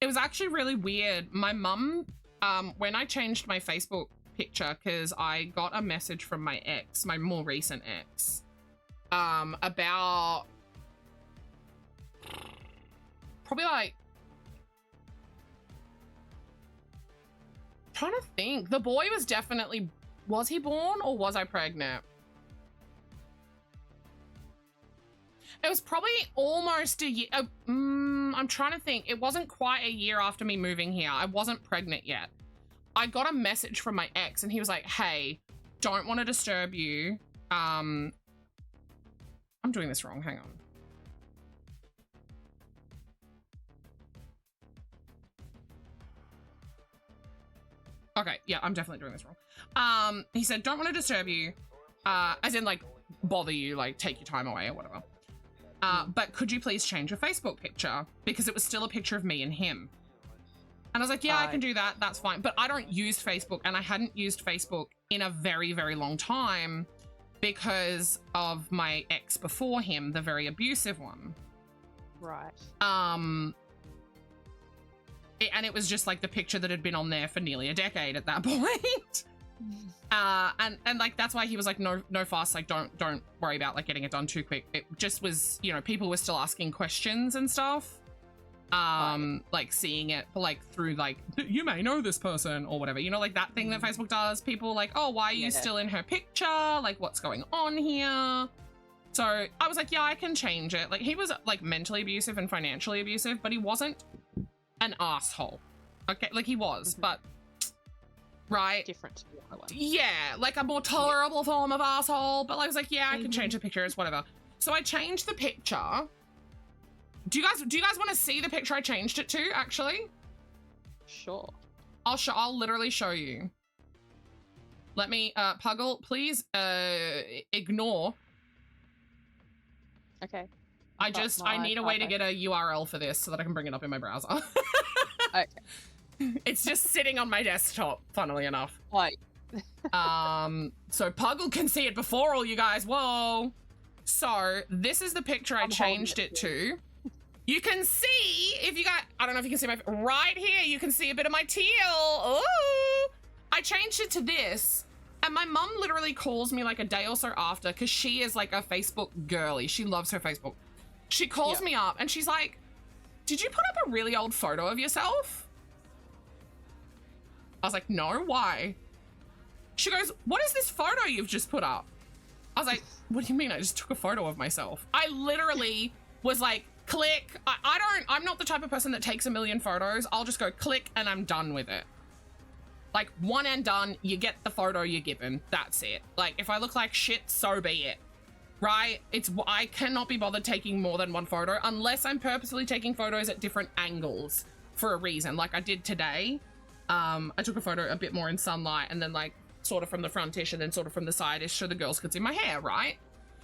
Speaker 3: It was actually really weird. My mum, when I changed my Facebook picture, because I got a message from my ex, my more recent ex, about probably like, trying to think. The boy was definitely, was he born or was I pregnant? It was probably almost a year. I'm trying to think. It wasn't quite a year after me moving here. I wasn't pregnant yet. I got a message from my ex and he was like, hey, don't want to disturb you. I'm doing this wrong. Hang on. Okay, yeah, I'm definitely doing this wrong. He said, don't want to disturb you, as in like bother you, like take your time away or whatever. But could you please change your Facebook picture? Because it was still a picture of me and him. And I was like, yeah, I can do that. That's fine. But I don't use Facebook, and I hadn't used Facebook in a very, very long time because of my ex before him, the very abusive one.
Speaker 7: Right.
Speaker 3: And it was just like the picture that had been on there for nearly a decade at that point. And like that's why he was like, no fuss, like don't worry about like getting it done too quick. It just was, you know, people were still asking questions and stuff. Like seeing it like through like, you may know this person or whatever, you know, like that thing that Facebook does. People like, oh, why are you still in her picture? Like what's going on here? So I was like, yeah, I can change it. Like he was like mentally abusive and financially abusive, but he wasn't an asshole. Okay, like he was, but right,
Speaker 7: different to the other one.
Speaker 3: Yeah, like a more tolerable form of asshole. But I was like, yeah, I can change the pictures, whatever. So I changed the picture. Do you guys want to see the picture I changed it to? Actually,
Speaker 7: sure.
Speaker 3: I'll literally show you. Let me, Puggle, please, ignore.
Speaker 7: Okay.
Speaker 3: I need a way to get a URL for this so that I can bring it up in my browser.
Speaker 7: Okay.
Speaker 3: It's just sitting on my desktop, funnily enough.
Speaker 7: Right.
Speaker 3: So Puggle can see it before all you guys. Whoa. So this is the picture I changed it to. You can see, if you got, I don't know if you can see my, right here, you can see a bit of my teal. Ooh. I changed it to this. And my mum literally calls me like a day or so after, because she is like a Facebook girly. She loves her Facebook. She calls me up and she's like, did you put up a really old photo of yourself? I was like, no, why? She goes, what is this photo you've just put up? I was like, what do you mean I just took a photo of myself? I literally was like, click. I'm not the type of person that takes a million photos. I'll just go click and I'm done with it. Like one and done, you get the photo you're given. That's it. Like if I look like shit, so be it. Right? I cannot be bothered taking more than one photo unless I'm purposely taking photos at different angles for a reason. Like I did today. I took a photo a bit more in sunlight and then like sort of from the frontish and then sort of from the side-ish so the girls could see my hair, right?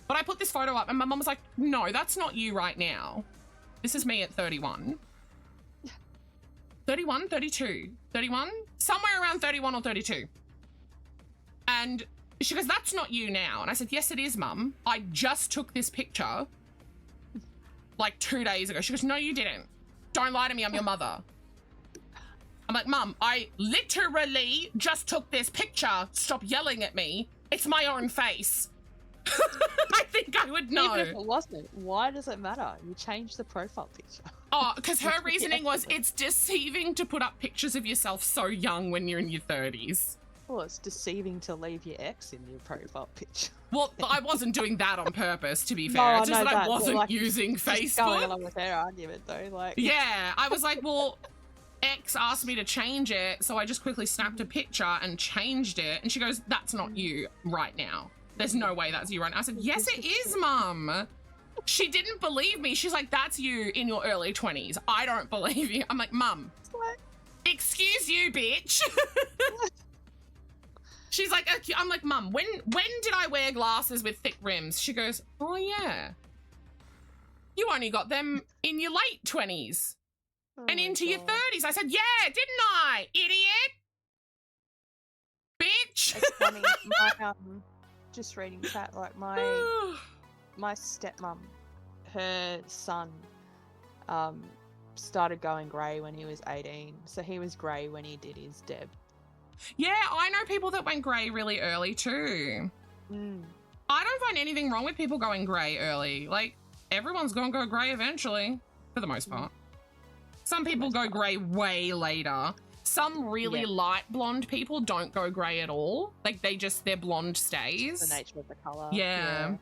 Speaker 3: But I put this photo up and my mum was like, no, that's not you right now. This is me at 31. 31, 32, 31? Somewhere around 31 or 32. And she goes, that's not you now. And I said, yes, it is, Mum. I just took this picture like 2 days ago. She goes, no, you didn't. Don't lie to me, I'm your mother. I'm like, Mum, I literally just took this picture. Stop yelling at me. It's my own face. I think I would know.
Speaker 7: Even if it wasn't, why does it matter? You changed the profile picture.
Speaker 3: Oh, because her reasoning was it's deceiving to put up pictures of yourself so young when you're in your 30s.
Speaker 7: Well, it's deceiving to leave your ex in your profile picture.
Speaker 3: Well, I wasn't doing that on purpose, to be fair. It's just that I wasn't
Speaker 7: like,
Speaker 3: using Facebook.
Speaker 7: Just going along with her argument, though, like.
Speaker 3: Yeah, I was like, well, X asked me to change it, so I just quickly snapped a picture and changed it. And she goes, that's not you right now. There's no way that's you right now. I said, yes, it is, Mum. She didn't believe me. She's like, that's you in your early 20s. I don't believe you. I'm like, Mum, Excuse you, bitch. She's like, I'm like, Mum, when did I wear glasses with thick rims? She goes, oh yeah. You only got them in your late 20s and into your 30s. I said, yeah, didn't I, idiot? Bitch.
Speaker 7: It's funny. My, just reading chat, like my stepmom, her son started going grey when he was 18. So he was grey when he did his deb.
Speaker 3: Yeah, I know people that went grey really early too. I don't find anything wrong with people going grey early. Like, everyone's gonna go grey eventually, for the most part. Some people go grey way later. Some really light blonde people don't go grey at all. Like, their blonde stays.
Speaker 7: The nature of the colour.
Speaker 3: Yeah.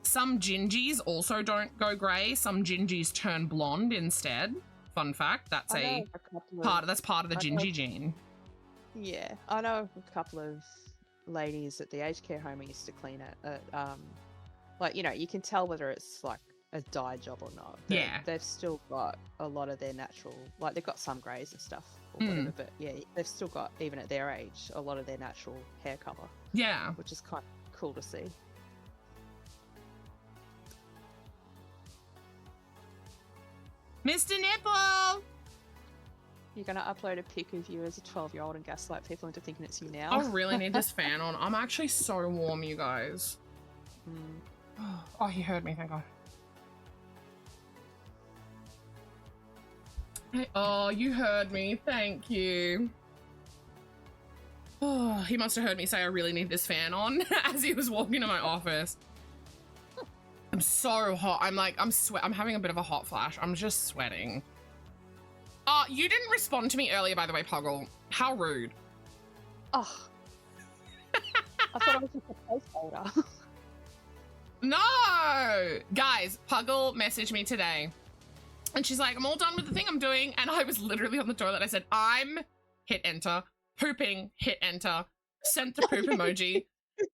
Speaker 3: Some gingies also don't go grey. Some gingies turn blonde instead. Fun fact, that's part of the gingy gene. Yeah,
Speaker 7: I know a couple of ladies at the aged care home I used to clean at like, you know, you can tell whether it's like a dye job or not. They've still got a lot of their natural, like they've got some greys and stuff or whatever, but yeah, they've still got, even at their age, a lot of their natural hair colour. Yeah. Which is kind of cool to see.
Speaker 3: Mr. Nipple!
Speaker 7: You're going to upload a pic of you as a 12-year-old and gaslight people into thinking it's you now.
Speaker 3: I really need this fan on. I'm actually so warm, you guys. Oh, he heard me, thank God. Oh, you heard me. Thank you. Oh, he must have heard me say I really need this fan on as he was walking to my office. I'm so hot. I'm having a bit of a hot flash. I'm just sweating. You didn't respond to me earlier, by the way, Puggle. How rude.
Speaker 7: Oh. I thought I was just a placeholder.
Speaker 3: No! Guys, Puggle messaged me today. And she's like, I'm all done with the thing I'm doing. And I was literally on the toilet. I said, I'm, hit enter, pooping, hit enter, sent the poop emoji,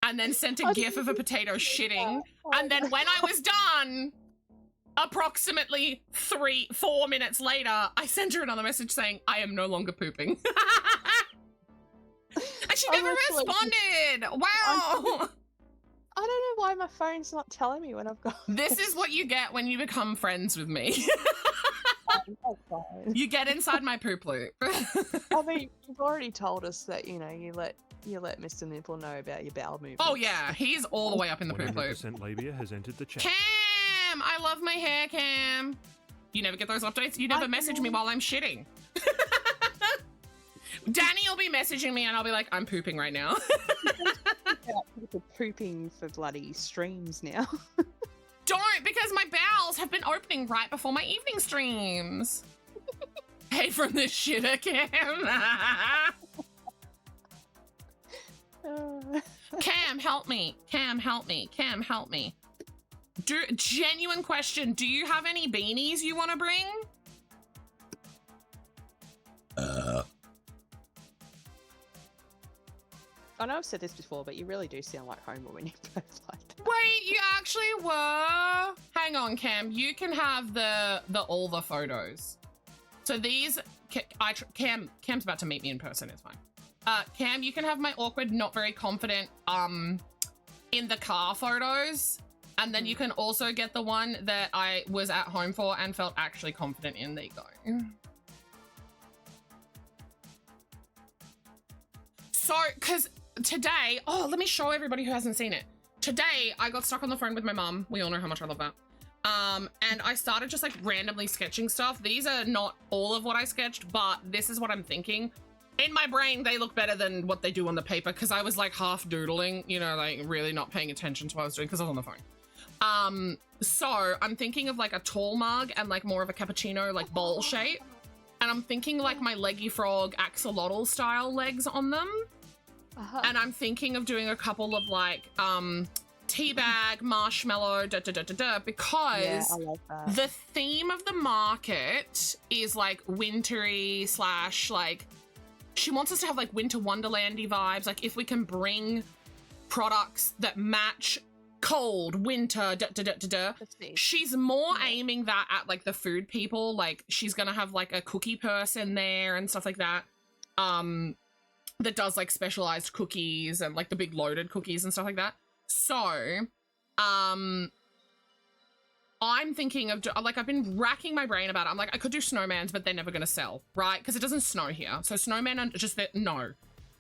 Speaker 3: and then sent a gif of a potato shitting. And then when I was done, approximately 4 minutes later, I sent her another message saying, I am no longer pooping. And she never responded. Wow.
Speaker 7: I don't know why my phone's not telling me when I've got.
Speaker 3: This is what you get when you become friends with me. You get inside my poop loop.
Speaker 7: I mean, you've already told us that, you know, you let Mr. Nipple know about your bowel movement.
Speaker 3: Oh yeah, he's all the way up in the poop loop.
Speaker 2: 100% labia has entered the chat.
Speaker 3: Cam, I love my hair, Cam. You never get those updates. You never message me while I'm shitting. Danny will be messaging me and I'll be like, I'm pooping right now.
Speaker 7: People pooping for bloody streams now.
Speaker 3: Don't, because my bowels have been opening right before my evening streams. Hey, from the shitter, Cam. Cam, help me. Cam, help me. Cam, help me. Genuine question. Do you have any beanies you want to bring?
Speaker 7: I know I've said this before, but you really do sound like Homer when you both like that.
Speaker 3: Wait, you actually were? Hang on, Cam. You can have all the photos. So these, Cam's about to meet me in person. It's fine. Cam, you can have my awkward, not very confident, in the car photos. And then you can also get the one that I was at home for and felt actually confident in. There you go. So, because today, let me show everybody who hasn't seen it. Today, I got stuck on the phone with my mum. We all know how much I love that. And I started just like randomly sketching stuff. These are not all of what I sketched, but this is what I'm thinking. In my brain, they look better than what they do on the paper because I was like half doodling, you know, like really not paying attention to what I was doing because I was on the phone. So I'm thinking of like a tall mug and like more of a cappuccino, like bowl shape. And I'm thinking like my leggy frog axolotl style legs on them. And I'm thinking of doing a couple of like teabag, marshmallow, because
Speaker 7: I like that.
Speaker 3: The theme of the market is like wintry / like she wants us to have like winter wonderlandy vibes. Like if we can bring products that match cold, winter,
Speaker 7: Let's see.
Speaker 3: She's more aiming that at like the food people. Like she's gonna have like a cookie person there and stuff like that. That does like specialized cookies and like the big loaded cookies and stuff like that. So, I'm thinking of, like, I've been racking my brain about it. I'm like, I could do snowmans, but they're never going to sell, right? Because it doesn't snow here. So snowmen are just that, no.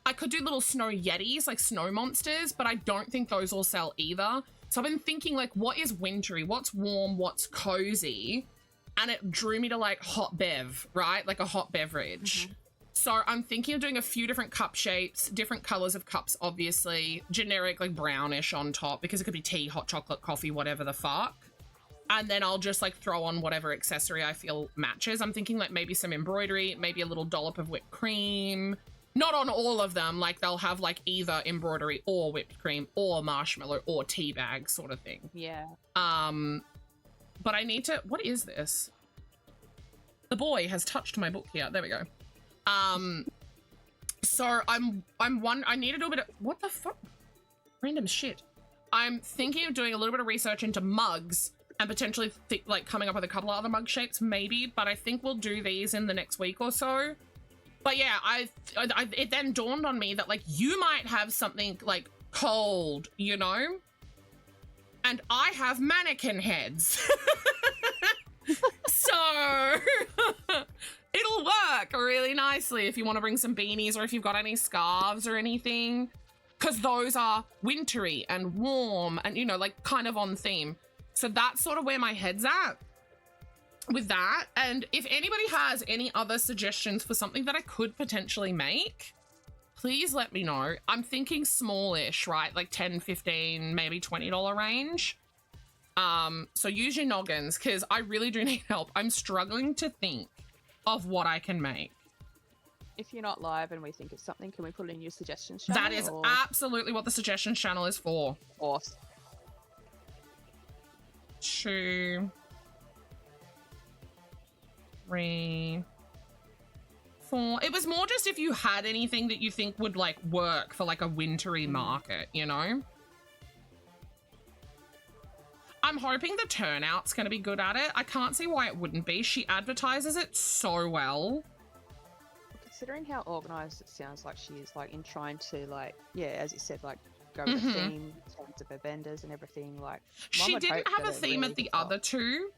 Speaker 3: I could do little snow yetis, like snow monsters, but I don't think those will sell either. So I've been thinking, like, what is wintry? What's warm? What's cozy? And it drew me to, like, hot bev, right? Like a hot beverage. Mm-hmm. So I'm thinking of doing a few different cup shapes, different colors of cups, obviously. Generic, like, brownish on top, because it could be tea, hot chocolate, coffee, whatever the fuck. And then I'll just, like, throw on whatever accessory I feel matches. I'm thinking, like, maybe some embroidery, maybe a little dollop of whipped cream. Not on all of them. Like, they'll have, like, either embroidery or whipped cream or marshmallow or tea bag sort of thing.
Speaker 7: Yeah.
Speaker 3: But I need to... What is this? The boy has touched my book here. There we go. So I need to do a bit of... What the fuck? Random shit. I'm thinking of doing a little bit of research into mugs and potentially like coming up with a couple of other mug shapes maybe, but I think we'll do these in the next week or so. But yeah, it then dawned on me that like you might have something like cold, you know? And I have mannequin heads. So it'll work really nicely if you want to bring some beanies or if you've got any scarves or anything, because those are wintry and warm and, you know, like kind of on theme. So that's sort of where my head's at with that. And if anybody has any other suggestions for something that I could potentially make, please let me know. I'm thinking smallish, right? Like 10, 15, maybe $20 range. So use your noggins because I really do need help. I'm struggling to think of what I can make.
Speaker 7: If you're not live and we think it's something, can we put it in your suggestions channel?
Speaker 3: That is absolutely what the suggestions channel is for.
Speaker 7: Awesome.
Speaker 3: 2, 3, 4. It was more just if you had anything that you think would like work for like a wintry market, you know? I'm hoping the turnout's going to be good at it. I can't see why it wouldn't be. She advertises it so well.
Speaker 7: Considering how organized it sounds like she is, like in trying to like, yeah, as you said, like go with the theme in terms of her vendors and everything. Like
Speaker 3: she didn't have a theme at the other two,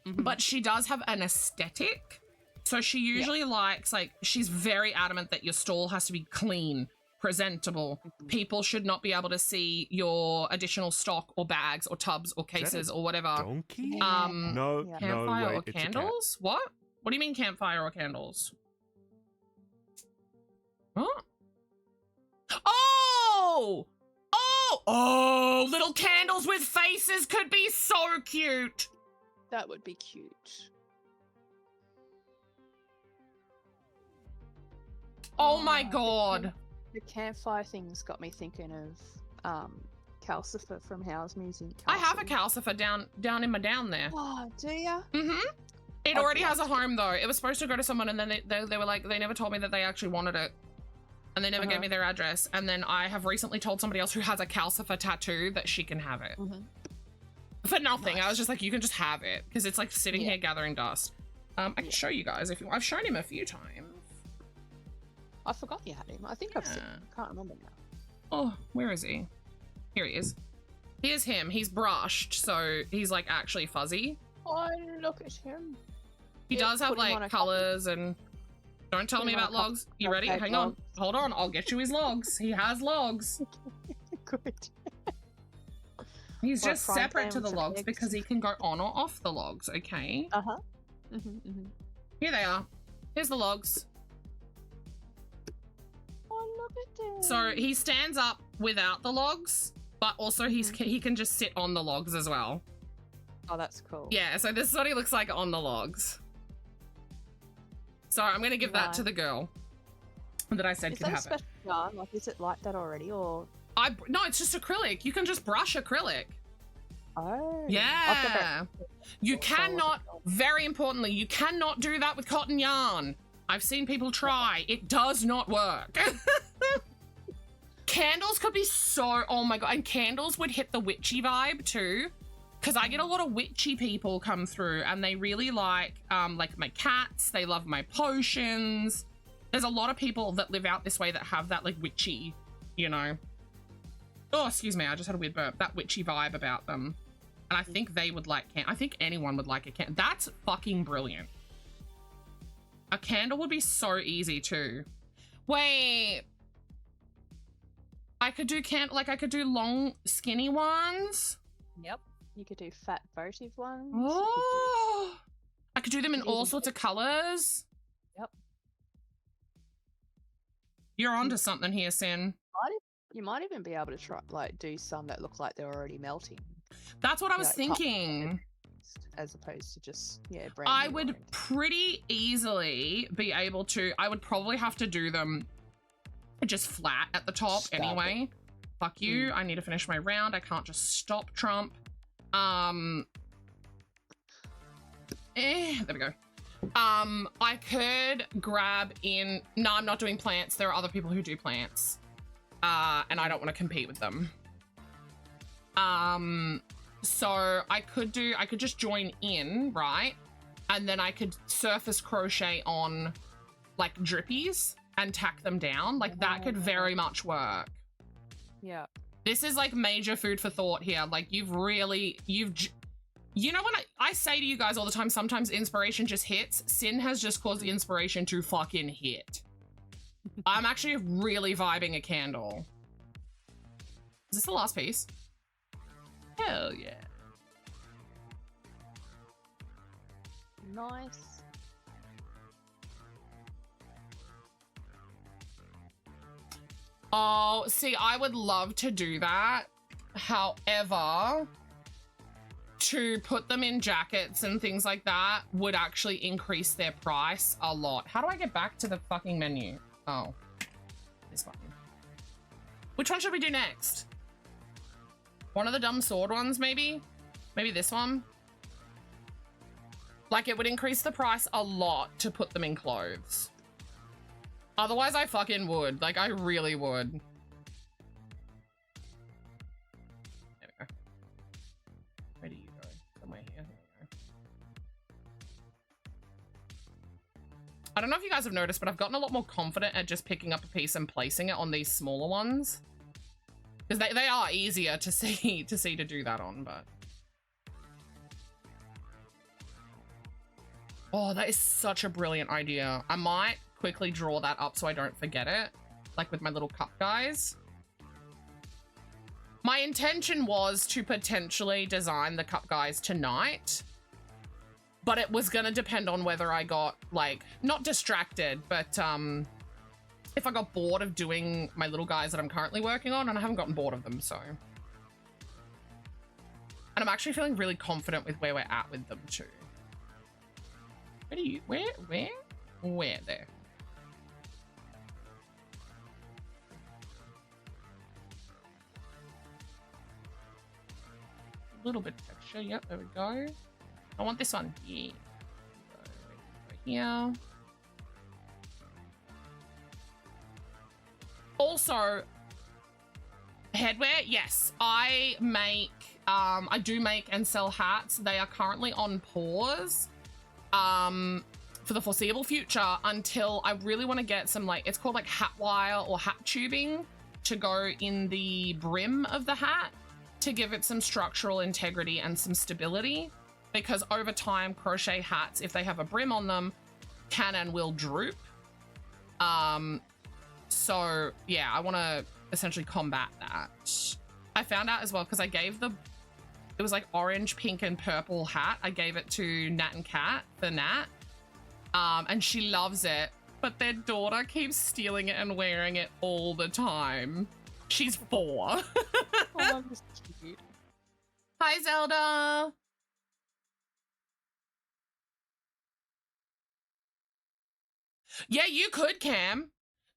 Speaker 3: but she does have an aesthetic. So she usually likes, like, she's very adamant that your stall has to be clean, presentable. People should not be able to see your additional stock or bags or tubs or cases or whatever.
Speaker 2: Donkey?
Speaker 3: No, campfire
Speaker 2: wait,
Speaker 3: or candles? What? What do you mean campfire or candles? What? Oh! Oh, little candles with faces could be so cute.
Speaker 7: That would be cute.
Speaker 3: Oh my god.
Speaker 7: The campfire thing's got me thinking of Calcifer from Howl's Moving Castle.
Speaker 3: I have a Calcifer down in my down there.
Speaker 7: Oh, do ya?
Speaker 3: Mm-hmm. It already has a home though. It was supposed to go to someone and then they were like, they never told me that they actually wanted it. And they never gave me their address. And then I have recently told somebody else who has a Calcifer tattoo that she can have it. For nothing. Nice. I was just like, you can just have it. Because it's like sitting here gathering dust. I can show you guys if you want. I've shown him a few times.
Speaker 7: I forgot you had him. I think I've seen him. I can't remember now.
Speaker 3: Oh, where is he? Here he is. Here's him. He's brushed, so he's like actually fuzzy.
Speaker 7: Oh, look at him.
Speaker 3: He does have like colors and... Don't tell me about logs. You ready? Hang on. Hold on. I'll get you his logs. He has logs.
Speaker 7: Good.
Speaker 3: He's just separate to the logs because he can go on or off the logs, okay? Here they are. Here's the logs.
Speaker 7: Oh, look at them.
Speaker 3: So he stands up without the logs, but also he can just sit on the logs as well.
Speaker 7: Oh, that's cool.
Speaker 3: Yeah, so this is what he looks like on the logs. So I'm going to give that to the girl that I said could have it. Is that a special
Speaker 7: yarn? Like, is it like that already, or...?
Speaker 3: No, it's just acrylic. You can just brush acrylic.
Speaker 7: Oh.
Speaker 3: Yeah. You cannot, very importantly, you cannot do that with cotton yarn. I've seen people try. It does not work. Candles could be so, oh my god, and candles would hit the witchy vibe too, because I get a lot of witchy people come through and they really like my cats, they love my potions. There's a lot of people that live out this way that have that like witchy, you know. Oh, excuse me, I just had a weird burp. That witchy vibe about them. And I think they would like I think anyone would like a candle. That's fucking brilliant. A candle would be so easy too. Wait. I could do I could do long, skinny ones.
Speaker 7: Yep. You could do fat, votive ones.
Speaker 3: Oh. I could do them in all sorts of colors.
Speaker 7: Yep.
Speaker 3: You're onto something here, Sin.
Speaker 7: You might even be able to try, like, do some that look like they're already melting.
Speaker 3: That's what I was thinking.
Speaker 7: As opposed to just, yeah,
Speaker 3: I would pretty easily be able to, I would probably have to do them just flat at the top anyway. Fuck you. I need to finish my round. I can't just stop Trump. There we go. I could grab in, no, I'm not doing plants. There are other people who do plants. And I don't want to compete with them. So I could just join in, right? And then I could surface crochet on like drippies and tack them down. Like that could very much work.
Speaker 7: Yeah.
Speaker 3: This is like major food for thought here. Like you know, when I say to you guys all the time, sometimes inspiration just hits. Sin has just caused the inspiration to fucking hit. I'm actually really vibing a candle. Is this the last piece? Hell yeah.
Speaker 7: Nice.
Speaker 3: Oh, see, I would love to do that. However, to put them in jackets and things like that would actually increase their price a lot. How do I get back to the fucking menu? Oh, this button. Which one should we do next? One of the dumb sword ones, maybe? Maybe this one? Like, it would increase the price a lot to put them in clothes. Otherwise, I fucking would. Like, I really would. There we go. Where do you go? Somewhere here. There we go. I don't know if you guys have noticed, but I've gotten a lot more confident at just picking up a piece and placing it on these smaller ones. Because they are easier to see to do that on, but... Oh, that is such a brilliant idea. I might quickly draw that up so I don't forget it. Like with my little cup guys. My intention was to potentially design the cup guys tonight. But it was gonna depend on whether I got, like, not distracted, but if I got bored of doing my little guys that I'm currently working on, and I haven't gotten bored of them, so. And I'm actually feeling really confident with where we're at with them too. Where do you, where there? A little bit of texture, yep, there we go. I want this one, yeah. Go here. Also, headwear, yes, I do make and sell hats. They are currently on pause for the foreseeable future until I really want to get some, like, it's called like hat wire or hat tubing to go in the brim of the hat to give it some structural integrity and some stability, because over time crochet hats, if they have a brim on them, can and will droop. So yeah, I want to essentially combat that. I found out as well because I gave it was like orange, pink, and purple hat. I gave it to Nat and Kat for Nat, and she loves it. But their daughter keeps stealing it and wearing it all the time. She's 4.
Speaker 7: Oh, that's cute.
Speaker 3: Hi, Zelda. Yeah, you could, Cam.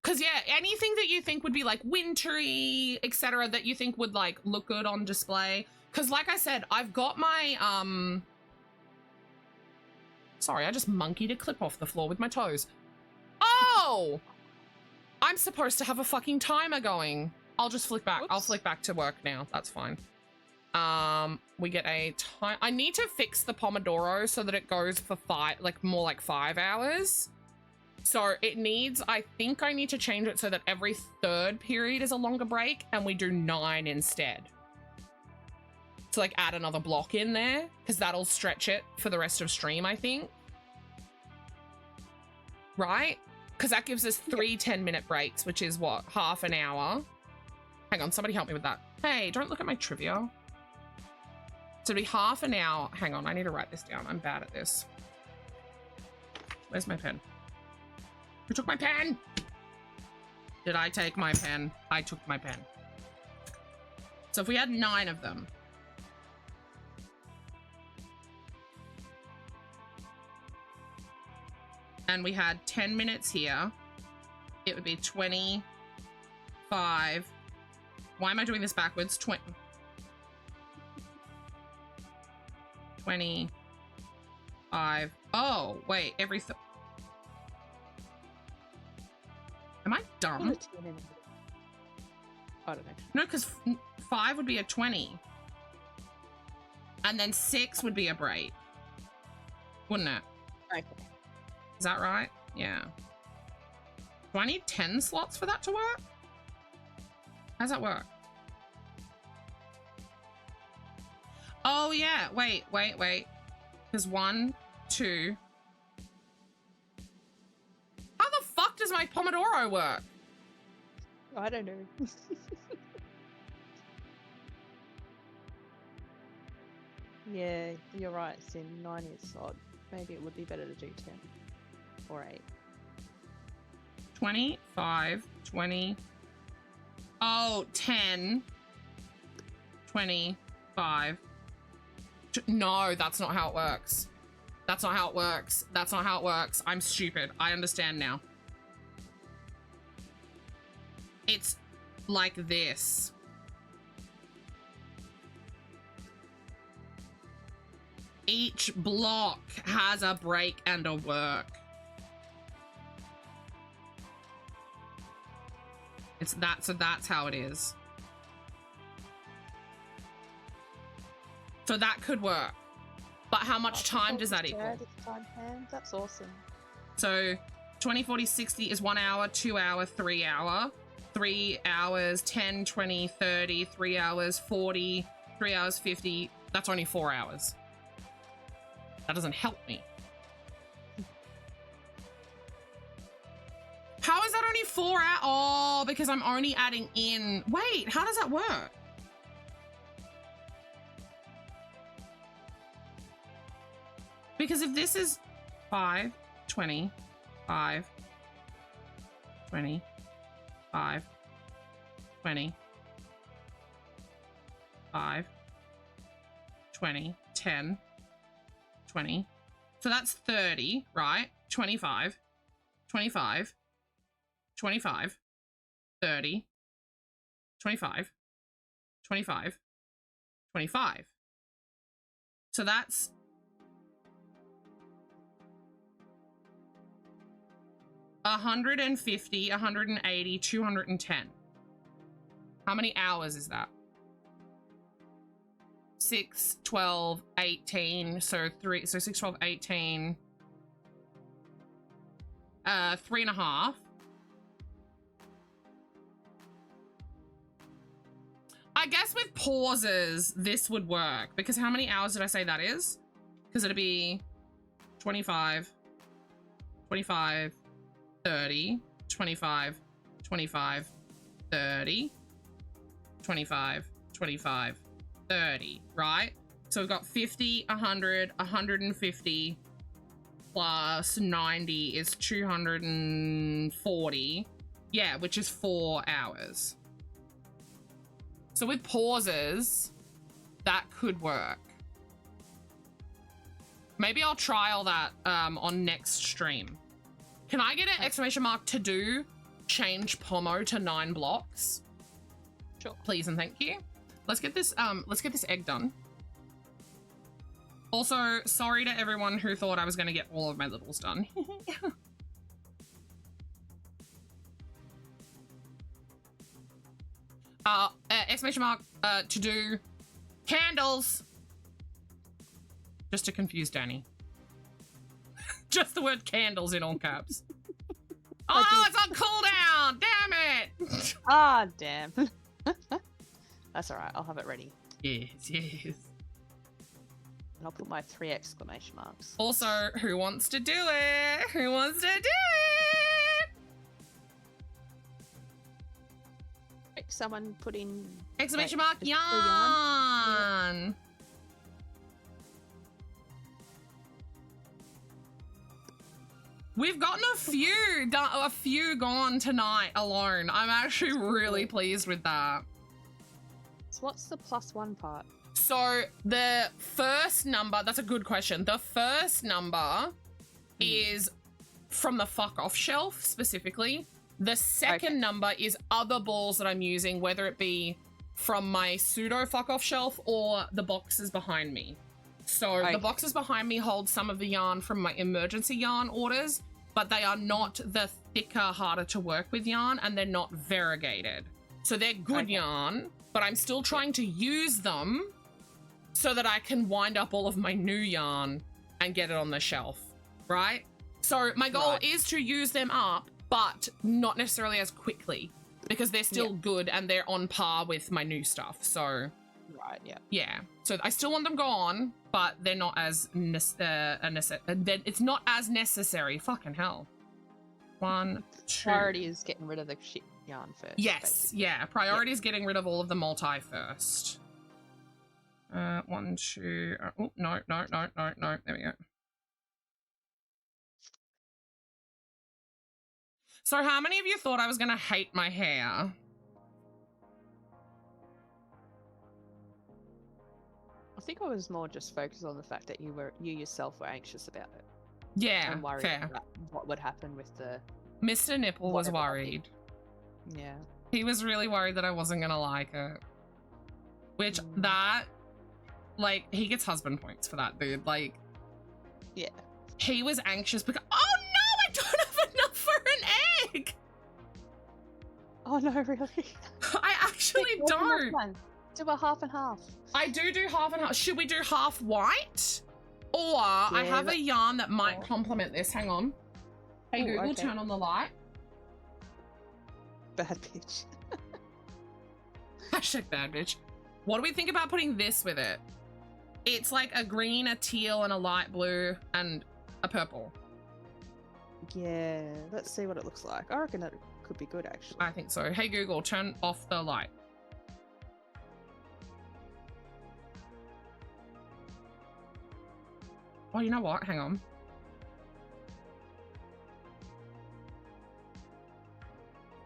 Speaker 3: Because, yeah, anything that you think would be, like, wintry, etc., that you think would, like, look good on display. Because, like I said, I've got my, Sorry, I just monkeyed a clip off the floor with my toes. Oh! I'm supposed to have a fucking timer going. I'll just flick back. I'll flick back to work now. That's fine. We get a time. I need to fix the Pomodoro so that it goes for more like 5 hours. So it needs, I think I need to change it so that every third period is a longer break and we do 9 instead. So like add another block in there because that'll stretch it for the rest of stream, I think. Right? Because that gives us 3 10-minute breaks, which is what, half an hour. Hang on, somebody help me with that. Hey, don't look at my trivia. So it'll be half an hour. Hang on, I need to write this down. I'm bad at this. Where's my pen? Who took my pen? Did I take my pen? I took my pen. So if we had 9 of them. And we had 10 minutes here, it would be 25. Why am I doing this backwards? 25. Oh, wait, am I dumb?
Speaker 7: I don't know.
Speaker 3: No, because 5 would be a 20. And then 6 would be a break. Wouldn't it?
Speaker 7: Okay.
Speaker 3: Is that right? Yeah. Do I need 10 slots for that to work? How does that work? Oh, yeah. Wait. There's 1, 2. How the fuck does my Pomodoro work?
Speaker 7: I don't know. Yeah, you're right, Sin. 9 is odd. Maybe it would be better to do 10 or 8.
Speaker 3: 25, 20. Oh, 10. 25. No, that's not how it works. That's not how it works. That's not how it works. I'm stupid. I understand now. It's like this. Each block has a break and a work. It's that, so that's how it is. So that could work. But how much time does that equal?
Speaker 7: That's awesome.
Speaker 3: So 20, 40, 60 is 1 hour, 2 hour, 3 hour. 3 hours, 10, 20, 30, 3 hours, 40, 3 hours, 50. That's only 4 hours. That doesn't help me. How is that only 4 hours? Oh, because I'm only adding in. Wait, how does that work? Because if this is 5, 20, 5, 20, 5, 20, 5, 20, 10, 20. So that's 30, right? 25, 25, 25, 30, 25, 25, 25. So that's 150, 180, 210. How many hours is that? 6, 12, 18, so 6, 12, 18, 3.5. I guess with pauses, this would work, because how many hours did I say that is? Because it'd be 25, 25, 30, 25, 25, 30, 25, 25, 30, right? So we've got 50, 100, 150 plus 90 is 240. Yeah, which is 4 hours. So with pauses, that could work. Maybe I'll trial that on next stream. Can I get an exclamation mark to do change Pomo to 9 blocks?
Speaker 7: Sure.
Speaker 3: Please and thank you. Let's get this egg done. Also, sorry to everyone who thought I was going to get all of my littles done. exclamation mark, to do candles. Just to confuse Danny. Just the word candles in all caps. Oh, it's on cooldown! Damn it!
Speaker 7: Ah, damn. That's alright, I'll have it ready.
Speaker 3: Yes, yes.
Speaker 7: And I'll put my 3 exclamation marks.
Speaker 3: Also, who wants to do it? Who wants to do it?
Speaker 7: Like someone put in...
Speaker 3: Exclamation
Speaker 7: like,
Speaker 3: mark,
Speaker 7: just
Speaker 3: yarn! We've gotten a few gone tonight alone. I'm actually really pleased with that.
Speaker 7: So what's the +1 part?
Speaker 3: So the first number, that's a good question. The first number is from the fuck off shelf specifically. The second number is other balls that I'm using, whether it be from my pseudo fuck off shelf or the boxes behind me. So the boxes behind me hold some of the yarn from my emergency yarn orders, but they are not the thicker, harder to work with yarn, and they're not variegated. So they're good yarn, but I'm still trying to use them so that I can wind up all of my new yarn and get it on the shelf, right? So my goal is to use them up, but not necessarily as quickly because they're still good and they're on par with my new stuff. So yeah. So I still want them gone, but they're not as it's not as necessary. Fucking hell. 1, 2.
Speaker 7: Priority is getting rid of the shit yarn first.
Speaker 3: Yes,
Speaker 7: basically.
Speaker 3: yeah. Priority is getting rid of all of the multi first. 1, 2. Oh no. There we go. So how many of you thought I was gonna hate my hair?
Speaker 7: I think I was more just focused on the fact that you yourself were anxious about it.
Speaker 3: Yeah,
Speaker 7: And worried
Speaker 3: fair.
Speaker 7: about what would happen with the...
Speaker 3: Mr. Nipple was
Speaker 7: whatever
Speaker 3: worried.
Speaker 7: Yeah.
Speaker 3: He was really worried that I wasn't gonna like it. Which like, he gets husband points for that, dude. Like,
Speaker 7: yeah.
Speaker 3: He was anxious because, oh no, I don't have enough for an egg!
Speaker 7: Oh no, really?
Speaker 3: I actually don't.
Speaker 7: Do a half and half.
Speaker 3: I do half and half. Should we do half white? Or I have a yarn that might complement this. Hang on. Hey, Google, turn on the light.
Speaker 7: Bad bitch.
Speaker 3: Hashtag bad bitch. What do we think about putting this with it? It's like a green, a teal, and a light blue, and a purple.
Speaker 7: Yeah, let's see what it looks like. I reckon that could be good, actually.
Speaker 3: I think so. Hey, Google, turn off the light. Oh, you know what? Hang on.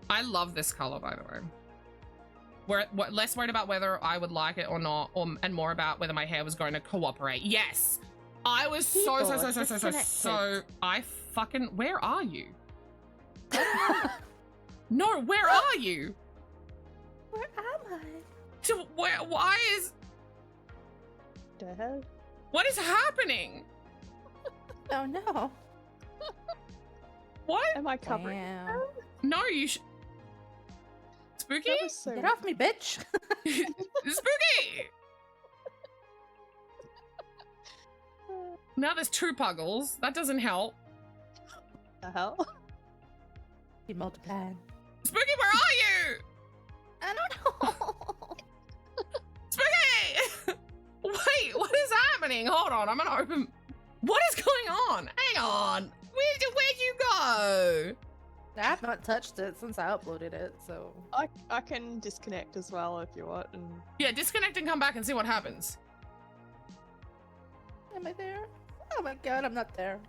Speaker 3: I love this color, by the way. We're less worried about whether I would like it or not, and more about whether my hair was going to cooperate. Yes! I was so I fucking... Where are you? No, where are you?
Speaker 8: Where am I?
Speaker 3: Why is...
Speaker 7: The hell?
Speaker 3: What is happening?
Speaker 8: Oh no.
Speaker 3: What?
Speaker 7: Am I covering?
Speaker 8: Damn.
Speaker 3: No, you should... Spooky?
Speaker 7: So...
Speaker 8: Get off me, bitch.
Speaker 3: Spooky! Now there's 2 puggles. That doesn't help.
Speaker 7: The hell?
Speaker 8: Be multiplying.
Speaker 3: Spooky, where are you?
Speaker 8: I don't know.
Speaker 3: Spooky! Wait, what is happening? Hold on, I'm gonna open... What is going on? Hang on. Where'd you go?
Speaker 8: I have not touched it since I uploaded it, so...
Speaker 7: I can disconnect as well if you want. And...
Speaker 3: Yeah, disconnect and come back and see what happens.
Speaker 8: Am I there? Oh my god, I'm not there.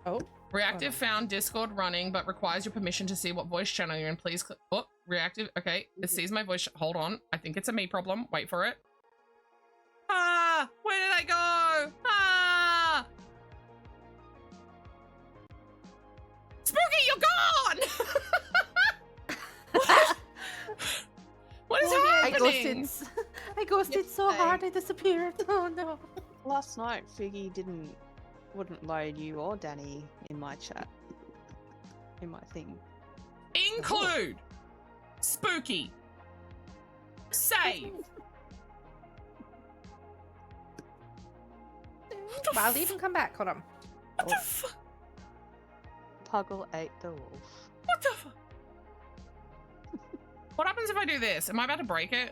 Speaker 8: Oh.
Speaker 3: Reactive found Discord running, but requires your permission to see what voice channel you're in. Please click... Oh, reactive. Okay, it sees my voice. Hold on. I think it's a me problem. Wait for it. Ah! Where did I go? Ah! Spooky, you're gone! What is happening?
Speaker 8: I ghosted so hard I disappeared. Oh no.
Speaker 7: Last night, Figgy wouldn't load you or Danny in my chat. In my thing.
Speaker 3: Include Spooky. Save.
Speaker 8: I'll leave and come back. Hold on.
Speaker 3: What the fuck?
Speaker 7: Puggle ate the wolf.
Speaker 3: What the fuck? What happens if I do this? Am I about to break it?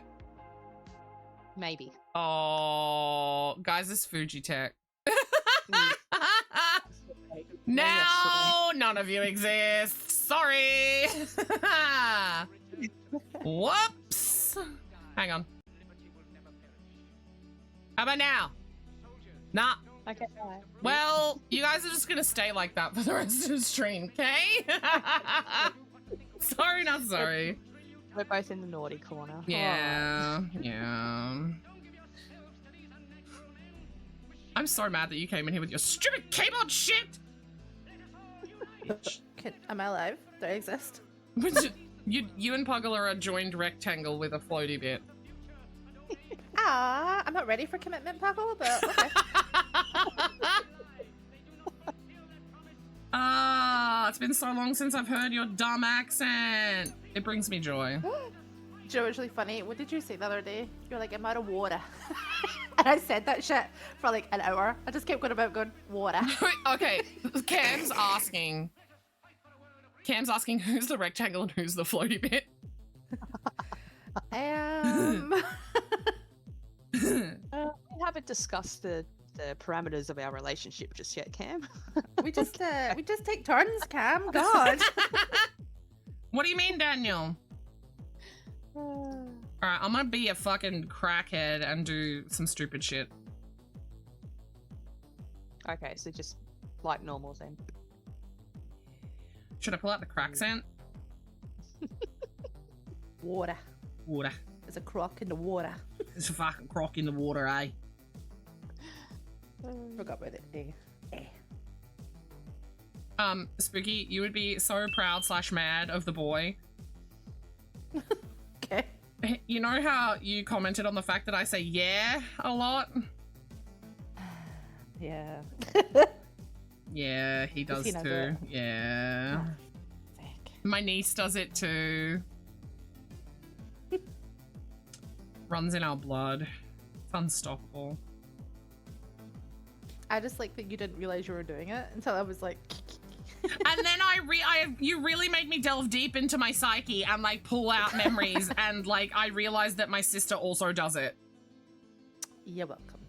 Speaker 7: Maybe.
Speaker 3: Oh, guys, this Fuji tech. Now, none of you exist. Sorry. Whoops. Hang on. How about now? Nah.
Speaker 7: Okay, bye.
Speaker 3: Well, you guys are just gonna stay like that for the rest of the stream, okay? Sorry, not sorry.
Speaker 7: We're both in the naughty corner.
Speaker 3: Yeah, yeah. I'm so mad that you came in here with your stupid keyboard shit!
Speaker 8: Am I alive? Do I exist?
Speaker 3: You and Puggle are a joined rectangle with a floaty bit.
Speaker 8: I'm not ready for commitment, Puggle, but okay.
Speaker 3: It's been so long since I've heard your dumb accent. It brings me joy.
Speaker 8: Joe, it's really funny. What did you say the other day? You're like, I'm out of water. And I said that shit for like an hour. I just kept going about going, water.
Speaker 3: Okay, Cam's asking who's the rectangle and who's the floaty bit.
Speaker 7: We haven't discussed the parameters of our relationship just yet, Cam.
Speaker 8: we just take turns, Cam. God.
Speaker 3: What do you mean, Daniel? Alright, I'm gonna be a fucking crackhead and do some stupid shit.
Speaker 7: Okay, so just like normal then.
Speaker 3: Should I pull out the crack scent?
Speaker 8: Water.
Speaker 3: Water.
Speaker 8: There's a croc in the water.
Speaker 3: There's a fucking croc in the water, eh?
Speaker 8: Forgot about it.
Speaker 3: Spooky, you would be so proud / mad of the boy.
Speaker 8: Okay.
Speaker 3: You know how you commented on the fact that I say yeah a lot?
Speaker 8: Yeah.
Speaker 3: Yeah, he does
Speaker 8: he knows
Speaker 3: too.
Speaker 8: it.
Speaker 3: Yeah.
Speaker 8: Sick.
Speaker 3: My niece does it too. Runs in our blood. It's unstoppable.
Speaker 8: I just like that you didn't realize you were doing it until I was like.
Speaker 3: And then you really made me delve deep into my psyche and like pull out memories and like I realized that my sister also does it.
Speaker 8: You're welcome.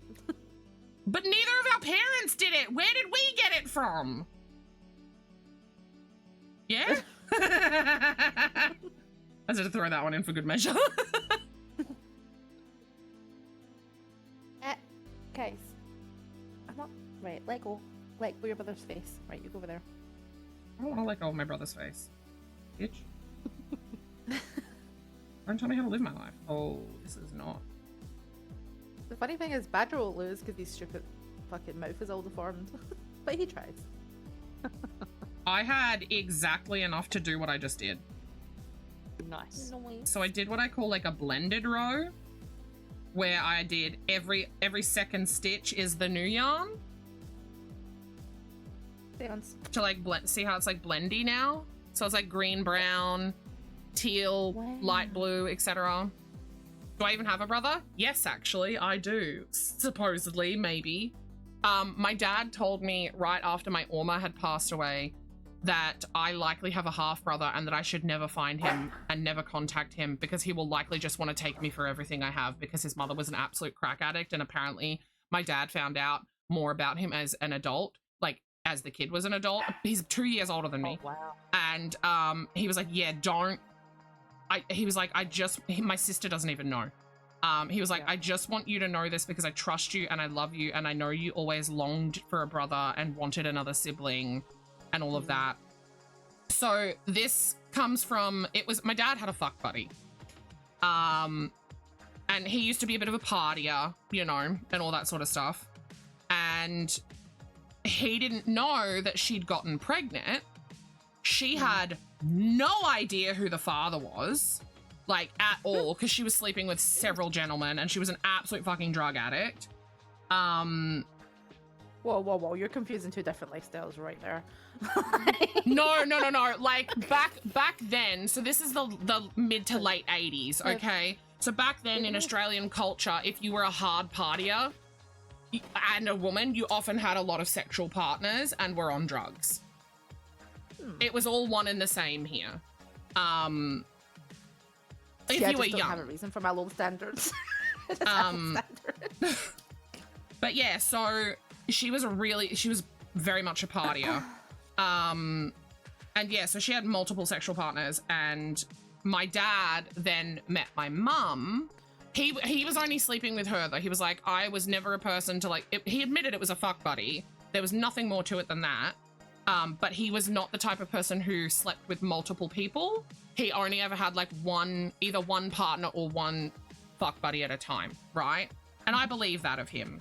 Speaker 3: But neither of our parents did it. Where did we get it from? Yeah? I had to throw that one in for good measure.
Speaker 8: Guys. I'm not. Right, let go. Let go your brother's face. Right, you go over there.
Speaker 3: I don't want to let go of my brother's face. Bitch. Don't tell me how to live my life. Oh, this is not.
Speaker 8: The funny thing is, Badger will lose because his stupid fucking mouth is all deformed. But he tries.
Speaker 3: I had exactly enough to do what I just did.
Speaker 7: Nice.
Speaker 3: So I did what I call like a blended row, where I did every second stitch is the new yarn. To like blend, see how it's like blendy now? So it's like green, brown, teal, light blue, etc. Do I even have a brother? Yes, actually, I do. Supposedly, maybe. My dad told me right after my Orma had passed away that I likely have a half brother and that I should never find him and never contact him because he will likely just want to take me for everything I have because his mother was an absolute crack addict and apparently my dad found out more about him as an adult, like as the kid was an adult. He's 2 years older than me.
Speaker 7: Oh, wow.
Speaker 3: And he was like, yeah, don't. He was like, my sister doesn't even know. He was like, I just want you to know this because I trust you and I love you and I know you always longed for a brother and wanted another sibling and all of that. So this comes from, my dad had a fuck buddy. And he used to be a bit of a partier, you know, and all that sort of stuff. And he didn't know that she'd gotten pregnant. She had no idea who the father was, like at all, because she was sleeping with several gentlemen and she was an absolute fucking drug addict.
Speaker 8: Whoa, you're confusing two different lifestyles right there.
Speaker 3: No. Like back then, so this is the mid to late 80s, okay? So back then in Australian culture, if you were a hard partier and a woman, you often had a lot of sexual partners and were on drugs. It was all one and the same here. If
Speaker 8: Yeah,
Speaker 3: you were
Speaker 8: I just don't
Speaker 3: young.
Speaker 8: have a reason for my low standards.
Speaker 3: But yeah, so she was very much a partier. And yeah, so she had multiple sexual partners, and my dad then met my mum. He was only sleeping with her though. He was like, I was never a person to like, he admitted it was a fuck buddy. There was nothing more to it than that. But he was not the type of person who slept with multiple people. He only ever had like either one partner or one fuck buddy at a time, right? And I believe that of him,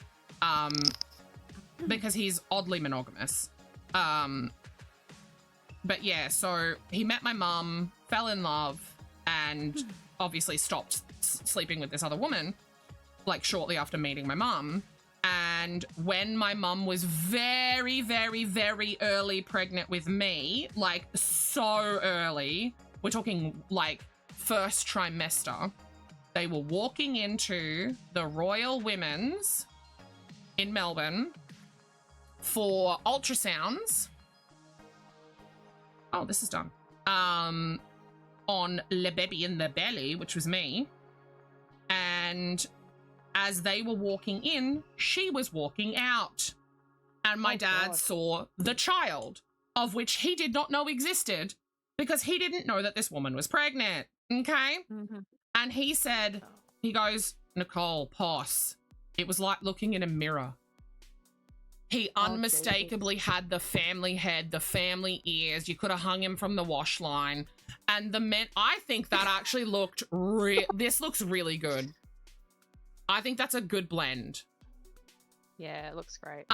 Speaker 3: because he's oddly monogamous. But yeah, so he met my mum, fell in love, and obviously stopped sleeping with this other woman, like shortly after meeting my mum. And when my mum was very, very, very early pregnant with me, like so early, we're talking like first trimester, they were walking into the Royal Women's in Melbourne for ultrasounds. Oh, this is done. On Le Baby in the Belly, which was me. And as they were walking in, she was walking out. And my dad saw the child, of which he did not know existed, because he didn't know that this woman was pregnant. Okay? And he said, he goes, Nicole, pause. It was like looking in a mirror. He unmistakably had the family head, the family ears. You could have hung him from the wash line. And the men, I think that actually looked this looks really good. I think that's a good blend.
Speaker 7: Yeah, it looks great.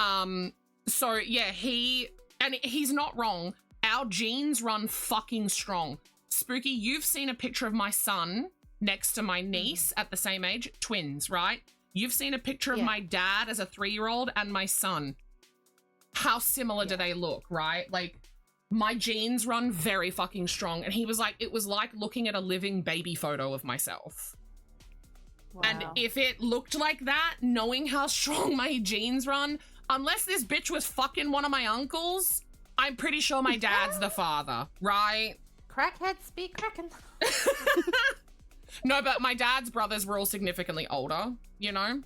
Speaker 3: So yeah, he's not wrong. Our genes run fucking strong. Spooky, you've seen a picture of my son next to my niece at the same age, twins, right? You've seen a picture of my dad as a 3-year-old and my son. How similar do they look, right? Like, my genes run very fucking strong. And he was like, it was like looking at a living baby photo of myself. Wow. And if it looked like that, knowing how strong my genes run, unless this bitch was fucking one of my uncles, I'm pretty sure my dad's the father, right?
Speaker 8: Crackheads be cracking.
Speaker 3: No, but my dad's brothers were all significantly older, you know?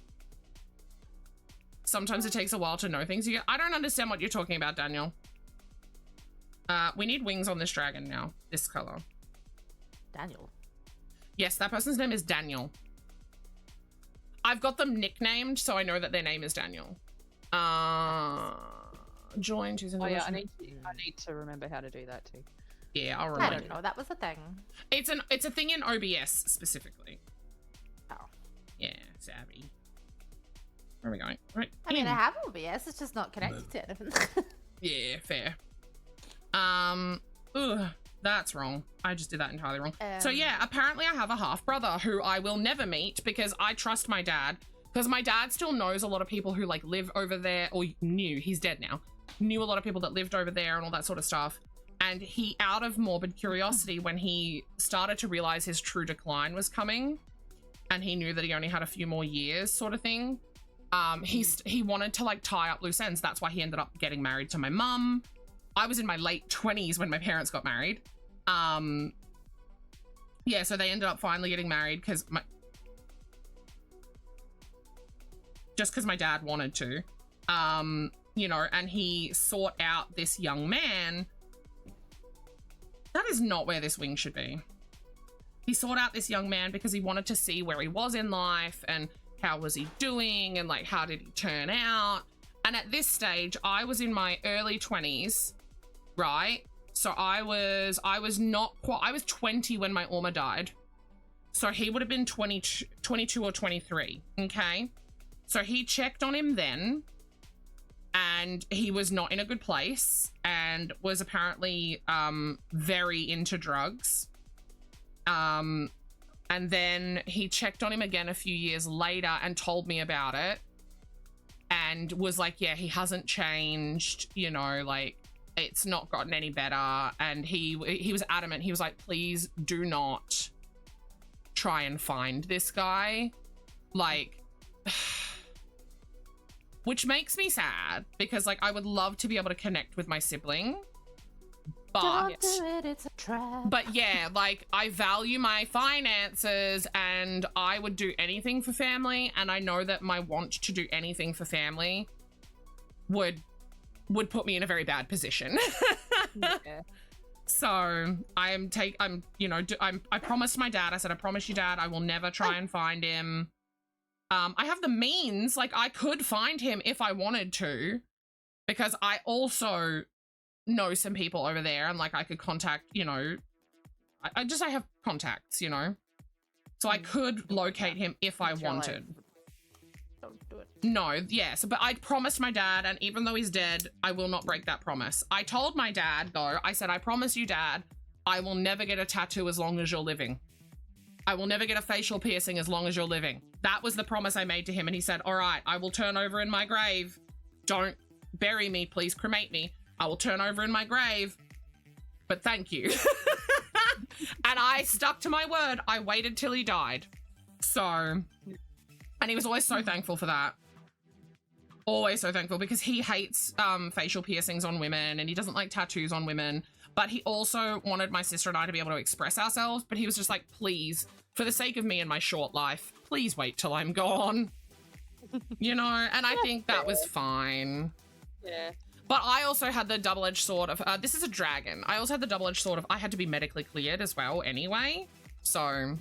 Speaker 3: Sometimes it takes a while to know things. I don't understand what you're talking about, Daniel. We need wings on this dragon now. This color.
Speaker 8: Daniel.
Speaker 3: Yes, that person's name is Daniel. I've got them nicknamed, so I know that their name is Daniel. Join choosing.
Speaker 7: Oh yeah, I need to remember how to do that too.
Speaker 3: Yeah, I'll remind you.
Speaker 8: I don't know. That was a thing.
Speaker 3: It's a thing in OBS specifically.
Speaker 8: Oh.
Speaker 3: Yeah, savvy. Where are we going? Right.
Speaker 8: I mean, I have OBS. It's just not connected to anything.
Speaker 3: Yeah, fair. Ugh, that's wrong. I just did that entirely wrong. So yeah, apparently I have a half brother who I will never meet because I trust my dad. Because my dad still knows a lot of people who like live over there, or knew, he's dead now, knew a lot of people that lived over there and all that sort of stuff. And he, out of morbid curiosity, when he started to realize his true decline was coming, and he knew that he only had a few more years sort of thing, he wanted to like tie up loose ends. That's why he ended up getting married to my mum. I was in my late 20s when my parents got married. Yeah, so they ended up finally getting married because my dad wanted to, you know, and he sought out this young man. That is not where this wing should be. He sought out this young man because he wanted to see where he was in life and how was he doing and like how did he turn out. And at this stage, I was in my early 20s, right? So I was 20 when my Orma died. So he would have been 22 or 23, okay? So he checked on him then, and he was not in a good place and was apparently very into drugs. And then he checked on him again a few years later and told me about it and was like, yeah, he hasn't changed, you know, like it's not gotten any better. And he was adamant. He was like, please do not try and find this guy. Like, which makes me sad because like I would love to be able to connect with my sibling. But,
Speaker 8: Don't do it, it's a trap.
Speaker 3: but yeah, like I value my finances and I would do anything for family. And I know that my want to do anything for family would put me in a very bad position.
Speaker 7: Yeah.
Speaker 3: So I promised my dad, I said, I promise you, Dad, I will never try and find him. I have the means, like I could find him if I wanted to, because I also know some people over there and like I could contact, you know, I have contacts, you know, so I could locate him if I wanted.
Speaker 8: Don't do it.
Speaker 3: No, yes, but I promised my dad, and even though he's dead, I will not break that promise. I told my dad, though, I said, I promise you, Dad, I will never get a tattoo as long as you're living. I will never get a facial piercing as long as you're living. That was the promise I made to him, and he said, all right, I will turn over in my grave. Don't bury me, please cremate me. I will turn over in my grave, but thank you. And I stuck to my word. I waited till he died. So, and he was always so thankful for that. Always so thankful, because he hates facial piercings on women and he doesn't like tattoos on women. But he also wanted my sister and I to be able to express ourselves. But he was just like, please, for the sake of me and my short life, please wait till I'm gone. You know, and I think that was fine.
Speaker 7: Yeah.
Speaker 3: But I also had the double-edged sword of, this is a dragon. I also had the double-edged sword of, I had to be medically cleared as well anyway. So,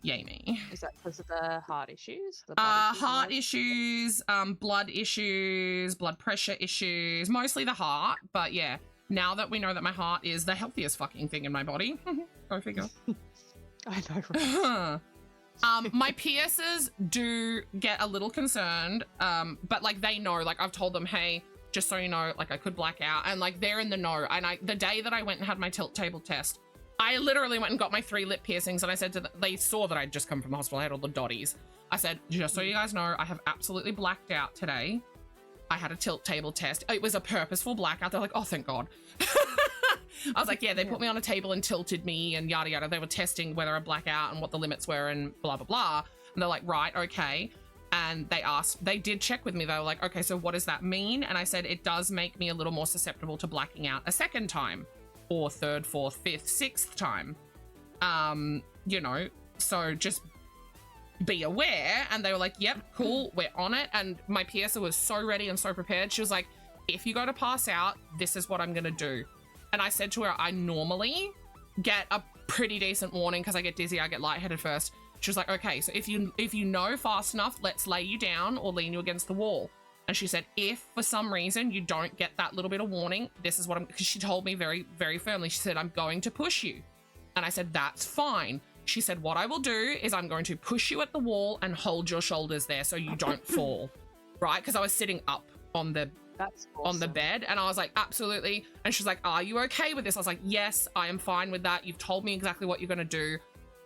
Speaker 3: yay me.
Speaker 7: Is that because of the heart issues?
Speaker 3: Heart issues, blood issues, blood pressure issues, mostly the heart. But yeah, now that we know that my heart is the healthiest fucking thing in my body, go figure.
Speaker 7: I know, right?
Speaker 3: My piercers do get a little concerned, but like they know, like I've told them, hey, just so you know, like I could black out, and like they're in the know. And the day that I went and had my tilt table test, I literally went and got my 3 lip piercings, and I said to them, they saw that I'd just come from the hospital, I had all the dotties. I said, just so you guys know, I have absolutely blacked out today. I had a tilt table test. It was a purposeful blackout. They're like, oh, thank God. I was like, yeah, they put me on a table and tilted me and yada, yada. They were testing whether I black out and what the limits were and blah, blah, blah. And they're like, right, okay. And they did check with me. They were like, okay, so what does that mean? And I said, it does make me a little more susceptible to blacking out a second time or third, fourth, fifth, sixth time. You know, so just be aware. And they were like, yep, cool, we're on it. And my piercer was so ready and so prepared. She was like, if you go to pass out, this is what I'm going to do. And I said to her, I normally get a pretty decent warning because I get dizzy, I get lightheaded first. She was like, okay, so if you know fast enough, let's lay you down or lean you against the wall. And she said, if for some reason you don't get that little bit of warning, this is what because she told me very, very firmly, she said, I'm going to push you. And I said, that's fine. She said, what I will do is I'm going to push you at the wall and hold your shoulders there so you don't fall, right? Because I was sitting up on the
Speaker 7: That's awesome.
Speaker 3: on the bed, and I was like, absolutely. And she's like, are you okay with this? I was like, yes, I am fine with that. You've told me exactly what you're gonna do.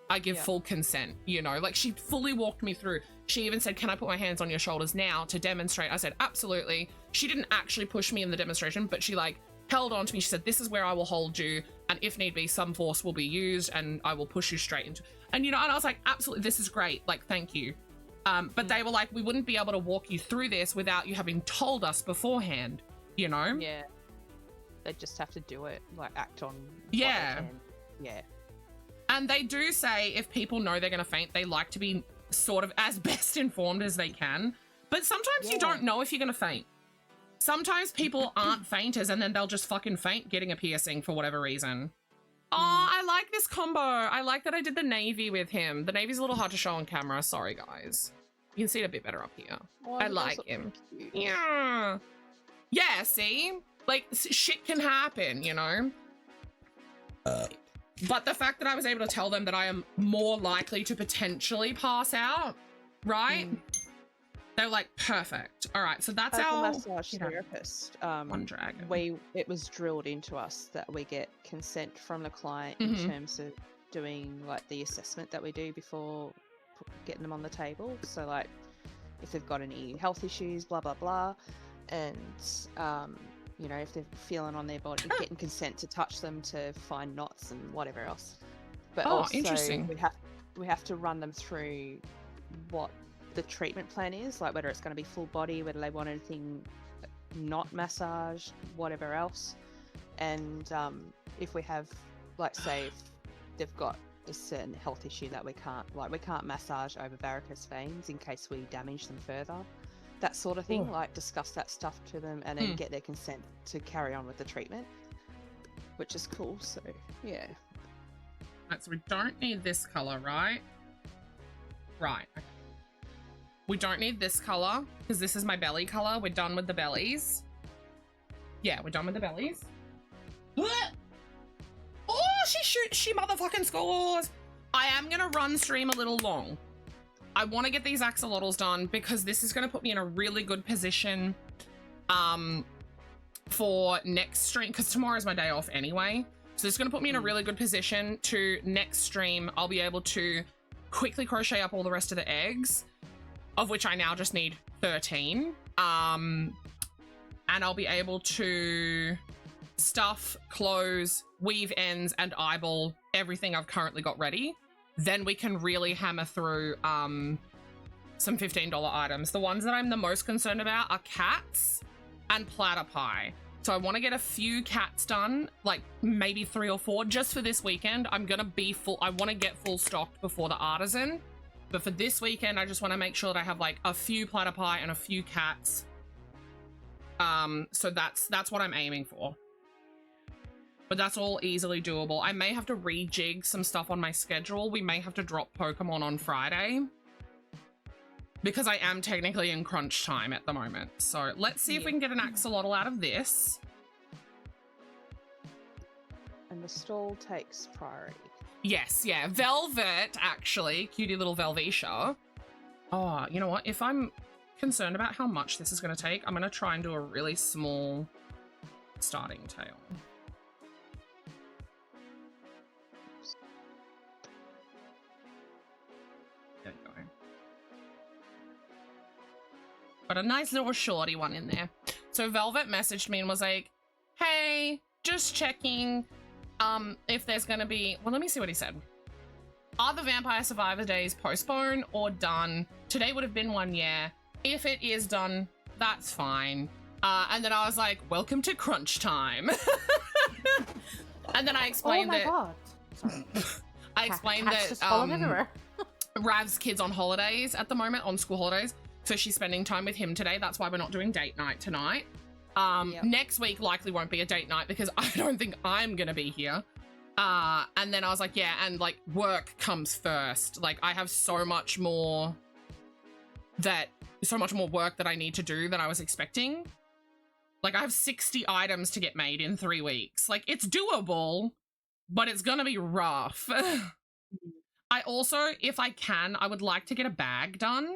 Speaker 3: I give full consent, you know, like she fully walked me through. She even said, can I put my hands on your shoulders now to demonstrate? I said, absolutely. She didn't actually push me in the demonstration, but she like held on to me. She said, this is where I will hold you, and if need be, some force will be used and I will push you straight into, and you know, and I was like, absolutely, this is great, like, thank you. But they were like, we wouldn't be able to walk you through this without you having told us beforehand, you know?
Speaker 7: Yeah. They just have to do it, like act on what
Speaker 3: Yeah.
Speaker 7: they can. Yeah.
Speaker 3: And they do say if people know they're going to faint, they like to be sort of as best informed as they can. But sometimes you don't know if you're going to faint. Sometimes people aren't fainters and then they'll just fucking faint getting a piercing for whatever reason. Oh, I like this combo. I like that I did the navy with him. The navy's a little hard to show on camera. Sorry, guys. You can see it a bit better up here.
Speaker 7: Oh,
Speaker 3: I like him. Yeah. Yeah, see? Like, shit can happen, you know? But the fact that I was able to tell them that I am more likely to potentially pass out, right? They're like, perfect. All right, so that's
Speaker 7: As
Speaker 3: our
Speaker 7: a massage therapist.
Speaker 3: one dragon.
Speaker 7: It was drilled into us that we get consent from the client in terms of doing like the assessment that we do before getting them on the table. So like if they've got any health issues, blah blah blah, and you know, if they're feeling on their body, getting consent to touch them to find knots and whatever else. But
Speaker 3: Oh,
Speaker 7: also
Speaker 3: interesting.
Speaker 7: we have to run them through what the treatment plan is, like whether it's going to be full body, whether they want anything not massaged, whatever else. And if we have, like, say, if they've got a certain health issue that we can't massage over varicose veins in case we damage them further, that sort of thing. Like, discuss that stuff to them and then get their consent to carry on with the treatment, which is cool. So yeah.
Speaker 3: Right, so we don't need this color, right? Right. Okay. We don't need this color because this is my belly color. We're done with the bellies. Yeah, we're done with the bellies. Oh, she motherfucking scores. I am gonna run stream a little long. I want to get these axolotls done because this is gonna put me in a really good position for next stream, because tomorrow is my day off anyway. So this is gonna put me in a really good position to next stream. I'll be able to quickly crochet up all the rest of the eggs, of which I now just need 13. And I'll be able to stuff, close, weave ends, and eyeball everything I've currently got ready. Then we can really hammer through some $15 items. The ones that I'm the most concerned about are cats and platypi. So I want to get a few cats done, like maybe 3 or 4 just for this weekend. I'm gonna be full. I want to get full stocked before the artisan, but for this weekend I just want to make sure that I have like a few platypi and a few cats. So that's what I'm aiming for. But that's all easily doable. I may have to rejig some stuff on my schedule. We may have to drop Pokemon on Friday because I am technically in crunch time at the moment. So let's see if we can get an axolotl out of this.
Speaker 7: And the stall takes priority.
Speaker 3: Yes, yeah. Velvet, actually. Cutie little Velvetia. Oh, you know what? If I'm concerned about how much this is going to take, I'm going to try and do a really small starting tail. There you go. But a nice little shorty one in there. So Velvet messaged me and was like, hey, just checking if there's going to be... Well, let me see what he said. Are the Vampire Survivor days postponed or done? Today would have been 1 year. If it is done, that's fine. And then I was like, welcome to crunch time. And then I explained that...
Speaker 8: Oh my god. Sorry.
Speaker 3: I explained
Speaker 8: Cats
Speaker 3: that
Speaker 8: just falling everywhere.
Speaker 3: Rav's kid's on holidays at the moment, on school holidays. So she's spending time with him today. That's why we're not doing date night tonight. Next week likely won't be a date night because I don't think I'm going to be here. And then I was like, yeah, and like work comes first. Like I have so much more work that I need to do than I was expecting. Like I have 60 items to get made in 3 weeks. Like it's doable, but it's going to be rough. I also, if I can, I would like to get a bag done.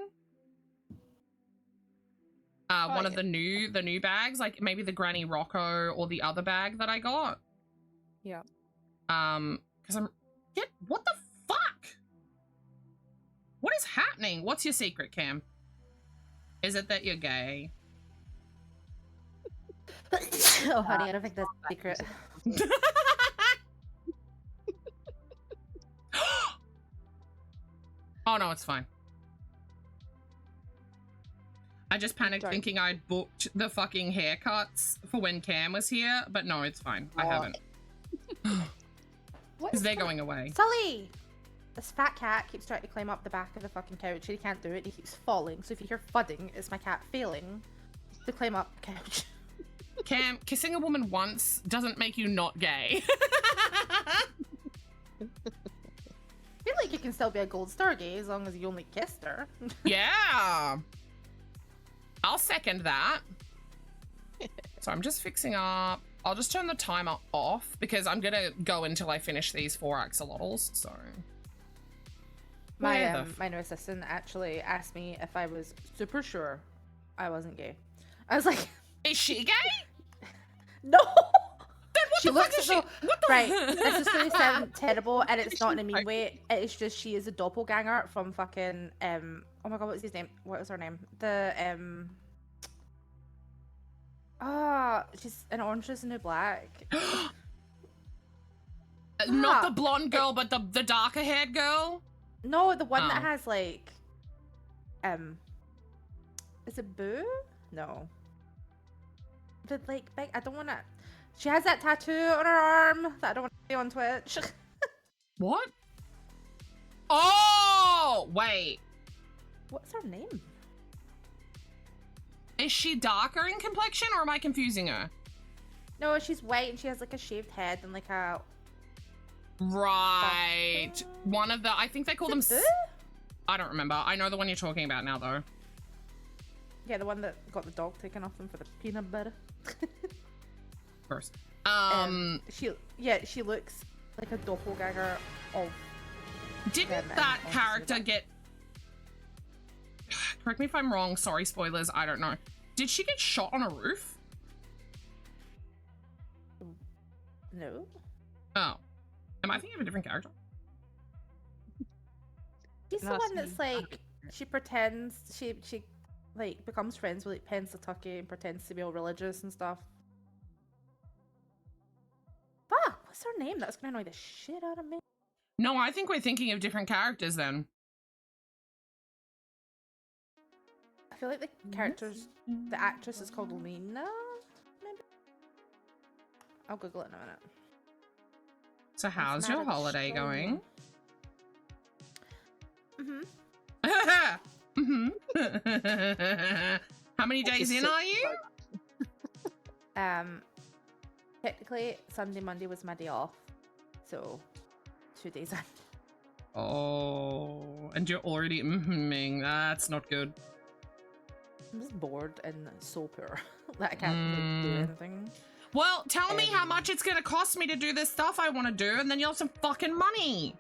Speaker 3: One of the new bags, like maybe the Granny Rocco or the other bag that I got.
Speaker 7: Yeah.
Speaker 3: Because what the fuck? What is happening? What's your secret, Cam? Is it that you're gay?
Speaker 8: Oh, honey, I don't think that's a secret.
Speaker 3: Oh, no, it's fine. I just panicked thinking I'd booked the fucking haircuts for when Cam was here, but no, it's fine. I haven't. Because they're going away.
Speaker 8: Sully! This fat cat keeps trying to climb up the back of the fucking couch. He can't do it. He keeps falling. So if you hear fudding, it's my cat failing to climb up the couch.
Speaker 3: Cam, kissing a woman once doesn't make you not gay.
Speaker 8: I feel like you can still be a gold star gay as long as you only kissed her.
Speaker 3: Yeah. I'll second that. So I'm just fixing up. I'll just turn the timer off because I'm gonna go until I finish these 4 axolotls. So
Speaker 8: my new assistant actually asked me if I was super sure I wasn't gay. I was like,
Speaker 3: is she gay?
Speaker 8: No.
Speaker 3: Then what
Speaker 8: She
Speaker 3: the fuck
Speaker 8: looks
Speaker 3: is
Speaker 8: so
Speaker 3: she? What the
Speaker 8: right. This is gonna sound terrible, and it's not in a mean
Speaker 3: Like-
Speaker 8: way. It's just she is a doppelganger from fucking oh my god, what's his name? What was her name? The she's an Orange is the New Black.
Speaker 3: Not the blonde girl, but the darker haired girl.
Speaker 8: No, the one that
Speaker 3: Oh.
Speaker 8: has like, is it Boo? No. The like big. I don't want to. She has that tattoo on her arm that I don't want to see on Twitch.
Speaker 3: What? Oh, wait.
Speaker 8: What's her name?
Speaker 3: Is she darker in complexion, or am I confusing her?
Speaker 8: No, she's white and she has like a shaved head and like a.
Speaker 3: Right. One of the. I think they call them.
Speaker 8: Is it Boo?
Speaker 3: I don't remember. I know the one you're talking about now, though.
Speaker 8: Yeah, the one that got the dog taken off them for the peanut butter.
Speaker 3: First.
Speaker 8: She looks like a doppelganger of.
Speaker 3: Didn't
Speaker 8: them
Speaker 3: that
Speaker 8: and
Speaker 3: character
Speaker 8: honestly,
Speaker 3: get? Correct me if I'm wrong. Sorry, spoilers. I don't know. Did she get shot on a roof?
Speaker 8: No.
Speaker 3: Oh, am I thinking of a different character?
Speaker 8: She's the one that's like she pretends she like becomes friends with like Pensatucky and pretends to be all religious and stuff. Fuck, what's her name? That's gonna annoy the shit out of me.
Speaker 3: No, I think we're thinking of different characters then.
Speaker 8: I feel like the the actress is called Lena. Maybe. I'll Google it in a minute.
Speaker 3: So how's
Speaker 8: It's
Speaker 3: your
Speaker 8: not a
Speaker 3: holiday
Speaker 8: show.
Speaker 3: going?
Speaker 8: Mhm.
Speaker 3: How many days in are you?
Speaker 8: Technically Sunday, Monday was my day off, so 2 days in.
Speaker 3: Oh, and you're already that's not good.
Speaker 8: I'm just bored and so poor that I can't like, do anything.
Speaker 3: Well, tell me how much it's gonna cost me to do this stuff I want to do, and then you'll have some fucking money.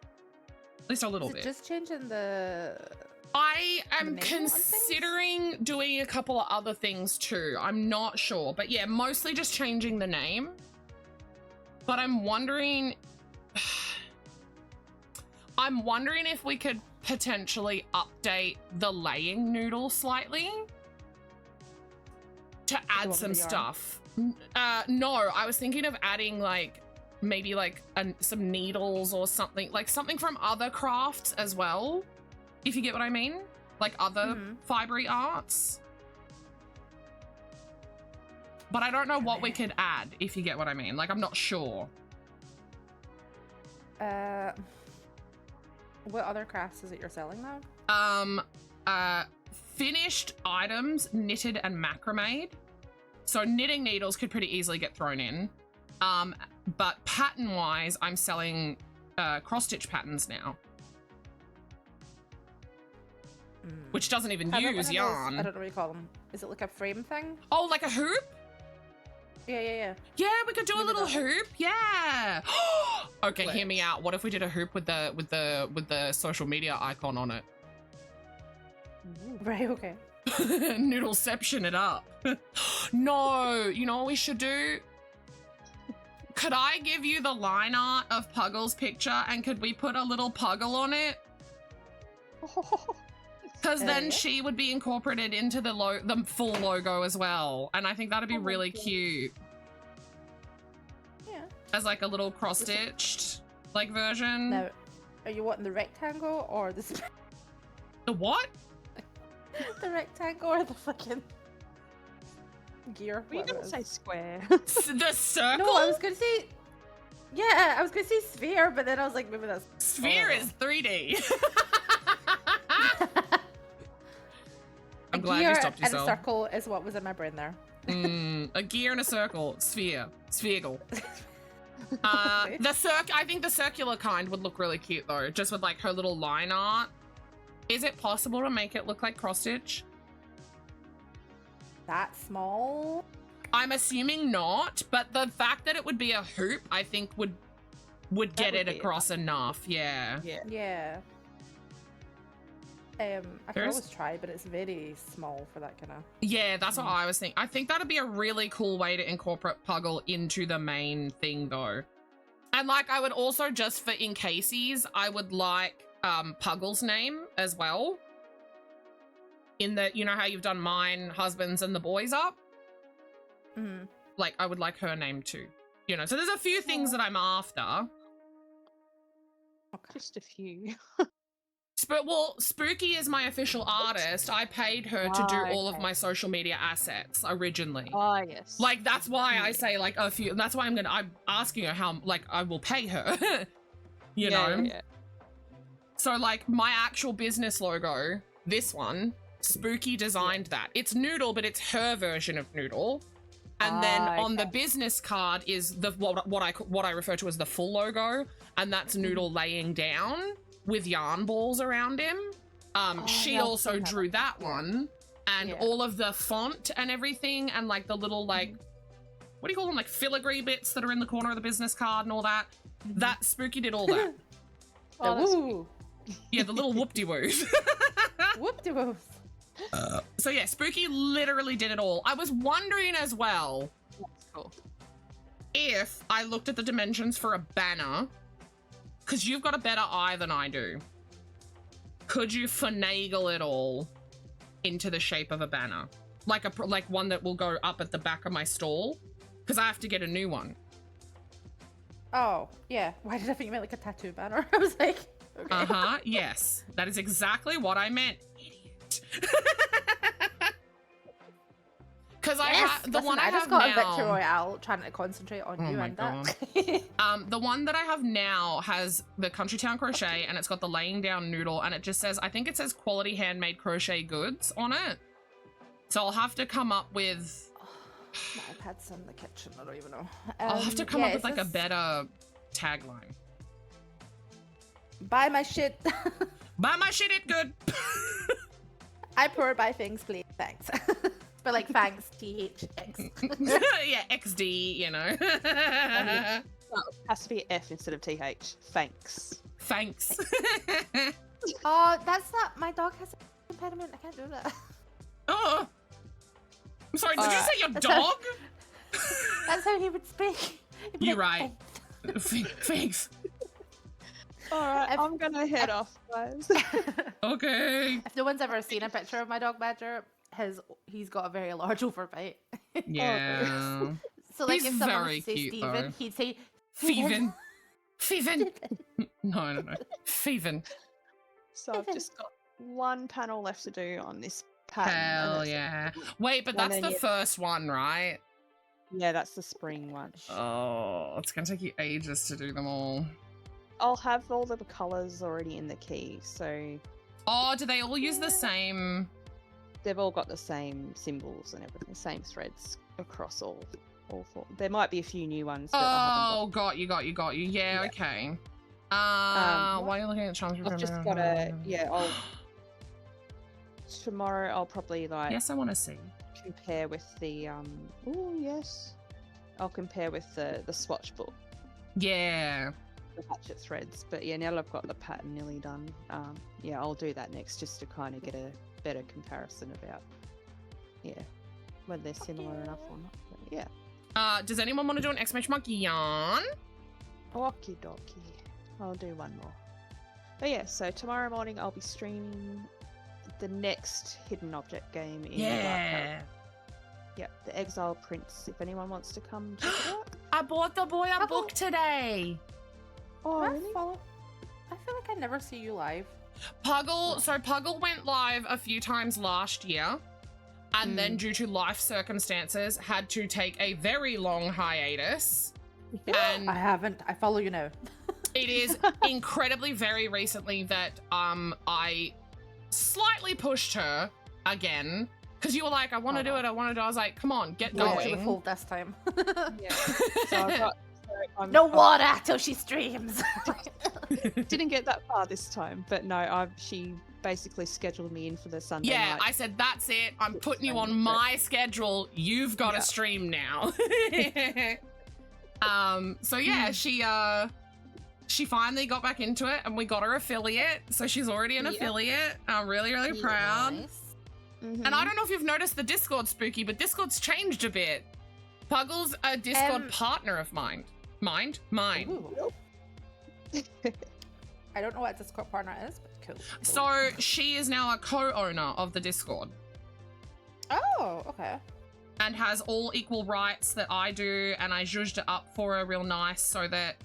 Speaker 3: At least a little
Speaker 8: Is it
Speaker 3: bit.
Speaker 8: just changing the?
Speaker 3: I am
Speaker 8: name on things?
Speaker 3: considering doing a couple of other things too. I'm not sure, but yeah, mostly just changing the name. But I'm wondering if we could potentially update the laying noodle slightly to add
Speaker 8: one
Speaker 3: some
Speaker 8: with the yarn?
Speaker 3: stuff. No, I was thinking of adding like maybe like some needles or something, like something from other crafts as well, if you get what I mean, like other fibery arts. But I don't know what we could add, if you get what I mean. Like, I'm not sure.
Speaker 8: What other crafts is it you're selling now?
Speaker 3: Finished items, knitted and macrameed. So knitting needles could pretty easily get thrown in. But pattern-wise, I'm selling cross-stitch patterns now. Which doesn't even
Speaker 8: How about one
Speaker 3: use
Speaker 8: of those-
Speaker 3: yarn.
Speaker 8: I don't know what you call them. Is it like a frame thing?
Speaker 3: Oh, like a hoop?
Speaker 8: Yeah.
Speaker 3: Yeah, we could do a little hoop. Yeah. Okay, hear me out. What if we did a hoop with the social media icon on it?
Speaker 8: Right. Okay.
Speaker 3: Noodleception it up. No, you know what we should do? Could I give you the line art of Puggle's picture, and could we put a little Puggle on it? Because then she would be incorporated into the full logo as well, and I think that'd be really cute.
Speaker 8: Yeah.
Speaker 3: As like a little cross-stitched like version.
Speaker 8: Now, are you wanting the rectangle or the?
Speaker 3: The what?
Speaker 8: The rectangle or the fucking gear?
Speaker 7: Were you
Speaker 8: whatever
Speaker 7: gonna
Speaker 8: it
Speaker 7: say
Speaker 8: is.
Speaker 7: square?
Speaker 3: The circle?
Speaker 8: No, I was gonna say. Yeah, I was gonna say sphere, but then I was like, maybe that's
Speaker 3: Sphere is 3D. I'm glad you stopped
Speaker 8: and a
Speaker 3: yourself.
Speaker 8: circle is what was in my brain there.
Speaker 3: A gear and a circle. Sphere. Spherical.
Speaker 8: Okay.
Speaker 3: I think the circular kind would look really cute though, just with like her little line art. Is it possible to make it look like cross stitch?
Speaker 8: That small?
Speaker 3: I'm assuming not, but the fact that it would be a hoop, I think would get
Speaker 8: would
Speaker 3: it
Speaker 8: be
Speaker 3: across enough. Yeah.
Speaker 8: Yeah. I can
Speaker 3: There's-
Speaker 8: always try, but it's very small for that kind of.
Speaker 3: Yeah, that's what I was thinking. I think that'd be a really cool way to incorporate Puggle into the main thing though. And like, I would also, just for in cases, I would like Puggle's name as well. In the, you know how you've done mine, husband's, and the boys up?
Speaker 8: Mm-hmm.
Speaker 3: Like, I would like her name too. You know, so there's a few things that I'm after.
Speaker 7: Just a few.
Speaker 3: Spooky is my official artist. I paid her to do all of my social media assets originally.
Speaker 7: Oh, yes.
Speaker 3: Like, that's why I say, like, a few. And that's why I'm asking her how, like, I will pay her. you know?
Speaker 7: Yeah.
Speaker 3: So, like, my actual business logo, this one, Spooky designed that. It's Noodle, but it's her version of Noodle. And then on the business card is the what I refer to as the full logo, and that's Noodle laying down with yarn balls around him. She also drew that one, and all of the font and everything, and like the little like, what do you call them, like filigree bits that are in the corner of the business card and all that. That Spooky did all that.
Speaker 8: Woo.
Speaker 3: Yeah, the little whoop-de-woos.
Speaker 8: Whoop-de-woos.
Speaker 3: So yeah, Spooky literally did it all. I was wondering as well if I looked at the dimensions for a banner, because you've got a better eye than I do. Could you finagle it all into the shape of a banner? Like one that will go up at the back of my stall? Because I have to get a new one.
Speaker 8: Oh, yeah. Why did I think you meant like a tattoo banner? I was like, okay.
Speaker 3: Uh-huh, yes. That is exactly what I meant. Idiot. Because I
Speaker 8: just got a Victor Royale trying to concentrate on you and that.
Speaker 3: The one that I have now has the Country Town Crochet, and it's got the laying down Noodle, and it just says, I think it says quality handmade crochet goods on it. So I'll have to come up with...
Speaker 8: My iPad's in the kitchen, I don't even know.
Speaker 3: I'll have to come up with like a better tagline.
Speaker 8: Buy my shit.
Speaker 3: Buy my shit, it good.
Speaker 8: I prefer buy things, please. Thanks. But like thanks, THX.
Speaker 3: Yeah, XD, you know.
Speaker 7: It has to be F instead of TH. Thanks.
Speaker 3: Thanks.
Speaker 8: Oh, that's not... My dog has an impediment. I can't do that.
Speaker 3: Oh. I'm sorry, did you say your dog?
Speaker 8: That's how he would speak.
Speaker 3: You're right. Thanks.
Speaker 7: Alright, I'm gonna head off, guys.
Speaker 3: Okay.
Speaker 8: If no one's ever seen a picture of my dog Badger, he's got a very large overbite.
Speaker 3: Yeah.
Speaker 8: So like
Speaker 3: He's
Speaker 8: if someone
Speaker 3: very
Speaker 8: would say
Speaker 3: cute,
Speaker 8: Steven,
Speaker 3: though.
Speaker 8: he'd say
Speaker 3: Feven. Feven. No. Feven.
Speaker 7: So I've just got one panel left to do on this pattern.
Speaker 3: Hell yeah. Wait, but that's the first one, right?
Speaker 7: Yeah, that's the spring one.
Speaker 3: Oh, it's gonna take you ages to do them all.
Speaker 7: I'll have all the colours already in the key, so...
Speaker 3: Oh, do they all use the same...
Speaker 7: They've all got the same symbols and everything, same threads across all four. There might be a few new ones. But
Speaker 3: got you. Yeah, okay. Why are you looking at charms?
Speaker 7: I've just got tomorrow I'll probably like...
Speaker 3: Yes, I want to see.
Speaker 7: Compare with the, oh, yes. I'll compare with the swatch book.
Speaker 3: Yeah.
Speaker 7: The hatchet threads. But yeah, now that I've got the pattern nearly done, yeah, I'll do that next just to kind of get a better comparison about, whether they're similar enough or not. But yeah.
Speaker 3: Does anyone want to do an exclamation mark yarn?
Speaker 7: Okie dokie. I'll do one more. But yeah, so tomorrow morning I'll be streaming the next hidden object game in Dark. Yep, the Exile Prince. If anyone wants to come check it out.
Speaker 3: I bought the boy a book today.
Speaker 7: Oh,
Speaker 8: I
Speaker 7: really?
Speaker 8: feel like I never see you live.
Speaker 3: Puggle went live a few times last year, and then due to life circumstances had to take a very long hiatus. And
Speaker 8: I haven't. I follow you now.
Speaker 3: It is incredibly very recently that I slightly pushed her again, because you were like, I want to do it, I want to do it. I was like, come on, get going.
Speaker 8: Full this time.
Speaker 7: Yeah. So I've got...
Speaker 8: No water till she streams.
Speaker 7: Didn't get that far this time, but no, she basically scheduled me in for the Sunday night.
Speaker 3: I said, that's it. I'm putting you on my schedule. You've got to stream now. So yeah, she finally got back into it, and we got her affiliate. So she's already an affiliate. I'm really, really proud.
Speaker 8: Nice.
Speaker 3: And I don't know if you've noticed the Discord, Spooky, but Discord's changed a bit. Puggle's a Discord partner of mine. Mine?
Speaker 8: Ooh. I don't know what Discord partner is, but cool.
Speaker 3: So she is now a co-owner of the Discord.
Speaker 8: Oh, okay.
Speaker 3: And has all equal rights that I do, and I zhuzhed it up for her real nice so that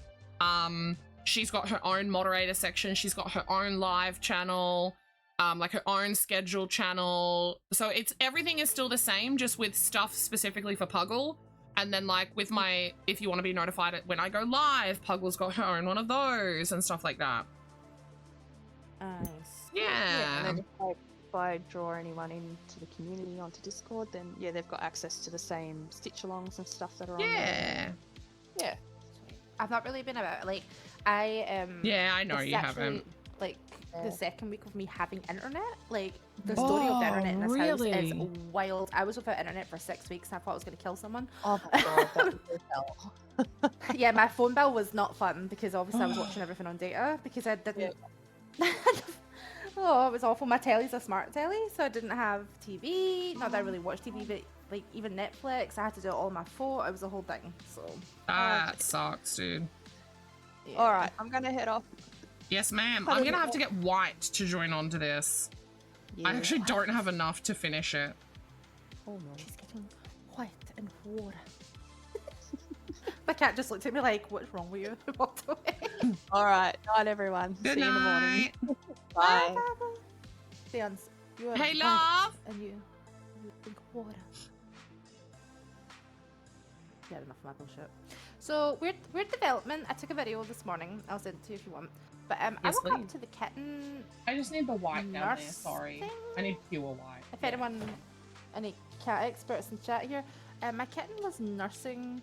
Speaker 3: She's got her own moderator section. She's got her own live channel, like her own scheduled channel. So everything is still the same, just with stuff specifically for Puggle. And then like with my, if you want to be notified when I go live, Puggle's got her own one of those and stuff like that.
Speaker 7: Nice.
Speaker 3: Yeah.
Speaker 7: And then if I draw anyone into the community onto Discord, then yeah, they've got access to the same stitch-alongs and stuff that are on there.
Speaker 3: Yeah.
Speaker 8: I've not really been about like I
Speaker 3: Yeah, I know
Speaker 8: this is
Speaker 3: you
Speaker 8: actually,
Speaker 3: haven't.
Speaker 8: Like the second week of me having internet, like the story of the internet in this house is wild. I was without internet for 6 weeks and I thought I was going to kill someone.
Speaker 7: Oh my god, that was so hell.
Speaker 8: Yeah, my phone bill was not fun because obviously I was watching everything on data because I didn't. Oh, it was awful. My telly's a smart telly, so I didn't have TV. Not that I really watch TV, but like even Netflix, I had to do it all on my phone. It was a whole thing. So
Speaker 3: That sucks, dude.
Speaker 8: yeah.
Speaker 7: All right, I'm gonna head off.
Speaker 3: Yes, ma'am. I'm gonna have to get White to join on to this.
Speaker 7: Yeah.
Speaker 3: I actually don't have enough to finish it.
Speaker 7: Oh no.
Speaker 8: She's getting white and water. My cat just looked at me like, "What's wrong with you?" And walked away.
Speaker 7: All right, night everyone.
Speaker 3: Good
Speaker 7: See you in the morning.
Speaker 3: night.
Speaker 7: Bye.
Speaker 8: Seance, you are
Speaker 3: Hey,
Speaker 8: white
Speaker 3: love.
Speaker 8: and you drink water. Yeah, enough of my bullshit. So weird development. I took a video this morning. I'll send it to you if you want. But I
Speaker 3: Yes,
Speaker 8: woke up
Speaker 3: please.
Speaker 8: to the kitten.
Speaker 3: I just need the white down there,
Speaker 8: Nurse
Speaker 3: sorry.
Speaker 8: thing?
Speaker 3: I need pure white.
Speaker 8: If anyone, any cat experts in chat here, my kitten was nursing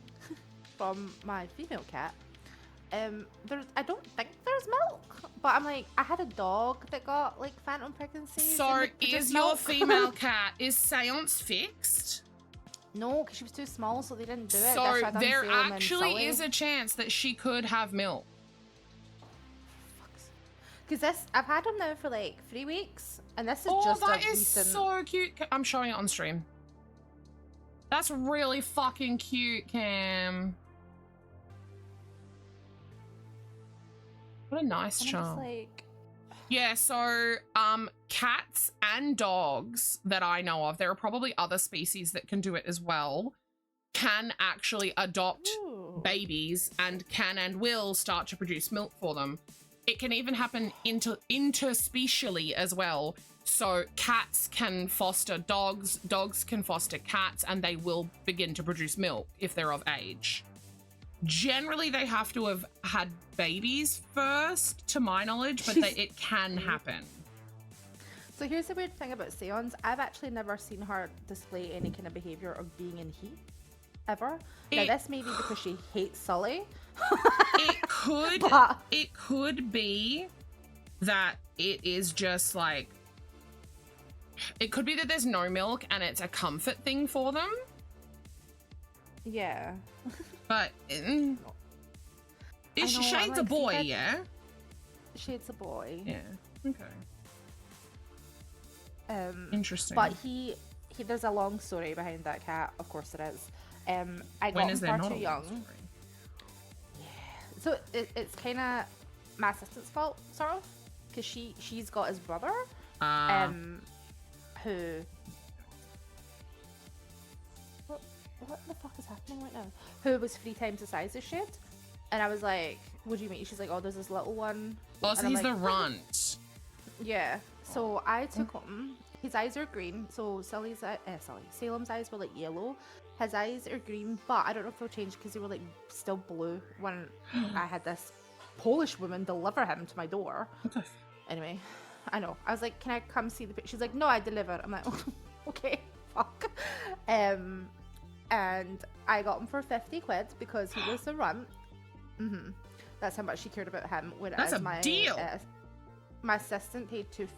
Speaker 8: from my female cat. I don't think there's milk, but I'm like, I had a dog that got like phantom pregnancies.
Speaker 3: So
Speaker 8: and they
Speaker 3: is
Speaker 8: produced
Speaker 3: your
Speaker 8: milk.
Speaker 3: female cat, is Seance fixed?
Speaker 8: No, because she was too small, so they didn't do it.
Speaker 3: So
Speaker 8: That's why I done
Speaker 3: there
Speaker 8: Salem and
Speaker 3: actually
Speaker 8: Sully.
Speaker 3: is a chance that she could have milk.
Speaker 8: Because I've had him now for like 3 weeks, and this is
Speaker 3: Oh,
Speaker 8: just
Speaker 3: that
Speaker 8: a
Speaker 3: is
Speaker 8: recent.
Speaker 3: so cute. I'm showing it on stream. That's really fucking cute, Cam. What a nice
Speaker 8: I'm just
Speaker 3: charm.
Speaker 8: like,
Speaker 3: Yeah, so cats and dogs that I know of, there are probably other species that can do it as well, can actually adopt
Speaker 8: ooh.
Speaker 3: babies and can and will start to produce milk for them. It can even happen interspecially as well. So cats can foster dogs, dogs can foster cats, and they will begin to produce milk if they're of age. Generally, they have to have had babies first, to my knowledge, but it can happen.
Speaker 8: So here's the weird thing about Seance. I've actually never seen her display any kind of behavior of being in heat, ever. Now this may be because she hates Sully.
Speaker 3: It could be that it is just like, it could be that there's no milk and it's a comfort thing for them.
Speaker 8: Yeah.
Speaker 3: But Shade's a boy, yeah?
Speaker 8: Shade's a boy.
Speaker 3: Yeah. Okay. Interesting.
Speaker 8: But he there's a long story behind that cat. Of course there is. I got him far too young. So it's kind of my assistant's fault, sort of, because she's got his brother, who. What the fuck is happening right now? Who was 3 times the size of Shade, and I was like, "What do you mean?" She's like, "Oh, there's this little one."
Speaker 3: Oh, so
Speaker 8: and I'm
Speaker 3: he's
Speaker 8: like,
Speaker 3: the runt.
Speaker 8: Yeah. So I took him. His eyes are green. So Salem's eyes were like yellow. His eyes are green, but I don't know if they'll change because they were like still blue when I had this Polish woman deliver him to my door. Anyway, I know. I was like, "Can I come see the picture?" She's like, "No, I deliver." I'm like, "Okay, fuck." And I got him for 50 quid because he was a runt. That's how much she cared about him.
Speaker 3: That's a deal.
Speaker 8: My assistant paid $230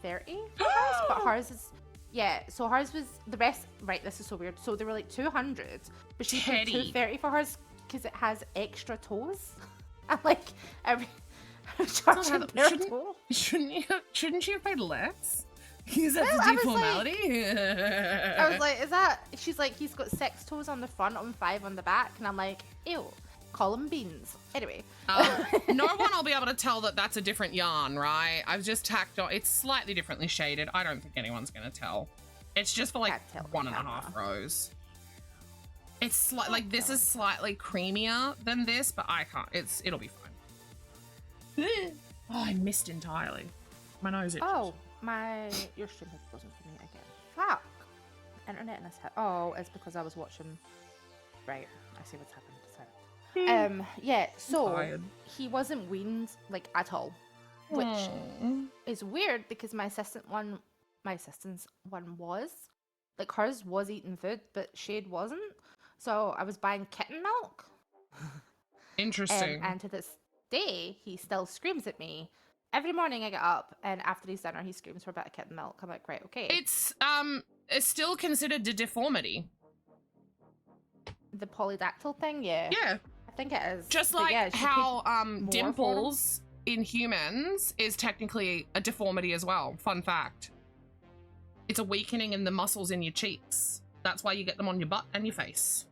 Speaker 8: for hers, but hers is, yeah. So hers was the rest. Right, this is so weird. So they were like 200, but she paid $230 for hers because it has extra toes. And like charging their toe.
Speaker 3: Shouldn't you have paid less? Because that's a deep formality.
Speaker 8: I was like, "Is that?" She's like, "He's got 6 toes on the front and 5 on the back," and I'm like, "Ew." Call them beans. Anyway.
Speaker 3: No one will be able to tell that that's a different yarn, right? I've just tacked on. It's slightly differently shaded. I don't think anyone's going to tell. It's just for like 1.5 rows. It's like this is slightly creamier than this, but I can't. It'll be fine. Oh, I missed entirely. My nose itches.
Speaker 8: Oh, your stream has frozen for me again. Fuck. Internet in this head. Oh, it's because I was watching. Right, I see what's happened. Sorry. Yeah. So he wasn't weaned like at all, which is weird because my assistant's one was. Like hers was eating food, but Shade wasn't. So I was buying kitten milk.
Speaker 3: Interesting.
Speaker 8: And to this day, he still screams at me. Every morning I get up, and after he's dinner, he screams for a bit of kitten milk. I'm like, right, okay.
Speaker 3: It's still considered a deformity.
Speaker 8: The polydactyl thing, yeah.
Speaker 3: Yeah.
Speaker 8: I think it is.
Speaker 3: Just
Speaker 8: But
Speaker 3: like
Speaker 8: yeah, she
Speaker 3: how
Speaker 8: could
Speaker 3: dimples in humans is technically a deformity as well. Fun fact. It's a weakening in the muscles in your cheeks. That's why you get them on your butt and your face.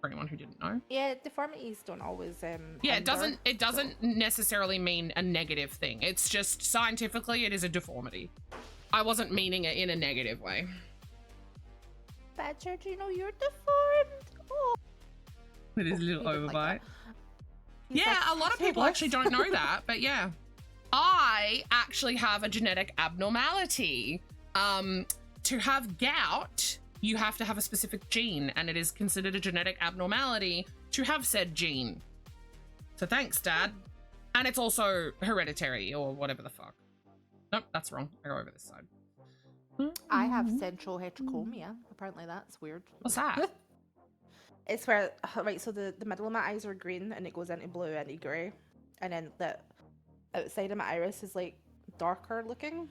Speaker 3: For anyone who didn't know.
Speaker 8: Yeah, deformities don't always
Speaker 3: yeah,
Speaker 8: hinder,
Speaker 3: it doesn't necessarily mean a negative thing. It's just scientifically it is a deformity. I wasn't meaning it in a negative way.
Speaker 8: Badger, do you know you're deformed? Oh.
Speaker 3: It is a little overbite.
Speaker 8: Like
Speaker 3: yeah,
Speaker 8: like,
Speaker 3: a lot of people actually don't know that, but yeah. I actually have a genetic abnormality. To have gout, you have to have a specific gene, and it is considered a genetic abnormality to have said gene. So thanks, Dad. And it's also hereditary, or whatever the fuck. Nope, that's wrong. I go over this side.
Speaker 8: I have central heterochromia. Apparently that's weird.
Speaker 3: What's that?
Speaker 8: It's where, right, so the middle of my eyes are green, and it goes into blue and grey. And then the outside of my iris is like darker looking.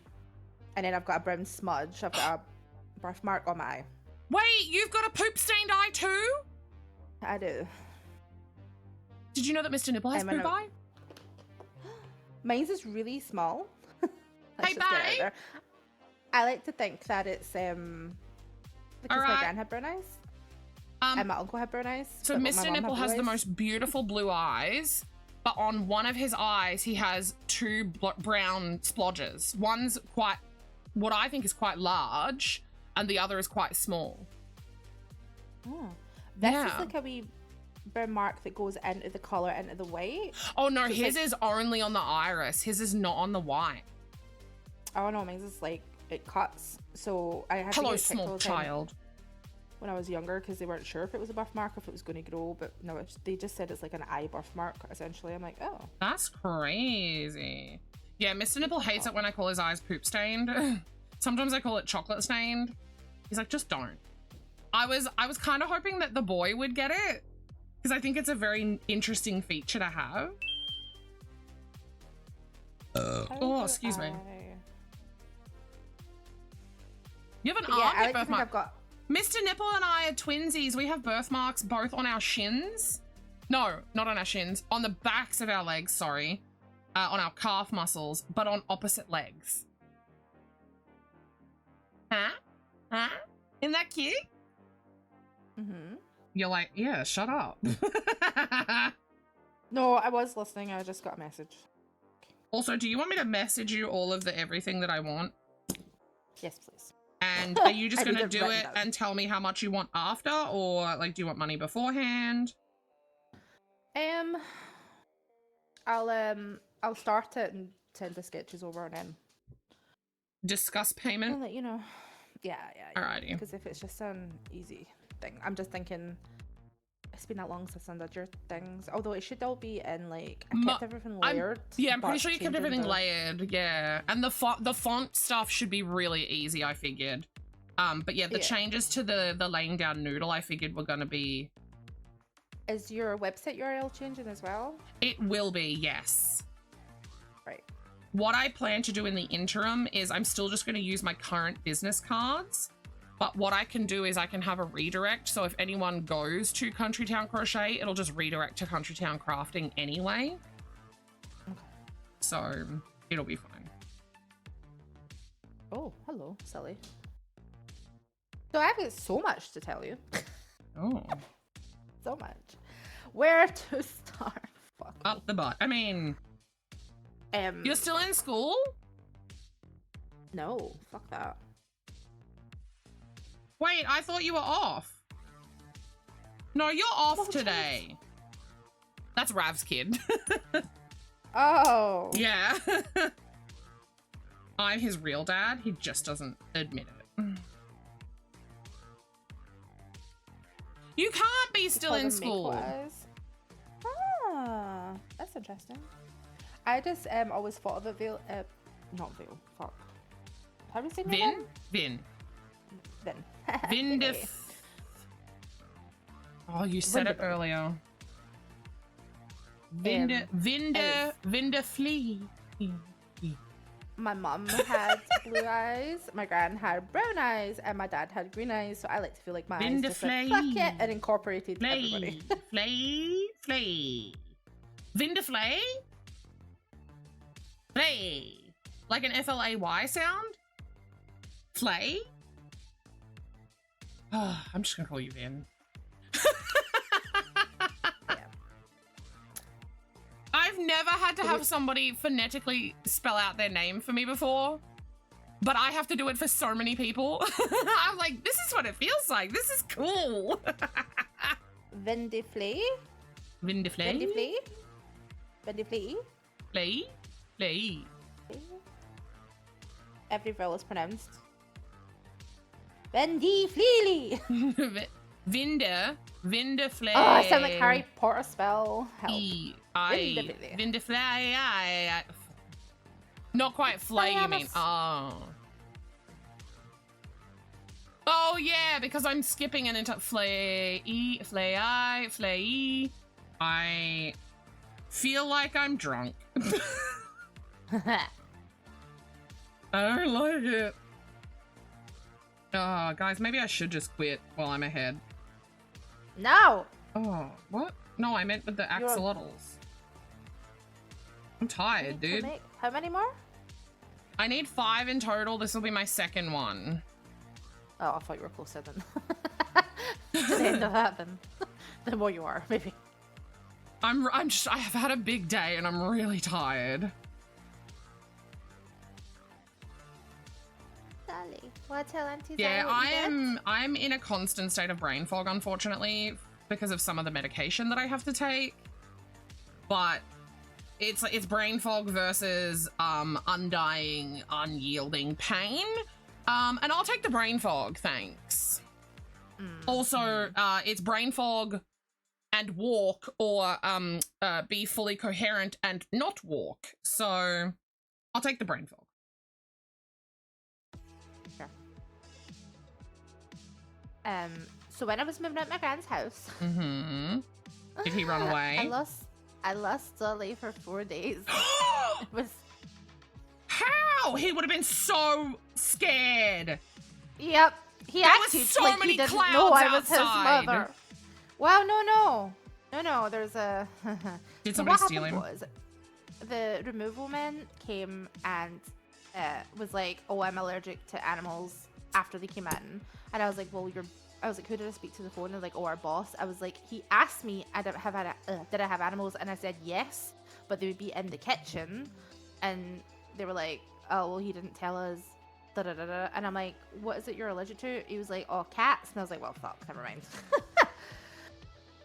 Speaker 8: And then I've got a brown smudge. I've got a birthmark on my eye.
Speaker 3: Wait, you've got a poop-stained eye too?
Speaker 8: I do.
Speaker 3: Did you know that Mr. Nipple has poop eye?
Speaker 8: Mine's is really small.
Speaker 3: Hey, babe!
Speaker 8: I like to think that it's because my dad had brown eyes. And my uncle had brown eyes.
Speaker 3: So Mr. Nipple has the most beautiful blue eyes, but on one of his eyes, he has two brown splodges. One's quite, what I think is quite large, and the other is quite small.
Speaker 8: Oh. This is like a wee brown mark that goes into the colour, into the white.
Speaker 3: Oh no, so his is only on the iris. His is not on the white.
Speaker 8: Oh no, mine's is like, it cuts. So I had
Speaker 3: Hello,
Speaker 8: to get
Speaker 3: small child.
Speaker 8: When I was younger, because they weren't sure if it was a birthmark or if it was going to grow, but no, they just said it's like an eye birthmark, essentially. I'm like, oh. That's
Speaker 3: crazy. Yeah, Mr. Nipple hates it when I call his eyes poop stained. Sometimes I call it chocolate stained. He's like, just don't. I was kind of hoping that the boy would get it, because I think it's a very interesting feature to have. Oh, excuse me. You have an armpit birthmark. Mr. Nipple and I are twinsies. We have birthmarks both on our shins. No, not on our shins. On the backs of our legs, sorry. On our calf muscles, but on opposite legs. Huh? Huh? Isn't that cute?
Speaker 8: Mm-hmm.
Speaker 3: You're like, yeah, shut up.
Speaker 8: No, I was listening. I just got a message.
Speaker 3: Also, do you want me to message you all of the everything that I want?
Speaker 8: Yes, please.
Speaker 3: And are you just going to do it and tell me how much you want after, or like, do you want money beforehand?
Speaker 8: I'll start it and send the sketches over and then
Speaker 3: discuss payment.
Speaker 8: I'll let you know. Yeah.
Speaker 3: Alrighty.
Speaker 8: Because if it's just an easy thing, I'm just thinking it's been that long since I did your things. Although it should all be in like I kept everything layered.
Speaker 3: I'm pretty sure you kept everything layered. Yeah, and the font stuff should be really easy. I figured. But yeah, the changes to the laying down noodle, I figured were gonna be.
Speaker 8: Is your website URL changing as well?
Speaker 3: It will be, yes.
Speaker 8: Right.
Speaker 3: What I plan to do in the interim is I'm still just going to use my current business cards. But what I can do is I can have a redirect. So if anyone goes to Countrytown Crochet, it'll just redirect to Countrytown Crafting anyway.
Speaker 8: Okay.
Speaker 3: So it'll be fine.
Speaker 8: Oh, hello, Sully. So I have got so much to tell you.
Speaker 3: Oh.
Speaker 8: So much. Where to start? Fuck.
Speaker 3: Up the butt. I mean, you're still in school?
Speaker 8: No, fuck that.
Speaker 3: Wait, I thought you were off. No, you're off today. That's Rav's kid.
Speaker 8: Oh.
Speaker 3: Yeah. I'm his real dad. He just doesn't admit it. You can't be still in school.
Speaker 8: Ah, that's interesting. I just always thought of it, Veil. Not Veil. Fuck. How do you say your name?
Speaker 3: Vin.
Speaker 8: Vin.
Speaker 3: Oh, you said it earlier. Vinda Flea.
Speaker 8: My mum had blue eyes, my gran had brown eyes, and my dad had green eyes, so I like to feel like my eyes just went, fuck it, and incorporated everybody.
Speaker 3: Flay. Vinda Flay? Flay. Like an F-L-A-Y sound? Flay? Oh, I'm just gonna call you Vin. I've never had to have somebody phonetically spell out their name for me before, but I have to do it for so many people. I'm like, this is what it feels like. This is cool.
Speaker 8: Vindiflay?
Speaker 3: Vindiflay?
Speaker 8: Vindiflay?
Speaker 3: Flay?
Speaker 8: Every vowel is pronounced. Vindiflay!
Speaker 3: Vinda Flay.
Speaker 8: Oh, I sound like Harry Potter spell. Help.
Speaker 3: Vindiflay. Not quite flay, you mean? Oh. Oh yeah, because I'm skipping an entire flay. I feel like I'm drunk. I don't like it. Oh, guys, maybe I should just quit while I'm ahead.
Speaker 8: No!
Speaker 3: Oh, what? No, I meant with the axolotls. I'm tired, dude.
Speaker 8: How many more?
Speaker 3: I need 5 in total. This will be my second one.
Speaker 8: Oh, I thought you were closer then. To the end of that, then. The more you are, maybe.
Speaker 3: I have had a big day and I'm really tired.
Speaker 8: Sally, want to tell Auntie
Speaker 3: Yeah,
Speaker 8: Sally
Speaker 3: I'm in a constant state of brain fog, unfortunately, because of some of the medication that I have to take. But it's brain fog versus undying, unyielding pain. And I'll take the brain fog, thanks. Also, it's brain fog and walk, or be fully coherent and not walk. So I'll take the brain fog.
Speaker 8: Sure. So when I was moving out my gran's house,
Speaker 3: Did he run away?
Speaker 8: I lost Sully for 4 days. It was.
Speaker 3: How? He would have been so scared.
Speaker 8: Yep. He
Speaker 3: There
Speaker 8: acted
Speaker 3: was so
Speaker 8: like
Speaker 3: many
Speaker 8: he didn't
Speaker 3: clouds
Speaker 8: know I was
Speaker 3: outside.
Speaker 8: his mother. Wow, no. There's a.
Speaker 3: Did
Speaker 8: So
Speaker 3: somebody
Speaker 8: what
Speaker 3: steal him?
Speaker 8: happened was, the removal man came and was like, "Oh, I'm allergic to animals." After they came in, and I was like, "Well, I was like, who did I speak to the phone?" And like, "Oh, our boss." I was like, he asked me, did I have animals? And I said yes, but they would be in the kitchen. And they were like, "Oh, well, he didn't tell us." Da, da, da, da. And I'm like, "What is it you're allergic to?" He was like, "Oh, cats." And I was like, "Well, fuck, never mind."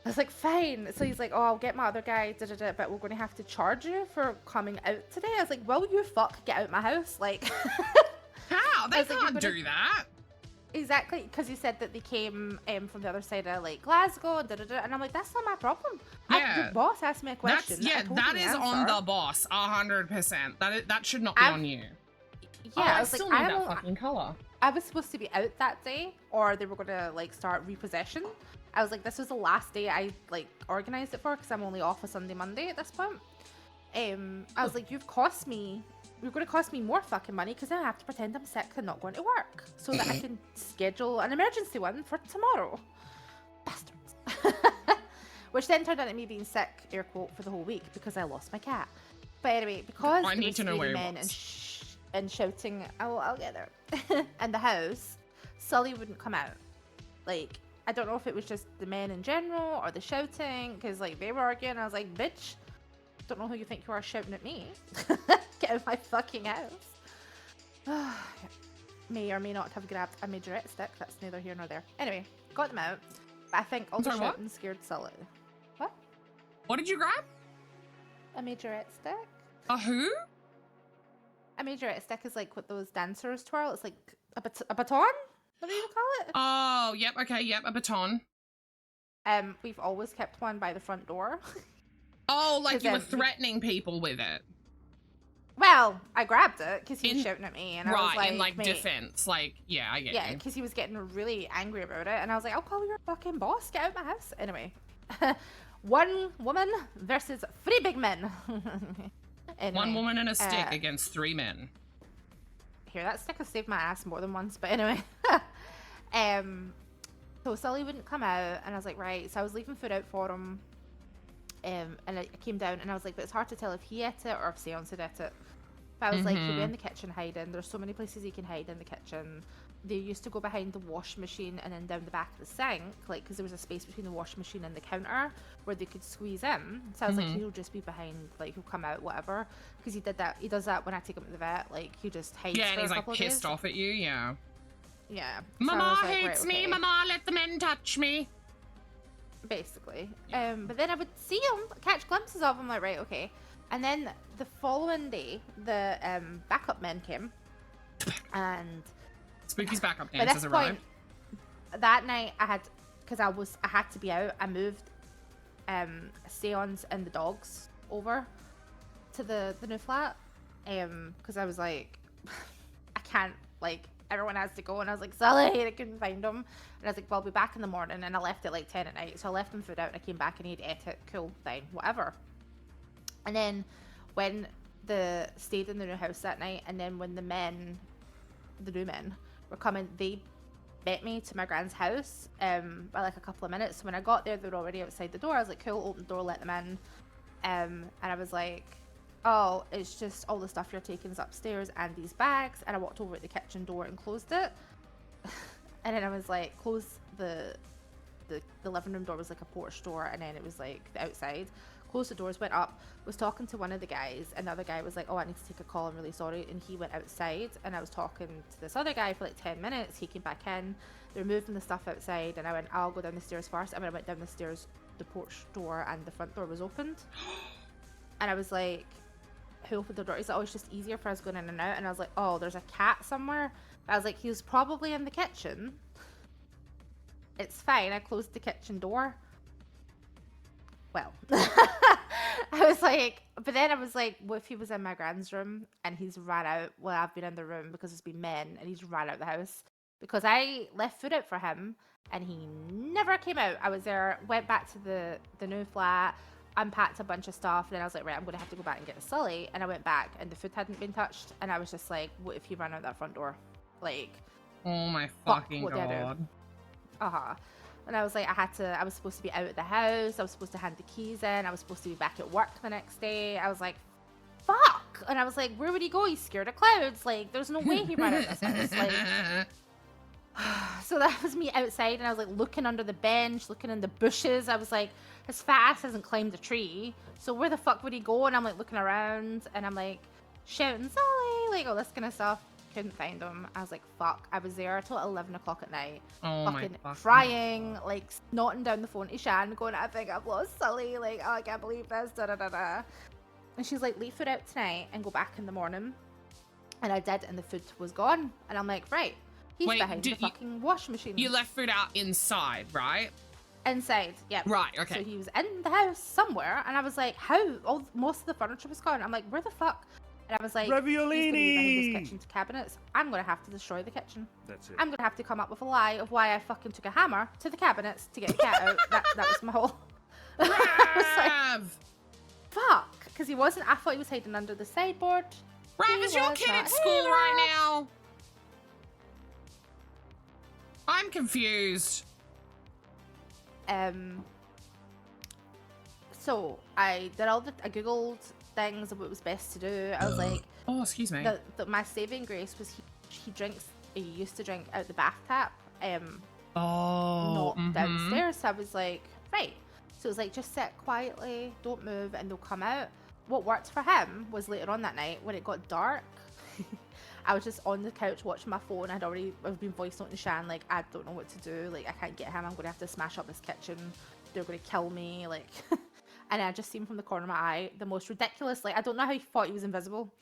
Speaker 8: I was like, "Fine." So he's like, "Oh, I'll get my other guy, da, da, da, but we're going to have to charge you for coming out today." I was like, "Will you fuck get out my house?" Like,
Speaker 3: How? They
Speaker 8: I was like,
Speaker 3: can't
Speaker 8: "You're
Speaker 3: do that.
Speaker 8: Exactly, because he said that they came from the other side of like Glasgow and da da da, and I'm like, that's not my problem.
Speaker 3: Yeah.
Speaker 8: Your boss asked me a question.
Speaker 3: That is on the boss, 100%. That should not be on you.
Speaker 8: Yeah, I was
Speaker 3: still
Speaker 8: like,
Speaker 3: need that fucking color.
Speaker 8: I was supposed to be out that day, or they were gonna like start repossession. I was like, this was the last day I like organized it for, because I'm only off a Sunday, Monday at this point. I was like, you're going to cost me more fucking money, because then I have to pretend I'm sick and not going to work so that I can schedule an emergency one for tomorrow. Bastards. Which then turned out to me being sick, air quote, for the whole week because I lost my cat. But anyway, because
Speaker 3: I need to know where he
Speaker 8: was. And shouting, I'll get there, and the house, Sully wouldn't come out. Like, I don't know if it was just the men in general or the shouting, because like they were arguing. I was like, bitch, don't know who you think you are shouting at me. Get out of my fucking house. May or may not have grabbed a majorette stick. That's neither here nor there. Anyway, got them out. But I think all the shouting scared Sully. What?
Speaker 3: What did you grab?
Speaker 8: A majorette stick.
Speaker 3: A who?
Speaker 8: A majorette stick is like what those dancers twirl. It's like a baton. What do you call it?
Speaker 3: Oh, yep. Okay, yep. A baton.
Speaker 8: We've always kept one by the front door.
Speaker 3: Oh, like you were threatening people with it.
Speaker 8: Well, I grabbed it because he was shouting at me, and I was like,
Speaker 3: in like
Speaker 8: mate,
Speaker 3: defense, like yeah, I get
Speaker 8: yeah,
Speaker 3: you.
Speaker 8: because he was getting really angry about it, and I was like, I'll call your fucking boss. Get out of my house. Anyway, one woman versus 3 big men. Anyway,
Speaker 3: One woman and a stick against 3 men.
Speaker 8: Here, that stick has saved my ass more than once, but anyway. So Sully wouldn't come out, and I was like, right. So I was leaving food out for him, and I came down, and I was like, but it's hard to tell if he ate it or if Seance had ate it. But I was like, he'll be in the kitchen hiding. There's so many places he can hide in the kitchen. They used to go behind the wash machine and then down the back of the sink, like, because there was a space between the wash machine and the counter where they could squeeze in. So I was like, he'll just be behind, like, he'll come out, whatever. Because he did that. He does that when I take him to the vet. Like, he just hides.
Speaker 3: Yeah,
Speaker 8: for
Speaker 3: and he's
Speaker 8: a
Speaker 3: like
Speaker 8: couple of
Speaker 3: pissed
Speaker 8: days.
Speaker 3: off at you. Yeah.
Speaker 8: Yeah.
Speaker 3: Mama
Speaker 8: So like,
Speaker 3: hates
Speaker 8: right,
Speaker 3: me.
Speaker 8: okay.
Speaker 3: Mama, let the men touch me.
Speaker 8: Basically. But then I would see him, catch glimpses of him, like, right, okay. And then the following day, the backup men came, and
Speaker 3: Spooky's backup
Speaker 8: by
Speaker 3: dancers
Speaker 8: this
Speaker 3: arrived.
Speaker 8: point, that night I had, because I had to be out, I moved Seance and the dogs over to the new flat, because I was like, I can't, like, everyone has to go, and I was like, Sully, and I couldn't find him, and I was like, well, I'll be back in the morning, and I left at like 10 at night, so I left them food out, and I came back, and he'd ate it, cool, fine, whatever. And then when stayed in the new house that night, and then when the new men were coming, they met me to my grand's house by like a couple of minutes. So when I got there, they were already outside the door. I was like, cool, open the door, let them in. And I was like, oh, it's just all the stuff you're taking is upstairs and these bags. And I walked over at the kitchen door and closed it. And then I was like, close the living room door was like a porch door, and then it was like the outside. Closed the doors, went up, was talking to one of the guys, and the other guy was like, oh, I need to take a call, I'm really sorry, and he went outside, and I was talking to this other guy for like 10 minutes. He came back in, they're moving the stuff outside, and I went, I'll go down the stairs first. And when I went down the stairs, the porch door and the front door was opened. And I was like, who opened the door? He's like, oh, it's just easier for us going in and out. And I was like, oh, there's a cat somewhere. I was like, he was probably in the kitchen. It's fine. I closed the kitchen door. Well, I was like, but then I was like, what if he was in my grand's room and he's ran out? Well, I've been in the room because it's been men, and he's ran out the house because I left food out for him and he never came out. I was there, went back to the new flat, unpacked a bunch of stuff, and then I was like, right, I'm going to have to go back and get Sully. And I went back and the food hadn't been touched, and I was just like, what if he ran out that front door? Like,
Speaker 3: oh my fucking
Speaker 8: what did I do?
Speaker 3: god.
Speaker 8: Uh-huh. And I was like, I was supposed to be out at the house, I was supposed to hand the keys in, I was supposed to be back at work the next day. I was like, fuck. And I was like, where would he go? He's scared of clouds. Like, there's no way he ran out of this house. Like, so that was me outside, and I was like looking under the bench, looking in the bushes. I was like, his fat ass hasn't climbed a tree, so where the fuck would he go? And I'm like looking around, and I'm like shouting, Sully, like all this kind of stuff. Couldn't find him. I was like, fuck. I was there till 11 o'clock at night,
Speaker 3: Oh
Speaker 8: fucking
Speaker 3: my
Speaker 8: crying, like snotting down the phone to Shan, going, I think I've lost Sully, like, oh, I can't believe this, da da da da. And she's like, leave food out tonight and go back in the morning. And I did, and the food was gone. And I'm like, right, he's
Speaker 3: Wait,
Speaker 8: behind the fucking wash machine.
Speaker 3: You left food out inside, right?
Speaker 8: Inside, yeah.
Speaker 3: Right, okay.
Speaker 8: So he was in the house somewhere, and I was like, how? Most of the furniture was gone. I'm like, where the fuck? And I was like, he's gonna be behind
Speaker 5: Raviolini!
Speaker 8: those kitchen cabinets. I'm gonna have to destroy the kitchen.
Speaker 5: That's it.
Speaker 8: I'm gonna have to come up with a lie of why I fucking took a hammer to the cabinets to get the cat out. That was my whole. I was like,
Speaker 3: Rav!
Speaker 8: fuck, because he wasn't. I thought he was hiding under the sideboard.
Speaker 3: Rav,
Speaker 8: He
Speaker 3: is your
Speaker 8: was
Speaker 3: kid
Speaker 8: not.
Speaker 3: at school
Speaker 8: Hey,
Speaker 3: right
Speaker 8: Rav.
Speaker 3: now? I'm confused.
Speaker 8: So I did all I googled things of what was best to do. I was like,
Speaker 3: Oh, excuse me.
Speaker 8: my saving grace was he used to drink out the bath tap,
Speaker 3: Oh,
Speaker 8: not downstairs. So I was like, right. So it was like, just sit quietly, don't move, and they'll come out. What worked for him was later on that night when it got dark. I was just on the couch watching my phone. I've been voice noting Shan, like, I don't know what to do. Like, I can't get him. I'm going to have to smash up this kitchen. They're going to kill me. Like, and I just seen from the corner of my eye the most ridiculous, like, I don't know how he thought he was invisible.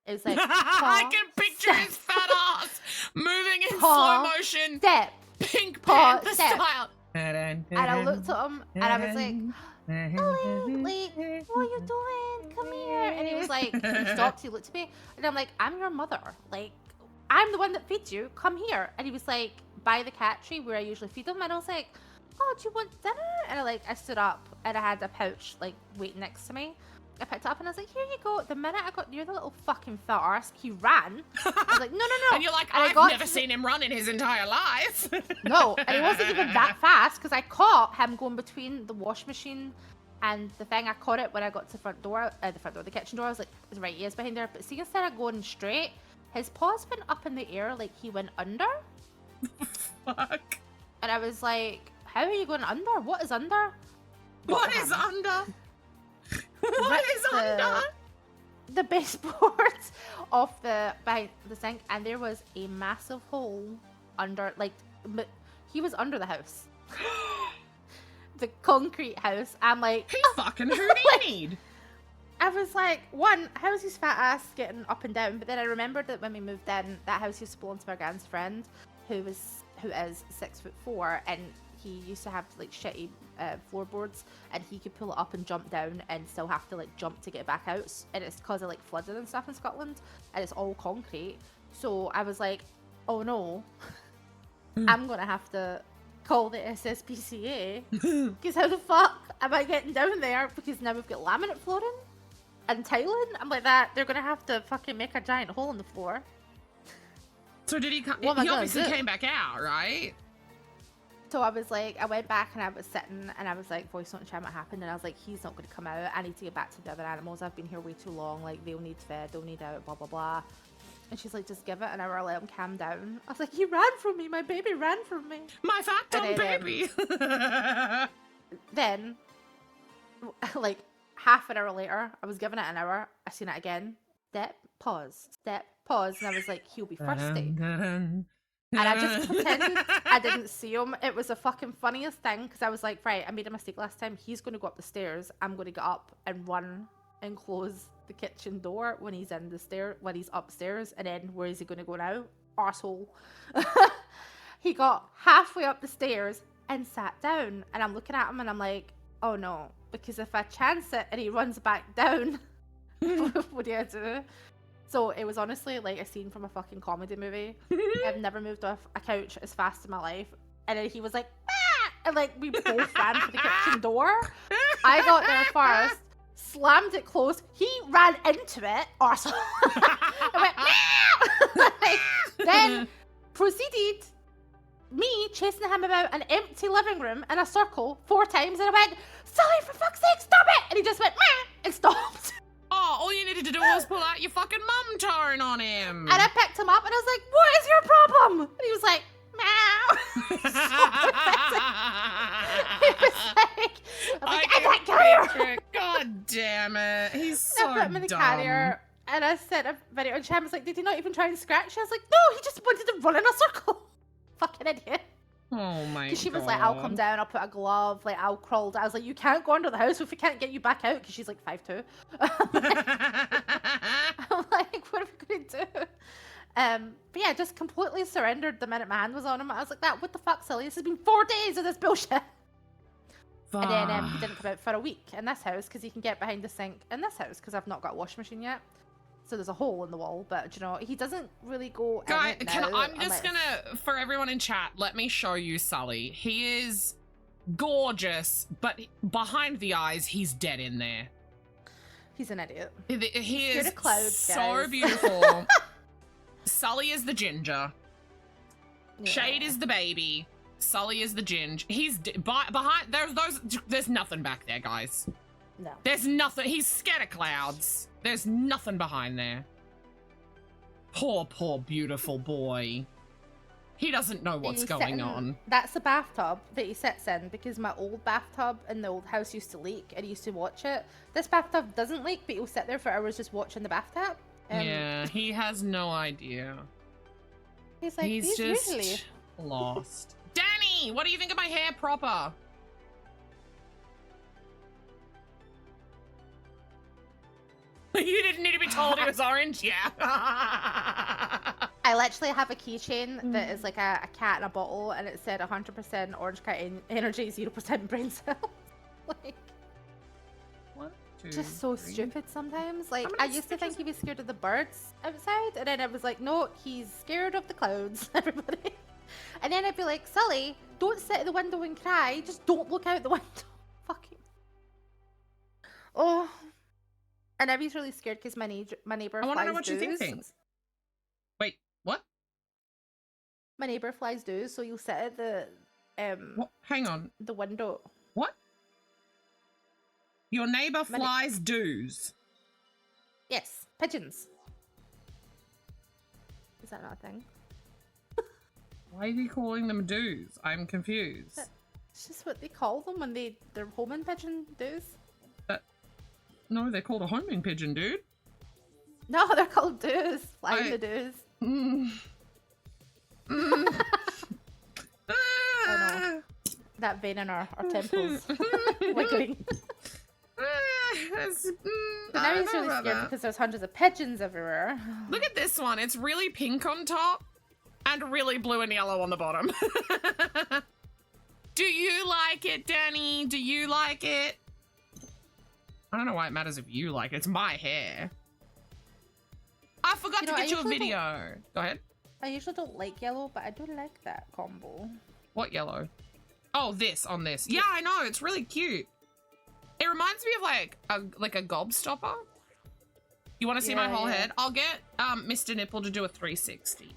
Speaker 8: It was like,
Speaker 3: I can picture his fat ass moving in slow motion,
Speaker 8: step,
Speaker 3: Pink
Speaker 8: paw,
Speaker 3: Panther
Speaker 8: step.
Speaker 3: style.
Speaker 8: And I looked at him, and I was like, Sully, like, what are you doing? Come here. And he was like, he stopped, he looked at me, and I'm like, I'm your mother. Like, I'm the one that feeds you. Come here. And he was like, by the cat tree where I usually feed them. And I was like, oh, do you want dinner? And I stood up, and I had a pouch, like, waiting next to me. I picked it up, and I was like, here you go. The minute I got near the little fucking fat arse, he ran. I was like, no, no, no.
Speaker 3: And you're like,
Speaker 8: and
Speaker 3: I've never seen him run in his entire life.
Speaker 8: No, and he wasn't even that fast, because I caught him going between the wash machine and the thing. I caught it when I got to the front door, the kitchen door. I was like, it was right, he is behind there. But see, instead of going straight, his paws went up in the air like he went under.
Speaker 3: Fuck.
Speaker 8: And I was like, how are you going under? What is under?
Speaker 3: What is under? What is under?
Speaker 8: The baseboard off behind the sink, and there was a massive hole under, like, he was under the house. The concrete house. I'm like,
Speaker 3: he's fucking who do you need?
Speaker 8: I was like, one, how is his fat ass getting up and down? But then I remembered that when we moved in, that house used to belong to my gran's friend, who is 6'4", and he used to have like shitty floorboards, and he could pull it up and jump down and still have to like jump to get it back out. And it's because of like flooding and stuff in Scotland, and it's all concrete. So I was like, oh no, I'm gonna have to call the SSPCA, because how the fuck am I getting down there? Because now we've got laminate flooring and tiling. I'm like, that they're gonna have to fucking make a giant hole in the floor.
Speaker 3: So did he come?
Speaker 8: What am I
Speaker 3: He
Speaker 8: gonna
Speaker 3: obviously
Speaker 8: do?
Speaker 3: came back out, right?
Speaker 8: So I was like, I went back and I was sitting and I was like, voice note chat what happened, and I was like, he's not going to come out. I need to get back to the other animals. I've been here way too long. Like, they'll need fed, they'll need out, blah blah blah. And she's like, just give it an hour, let him calm down. I was like, he ran from me. My baby ran from me.
Speaker 3: My fat dumb
Speaker 8: And then,
Speaker 3: baby.
Speaker 8: Then, like half an hour later, I was giving it an hour. I seen it again. Step, pause, and I was like, he'll be thirsty. And I just pretended I didn't see him. It was the fucking funniest thing, because I was like, right, I made a mistake last time. He's going to go up the stairs. I'm going to get up and run and close the kitchen door when he's when he's upstairs. And then where is he going to go now? Arsehole. He got halfway up the stairs and sat down. And I'm looking at him and I'm like, oh no, because if I chance it and he runs back down, what do I do? So it was honestly like a scene from a fucking comedy movie. I've never moved off a couch as fast in my life. And then he was like, ah! And like we both ran for the kitchen door. I got there first, slammed it closed. He ran into it. Awesome. I went, ah! Like, then proceeded me chasing him about an empty living room in a circle 4 times. And I went, Sully, for fuck's sake, stop it! And he just went, ah! And stopped.
Speaker 3: Oh, all you needed to do was pull out your fucking mum tone on him.
Speaker 8: And I picked him up and I was like, what is your problem? And he was like, meow. He was like, I can't carry her.
Speaker 3: God damn it. He's so
Speaker 8: I put him in the
Speaker 3: dumb.
Speaker 8: carrier and I sent a video and Cham was like, did he not even try and scratch? I was like, no, he just wanted to run in a circle. Fucking idiot.
Speaker 3: Oh my god.
Speaker 8: Because she was like, I'll come down, I'll put a glove, like I'll crawl down. I was like, you can't go under the house if we can't get you back out, because she's like 5'2". I'm like, what are we going to do? But yeah, just completely surrendered the minute my hand was on him. I was like, what the fuck, Silly? This has been 4 days of this bullshit.
Speaker 3: Fuck.
Speaker 8: And then he didn't come out for a week in this house, because he can get behind the sink in this house, because I've not got a washing machine yet. So there's a hole in the wall, but you know, he doesn't really go
Speaker 3: Guy,
Speaker 8: in it now,
Speaker 3: I'm just gonna, for everyone in chat, let me show you Sully. He is gorgeous, but behind the eyes, he's dead in there.
Speaker 8: He's an idiot.
Speaker 3: He
Speaker 8: He's
Speaker 3: is
Speaker 8: scared of clouds,
Speaker 3: so
Speaker 8: guys.
Speaker 3: beautiful. Sully is the ginger.
Speaker 8: Yeah.
Speaker 3: Shade is the baby. Sully is the ginge. He's behind. There's nothing back there, guys.
Speaker 8: No.
Speaker 3: There's nothing. He's scared of clouds. There's nothing behind there. Poor, beautiful boy. He doesn't know what's going on.
Speaker 8: That's the bathtub that he sits in, because my old bathtub in the old house used to leak and he used to watch it. This bathtub doesn't leak, but he'll sit there for hours just watching the bathtub.
Speaker 3: Yeah, he has no idea.
Speaker 8: He's like,
Speaker 3: he's just
Speaker 8: usually
Speaker 3: lost. Danny, what do you think of my hair proper? told it was orange? Yeah.
Speaker 8: I literally have a keychain that is like a cat in a bottle, and it said 100% orange cat energy, 0% brain cells. Like,
Speaker 3: One, two,
Speaker 8: just so
Speaker 3: three.
Speaker 8: stupid sometimes. Like,
Speaker 3: How
Speaker 8: I
Speaker 3: many
Speaker 8: used to think
Speaker 3: stickers-
Speaker 8: he was scared of the birds outside, and then I was like, no, he's scared of the clouds, everybody. And then I'd be like, Sully, don't sit at the window and cry, just don't look out the window. Fucking. Oh. And I was really scared because my neighbor
Speaker 3: I want to know
Speaker 8: flies
Speaker 3: what you think
Speaker 8: doos.
Speaker 3: things. Wait, what?
Speaker 8: My neighbor flies doos, so you'll sit at the
Speaker 3: What? Hang on.
Speaker 8: the window.
Speaker 3: What? Your neighbor
Speaker 8: My
Speaker 3: flies doos.
Speaker 8: Yes, pigeons. Is that not a thing?
Speaker 3: Why are you calling them doos? I'm confused.
Speaker 8: It's just what they call them when they're homing pigeon doos.
Speaker 3: No, they're called a homing pigeon, dude.
Speaker 8: No, they're called doos. Flying
Speaker 3: I-
Speaker 8: the doos.
Speaker 3: Mm. Mm.
Speaker 8: I know. That vein in our temples wiggling. But now he's really scared because there's hundreds of pigeons everywhere.
Speaker 3: Look at this one. It's really pink on top and really blue and yellow on the bottom. Do you like it, Danny? Do you like it? I don't know why it matters if you like it. It's my hair. I forgot to get you a video. Go ahead.
Speaker 8: I usually don't like yellow, but I do like that combo.
Speaker 3: What yellow? Oh, this on this. Yeah, I know. It's really cute. It reminds me of like a gobstopper. You want to see my whole head? I'll get Mr. Nipple to do a 360.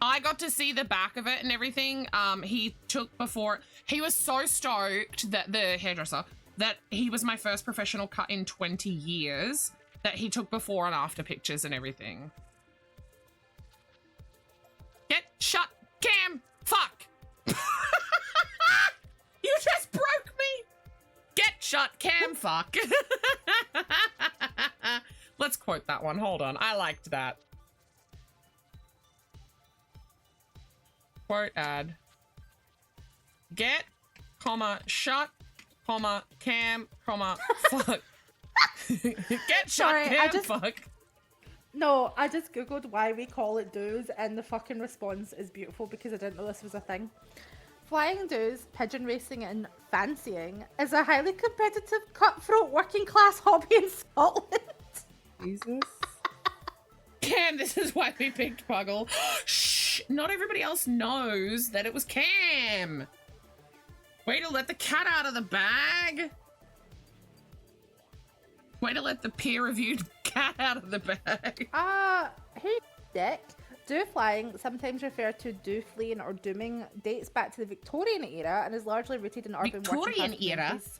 Speaker 3: I got to see the back of it and everything. He took before. He was so stoked that the hairdresser that he was my first professional cut in 20 years that he took before and after pictures and everything. Get shut, Cam. Fuck. You just broke me. Get shut, Cam. Fuck. Let's quote that one. Hold on. I liked that. Quote ad. Get, comma, shut, comma, Cam, comma, fuck. Get shut,
Speaker 8: Sorry,
Speaker 3: Cam, fuck.
Speaker 8: No, I just googled why we call it doos, and the fucking response is beautiful because I didn't know this was a thing. Flying doos, pigeon racing, and fancying is a highly competitive, cutthroat, working class hobby in Scotland.
Speaker 3: Jesus. Cam, this is why we picked Puggle. Shh! Not everybody else knows that it was Cam. Way to let the cat out of the bag. Way to let the peer-reviewed cat out of the bag.
Speaker 8: Hey, Dick. Do flying, sometimes referred to do fleeing or dooming, dates back to the Victorian era and is largely rooted in urban
Speaker 3: Victorian
Speaker 8: working class
Speaker 3: era?
Speaker 8: communities.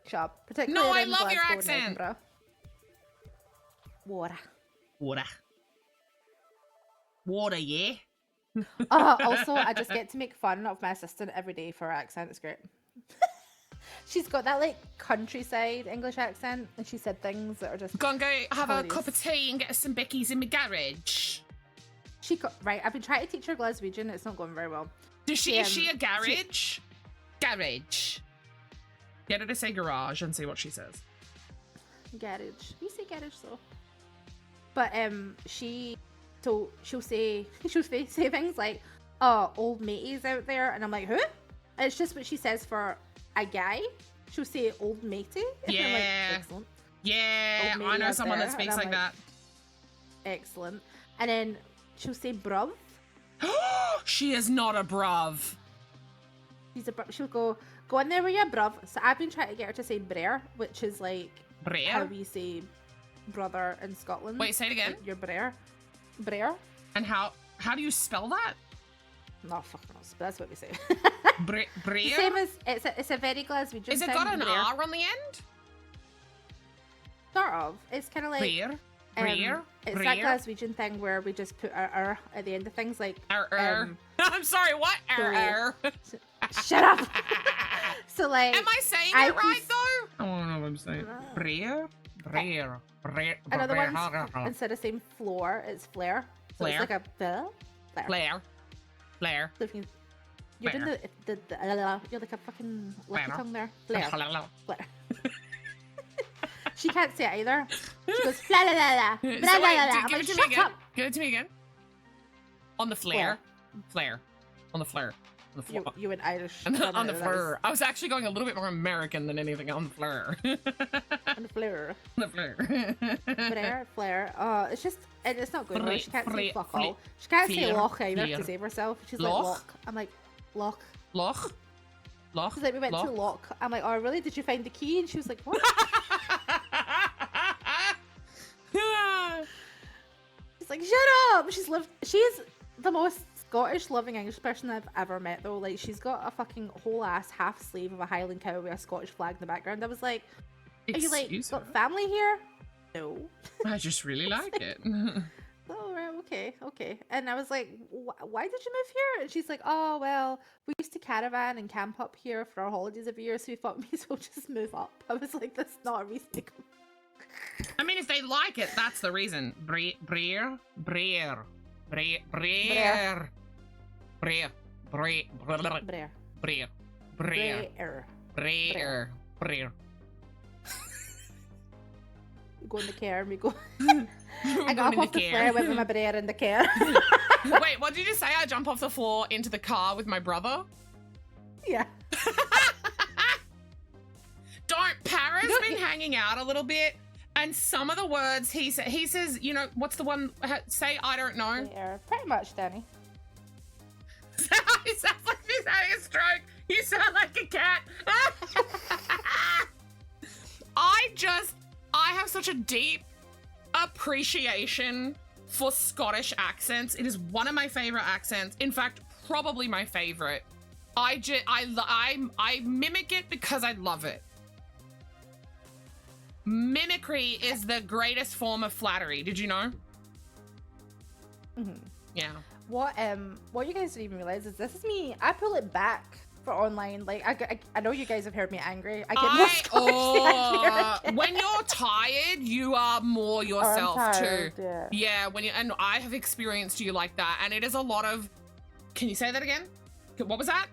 Speaker 8: Shut up. Particularly
Speaker 3: No, I
Speaker 8: in
Speaker 3: love your
Speaker 8: Glasgow and
Speaker 3: accent.
Speaker 8: Edinburgh. Water.
Speaker 3: Water. Water, yeah?
Speaker 8: Also, I just get to make fun of my assistant every day for her accent. It's great. She's got that like countryside English accent, and she said things that are just.
Speaker 3: Go and go have
Speaker 8: hilarious.
Speaker 3: a cup of tea and get us some Becky's in my garage.
Speaker 8: Right, I've been trying to teach her Glaswegian. It's not going very well.
Speaker 3: Does she? Is she a garage? Garage. Get her to say garage and see what she says.
Speaker 8: Garage. You say garage though. But she'll say things like, "Oh, old mateys out there," and I'm like, "Who?" And it's just what she says for a guy. She'll say old matey. And I'm like,
Speaker 3: Yeah.
Speaker 8: excellent.
Speaker 3: Yeah,
Speaker 8: Old
Speaker 3: I
Speaker 8: matey
Speaker 3: know
Speaker 8: out
Speaker 3: someone
Speaker 8: there,
Speaker 3: that
Speaker 8: and
Speaker 3: speaks
Speaker 8: I'm
Speaker 3: like that.
Speaker 8: Excellent. And then she'll say bruv.
Speaker 3: She is not a bruv.
Speaker 8: She'll go in there with your bruv. So I've been trying to get her to say brer, which is like how
Speaker 3: Brer?
Speaker 8: we say brother in Scotland.
Speaker 3: Wait, say it again.
Speaker 8: Like your brer. Brer?
Speaker 3: And how do you spell that?
Speaker 8: No, fucking knows, but that's what we say.
Speaker 3: Brer?
Speaker 8: Same as it's a very Glaswegian
Speaker 3: Is it
Speaker 8: thing,
Speaker 3: got an
Speaker 8: brer.
Speaker 3: R on the end?
Speaker 8: Sort of. It's kind of like
Speaker 3: Brer? Brer?
Speaker 8: it's that Glaswegian thing where we just put our at the end of things, like
Speaker 3: I'm sorry, what?
Speaker 8: shut up. So like,
Speaker 3: am I saying
Speaker 8: I
Speaker 3: it right
Speaker 8: can-
Speaker 3: though? I don't know what I'm saying. Brer? Brer? Brer?
Speaker 8: another one's instead of saying floor, it's flare. So
Speaker 3: Flare?
Speaker 8: it's like a flare.
Speaker 3: Flare. Flare.
Speaker 8: So if you You're in
Speaker 3: Flare.
Speaker 8: you're like a fucking lucky
Speaker 3: Flare.
Speaker 8: tongue there. Flare.
Speaker 3: Flare.
Speaker 8: Flare. She can't say it either. She goes fla la la la.
Speaker 3: So
Speaker 8: Blah, blah,
Speaker 3: wait,
Speaker 8: blah, blah.
Speaker 3: give
Speaker 8: I'm
Speaker 3: it to
Speaker 8: like,
Speaker 3: me
Speaker 8: shut
Speaker 3: again.
Speaker 8: up.
Speaker 3: Give it to me again. On the flare. Flare. On the flare. On the flare.
Speaker 8: You went Irish.
Speaker 3: On the
Speaker 8: That was-
Speaker 3: flare. I was actually going a little bit more American than anything on the flare.
Speaker 8: On the flare.
Speaker 3: On the flare.
Speaker 8: Flare. It's just, and it's not good.
Speaker 3: Flare,
Speaker 8: She can't say
Speaker 3: flare,
Speaker 8: fuck
Speaker 3: flare,
Speaker 8: all. She can't say
Speaker 3: flare,
Speaker 8: loch either
Speaker 3: flare.
Speaker 8: to save herself. She's
Speaker 3: Loch?
Speaker 8: like loch. I'm like, loch.
Speaker 3: Loch. Loch.
Speaker 8: She's like, we went to loch. I'm like, oh really? Did you find the key? And she was like, what? She's like, shut up! She's the most Scottish loving English person I've ever met though. Like, she's got a fucking whole ass half sleeve of a Highland cow with a Scottish flag in the background. I was like, are you like
Speaker 3: Excuse
Speaker 8: got
Speaker 3: her?
Speaker 8: family here? No.
Speaker 3: I just really like it.
Speaker 8: Oh right, okay. And I was like, why did you move here? And she's like, oh well, we used to caravan and camp up here for our holidays every year, so we thought we might as well just move up. I was like, that's not a reason to come.
Speaker 3: I mean, if they like it, that's the reason. Breer.
Speaker 8: Breer.
Speaker 3: Breer.
Speaker 8: Breer.
Speaker 3: Breer. Breer.
Speaker 8: We go in the care, we go.
Speaker 3: We're
Speaker 8: I got
Speaker 3: going
Speaker 8: up
Speaker 3: in
Speaker 8: off the flare, went with my Breer in the care.
Speaker 3: Wait, what did you say? I jump off the floor into the car with my brother?
Speaker 8: Yeah.
Speaker 3: Don't. Para's been hanging out a little bit, and some of the words he says, you know, what's the one? Say, I don't know.
Speaker 8: Yeah, pretty much, Danny.
Speaker 3: It sounds like he's having a stroke. You sound like a cat. I have such a deep appreciation for Scottish accents. It is one of my favorite accents. In fact, probably my favorite. I mimic it because I love it. Mimicry is the greatest form of flattery. Did you know?
Speaker 8: Mm-hmm.
Speaker 3: Yeah.
Speaker 8: What you guys don't even realize is this is me. I pull it back for online. Like I know you guys have heard me angry. I get more Scottish the angrier I get.
Speaker 3: When you're tired, you are more yourself
Speaker 8: tired,
Speaker 3: too.
Speaker 8: yeah.
Speaker 3: Yeah. And I have experienced you like that, and it is a lot of. Can you say that again? What was that?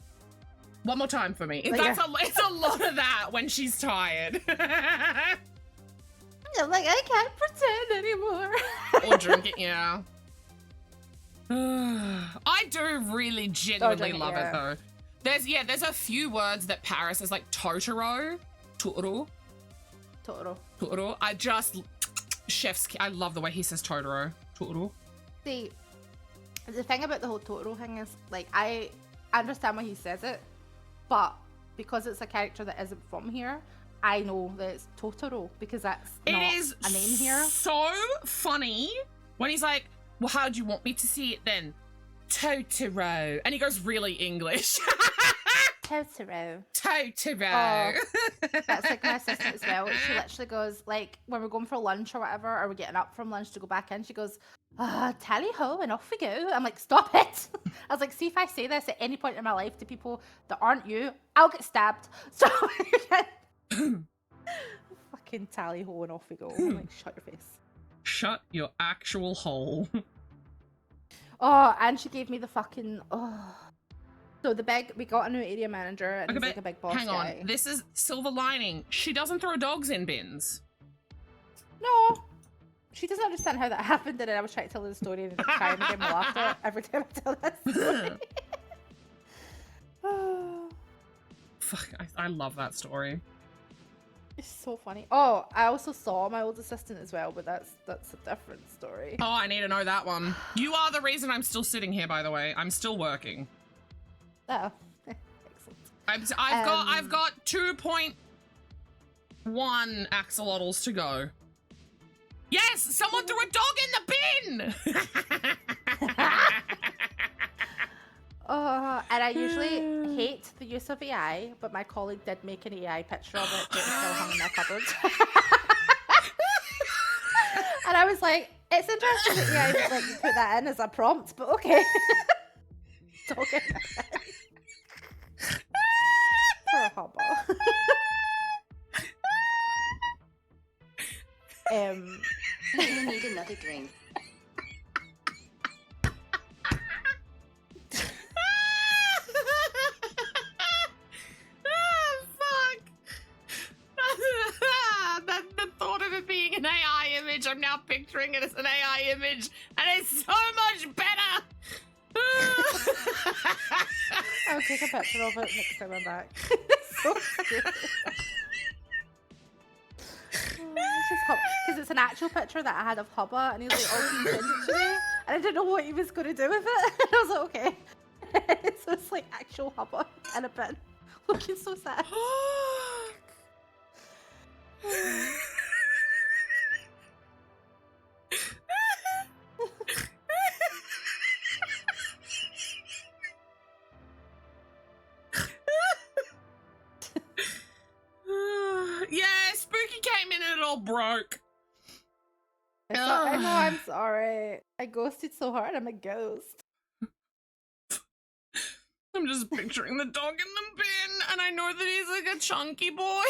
Speaker 3: One more time for me.
Speaker 8: Like,
Speaker 3: It's a lot of that when she's tired.
Speaker 8: I'm like, I can't pretend anymore.
Speaker 3: Or drink it, yeah. I do really genuinely
Speaker 8: drink it,
Speaker 3: love
Speaker 8: yeah.
Speaker 3: it though. There's a few words that Paris is like Totoro. Totoro. I just I love the way he says Totoro. Totoro.
Speaker 8: See, the thing about the whole Totoro thing is, like, I understand why he says it, but because it's a character that isn't from here, I know that it's Totoro because that's not a name here.
Speaker 3: So funny when he's like, well, how do you want me to see it then? Totoro. And he goes really English.
Speaker 8: Totoro.
Speaker 3: Totoro.
Speaker 8: Oh, that's like my assistant as well. She literally goes, like, when we're going for lunch or whatever, or we're getting up from lunch to go back in, she goes, tally ho, and off we go. I'm like, stop it. I was like, see, if I say this at any point in my life to people that aren't you, I'll get stabbed. So fucking tally ho, and off we go. I'm like, shut your face.
Speaker 3: Shut your actual hole.
Speaker 8: Oh, and she gave me the fucking So we got a new area manager, and
Speaker 3: Okay,
Speaker 8: he's like a big boss
Speaker 3: hang on.
Speaker 8: guy.
Speaker 3: This is silver lining. She doesn't throw dogs in bins.
Speaker 8: No, she doesn't understand how that happened, and then I was trying to tell her the story and trying to get me laughed at every time I tell that story.
Speaker 3: Fuck, I love that story.
Speaker 8: It's so funny. Oh, I also saw my old assistant as well, but that's a different story.
Speaker 3: Oh, I need to know that one. You are the reason I'm still sitting here, by the way. I'm still working.
Speaker 8: Oh, excellent.
Speaker 3: I've got 2.1 axolotls to go. Yes, someone threw a dog in the bin.
Speaker 8: And I usually hate the use of AI, but my colleague did make an AI picture of it that is still hung in my cupboard. And I was like, it's interesting that AI would let you put that in as a prompt, but okay. Talking for a hobble.
Speaker 9: You need another drink.
Speaker 3: an AI image. I'm now picturing it as an AI image, and it's so much better.
Speaker 8: I'll take a picture of it next time I'm back. So stupid. It's just because it's an actual picture that I had of Hubba, and he was like, "Oh, can you send it to me?" And I didn't know what he was going to do with it. And I was like, "Okay." So it's like actual Hubba in a bin, looking so sad.
Speaker 3: Yeah, Spooky came in and it all broke.
Speaker 8: I know, I'm sorry. I ghosted so hard, I'm a ghost.
Speaker 3: I'm just picturing the dog in the bin, and I know that he's like a chunky boy.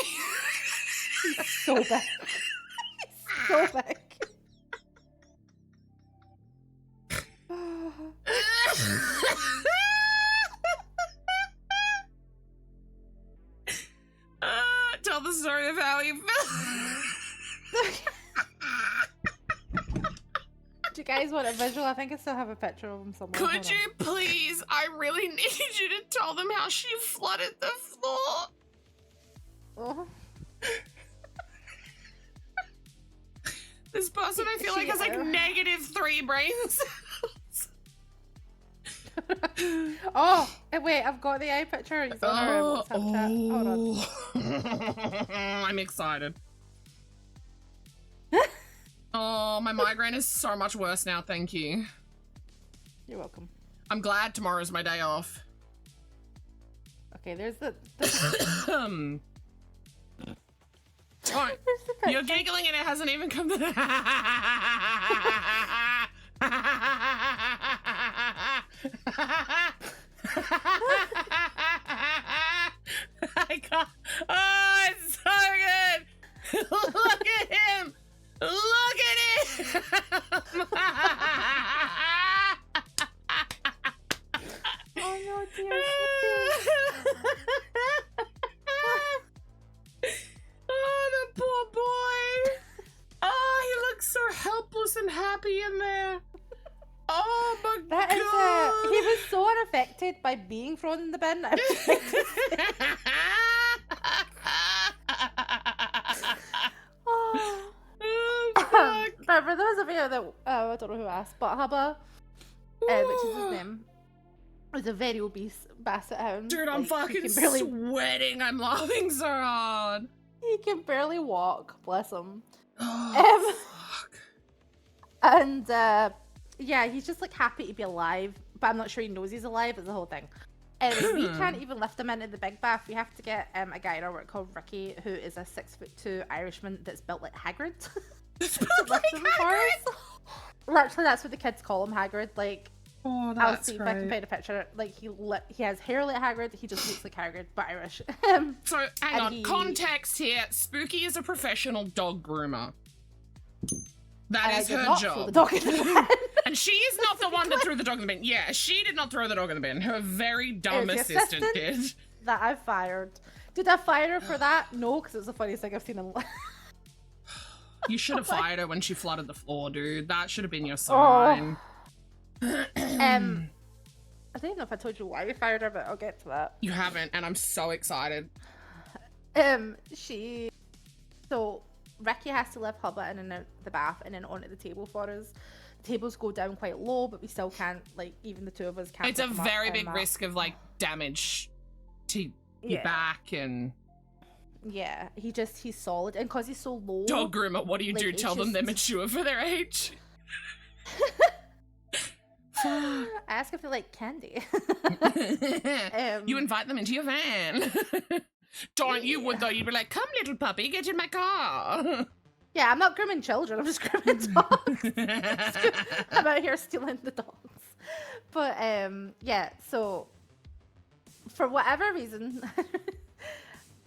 Speaker 8: He's so big. He's so big.
Speaker 3: Tell the story of how you felt.
Speaker 8: Do you guys want a visual? I think I still have a picture of him somewhere.
Speaker 3: Could you please? I really need you to tell them how she flooded the floor.
Speaker 8: Oh.
Speaker 3: This person I feel like has like -3 brains.
Speaker 8: Oh, wait, I've got the eye picture. He's on her WhatsApp chat. Hold on.
Speaker 3: I'm excited. Oh, my migraine is so much worse now, thank you.
Speaker 8: You're welcome.
Speaker 3: I'm glad tomorrow's my day off.
Speaker 8: Okay, there's the
Speaker 3: Oh, you're giggling and it hasn't even come to I can't. Oh, it's so good. Look at him. Look at him.
Speaker 8: Oh no, dear.
Speaker 3: Oh, the poor boy. Oh, he looks so helpless and happy in there. Oh my
Speaker 8: God. He was so unaffected by being thrown in the bin. But for those of you that I don't know who asked, but Hubba, which is his name, was a very obese basset hound.
Speaker 3: Dude, I'm fucking sweating. I'm laughing so hard.
Speaker 8: He can barely walk, bless him.
Speaker 3: Oh, fuck.
Speaker 8: And yeah, he's just like happy to be alive, but I'm not sure he knows he's alive. Is the whole thing. We can't even lift him into the big bath. We have to get a guy in our work called Ricky, who is a 6'2" Irishman that's built like Hagrid. Literally, that's what the kids call him, Hagrid. Like,
Speaker 3: oh,
Speaker 8: I'll see if I can paint a picture. Like, he has hair like Hagrid. He just looks like Hagrid, but Irish.
Speaker 3: So, hang on. Context here. Spooky is a professional dog groomer. That is her job. And she is not the one that threw the dog in the bin. Yeah, she did not throw the dog in the bin. Her very dumb assistant did.
Speaker 8: That I fired. Did I fire her for that? No, because it was the funniest thing I've seen in life.
Speaker 3: You should have fired her when she flooded the floor, dude. That should have been your sign.
Speaker 8: I don't even know if I told you why we fired her, but I'll get to that.
Speaker 3: You haven't, and I'm so excited.
Speaker 8: So Ricky has to lift Hubba in and out the bath and then onto the table for us. The tables go down quite low, but we still can't, like, even the two of us can't.
Speaker 3: It's a very big risk of, like, damage to your back and...
Speaker 8: Yeah, he's solid, and because he's so low...
Speaker 3: Dog groomer, what do you do? Tell them they're mature for their age?
Speaker 8: Ask if they like candy.
Speaker 3: You invite them into your van. Don't you would though, you'd be like, come little puppy, get in my car.
Speaker 8: Yeah, I'm not grooming children, I'm just grooming dogs. I'm out here stealing the dogs. But yeah, so for whatever reason,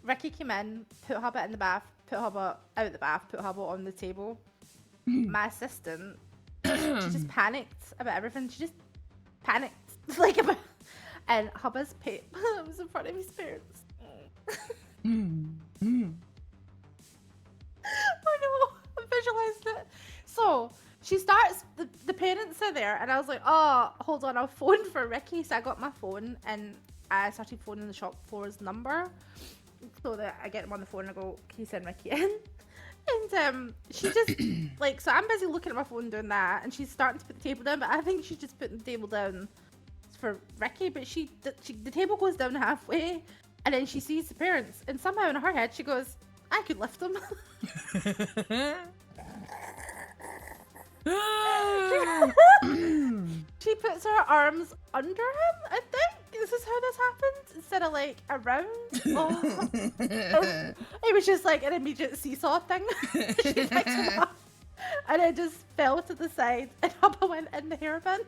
Speaker 8: Ricky came in, put Hubba in the bath, put Hubba out the bath, put Hubba on the table. My assistant, she just panicked about everything. She just panicked, like, about, and Hubba's was in front of his parents. Oh no, I'm her there, and I was like, oh, hold on, I'll phone for Ricky. So I got my phone, and I started phoning the shop floor's number, so that I get him on the phone and I go, can you send Ricky in? And she just, like, so I'm busy looking at my phone doing that, and she's starting to put the table down, but I think she's just putting the table down for Ricky, but the table goes down halfway, and then she sees the parents, and somehow in her head she goes, I could lift them. She puts her arms under him, I think. This is how this happens, instead of like around. Oh. It was just like an immediate seesaw thing. She picked him up, and it just fell to the side, and up I went in the hair bin.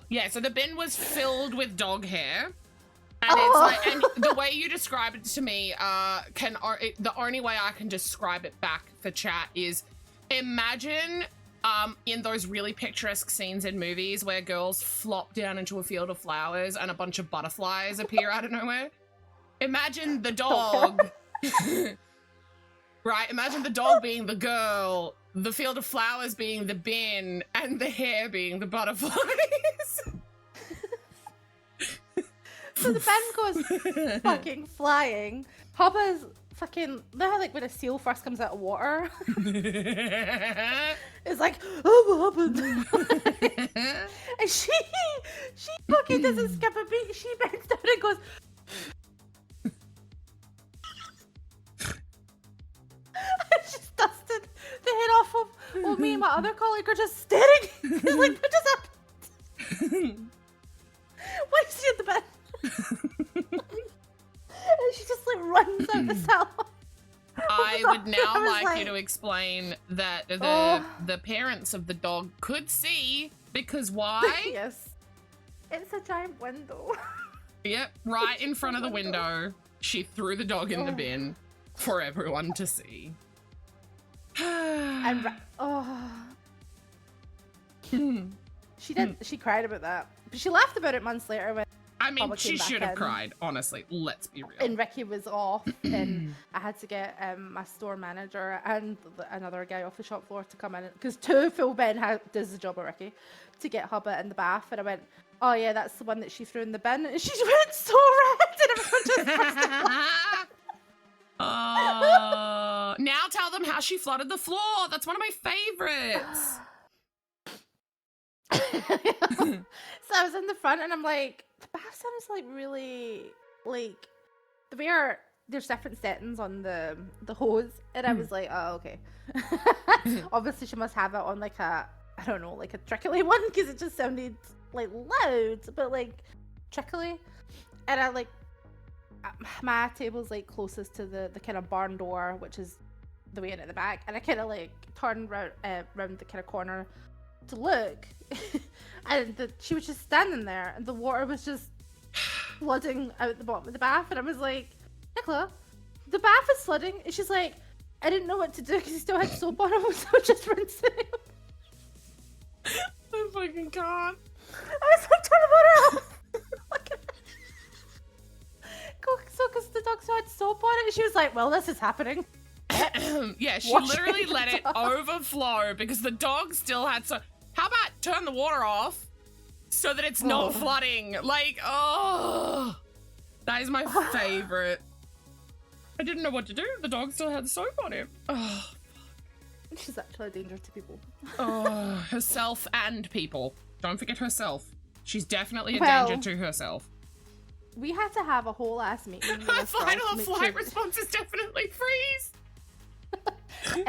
Speaker 3: Yeah, so the bin was filled with dog hair. And it's like, and the way you describe it to me, the only way I can describe it back for chat is, imagine in those really picturesque scenes in movies where girls flop down into a field of flowers and a bunch of butterflies appear out of nowhere. Imagine the dog, right? Imagine the dog being the girl, the field of flowers being the bin, and the hair being the butterflies.
Speaker 8: So the bin goes fucking flying. Hubba's fucking, you know how like when a seal first comes out of water? It's like, oh, what happened? And she fucking doesn't skip a beat. She bends down and goes, and she's dusted the head off of, well, me and my other colleague are just staring. It's like, what just happened? Why is she in the bed? And she just like runs out the cell.
Speaker 3: I would now like you to explain that the parents of the dog could see, because why?
Speaker 8: Yes. It's a giant window.
Speaker 3: Yep, right in front of the window. She threw the dog in the bin for everyone to see.
Speaker 8: And she cried about that. But she laughed about it months later when
Speaker 3: I mean, she should have cried, honestly. Let's be real.
Speaker 8: And Ricky was off, and I had to get my store manager and another guy off the shop floor to come in, because two full bin does the job of Ricky, to get Hubba in the bath. And I went, oh yeah, that's the one that she threw in the bin. And she went so red, and everyone just burst out.
Speaker 3: Now tell them how she flooded the floor. That's one of my favorites.
Speaker 8: So I was in the front, and I'm like, the bath sounds like really, like, there's different settings on the hose, and I was like, oh, okay. Obviously she must have it on like a, I don't know, like a trickly one, because it just sounded like loud, but like trickly. And I like, my table's like closest to the kind of barn door, which is the way in at the back, and I kind of like turned round the kind of corner to look, and she was just standing there, and the water was just flooding out the bottom of the bath, and I was like, Nicola, the bath is flooding. And she's like, I didn't know what to do because he still had soap on him, so I was just rinsing him.
Speaker 3: Oh fucking god.
Speaker 8: I was like, turn the water off. So because the dog still had soap on it, and she was like, well, this is happening.
Speaker 3: Yeah, she literally let it overflow because the dog still had so. How about turn the water off so that it's not flooding? Like, oh, that is my favorite. I didn't know what to do. The dog still had soap on him. Oh,
Speaker 8: she's actually a danger to people.
Speaker 3: Oh, herself and people. Don't forget herself. She's definitely a danger to herself.
Speaker 8: We had to have a whole ass meeting.
Speaker 3: Her final flight response is definitely freeze.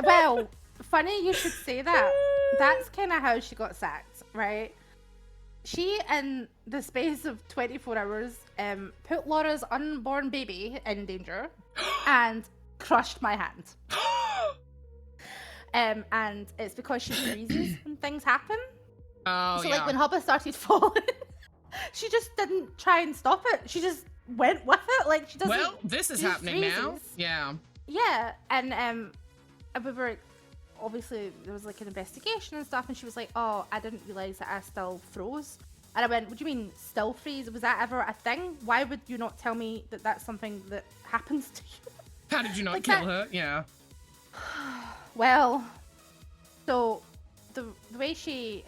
Speaker 8: Well, funny you should say that. That's kind of how she got sacked, right? She, in the space of 24 hours, put Laura's unborn baby in danger and crushed my hand. And it's because she freezes when things happen.
Speaker 3: Oh,
Speaker 8: so like when Hubba started falling, she just didn't try and stop it. She just went with it. Like she doesn't.
Speaker 3: Well, this is happening now. Yeah.
Speaker 8: Yeah, and we were obviously there was like an investigation and stuff, and she was like, "Oh, I didn't realize that I still froze." And I went, "What do you mean still freeze? Was that ever a thing? Why would you not tell me that that's something that happens to you?"
Speaker 3: How did you not kill her? Yeah.
Speaker 8: Well, so the way she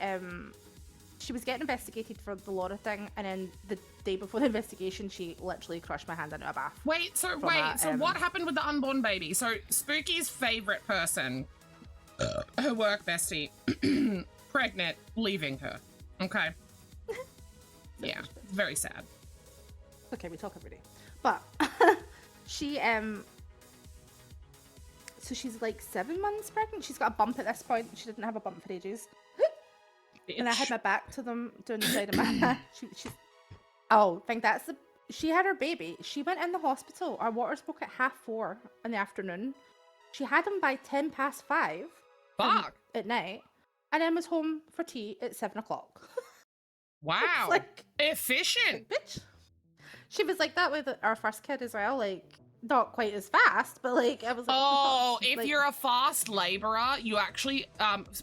Speaker 8: was getting investigated for the Laura thing, and then the day before the investigation, she literally crushed my hand into a bath.
Speaker 3: So what happened with the unborn baby? So Spooky's favorite person, her work bestie, pregnant, leaving her. Okay. Yeah, very sad.
Speaker 8: Okay, we talk every day. But she so she's like 7 months pregnant. She's got a bump at this point. She didn't have a bump for ages. And I had my back to them doing the side of my she had her baby. She went in the hospital. Our waters broke at 4:30 in the afternoon. She had him by 5:10 at night, and then was home for tea at 7:00.
Speaker 3: Wow.
Speaker 8: Like
Speaker 3: efficient.
Speaker 8: Bitch. She was like that with our first kid as well, like not quite as fast, but like I was like,
Speaker 3: if you're a fast laborer, you actually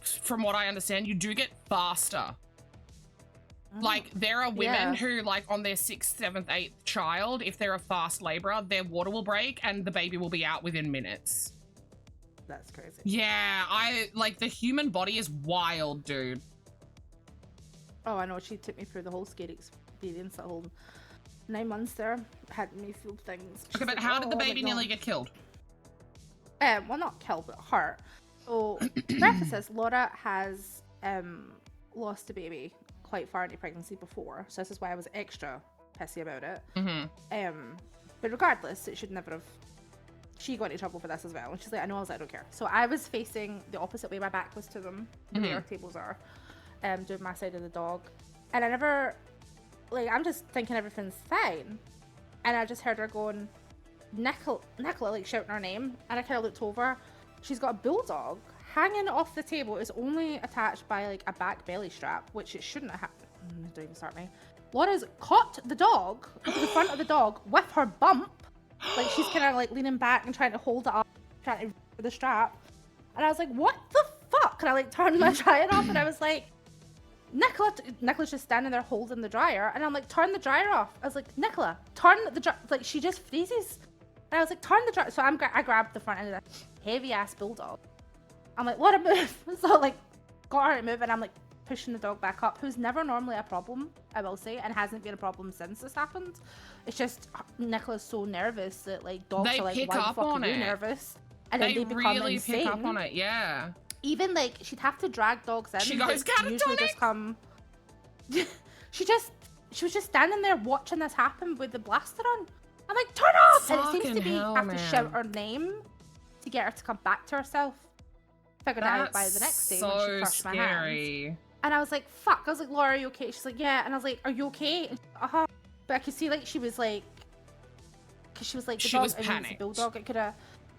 Speaker 3: from what I understand, you do get faster. Like there are women who like on their 6th, 7th, 8th child, if they're a fast laborer, their water will break and the baby will be out within minutes.
Speaker 8: That's crazy.
Speaker 3: Yeah, the human body is wild, dude.
Speaker 8: Oh, I know. She took me through the whole scary experience, that whole 9 months there. Had me feel things.
Speaker 3: Okay, but how did the baby nearly get killed?
Speaker 8: Well, not killed, but hurt. So, prefaces, Laura has lost a baby quite far into pregnancy before, so this is why I was extra pissy about it. But regardless, it should never have. She got into trouble for this as well, and she's like, I know. I was like, I don't care. So I was facing the opposite way. My back was to them, the way our tables are. Doing my side of the dog, and I never, like, I'm just thinking everything's fine, and I just heard her going, Nicola, like shouting her name, and I kind of looked over. She's got a bulldog hanging off the table. It's only attached by like a back belly strap, which it shouldn't have. Don't even start me. Laura's caught the dog, the front of the dog, with her bump, like she's kind of like leaning back and trying to hold it up, trying to for the strap, and I was like, what the fuck? And I like turned my dryer off, and I was like, Nicola's just standing there holding the dryer, and I'm like, turn the dryer off. I was like, Nicola, turn the dryer. Like, she just freezes. And I was like, turn the dryer. So I grabbed the front end of that heavy ass bulldog. I'm like, let her move. So like, got her to move, and I'm like pushing the dog back up, who's never normally a problem, I will say, and hasn't been a problem since this happened. It's just Nicola's so nervous that like dogs are like, why the fuck are you nervous? And then they become
Speaker 3: really
Speaker 8: insane.
Speaker 3: pick up on it, yeah.
Speaker 8: Even like she'd have to drag dogs in.
Speaker 3: She goes
Speaker 8: catatonic. She was just standing there watching this happen with the blaster on. I'm like, turn off! And it seems to be have to shout her name to get her to come back to herself. Figured it out by the next day when she crushed my hand. And I was like, fuck. I was like, Laura, are you okay? She's like, yeah. And I was like, are you okay? Uh-huh. But I could see like she was like, because she was like, the dog, was panicked. The bulldog, it could have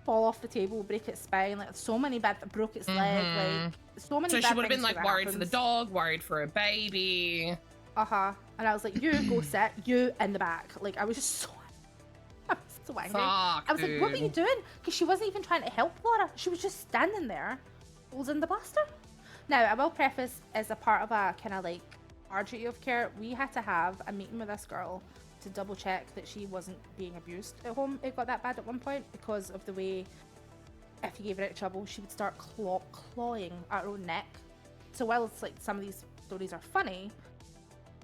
Speaker 8: fall off the table, break its spine, like so many bad, broke its leg, like so many. So
Speaker 3: she would have been like worried for the dog, worried for a baby.
Speaker 8: And I was like, you go sit, you in the back. Like I was just so angry.
Speaker 3: Fuck,
Speaker 8: I was like, what were you doing? Because she wasn't even trying to help Laura. She was just standing there, holding the blaster. Now I will preface, as a part of a kind of like our duty of care, we had to have a meeting with this girl to double check that she wasn't being abused at home. It got that bad at one point because of the way, if you gave her any trouble, she would start clawing at her own neck. So while it's like some of these stories are funny,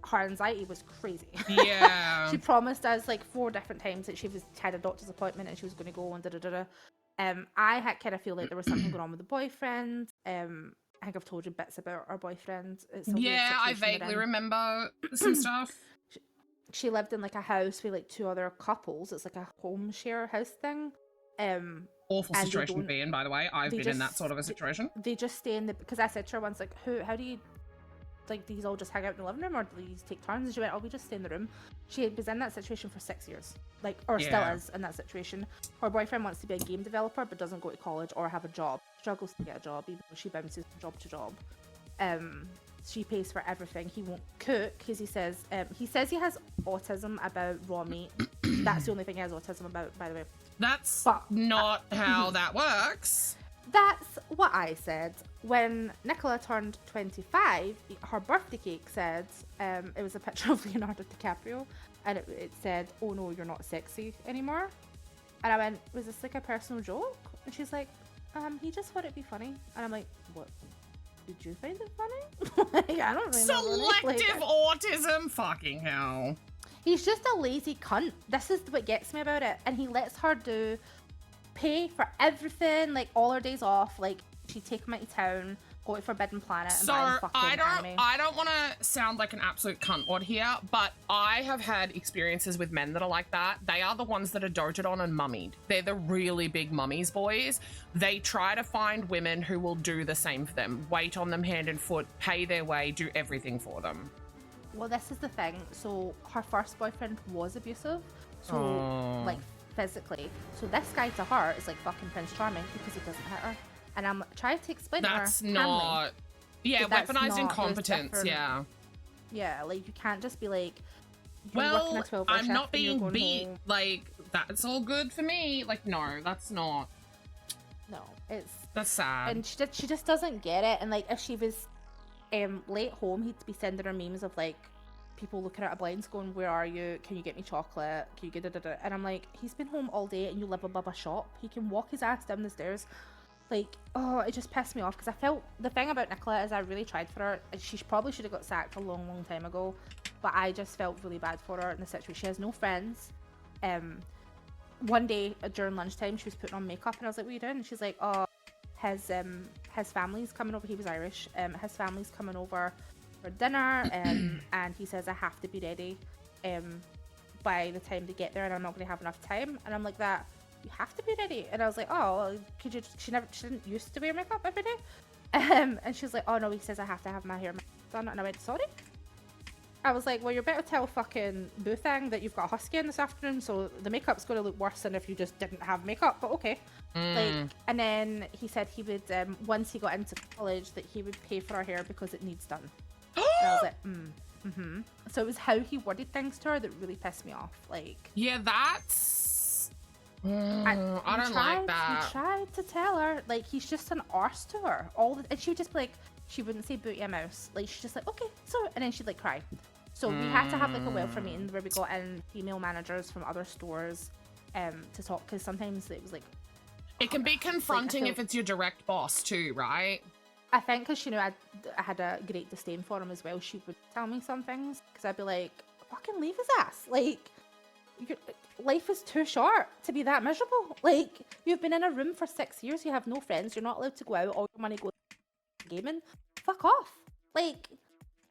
Speaker 8: her anxiety was crazy.
Speaker 3: Yeah.
Speaker 8: She promised us like 4 different times that she had a doctor's appointment and she was going to go and da-da-da-da. I had kind of feel like there was something going on with the boyfriend. I think I've told you bits about our boyfriend.
Speaker 3: Yeah, I vaguely remember some stuff.
Speaker 8: She lived in like a house with like 2 other couples. It's like a home share house thing.
Speaker 3: Awful situation to be in, by the way. I've been in that sort of a situation.
Speaker 8: They just stay in the, because I said to her once, like, how do you, like, these all just hang out in the living room, or do these take turns? And she went, oh, we just stay in the room. She was in that situation for 6 years, like, or still is in that situation. Her boyfriend wants to be a game developer but doesn't go to college or have a job. Struggles to get a job, even though she bounces from job to job. She pays for everything. He won't cook because he says he has autism about raw meat. That's the only thing he has autism about, by the way.
Speaker 3: That's not how that works.
Speaker 8: That's what I said. When Nicola turned 25, her birthday cake said, it was a picture of Leonardo DiCaprio, and it said, oh no, you're not sexy anymore. And I went, was this like a personal joke? And she's like, he just thought it'd be funny. And I'm like, what? did you find it funny? Like, I don't really know.
Speaker 3: Selective autism? Fucking hell.
Speaker 8: He's just a lazy cunt. This is what gets me about it. And he lets her pay for everything, like all her days off. Like, she'd take him out of town, go to Forbidden Planet, and buy him fucking anime.
Speaker 3: I don't want to sound like an absolute cuntwad here, but I have had experiences with men that are like that. They are the ones that are doted on and mummied. They're the really big mummies boys. They try to find women who will do the same for them, wait on them hand and foot, pay their way, do everything for them.
Speaker 8: Well, this is the thing. So her first boyfriend was abusive, so like physically. So this guy to her is like fucking Prince Charming because he doesn't hit her. And I'm trying to explain to her.
Speaker 3: That's not. Yeah, weaponized incompetence. Yeah.
Speaker 8: Yeah, like you can't just be like.
Speaker 3: Well, I'm not being beat. Home. Like that's all good for me. Like no, that's not.
Speaker 8: No,
Speaker 3: that's sad.
Speaker 8: And she just doesn't get it. And like if she was late home, he'd be sending her memes of like people looking at her blinds going, where are you, can you get me chocolate, can you get da-da-da? And I'm like, he's been home all day and you live above a shop, he can walk his ass down the stairs. Like, oh, it just pissed me off because I felt the thing about Nicola is I really tried for her. She probably should have got sacked a long time ago, but I just felt really bad for her in the situation. She has no friends. One day during lunchtime she was putting on makeup and I was like, what are you doing? And she's like, oh, his family's coming over. He was Irish. His family's coming over for dinner, and he says I have to be ready by the time they get there, and I'm not going to have enough time. And I'm like, that you have to be ready. And I was like, oh, well, could you? She didn't used to wear makeup every day. And she's like, oh no, he says I have to have my hair done. And I went, sorry. I was like, well, you better tell fucking Boo Thang that you've got a husky in this afternoon, so the makeup's going to look worse than if you just didn't have makeup, but okay. Like, and then he said he would, once he got into college, that he would pay for our hair because it needs done. And I was like, So it was how he worded things to her that really pissed me off. Like,
Speaker 3: yeah, that's... I don't like that.
Speaker 8: He tried to tell her, like, he's just an arse to her. And she would just be like, she wouldn't say booty a mouse. Like, she's just like, okay, so, and then she'd like cry. So we had to have like a welfare meeting where we got in female managers from other stores to talk, because sometimes it was like...
Speaker 3: It can be confronting like, if it's your direct boss too, right?
Speaker 8: I think because she knew I had a great disdain for him as well, she would tell me some things, because I'd be like, fucking leave his ass. Like, life is too short to be that miserable. Like, you've been in a room for 6 years, you have no friends, you're not allowed to go out, all your money goes to gaming. Fuck off. Like...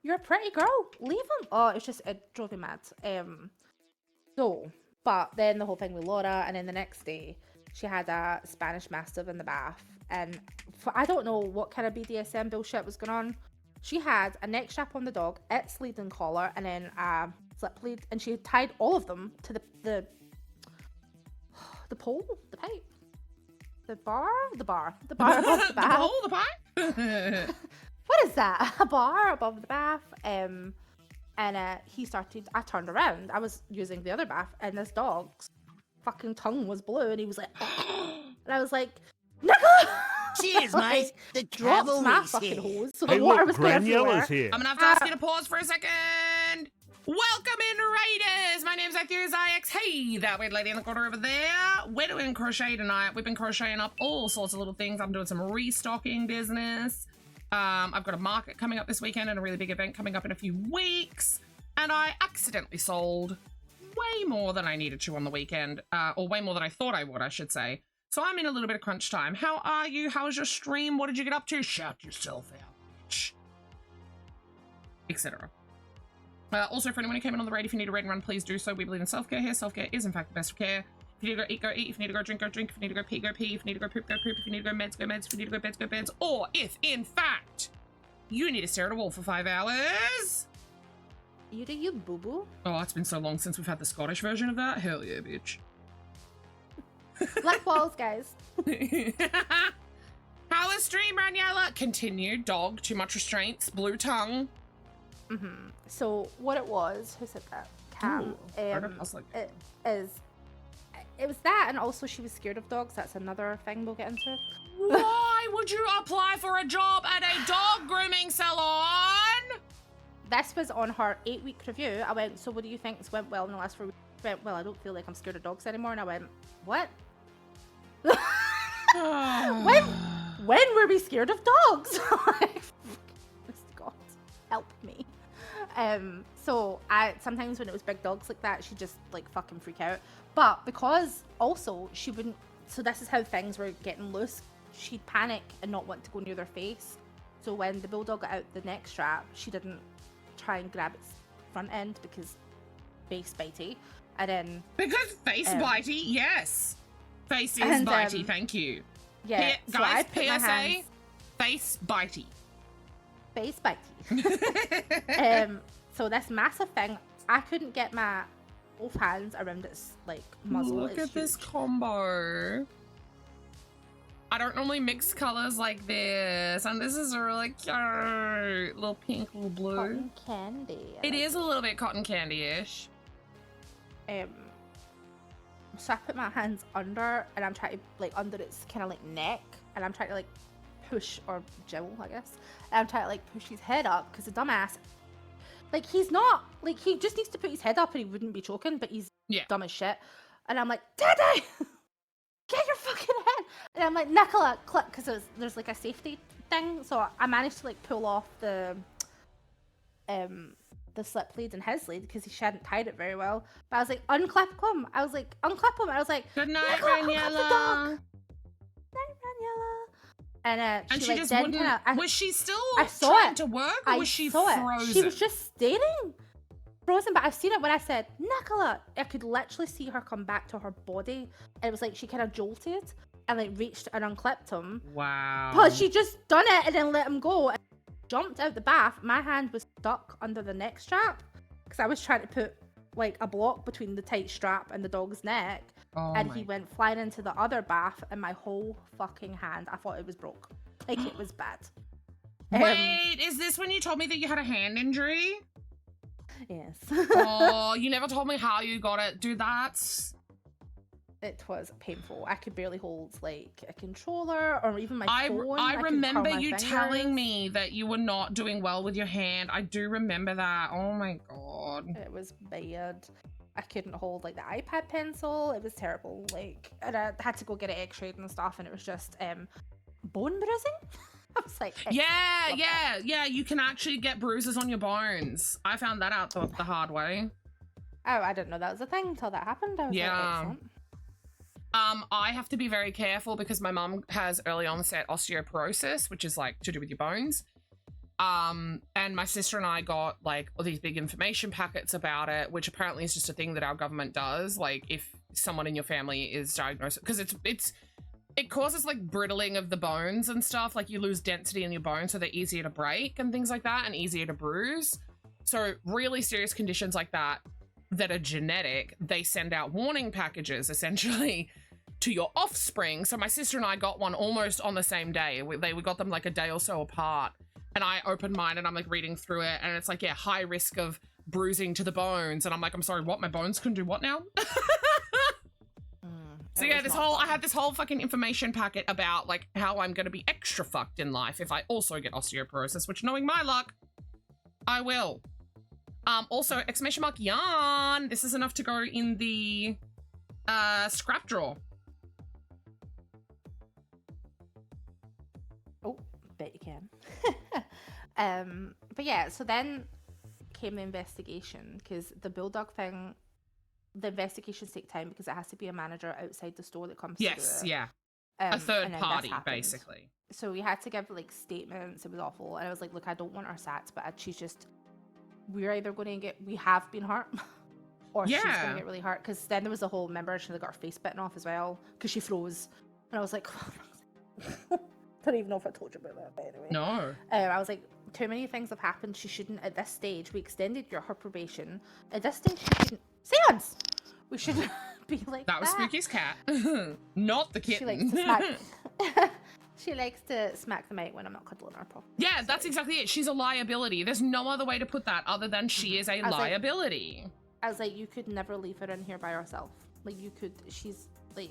Speaker 8: You're a pretty girl. Leave him. Oh, it drove me mad. But then the whole thing with Laura, and then the next day, she had a Spanish Mastiff in the bath, and I don't know what kind of BDSM bullshit was going on. She had a neck strap on the dog, its lead and collar, and then a slip lead, and she had tied all of them to the pole, the pipe, the bar above the bath.
Speaker 3: The pole, the pipe.
Speaker 8: What is that? A bar above the bath. And I turned around. I was using the other bath, and this dog's fucking tongue was blue, and he was like, and I was like, Nicola!
Speaker 1: Cheers, mate. The
Speaker 8: dropped my
Speaker 1: cavalry's
Speaker 8: fucking
Speaker 1: here.
Speaker 8: hose, so the water was everywhere.
Speaker 2: Here.
Speaker 3: I'm gonna have to ask you to pause for a second. Welcome in, Raiders. My name's Atherius IX. Hey, that weird lady in the corner over there. We're doing crochet tonight. We've been crocheting up all sorts of little things. I'm doing some restocking business. I've got a market coming up this weekend and a really big event coming up in a few weeks. And I accidentally sold way more than I needed to on the weekend, or way more than I thought I would, I should say. So I'm in a little bit of crunch time. How are you? How was your stream? What did you get up to? Shout yourself out. Etc. Also, for anyone who came in on the raid, if you need a raid run, please do so. We believe in self-care here. Self-care is, in fact, the best of care. If you need to go eat, go eat. If you need to go drink, go drink. If you need to go pee, go pee. If you need to go poop, go poop. If you need to go meds, go meds. If you need to go beds, go beds. Or if, in fact, you need to stare at a wall for 5 hours.
Speaker 8: You do you, boo-boo.
Speaker 3: Oh, it's been so long since we've had the Scottish version of that. Hell yeah, bitch.
Speaker 8: Black walls, guys.
Speaker 3: How was stream, Raniella? Continued. Dog. Too much restraints. Blue tongue.
Speaker 8: So what it was, who said that? Cam. It was that, and also she was scared of dogs. That's another thing we'll get into.
Speaker 3: Why would you apply for a job at a dog grooming salon?
Speaker 8: This was on her 8-week review. I went, so what do you think has went well in the last 4 weeks? She went, well, I don't feel like I'm scared of dogs anymore. And I went, what? when were we scared of dogs? help me. So I sometimes when it was big dogs like that, she'd just like fucking freak out. But because also she wouldn't, so this is how things were getting loose. She'd panic and not want to go near their face. So when the bulldog got out the neck strap, she didn't try and grab its front end because face bitey. And then
Speaker 3: because face bitey, yes, face is bitey. Thank you.
Speaker 8: Yeah, so
Speaker 3: guys. PSA, face bitey.
Speaker 8: Face bitey. So this massive thing, I couldn't get my both hands around its like muzzle.
Speaker 3: Look at this combo. I don't normally mix colors like this, and this is a really cute little pink, little blue.
Speaker 8: Cotton candy.
Speaker 3: It is a little bit cotton candy-ish.
Speaker 8: So I put my hands under, and I'm trying to like under its kind of like neck, and I'm trying to like push or jiggle, I guess. And I'm trying to like push his head up because the dumbass, like he's not like he just needs to put his head up and he wouldn't be choking, but he's dumb as shit. And I'm like, Daddy, get your fucking head. And I'm like, Nicola, click, because there's like a safety thing. So I managed to like pull off the slip lead and his lead because he hadn't tied it very well. But I was like, unclip him. I was like, unclip him. I was like,
Speaker 3: good night,
Speaker 8: Nicola,
Speaker 3: Raniella.
Speaker 8: Night, Raniella. And
Speaker 3: she
Speaker 8: like,
Speaker 3: just
Speaker 8: then
Speaker 3: wouldn't. Was she still trying to work, or was she frozen?
Speaker 8: She was just staring. Frozen, but I've seen it when I said, Nicola, I could literally see her come back to her body. And it was like she kind of jolted and like reached and unclipped him.
Speaker 3: Wow.
Speaker 8: But she just done it and then let him go. And jumped out the bath. My hand was stuck under the neck strap because I was trying to put like a block between the tight strap and the dog's neck. And he went flying into the other bath and my whole fucking hand, I thought it was broke. Like it was bad.
Speaker 3: Wait, is this when you told me that you had a hand injury?
Speaker 8: Yes.
Speaker 3: Oh, you never told me how you got it. Dude,
Speaker 8: it was painful. I could barely hold like a controller or even my phone.
Speaker 3: I remember you telling me that you were not doing well with your hand. I do remember that. Oh my god.
Speaker 8: It was bad. I couldn't hold like the iPad pencil. It was terrible. Like, and I had to go get it x-rayed and stuff, and it was just bone bruising. I was like,
Speaker 3: yeah. You can actually get bruises on your bones. I found that out the hard way.
Speaker 8: Oh, I didn't know that was a thing until that happened. I was like, excellent.
Speaker 3: I have to be very careful because my mum has early onset osteoporosis, which is like to do with your bones. And my sister and I got like all these big information packets about it, which apparently is just a thing that our government does. Like if someone in your family is diagnosed, because it causes like brittling of the bones and stuff. Like you lose density in your bones, so they're easier to break and things like that, and easier to bruise. So really serious conditions like that are genetic, they send out warning packages essentially to your offspring. So my sister and I got one almost on the same day. We got them like a day or so apart. And I opened mine and I'm like reading through it and it's like, yeah, high risk of bruising to the bones. And I'm like, I'm sorry, what? My bones can do what now? So yeah, I had this whole fucking information packet about like how I'm going to be extra fucked in life if I also get osteoporosis, which knowing my luck, I will. Also, exclamation mark, yarn. This is enough to go in the scrap drawer.
Speaker 8: Oh, bet you can. But yeah, so then came the investigation because the bulldog thing, the investigations take time because it has to be a manager outside the store that comes to do it.
Speaker 3: Yeah. A third party, basically.
Speaker 8: So we had to give like statements. It was awful. And I was like, look, I don't want our sats, but she's just, we have been hurt or she's going to get really hurt. Because then there was a whole, remember, she got her face bitten off as well because she froze. And I was like, I don't even know if I told you about that, but anyway.
Speaker 3: No.
Speaker 8: I was like, too many things have happened. She shouldn't, at this stage, we extended her probation. At this stage, she shouldn't, seance! We shouldn't be like that.
Speaker 3: That was Spooky's cat. Not the kitten.
Speaker 8: She likes to smack. She likes to smack the mate when I'm not cuddling her properly.
Speaker 3: Yeah, that's exactly it. She's a liability. There's no other way to put that other than she is a liability.
Speaker 8: I was like, you could never leave her in here by herself. Like, you could, she's going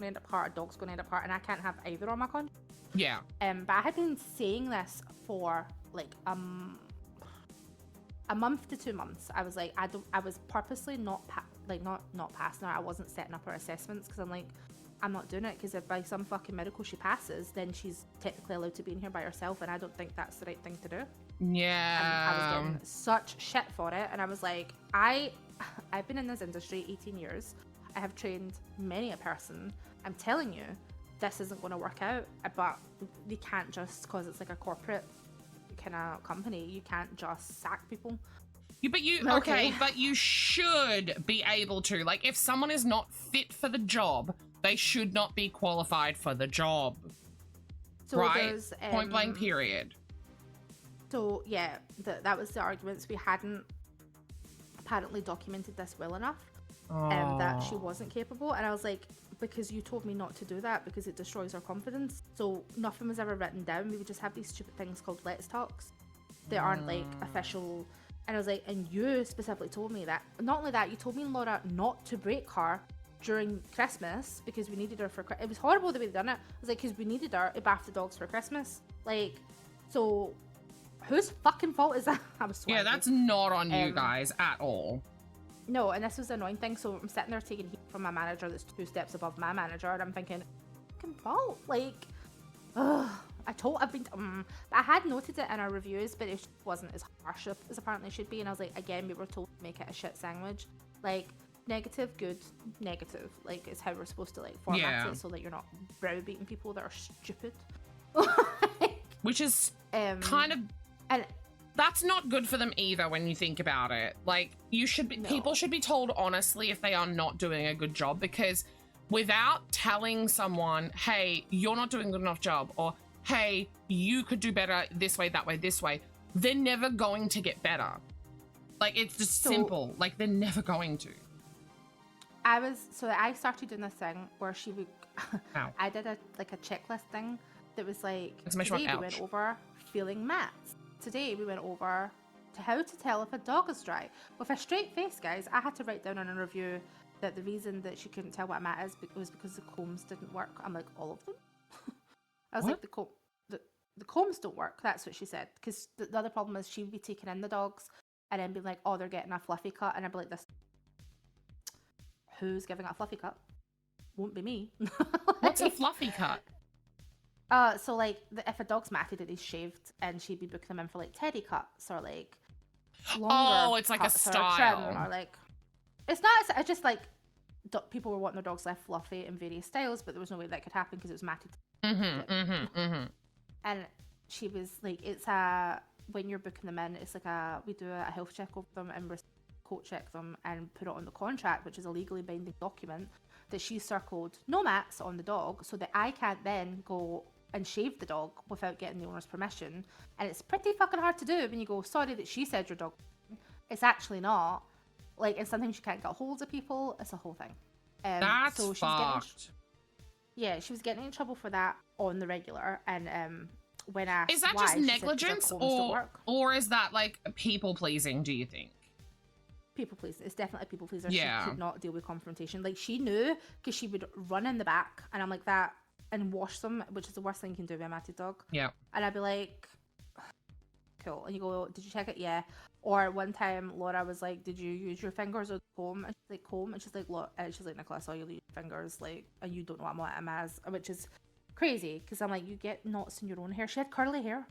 Speaker 8: to end up hurt, a dog's going to end up hurt, and I can't have either on my contract.
Speaker 3: Yeah.
Speaker 8: But I had been saying this for like a month to 2 months. I was like, I was purposely not passing her. I wasn't setting up her assessments because I'm like, I'm not doing it because if by some fucking miracle she passes, then she's technically allowed to be in here by herself, and I don't think that's the right thing to do. And I
Speaker 3: Yeah.
Speaker 8: was getting such shit for it. And I was like, I've been in this industry 18 years. I have trained many a person. I'm telling you, this isn't going to work out. But you can't just, because it's like a corporate kind of company, you can't just sack people.
Speaker 3: But you should be able to. Like, if someone is not fit for the job, they should not be qualified for the job.
Speaker 8: So
Speaker 3: right? Point blank, period.
Speaker 8: So, yeah, that was the arguments. We hadn't apparently documented this well enough. That she wasn't capable. And I was like, because you told me not to do that because it destroys our confidence. So nothing was ever written down. We would just have these stupid things called Let's Talks that aren't like official. And I was like, and you specifically told me that. Not only that, you told me, Laura, not to break her during Christmas because we needed her for It was horrible the way they done it. I was like, because we needed her to bath the dogs for Christmas. Like, so whose fucking fault is that? I was sweating.
Speaker 3: Yeah, that's not on you guys at all.
Speaker 8: No, and this was the annoying thing. So I'm sitting there taking heat from my manager that's 2 steps above my manager, and I'm thinking, fucking fault. Like, ugh. I had noted it in our reviews, but it wasn't as harsh as apparently it should be. And I was like, again, we were told to make it a shit sandwich. Like, negative, good, negative. Like, it's how we're supposed to, like, format it so that you're not browbeating people that are stupid.
Speaker 3: Which is kind of...
Speaker 8: And
Speaker 3: that's not good for them either when you think about it. Like, people should be told honestly if they are not doing a good job, because without telling someone, hey, you're not doing a good enough job, or hey, you could do better this way, that way, this way, they're never going to get better. Like, it's just simple. Like, they're never going to.
Speaker 8: I started doing this thing where she would, I did a checklist thing that was like, today we went over feeling mats. Today we went over to how to tell if a dog is dry. With a straight face, guys, I had to write down in a review that the reason that she couldn't tell what a mat is was because the combs didn't work. I'm like, all of them? I was like, the combs don't work. That's what she said. Because the other problem is she would be taking in the dogs and then be like, oh, they're getting a fluffy cut. And I'd be like, who's giving a fluffy cut? Won't be me.
Speaker 3: What's a fluffy cut?
Speaker 8: So like, if a dog's matted, it is shaved, and she'd be booking them in for like teddy cuts or like longer.
Speaker 3: Oh, it's like a style.
Speaker 8: Or like, it's not. It's just like people were wanting their dogs left fluffy in various styles, but there was no way that could happen because it was matted. And she was like, it's when you're booking them in, it's like we do a health check of them and we coat check them and put it on the contract, which is a legally binding document that she circled no mats on the dog, so that I can't then go and shave the dog without getting the owner's permission. And it's pretty fucking hard to do when you go, sorry that she said your dog. It's actually not. Like, and sometimes you can't get hold of people. It's a whole thing.
Speaker 3: That's
Speaker 8: so
Speaker 3: fucked.
Speaker 8: She was getting in trouble for that on the regular. And when asked
Speaker 3: is that
Speaker 8: why,
Speaker 3: just negligence, or is that like people pleasing, do you think?
Speaker 8: People pleasing. It's definitely a people pleaser.
Speaker 3: Yeah.
Speaker 8: She could not deal with confrontation. Like, she knew, because she would run in the back, and I'm like that, and wash them, which is the worst thing you can do with a matted dog.
Speaker 3: Yeah.
Speaker 8: And I'd be like, cool. And you go, did you check it? Yeah. Or one time, Laura was like, did you use your fingers or comb? And she's like, comb. And she's like, look. And she's like, Nicola, I saw you use your fingers, like, and you don't know what I'm as, which is crazy, because I'm like, you get knots in your own hair. She had curly hair.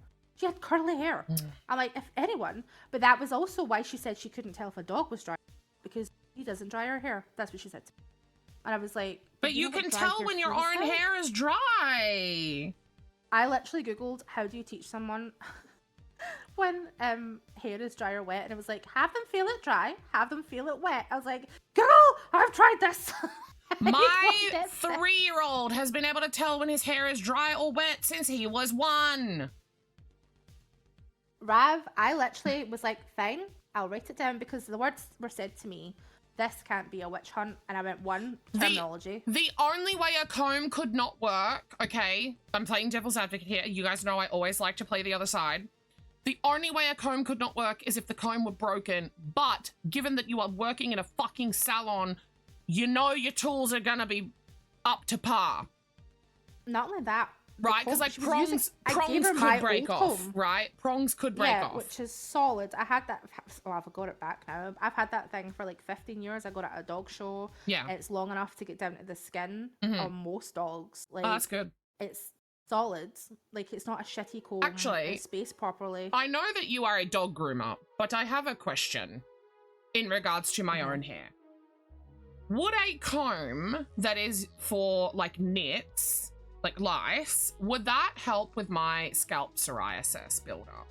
Speaker 8: I'm like, if anyone. But that was also why she said she couldn't tell if a dog was dry, because he doesn't dry her hair. That's what she said. And I was like,
Speaker 3: but you can tell when your own hair is dry. I
Speaker 8: literally Googled, how do you teach someone when hair is dry or wet? And it was like, have them feel it dry, have them feel it wet. I was like, girl, I've tried this.
Speaker 3: My 3-year-old has been able to tell when his hair is dry or wet since he was 1.
Speaker 8: Rav, I literally was like, fine, I'll write it down, because the words were said to me, this can't be a witch hunt. And I went, one, terminology.
Speaker 3: The only way a comb could not work, okay, I'm playing devil's advocate here. You guys know I always like to play the other side. The only way a comb could not work is if the comb were broken. But given that you are working in a fucking salon, you know your tools are gonna be up to par.
Speaker 8: Not only that.
Speaker 3: Right, because like prongs could break off, right? Prongs could break off.
Speaker 8: Which is solid. I had that, I've got it back now. I've had that thing for like 15 years. I got it at a dog show.
Speaker 3: Yeah.
Speaker 8: It's long enough to get down to the skin on most dogs. Like,
Speaker 3: that's good.
Speaker 8: It's solids. Like, it's not a shitty comb.
Speaker 3: Actually,
Speaker 8: it's spaced properly.
Speaker 3: I know that you are a dog groomer, but I have a question in regards to my own hair. Would a comb that is for like nits, like lice, would that help with my scalp psoriasis buildup?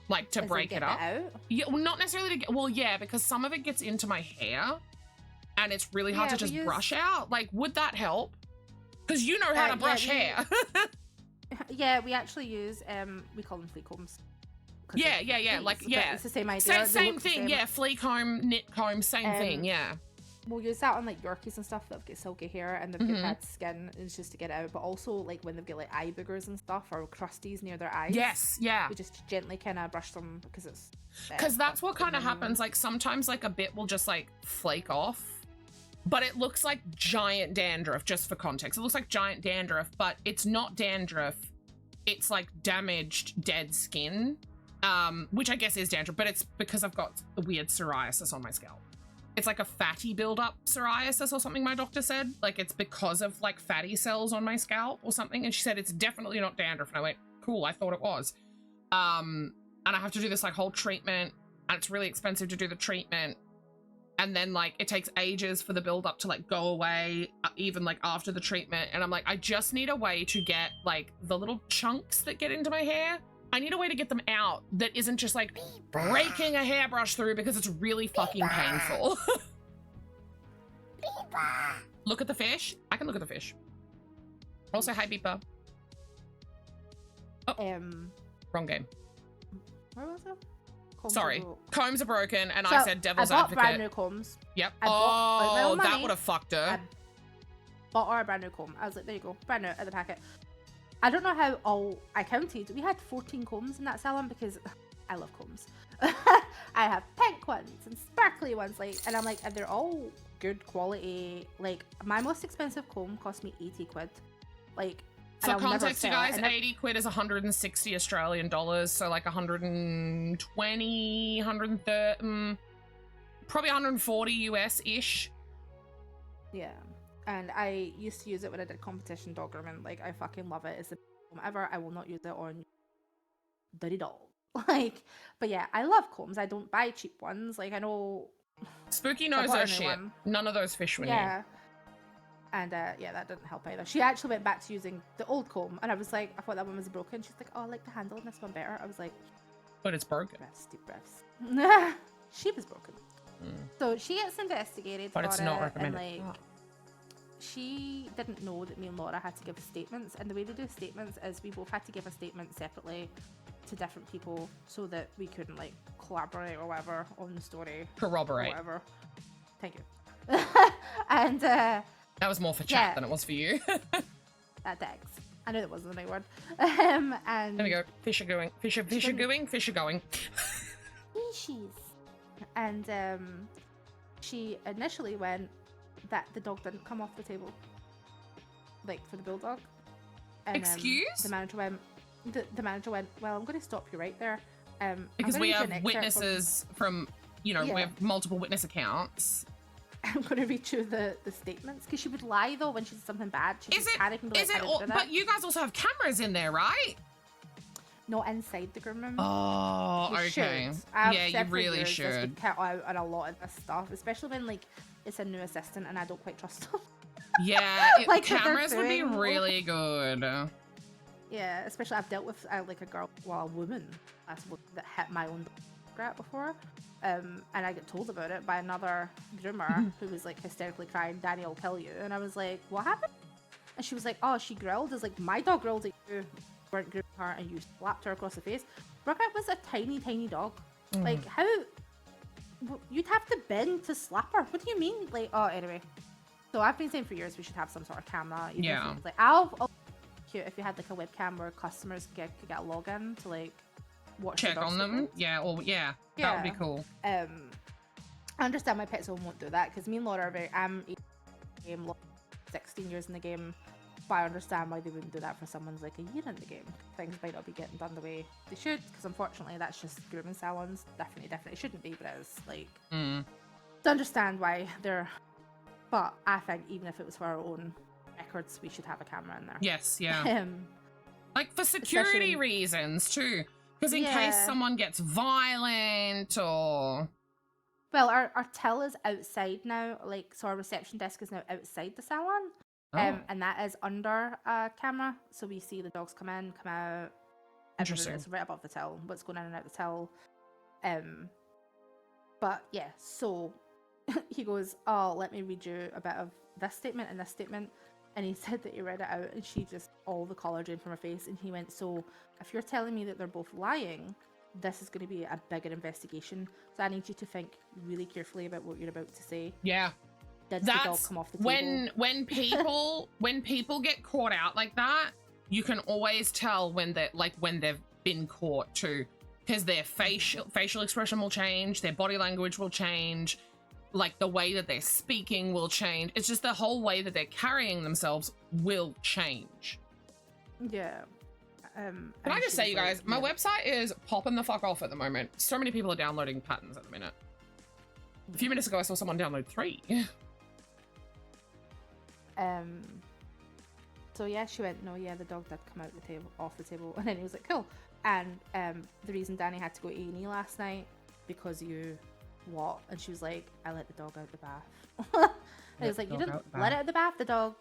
Speaker 3: Like to break it up?
Speaker 8: Out?
Speaker 3: Yeah, well, not necessarily to get, well, yeah, because some of it gets into my hair and it's really hard to just brush out. Like, would that help? Because you know how to brush hair.
Speaker 8: Yeah, we actually use, we call them flea combs.
Speaker 3: Yeah. Like, yeah.
Speaker 8: It's the same idea.
Speaker 3: Same thing, yeah. Flea comb, knit comb, same thing, yeah.
Speaker 8: We'll use that on like Yorkies and stuff that have got silky hair and they've got bad skin. It's just to get out, but also like when they've got like eye boogers and stuff or crusties near their eyes.
Speaker 3: Yes, yeah.
Speaker 8: We just gently kind of brush them because it's.
Speaker 3: Because that's what kind of happens. Like sometimes like a bit will just like flake off, but it looks like giant dandruff. Just for context, it looks like giant dandruff, but it's not dandruff. It's like damaged, dead skin, which I guess is dandruff, but it's because I've got a weird psoriasis on my scalp. It's like a fatty buildup psoriasis or something, my doctor said. Like it's because of like fatty cells on my scalp or something. And she said, it's definitely not dandruff. And I went, cool, I thought it was. And I have to do this like whole treatment and it's really expensive to do the treatment. And then like it takes ages for the buildup to like go away, even like after the treatment. And I'm like, I just need a way to get like the little chunks that get into my hair. I need a way to get them out that isn't just like breaking a hairbrush through because it's really fucking painful. Look at the fish. I can look at the fish. Also, hi, Beeper. Oh, wrong game.
Speaker 8: Where was it?
Speaker 3: Sorry, combs are broken, and so, I said devil's advocate.
Speaker 8: I bought brand new combs.
Speaker 3: Yep.
Speaker 8: Oh,
Speaker 3: that would have fucked her.
Speaker 8: I bought her a brand new comb. I was like, there you go, brand new at the packet. I don't know how all I counted. We had 14 combs in that salon because I love combs. I have pink ones and sparkly ones, like, and I'm like, and they're all good quality. Like, my most expensive comb cost me 80 quid. Like,
Speaker 3: for context, you guys, 80 quid is 160 Australian dollars, so like 120, 130, probably 140 US-ish.
Speaker 8: Yeah. And I used to use it when I did competition dog grooming. Like, I fucking love it. It's the best comb ever. I will not use it on dirty dog. Like, but yeah, I love combs. I don't buy cheap ones. Like, I know...
Speaker 3: Spooky knows her shit. None of those fish were new.
Speaker 8: Yeah. And yeah, that didn't help either. She actually went back to using the old comb. And I was like, I thought that one was broken. She's like, oh, I like the handle on this one better. I was like...
Speaker 3: But it's broken.
Speaker 8: Deep breaths. She was broken. So she gets investigated
Speaker 3: but
Speaker 8: for
Speaker 3: it's
Speaker 8: it.
Speaker 3: not recommended.
Speaker 8: And, like, she didn't know that me and Laura had to give statements, and the way they do statements is we both had to give a statement separately to different people so that we couldn't like collaborate or whatever on the story.
Speaker 3: Corroborate.
Speaker 8: Or whatever. Thank you. And
Speaker 3: that was more for chat than it was for you.
Speaker 8: Thanks. I knew that wasn't the right word. And
Speaker 3: there we go. Fish are going. Fish are going. Fish are going.
Speaker 8: Species. And she initially went that the dog didn't come off the table, like for the bulldog. And,
Speaker 3: excuse?
Speaker 8: The manager went. The manager went, well, I'm going to stop you right there.
Speaker 3: Because we have witnesses from you know, we have multiple witness accounts.
Speaker 8: I'm going to read you the statements because she would lie though when she did something bad. She'd panic and be like,
Speaker 3: but you guys also have cameras in there, right?
Speaker 8: Not inside the groom room.
Speaker 3: Oh, okay. Yeah, you really should.
Speaker 8: Cut out on a lot of this stuff, especially when like it's a new assistant and I don't quite trust them.
Speaker 3: Yeah, like cameras would be really good.
Speaker 8: Yeah, especially I've dealt with like a woman that hit my own dog before, and I get told about it by another groomer who was like hysterically crying, "Danny, I'll kill you," and I was like, "What happened?" And she was like, "Oh, she grilled." It's like my dog grilled at you. Weren't grooming her and you slapped her across the face. Brooke was a tiny dog. Like how you'd have to bend to slap her. What do you mean? Like, oh, anyway. So I've been saying for years we should have some sort of camera.
Speaker 3: Yeah.
Speaker 8: Like I'll cute if you had like a webcam where customers could get a login to like watch.
Speaker 3: Check on them. Yeah. Or yeah, that would be cool.
Speaker 8: I understand my pets won't do that because me and Laura are very. I'm 16 years in the game. But I understand why they wouldn't do that for someone's like a year in the game. Things might not be getting done the way they should, because unfortunately that's just grooming salons. Definitely shouldn't be, but it's like to understand why they're. But I think even if it was for our own records, we should have a camera in there.
Speaker 3: Yes, yeah. Like for security
Speaker 8: Especially-
Speaker 3: reasons too. Because in case
Speaker 8: Yeah.
Speaker 3: someone gets violent or...
Speaker 8: Well, our till is outside now, like, so our reception desk is now outside the salon.
Speaker 3: Oh.
Speaker 8: And that is under a camera, so we see the dogs come in, come out.
Speaker 3: Interesting.
Speaker 8: It's right above the till, what's going in and out the till. But yeah, so he goes, oh, let me read you a bit of this statement and this statement. And he said that he read it out, and she just, all the colour drained from her face. And he went, so if you're telling me that they're both lying, this is going to be a bigger investigation. So I need you to think really carefully about what you're about to say.
Speaker 3: Yeah.
Speaker 8: Did the dog come off the table?
Speaker 3: When people get caught out like that, you can always tell when they've been caught too, because their facial expression will change, their body language will change, like the way that they're speaking will change. It's just the whole way that they're carrying themselves will change.
Speaker 8: Yeah.
Speaker 3: Can I just say, you guys, my website is popping the fuck off at the moment. So many people are downloading patterns at the minute. A few minutes ago, I saw someone download 3.
Speaker 8: So yeah, she went, no, yeah, the dog did come out the table, off the table, and then he was like, cool. And the reason Danny had to go A&E last night because you what? And she was like, I let the dog out the bath. And he was like, you didn't let it out the bath. The dog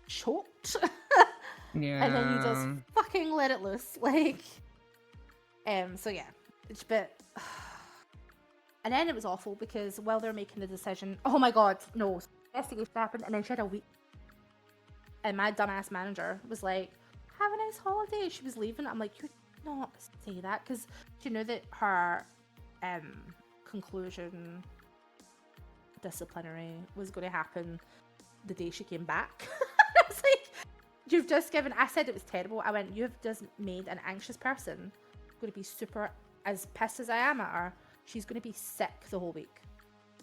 Speaker 8: choked.
Speaker 3: Yeah.
Speaker 8: And then you just fucking let it loose, like. So yeah, it's a bit. And then it was awful because while they're making the decision, oh my god, no, investigation happened, and then she had a week. And my dumbass manager was like, have a nice holiday. She was leaving. I'm like, you not say that, because she knew that her conclusion disciplinary was going to happen the day she came back. I was like, you've just given, I said it was terrible. I went, you've just made an anxious person going to be super, as pissed as I am at her, she's going to be sick the whole week.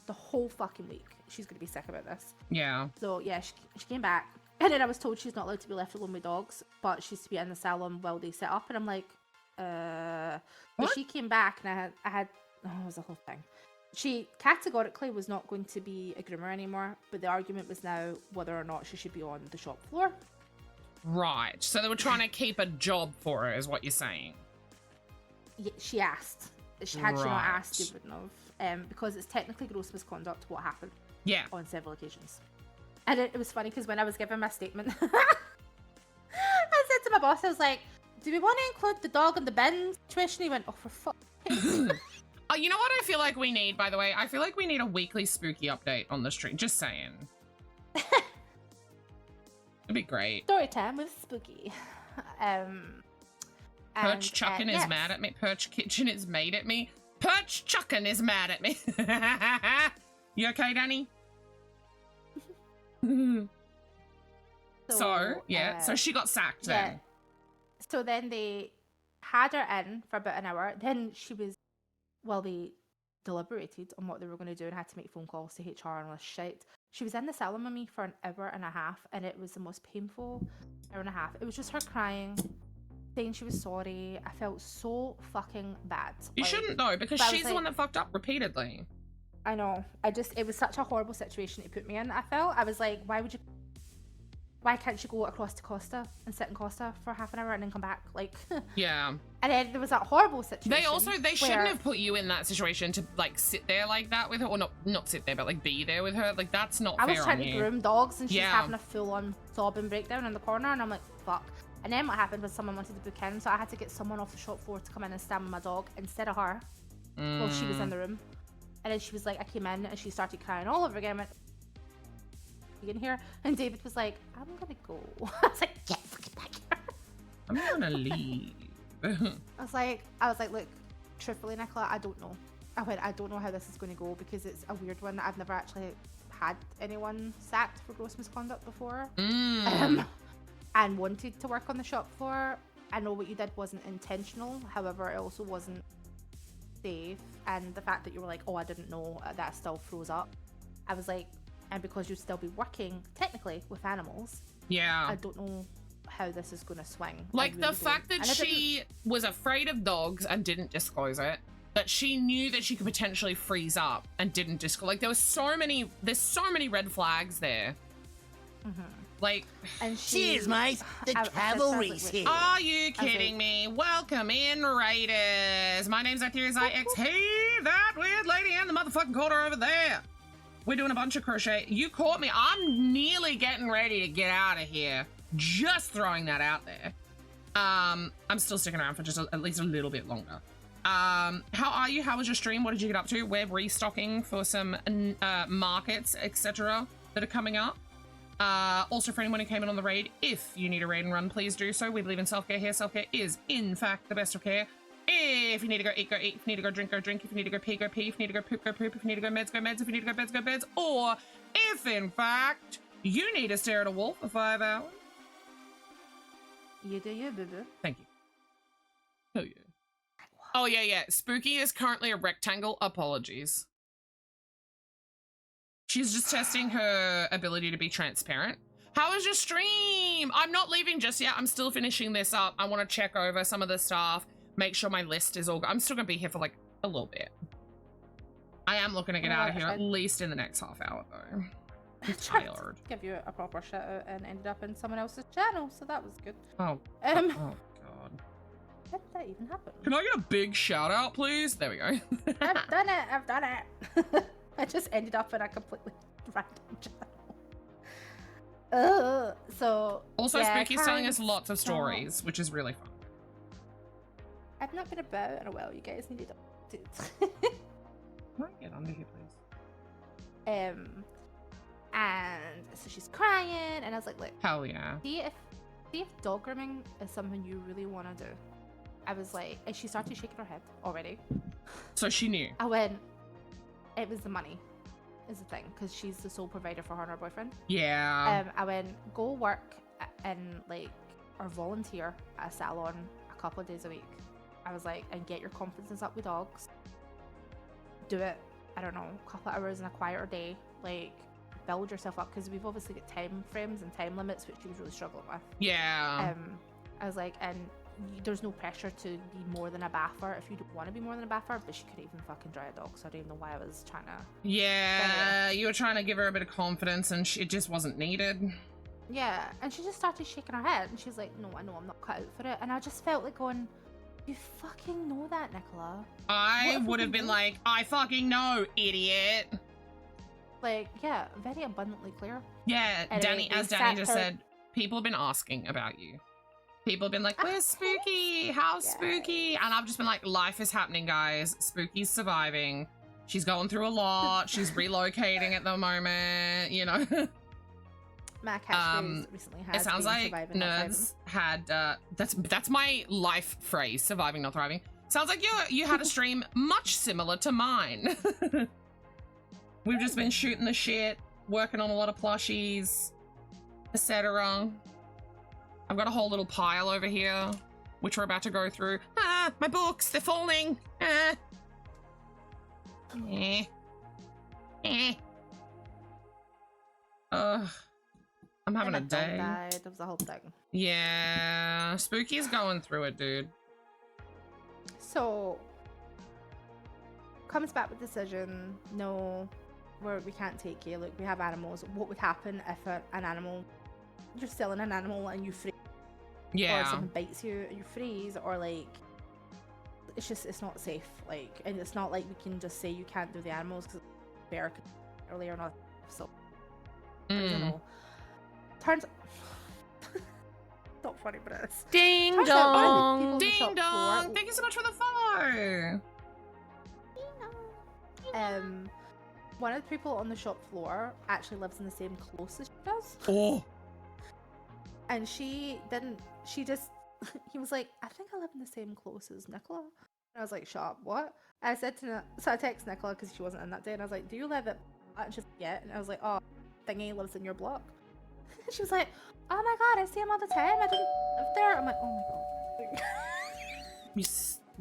Speaker 8: The whole fucking week. She's going to be sick about this.
Speaker 3: Yeah.
Speaker 8: So yeah, she came back. And then I was told she's not allowed to be left alone with dogs, but she's to be in the salon while they set up. And I'm like, But she came back, and I had, oh, it was a whole thing. She categorically was not going to be a groomer anymore, but the argument was now whether or not she should be on the shop floor.
Speaker 3: Right. So they were trying to keep a job for her, is what you're saying.
Speaker 8: Yeah, she asked. Had she not asked, they wouldn't have. Because it's technically gross misconduct what happened.
Speaker 3: Yeah.
Speaker 8: On several occasions. And it was funny because when I was giving my statement, I said to my boss, I was like, do we want to include the dog in the bin situation? He went, oh, for fuck's sake.
Speaker 3: Oh, you know what I feel like we need, by the way? I feel like we need a weekly spooky update on the street. Just saying. It'd be great.
Speaker 8: Story time with Spooky.
Speaker 3: Perch Chuckin is mad at me. Perch Kitchen is made at me. Perch Chuckin is mad at me. You okay, Danny? So she got sacked then.
Speaker 8: So then they had her in for about an hour. Then she was, they deliberated on what they were going to do and had to make phone calls to HR and all this shit. She was in the salon with me for an hour and a half, and it was the most painful hour and a half. It was just her crying, saying she was sorry. I felt so fucking bad.
Speaker 3: You shouldn't though, because she's the one that fucked up repeatedly.
Speaker 8: I know. It was such a horrible situation to put me in. I was like, why can't you go across to Costa and sit in Costa for half an hour and then come back? Like, yeah. And then there was that horrible situation.
Speaker 3: They shouldn't have put you in that situation to like sit there like that with her, or not sit there, but like be there with her. Like, that's not fair on you. I was trying to groom dogs, and she's having a full-on sobbing breakdown in the corner, and I'm like, fuck. And then what happened was someone wanted to book in, so I had to get someone off the shop floor to come in and stand with my dog instead of her while she was in the room. And then she was like, I came in and she started crying all over again. I went, in here, and David was like, I'm gonna go. I was like, get fucking back here. I'm gonna leave.
Speaker 8: I was like, look, truthfully, Nicola, I don't know. I don't know how this is going to go, because it's a weird one. I've never actually had anyone sacked for gross misconduct before, and wanted to work on the shop floor. I know what you did wasn't intentional, however, it also wasn't safe, and the fact that you were like, oh, I didn't know, that still froze up. I was like, and because you'd still be working technically with animals, I don't know how this is going to swing.
Speaker 3: Like, really the fact that she was afraid of dogs and didn't disclose it, that she knew that she could potentially freeze up and didn't disclose. Like, there's so many red flags there. Like,
Speaker 8: And she,
Speaker 1: Cheers, mate. The
Speaker 8: I said
Speaker 1: cavalry's
Speaker 8: like,
Speaker 1: here.
Speaker 3: are you kidding me? Welcome in, Raiders. My name's Aetherius IX. Hey, that weird lady in the motherfucking corner over there. We're doing a bunch of crochet. You caught me. I'm nearly getting ready to get out of here. Just throwing that out there. I'm still sticking around for just at least a little bit longer. How are you? How was your stream? What did you get up to? We're restocking for some markets, etc. that are coming up. Also, for anyone who came in on the raid, if you need a raid and run, please do so. We believe in self-care here. Self-care is, in fact, the best of care. If you need to go eat, go eat. If you need to go drink, go drink. If you need to go pee, go pee. If you need to go poop, go poop. If you need to go meds, go meds. If you need to go beds, go beds. Or if, in fact, you need to stare at a wall for 5 hours.
Speaker 8: You do you, boo-boo.
Speaker 3: Thank you. Oh, yeah. Oh, yeah. Spooky is currently a rectangle. Apologies. She's just testing her ability to be transparent. How was your stream? I'm not leaving just yet. I'm still finishing this up. I want to check over some of the stuff, make sure my list is all good. I'm still going to be here for like a little bit. I am looking to get out of here at least in the next half hour, though. I'm tired.
Speaker 8: Give you a proper shout out and ended up in someone else's channel, so that was good.
Speaker 3: Oh,
Speaker 8: God.
Speaker 3: How
Speaker 8: did that even happen?
Speaker 3: Can I get a big shout out, please? There we go.
Speaker 8: I've done it. I just ended up in a completely random channel. So
Speaker 3: Also,
Speaker 8: yeah,
Speaker 3: Spooky's telling us lots of stories, which is really fun.
Speaker 8: I've not been about in a while. You guys needed to.
Speaker 3: Can I get under here, please?
Speaker 8: And so she's crying, and I was like, "Look,
Speaker 3: hell yeah.
Speaker 8: See if dog grooming is something you really want to do." I was like, and she started shaking her head already.
Speaker 3: So she knew.
Speaker 8: I went, it was the money, is the thing, because she's the sole provider for her and her boyfriend.
Speaker 3: Yeah.
Speaker 8: I went, go work and like, or volunteer at a salon a couple of days a week. I was like, and get your confidence up with dogs. Do it, I don't know, a couple of hours in a quieter day, like, build yourself up, because we've obviously got time frames and time limits, which she was really struggling with.
Speaker 3: Yeah.
Speaker 8: I was like, and there's no pressure to be more than a baffer if you don't want to be more than a baffer, but she couldn't even fucking dry a dog, so I don't even know why I was trying to.
Speaker 3: Yeah, you were trying to give her a bit of confidence, and it just wasn't needed.
Speaker 8: Yeah, and she just started shaking her head, and she's like, no, I know I'm not cut out for it. And I just felt like going, you fucking know that, Nicola.
Speaker 3: I would have been like, I fucking know, idiot.
Speaker 8: Like, yeah, very abundantly clear.
Speaker 3: Yeah,
Speaker 8: And
Speaker 3: Danny, as Danny just said, people have been asking about you. People have been like, where's Spooky? How's Spooky? And I've just been like, life is happening, guys. Spooky's surviving. She's going through a lot. She's relocating at the moment, you know.
Speaker 8: My catchphrase recently had.
Speaker 3: It sounds like nerds had that's my life phrase, surviving not thriving. Sounds like you had a stream much similar to mine. We've just been shooting the shit, working on a lot of plushies, etc. I've got a whole little pile over here, which we're about to go through. Ah, my books, they're falling. Ah. I'm having a day.
Speaker 8: That was the whole thing.
Speaker 3: Yeah, Spooky's going through it, dude.
Speaker 8: So, comes back with decision. No, we can't take you. Look, we have animals. What would happen if an animal, you're selling an animal and you freeze?
Speaker 3: Yeah.
Speaker 8: Or someone bites you and you freeze, or like, it's not safe. Like, and it's not like we can just say you can't do the animals because bear could earlier or not. So, I don't know. Turns not funny, but it's
Speaker 3: ding dong, ding dong. Thank you so much for the follow.
Speaker 8: One of the people on the shop floor actually lives in the same close as she does.
Speaker 3: Oh.
Speaker 8: And he was like, I think I live in the same close as Nicola. And I was like, shut up, what? I said so I texted Nicola because she wasn't in that day, and I was like, do you live at, and she's like, yeah. And I was like, oh, thingy lives in your block. And she was like, oh my god, I see him all the time. I didn't live there. I'm like, oh my god.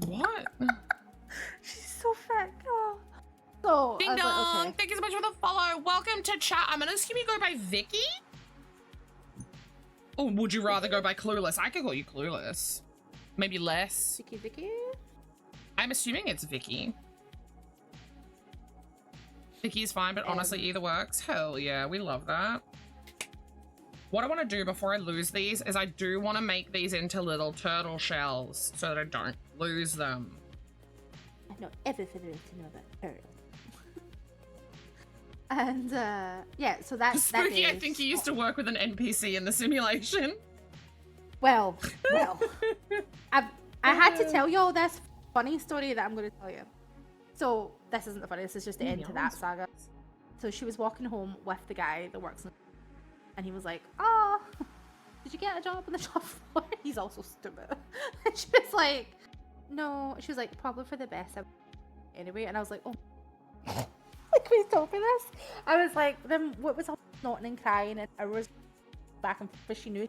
Speaker 3: What?
Speaker 8: She's so fat. Oh. So,
Speaker 3: ding dong.
Speaker 8: Like, okay.
Speaker 3: Thank you so much for the follow. Welcome to chat. I'm gonna assume you go by Vicky? Or would you rather go by Clueless? I could call you Clueless. Maybe less.
Speaker 8: Vicky?
Speaker 3: I'm assuming it's Vicky. Vicky's fine, but honestly, either works. Hell yeah, we love that. What I want to do before I lose these is I do want to make these into little turtle shells so that I don't lose them.
Speaker 8: I know everything there is to know about turtles. And yeah, so that's
Speaker 3: Spooky, I think he used to work with an NPC in the simulation.
Speaker 8: Well, I had to tell you all this funny story that I'm going to tell you. So this isn't the funny. This is just the end to that saga. So she was walking home with the guy that works, and he was like, "Oh, did you get a job on the shop floor?" He's also stupid. And she was like, "No." She was like, "Probably for the best." Anyway, and I was like, "Oh." Like, we told me this. I was like, then what was all snotting and crying and hours back and forth? She knew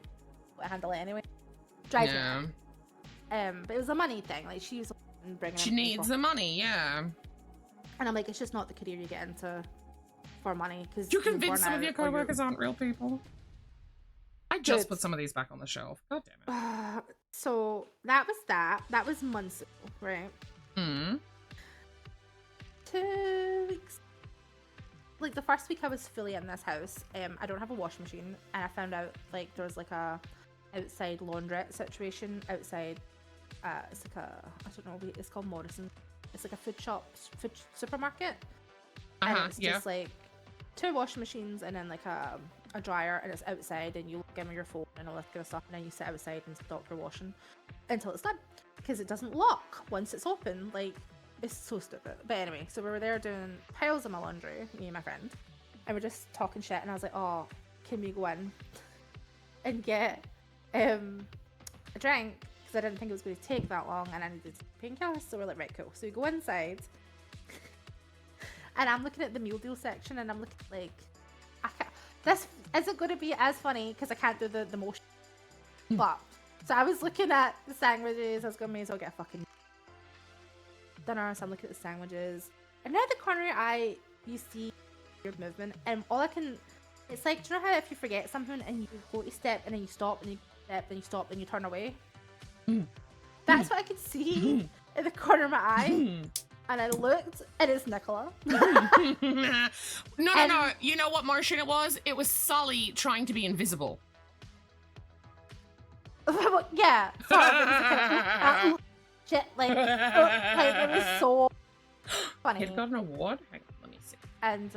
Speaker 8: how to handle it anyway. Drives me mad. But it was a money thing. Like, she was bringing.
Speaker 3: She needs the money, yeah.
Speaker 8: And I'm like, it's just not the career you get into for money. Because
Speaker 3: you convince some of your coworkers aren't real people. I just put some of these back on the shelf. God damn it.
Speaker 8: So that was that. That was months ago, right? 2 weeks. Like the first week I was fully in this house, I don't have a washing machine, and I found out like there was like a outside laundrette situation outside. It's like a, I don't know, it's called Morrison. It's like a food supermarket, and it's just like 2 washing machines and then like a dryer, and it's outside, and you log in with your phone and all that kind of stuff, and then you sit outside and stop your washing until it's done, because it doesn't lock once it's open. Like, it's so stupid. But anyway, so we were there doing piles of my laundry, me and my friend, and we're just talking shit, and I was like, "Oh, can we go in and get a drink?" Because I didn't think it was going to take that long, and I needed painkillers. So we're like, "Right, cool." So we go inside, and I'm looking at the meal deal section, and I'm looking like, I can't, this isn't going to be as funny because I can't do the motion. But so I was looking at the sandwiches. I was going, may as well get a fucking dinner. So I'm looking at the sandwiches, and now the corner of your eye, you see weird movement, and all I can, it's like, do you know how if you forget something and you go to step and then you stop and you step and you stop and you turn away? That's what I could see in the corner of my eye. And I looked, and it's Nicola.
Speaker 3: No. You know what motion it was? It was Sully trying to be invisible.
Speaker 8: Yeah. Sorry, but it was like, shit, like it was so funny.
Speaker 3: He'd got an award? Hang on, let me see.
Speaker 8: And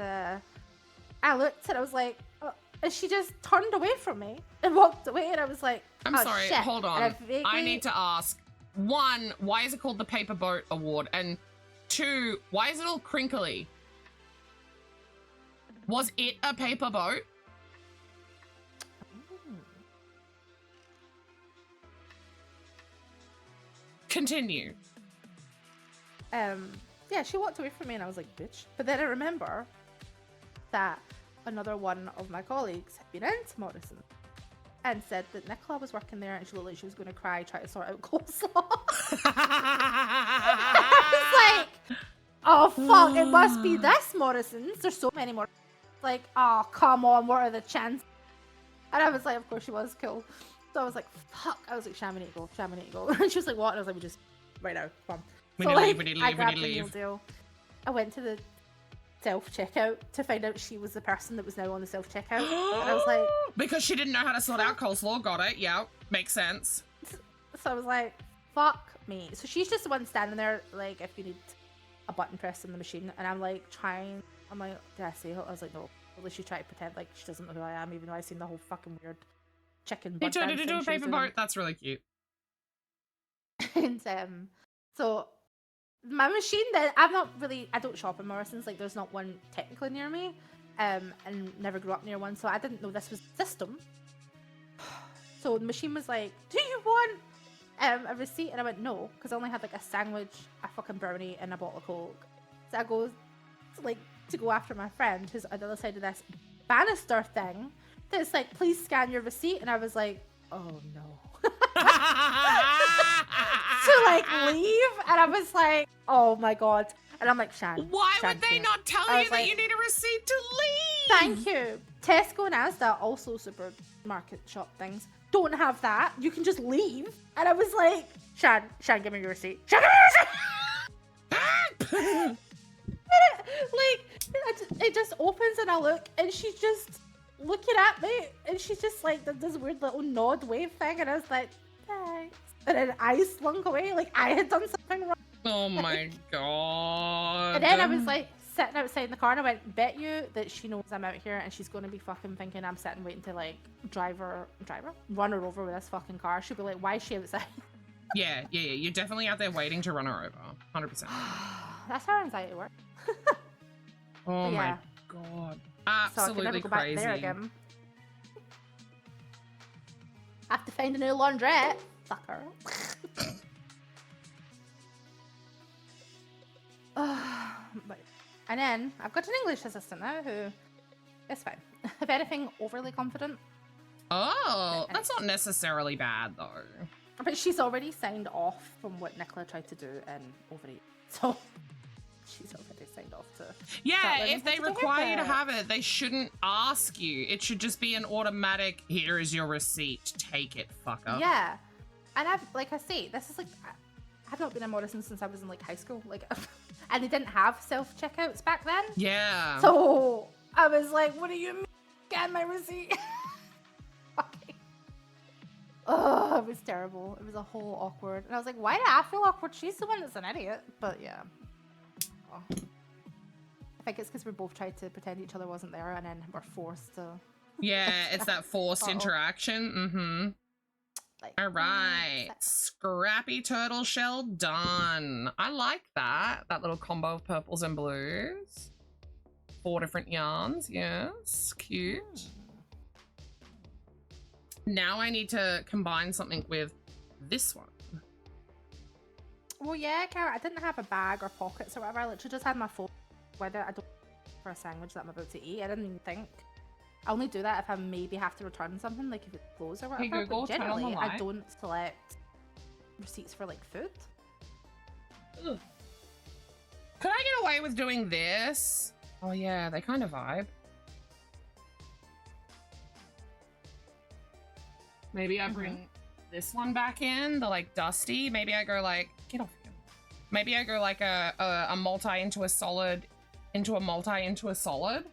Speaker 8: I looked, and I was like, oh, and she just turned away from me and walked away, and I was like,
Speaker 3: I'm sorry,
Speaker 8: shit.
Speaker 3: hold on. I need to ask, 1, why is it called the Paper Boat Award? And 2, why is it all crinkly? Was it a paper boat? Continue.
Speaker 8: Yeah, she walked away from me, and I was like, bitch. But then I remember that another one of my colleagues had been into Morrison and said that Nicola was working there, and she looked like she was going to cry trying to sort out coleslaw. I was like, oh fuck, it must be this Morrison's. There's so many more. Like, oh come on, what are the chances? And I was like, of course she was cool. So I was like, fuck. I was like, Sham, we need to go. And she was like, what? And I was like, we just, right now, come on.
Speaker 3: We need to leave.
Speaker 8: I grabbed the meal deal. I went to the self-checkout to find out she was the person that was now on the self-checkout. And I was like...
Speaker 3: Because she didn't know how to sort out coleslaw. Got it. Yeah, makes sense.
Speaker 8: So I was like, fuck me. So she's just the one standing there, like, if you need a button press on the machine. And I'm like, I'm like, did I say it? I was like, no. At least she tried to pretend like she doesn't know who I am, even though I've seen the whole fucking weird chicken butt
Speaker 3: You turned it into a paper boat. That's really cute.
Speaker 8: And so my machine that I don't shop in Morrison's, like there's not one technically near me, and never grew up near one, so I didn't know this was the system. So the machine was like, do you want a receipt? And I went, no, because I only had like a sandwich, a fucking brownie, and a bottle of Coke. So I go to go after my friend who's on the other side of this banister thing that's like, please scan your receipt. And I was like, oh no. To like leave, and I was like, oh my god. And I'm like, Shan,
Speaker 3: why would they not tell you that you need a receipt to leave?
Speaker 8: Thank you. Tesco and Asda, also supermarket shop things, don't have that. You can just leave. And I was like, Shan, give me your receipt. Shan, give me your receipt. Like, it just opens, and I look, and she's just looking at me, and she's just like did this weird little nod wave thing, and I was like, thanks. And then I slunk away like I had done something wrong.
Speaker 3: Oh my god.
Speaker 8: And then I was like sitting outside in the car, and I went, bet you that she knows I'm out here, and she's gonna be fucking thinking I'm sitting waiting to like run her over with this fucking car. She'll be like, why is she outside?
Speaker 3: Yeah. You're definitely out there waiting to run her over. 100%.
Speaker 8: That's how anxiety works.
Speaker 3: Oh
Speaker 8: yeah.
Speaker 3: my god.
Speaker 8: So I
Speaker 3: Absolutely
Speaker 8: could never go
Speaker 3: crazy.
Speaker 8: back there again. I have to find a new laundrette. Sucker. And then I've got an English assistant now who is fine. If anything, overly confident.
Speaker 3: Oh, that's not necessarily bad though.
Speaker 8: But she's already signed off from what Nicola tried to do in Overeat. So she's already signed off to.
Speaker 3: Yeah, if they require you to have it, they shouldn't ask you. It should just be an automatic, here is your receipt, take it, fucker.
Speaker 8: Yeah. And I've, like I say, this is like, I've not been in Morrison since I was in like high school. Like, and they didn't have self-checkouts back then.
Speaker 3: Yeah.
Speaker 8: So I was like, what do you mean? Get my receipt. Okay. Oh, it was terrible. It was a whole awkward. And I was like, why do I feel awkward? She's the one that's an idiot. But yeah. Oh. I think it's because we both tried to pretend each other wasn't there and then we're forced to.
Speaker 3: Yeah, it's that forced interaction. Mm-hmm.
Speaker 8: Like,
Speaker 3: all right. Scrappy turtle shell done. I like that. That little combo of purples and blues. 4 different yarns. Yes. Cute. Now I need to combine something with this one.
Speaker 8: Well, yeah, Cara, I didn't have a bag or pockets or whatever. I literally just had my phone with it. I don't for a sandwich that I'm about to eat. I didn't even think. I only do that if I maybe have to return something, like if it's clothes or whatever.
Speaker 3: Hey Google,
Speaker 8: but generally,
Speaker 3: turn on the
Speaker 8: I
Speaker 3: light.
Speaker 8: don't select receipts for like food.
Speaker 3: Ugh. Could I get away with doing this? Oh yeah, they kind of vibe. Maybe I bring this one back in, the like dusty. Maybe I go like, get off here. Maybe I go like a multi into a solid, into a multi into a solid.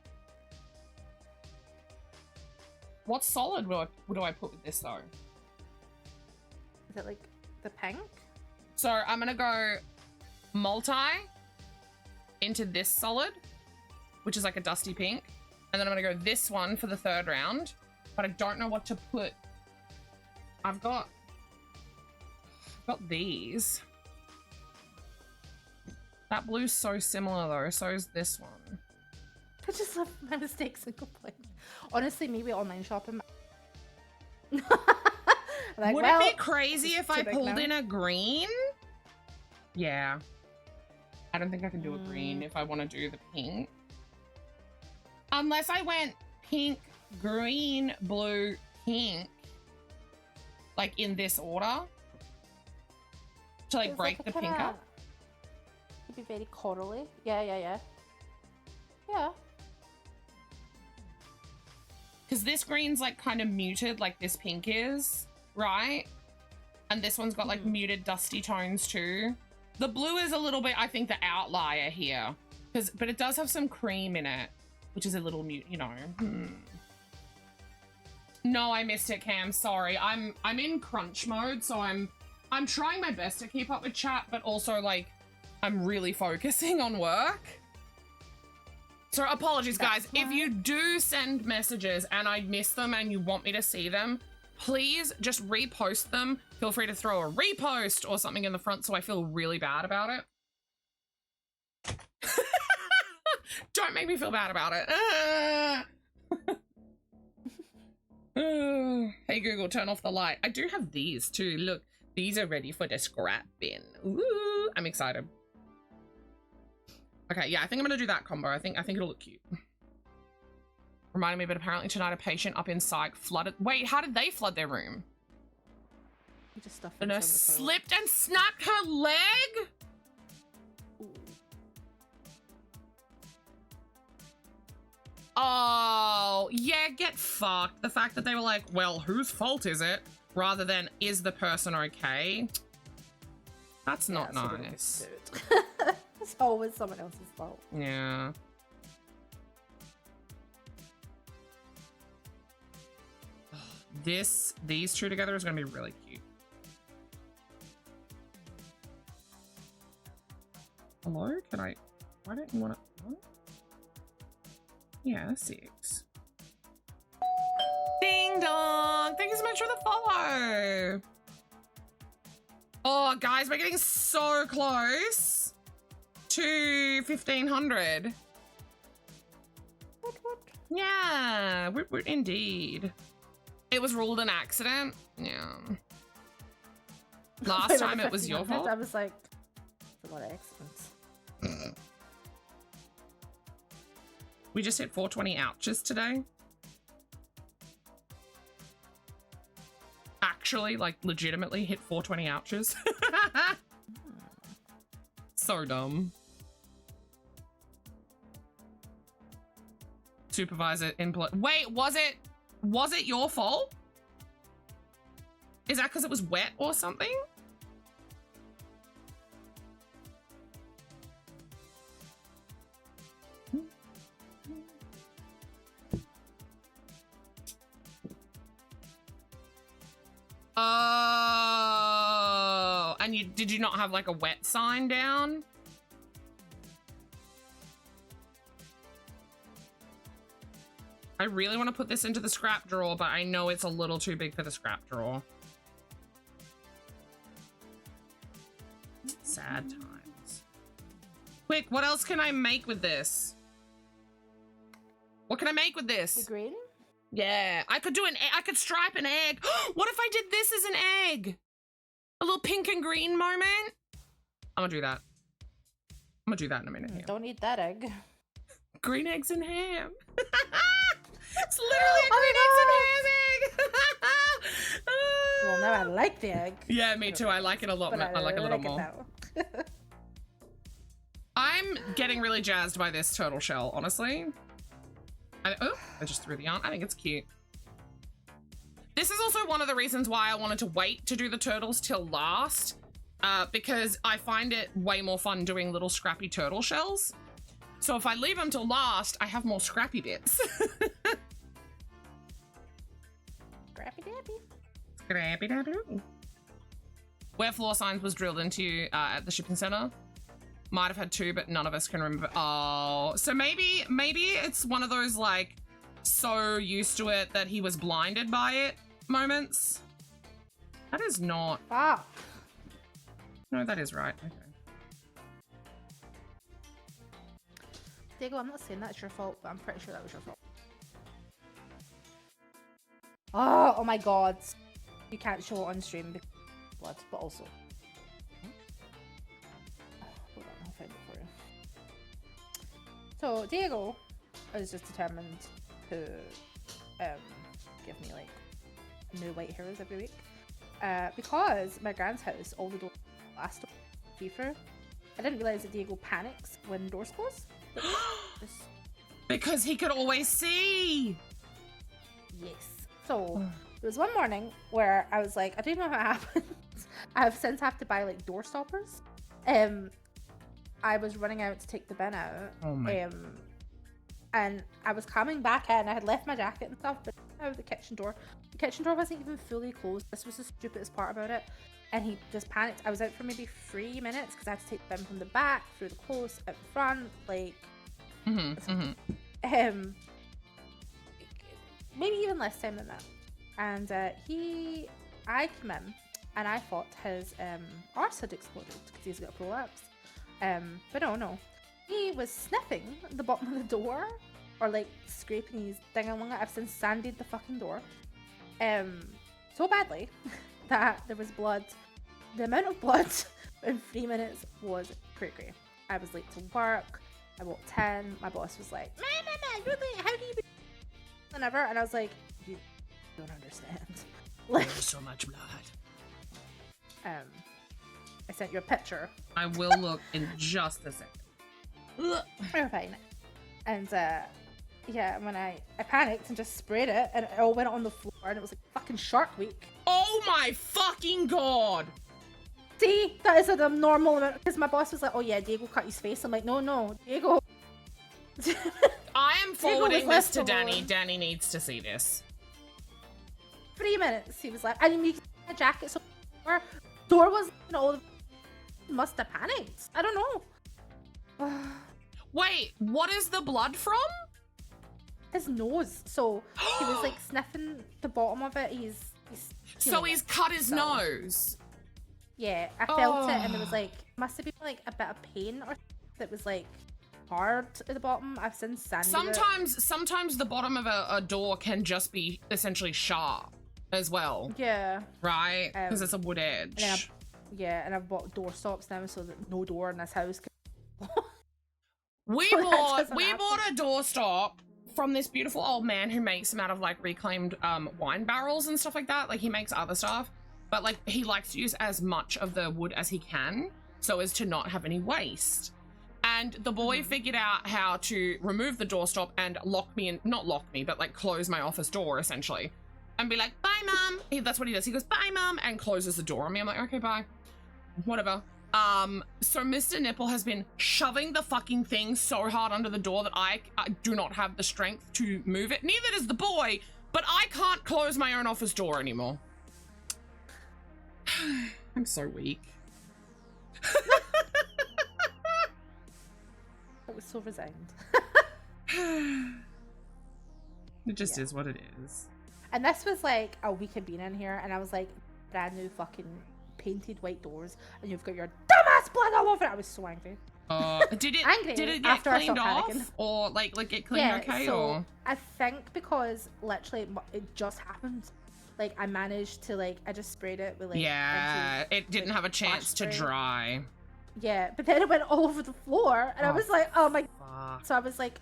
Speaker 3: What solid do I put with this though?
Speaker 8: Is it like the pink?
Speaker 3: So I'm gonna go multi into this solid, which is like a dusty pink. And then I'm gonna go this one for the 3rd round, but I don't know what to put. I've got these. That blue's so similar though, so is this one.
Speaker 8: I just love my mistakes and complaints. Honestly, maybe online shopping. Like,
Speaker 3: Would
Speaker 8: well,
Speaker 3: it be crazy if I
Speaker 8: big
Speaker 3: pulled
Speaker 8: now.
Speaker 3: in a green? Yeah. I don't think I can do a green if I want to do the pink. Unless I went pink, green, blue, pink. Like in this order. To like
Speaker 8: It's
Speaker 3: break
Speaker 8: a
Speaker 3: the pink
Speaker 8: kinda-
Speaker 3: up.
Speaker 8: It'd be very corally. Yeah.
Speaker 3: Because this green's like kind of muted like this pink is, right? And this one's got like muted dusty tones too. The blue is a little bit, I think, the outlier here. But it does have some cream in it, which is a little mute, you know. No, I missed it, Cam. Sorry. I'm in crunch mode, so I'm trying my best to keep up with chat, but also like I'm really focusing on work. So apologies, guys. If you do send messages and I miss them and you want me to see them, please just repost them. Feel free to throw a repost or something in the front so I feel really bad about it. Don't make me feel bad about it. Hey Google, turn off the light. I do have these too. Look, these are ready for the scrap bin. Ooh, I'm excited. Okay, yeah, I think I'm gonna do that combo. I think it'll look cute. Reminded me, but apparently tonight a patient up in psych flooded. Wait, how did they flood their room?
Speaker 8: You just stuff
Speaker 3: The nurse slipped and snapped her leg? Oh, yeah, get fucked. The fact that they were like, well, whose fault is it? Rather than, is the person okay? That's not nice.
Speaker 8: It's always someone else's fault.
Speaker 3: Yeah. these two together is gonna be really cute. Hello? Can I? Why don't you want to? Yeah, 6. Ding dong! Thank you so much for the follow. Oh, guys, we're getting so close to 1,500.
Speaker 8: What?
Speaker 3: Yeah, we're indeed. It was ruled an accident. Yeah. Last time it was your fault.
Speaker 8: I was like, a lot of accidents.
Speaker 3: We just hit 420 ouches today. Actually, like, legitimately hit 420 ouches. So dumb. Supervisor input. Wait, was it your fault? Is that because it was wet or something? Oh, and did you not have like a wet sign down? I really want to put this into the scrap drawer, but I know it's a little too big for the scrap drawer. Sad times. Quick, what else can I make with this? What can I make with this?
Speaker 8: The green?
Speaker 3: Yeah, I could stripe an egg. What if I did this as an egg? A little pink and green moment? I'm gonna do that. I'm gonna do that in a minute here.
Speaker 8: Don't eat that egg.
Speaker 3: Green eggs and ham. It's literally a green eggs and ham egg.
Speaker 8: Well, now I like the egg.
Speaker 3: Yeah, me too. I like it a lot. I like it a little more. I'm getting really jazzed by this turtle shell, honestly. I just threw the yarn. I think it's cute. This is also one of the reasons why I wanted to wait to do the turtles till last, because I find it way more fun doing little scrappy turtle shells. So if I leave them till last, I have more scrappy bits.
Speaker 8: Scrappy dappy.
Speaker 3: Scrappy dappy. Where floor signs was drilled into at the shipping center. Might have had 2, but none of us can remember. Oh, so maybe it's one of those like so used to it that he was blinded by it moments. That is not.
Speaker 8: Ah.
Speaker 3: No, that is right. Okay.
Speaker 8: Diego, I'm not saying that's your fault, but I'm pretty sure that was your fault. Oh my god. You can't show it on stream because of blood, but also. Hold on, I'll find it for you. So, Diego is just determined to give me like new white hairs every week. Because my grand's house, all the doors last FIFA. I didn't realise that Diego panics when doors close.
Speaker 3: Because he could always see.
Speaker 8: Yes. So there was one morning where I was like, I don't know how it happened. I've since have to buy like door stoppers. I was running out to take the bin out.
Speaker 3: Oh my.
Speaker 8: And I was coming back in. I had left my jacket and stuff, but out of the kitchen door. The kitchen door wasn't even fully closed. This was the stupidest part about it. And he just panicked. I was out for maybe 3 minutes because I had to take the bin from the back, through the close, out the front, like. Maybe even less time than that. And I come in and I thought his arse had exploded because he's got a prolapse. But no. He was sniffing the bottom of the door or like scraping his ding-a-long. I've since sanded the fucking door so badly that there was blood. The amount of blood in 3 minutes was cray-cray. I was late to work. I walked in. My boss was like, "Man, you're late. How do you be?" And I was like, "You don't understand." Like,
Speaker 3: there's so much blood.
Speaker 8: I sent you a picture.
Speaker 3: I will look in just a second.
Speaker 8: You're fine. And yeah, when I panicked and just sprayed it, and it all went on the floor, and it was like fucking Shark Week.
Speaker 3: Oh my fucking god!
Speaker 8: See, that is a normal amount. Because my boss was like, "Oh yeah, Diego cut his face." I'm like, "No, Diego."
Speaker 3: I am forwarding this to Danny. Danny needs to see this.
Speaker 8: 3 minutes, he was like, and you can see my jacket, so door was, you know, must have panicked. I don't know.
Speaker 3: Wait, what is the blood from?
Speaker 8: His nose. So he was like sniffing the bottom of it.
Speaker 3: So he's cut his nose.
Speaker 8: Yeah, I felt it, and it was like, must have been like a bit of pain or that was like hard at the bottom. I've since sanded it.
Speaker 3: Sometimes the bottom of a door can just be essentially sharp as well.
Speaker 8: Yeah.
Speaker 3: Right? Because it's a wood edge.
Speaker 8: And I've bought door stops now so that no door in this house can...
Speaker 3: We bought a doorstop from this beautiful old man who makes them out of like reclaimed wine barrels and stuff like that. Like he makes other stuff, but like he likes to use as much of the wood as he can so as to not have any waste. And the boy figured out how to remove the doorstop and lock me in, not lock me, but like close my office door essentially and be like, bye mom. That's what he does. He goes, bye mom, and closes the door on me. I'm like, okay, bye, whatever. So Mr. Nipple has been shoving the fucking thing so hard under the door that I do not have the strength to move it. Neither does the boy, but I can't close my own office door anymore. I'm so weak.
Speaker 8: I was so resigned.
Speaker 3: It just is what it is.
Speaker 8: And this was like a week of being in here, and I was like, brand new fucking painted white doors, and you've got your dumbass blood all over it. I was so angry.
Speaker 3: Did
Speaker 8: Angry
Speaker 3: it get
Speaker 8: after
Speaker 3: cleaned off, or like get cleaned okay?
Speaker 8: So
Speaker 3: or
Speaker 8: I think because literally it just happened. Like I managed to I just sprayed it with
Speaker 3: it didn't have a chance to dry.
Speaker 8: Yeah, but then it went all over the floor, and I was like, oh my.
Speaker 3: Fuck.
Speaker 8: So I was like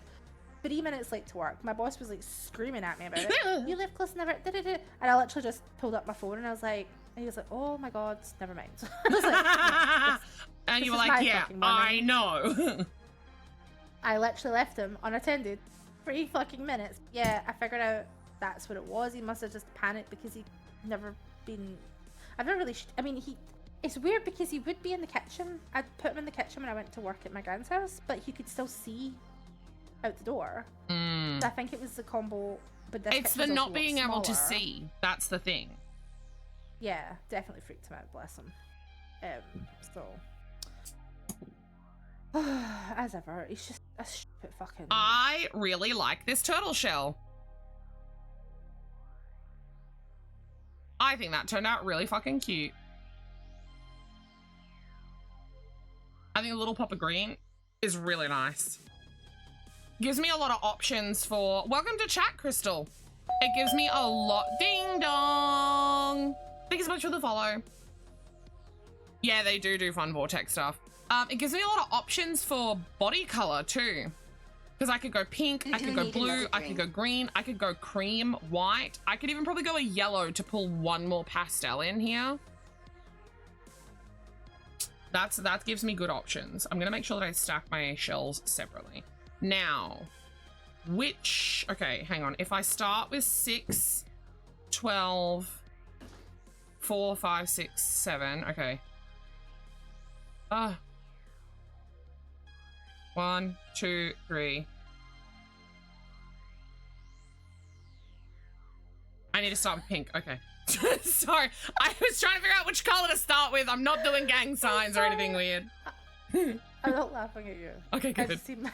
Speaker 8: 3 minutes late to work. My boss was like screaming at me about it. You live close, never. And I literally just pulled up my phone, and I was like, and he was like, oh my god, never mind. I was like, yeah,
Speaker 3: and you were like, yeah, I know.
Speaker 8: I literally left him unattended 3 fucking minutes. Yeah, I figured out that's what it was. He must have just panicked because he'd never been. I've never really. I mean, it's weird because he would be in the kitchen. I'd put him in the kitchen when I went to work at my grand's house, but he could still see out the door. So I think it was the combo. But
Speaker 3: it's the not being able to see. That's the thing.
Speaker 8: Yeah, definitely freaked him out. Bless him. So as ever, he's just a stupid fucking.
Speaker 3: I really like this turtle shell. I think that turned out really fucking cute. I think a little pop of green is really nice. Gives me a lot of options for... Welcome to chat, Crystal. It gives me a lot... Ding dong! Thank you so much for the follow. Yeah, they do fun vortex stuff. It gives me a lot of options for body color too. Because I could go pink, I could go blue, I could go green, I could go cream, white. I could even probably go a yellow to pull one more pastel in here. That gives me good options. I'm gonna make sure that I stack my shells separately. Now, okay, hang on. If I start with 6, 12, 4, 5, 6, 7, okay. 1, 2, 3. I need to start with pink. Okay. Sorry, I was trying to figure out which color to start with. I'm not doing gang signs or anything weird.
Speaker 8: I'm not laughing at you.
Speaker 3: Okay, good.
Speaker 8: I've seen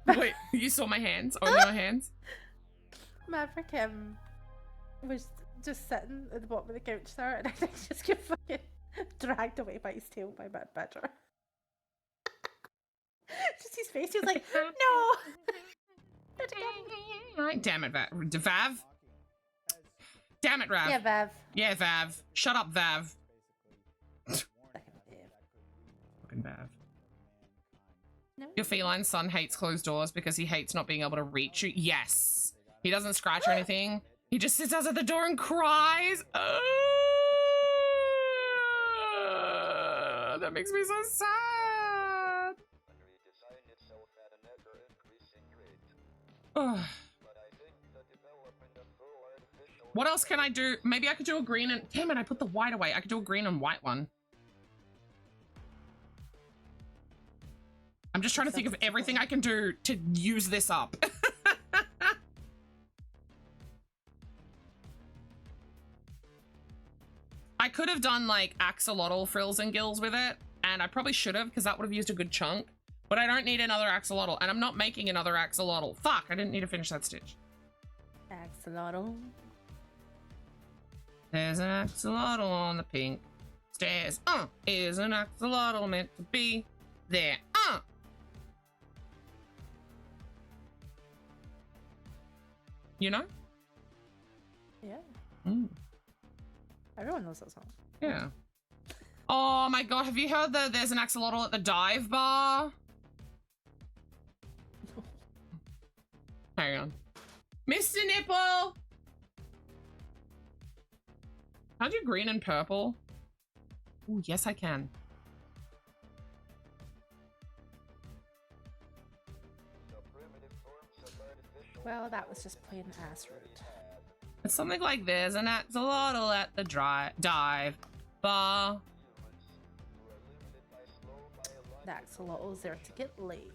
Speaker 3: Wait, you saw my hands? Only my hands?
Speaker 8: Maverick was just sitting at the bottom of the couch there, and I think he just got fucking dragged away by his tail by my badger. Just his face, he was like, no!
Speaker 3: Damn it, Vav. Damn it, Rav.
Speaker 8: Yeah, Vav.
Speaker 3: Yeah, Vav. Shut up, Vav. Fucking Vav.
Speaker 8: No.
Speaker 3: Your feline son hates closed doors because he hates not being able to reach you. Yes. He doesn't scratch or anything. He just sits outside the door and cries. That makes me so sad. What else can I do? Maybe I could do a green and... Damn it, I put the white away. I could do a green and white one. I'm just trying to think of everything I can do to use this up. I could have done like axolotl frills and gills with it, and I probably should have because that would have used a good chunk. But I don't need another axolotl, and I'm not making another axolotl. Fuck, I didn't need to finish that stitch.
Speaker 8: Axolotl.
Speaker 3: There's an axolotl on the pink stairs. Is an axolotl meant to be there? You know?
Speaker 8: Yeah.
Speaker 3: Mm.
Speaker 8: Everyone knows that song.
Speaker 3: Yeah. Oh my god, have you heard that there's an axolotl at the dive bar? Hang on. Mr. Nipple! Can I do green and purple? Oh, yes I can.
Speaker 8: Well, that was just plain ass rude.
Speaker 3: It's something like there's an axolotl at the dive bar.
Speaker 8: The axolotl's there to get laid.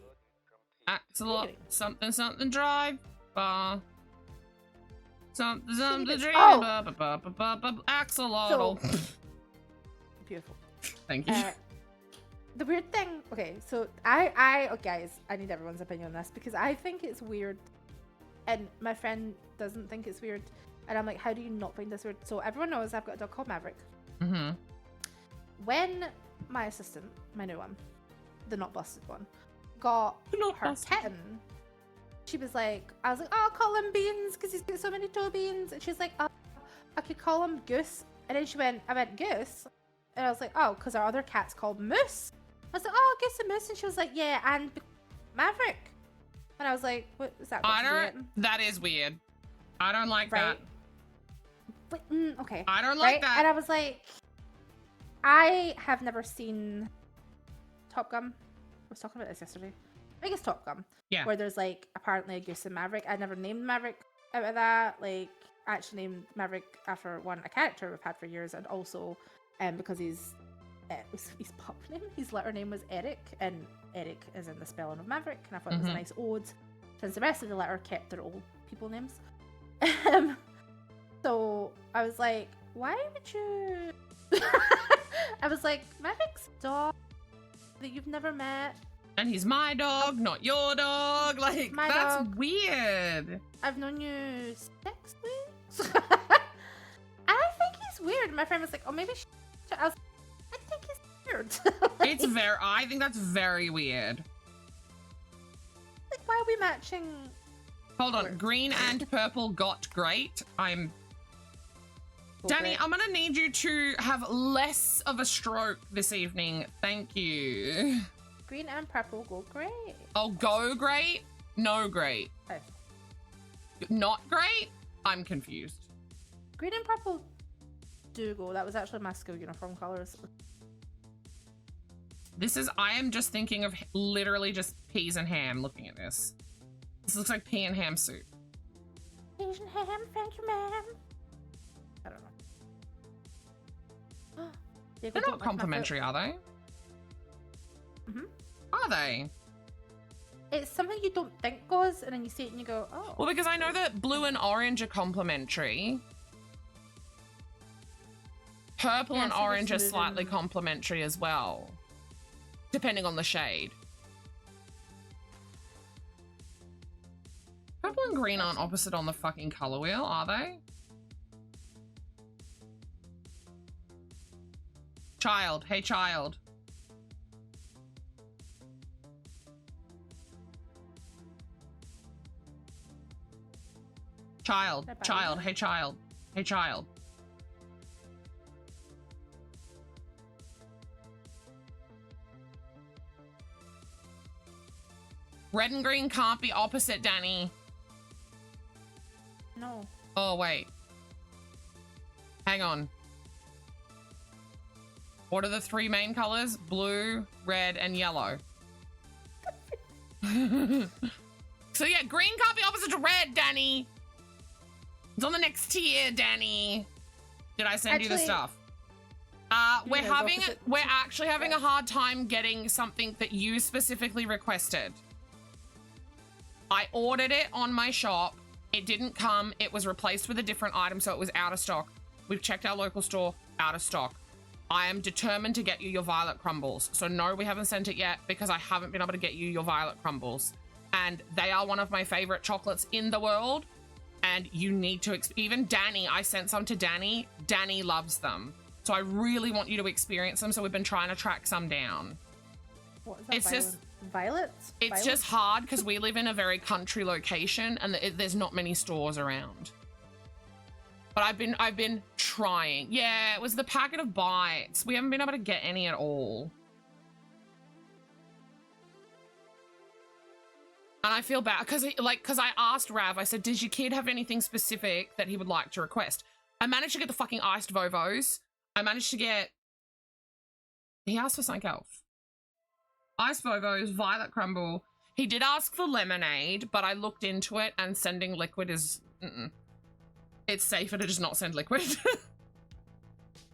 Speaker 3: Axolotl, something, something drive bar. Something, something drive axolotl.
Speaker 8: So, beautiful.
Speaker 3: Thank you.
Speaker 8: The weird thing, okay, so oh, guys, I need everyone's opinion on this because I think it's weird, and my friend doesn't think it's weird, and I'm like, how do you not find this weird? So everyone knows I've got a dog called Maverick.
Speaker 3: Mm-hmm.
Speaker 8: When my assistant, my new one, the not busted one, got her kitten, she was like, I was like, oh, I'll call him Beans because he's got so many toe beans, and she's like, oh, I could call him Goose, and then I went Goose, and I was like, oh, because our other cat's called Moose. I was like, oh, Goose and Moose, and she was like, yeah, and Maverick. And I was like, what is that?
Speaker 3: That is weird. I don't like that.
Speaker 8: But, okay.
Speaker 3: I don't like that.
Speaker 8: And I was like, I have never seen Top Gun. I was talking about this yesterday. I think it's Top Gun.
Speaker 3: Yeah.
Speaker 8: Where there's like apparently a Goose and Maverick. I never named Maverick out of that. Like, I actually named Maverick after a character we've had for years, and also because his pup name, his letter name was Eric, and Eric is in the spelling of Maverick, and I thought it was a nice ode, since the rest of the letter kept their old people names. So I was like, why would you? I was like, Maverick's dog that you've never met,
Speaker 3: and he's my dog, not your dog. Like, that's
Speaker 8: dog.
Speaker 3: weird.
Speaker 8: I've known you 6 weeks. I think he's weird. My friend was like, oh, maybe I was like, I think he's weird.
Speaker 3: I think that's very weird.
Speaker 8: Like, why are we matching?
Speaker 3: Hold on, green and purple got great. Danny, I'm gonna need you to have less of a stroke this evening. Thank you.
Speaker 8: Green and purple go great.
Speaker 3: Oh, go great? No great.
Speaker 8: Oh.
Speaker 3: Not great? I'm confused.
Speaker 8: Green and purple do go. That was actually my school uniform colors.
Speaker 3: I am just thinking of literally just peas and ham looking at this. This looks like pea and ham soup.
Speaker 8: Peas and ham, thank you, ma'am. I don't know.
Speaker 3: They're not complimentary, are they?
Speaker 8: Mm-hmm.
Speaker 3: Are they?
Speaker 8: It's something you don't think goes, and then you see it and you go, oh.
Speaker 3: Well, because I know that blue and orange are complimentary. Purple and orange are slightly complimentary as well, depending on the shade. Purple and green aren't opposite on the fucking color wheel, are they? Child, hey child. Child, child, hey child, hey child. Red and green can't be opposite, Danny.
Speaker 8: No.
Speaker 3: Oh, wait. Hang on. What are the 3 main colors? Blue, red, and yellow. So yeah, green can't be opposite to red, Danny. It's on the next tier, Danny. Did I send you the stuff? We're actually having a hard time getting something that you specifically requested. I ordered it on my shop. It didn't come. It was replaced with a different item, so it was out of stock. We've checked our local store. out of stock. I am determined to get you your violet crumbles. So no, we haven't sent it yet because I haven't been able to get you your violet crumbles. And they are one of my favorite chocolates in the world. And you need to, even Danny, I sent some to Danny. Danny loves them. So I really want you to experience them. So we've been trying to track some down.
Speaker 8: What is that?
Speaker 3: It's just
Speaker 8: violets.
Speaker 3: It's just hard because we live in a very country location and there's not many stores around. But I've been trying. Yeah, it was the packet of bites. We haven't been able to get any at all. And I feel bad because I asked Rav, I said, did your kid have anything specific that he would like to request? I managed to get the fucking iced Vovos. I managed to get, he asked for something else. Iced Vovos, violet crumble. He did ask for lemonade, but I looked into it and sending liquid is, it's safer to just not send liquid.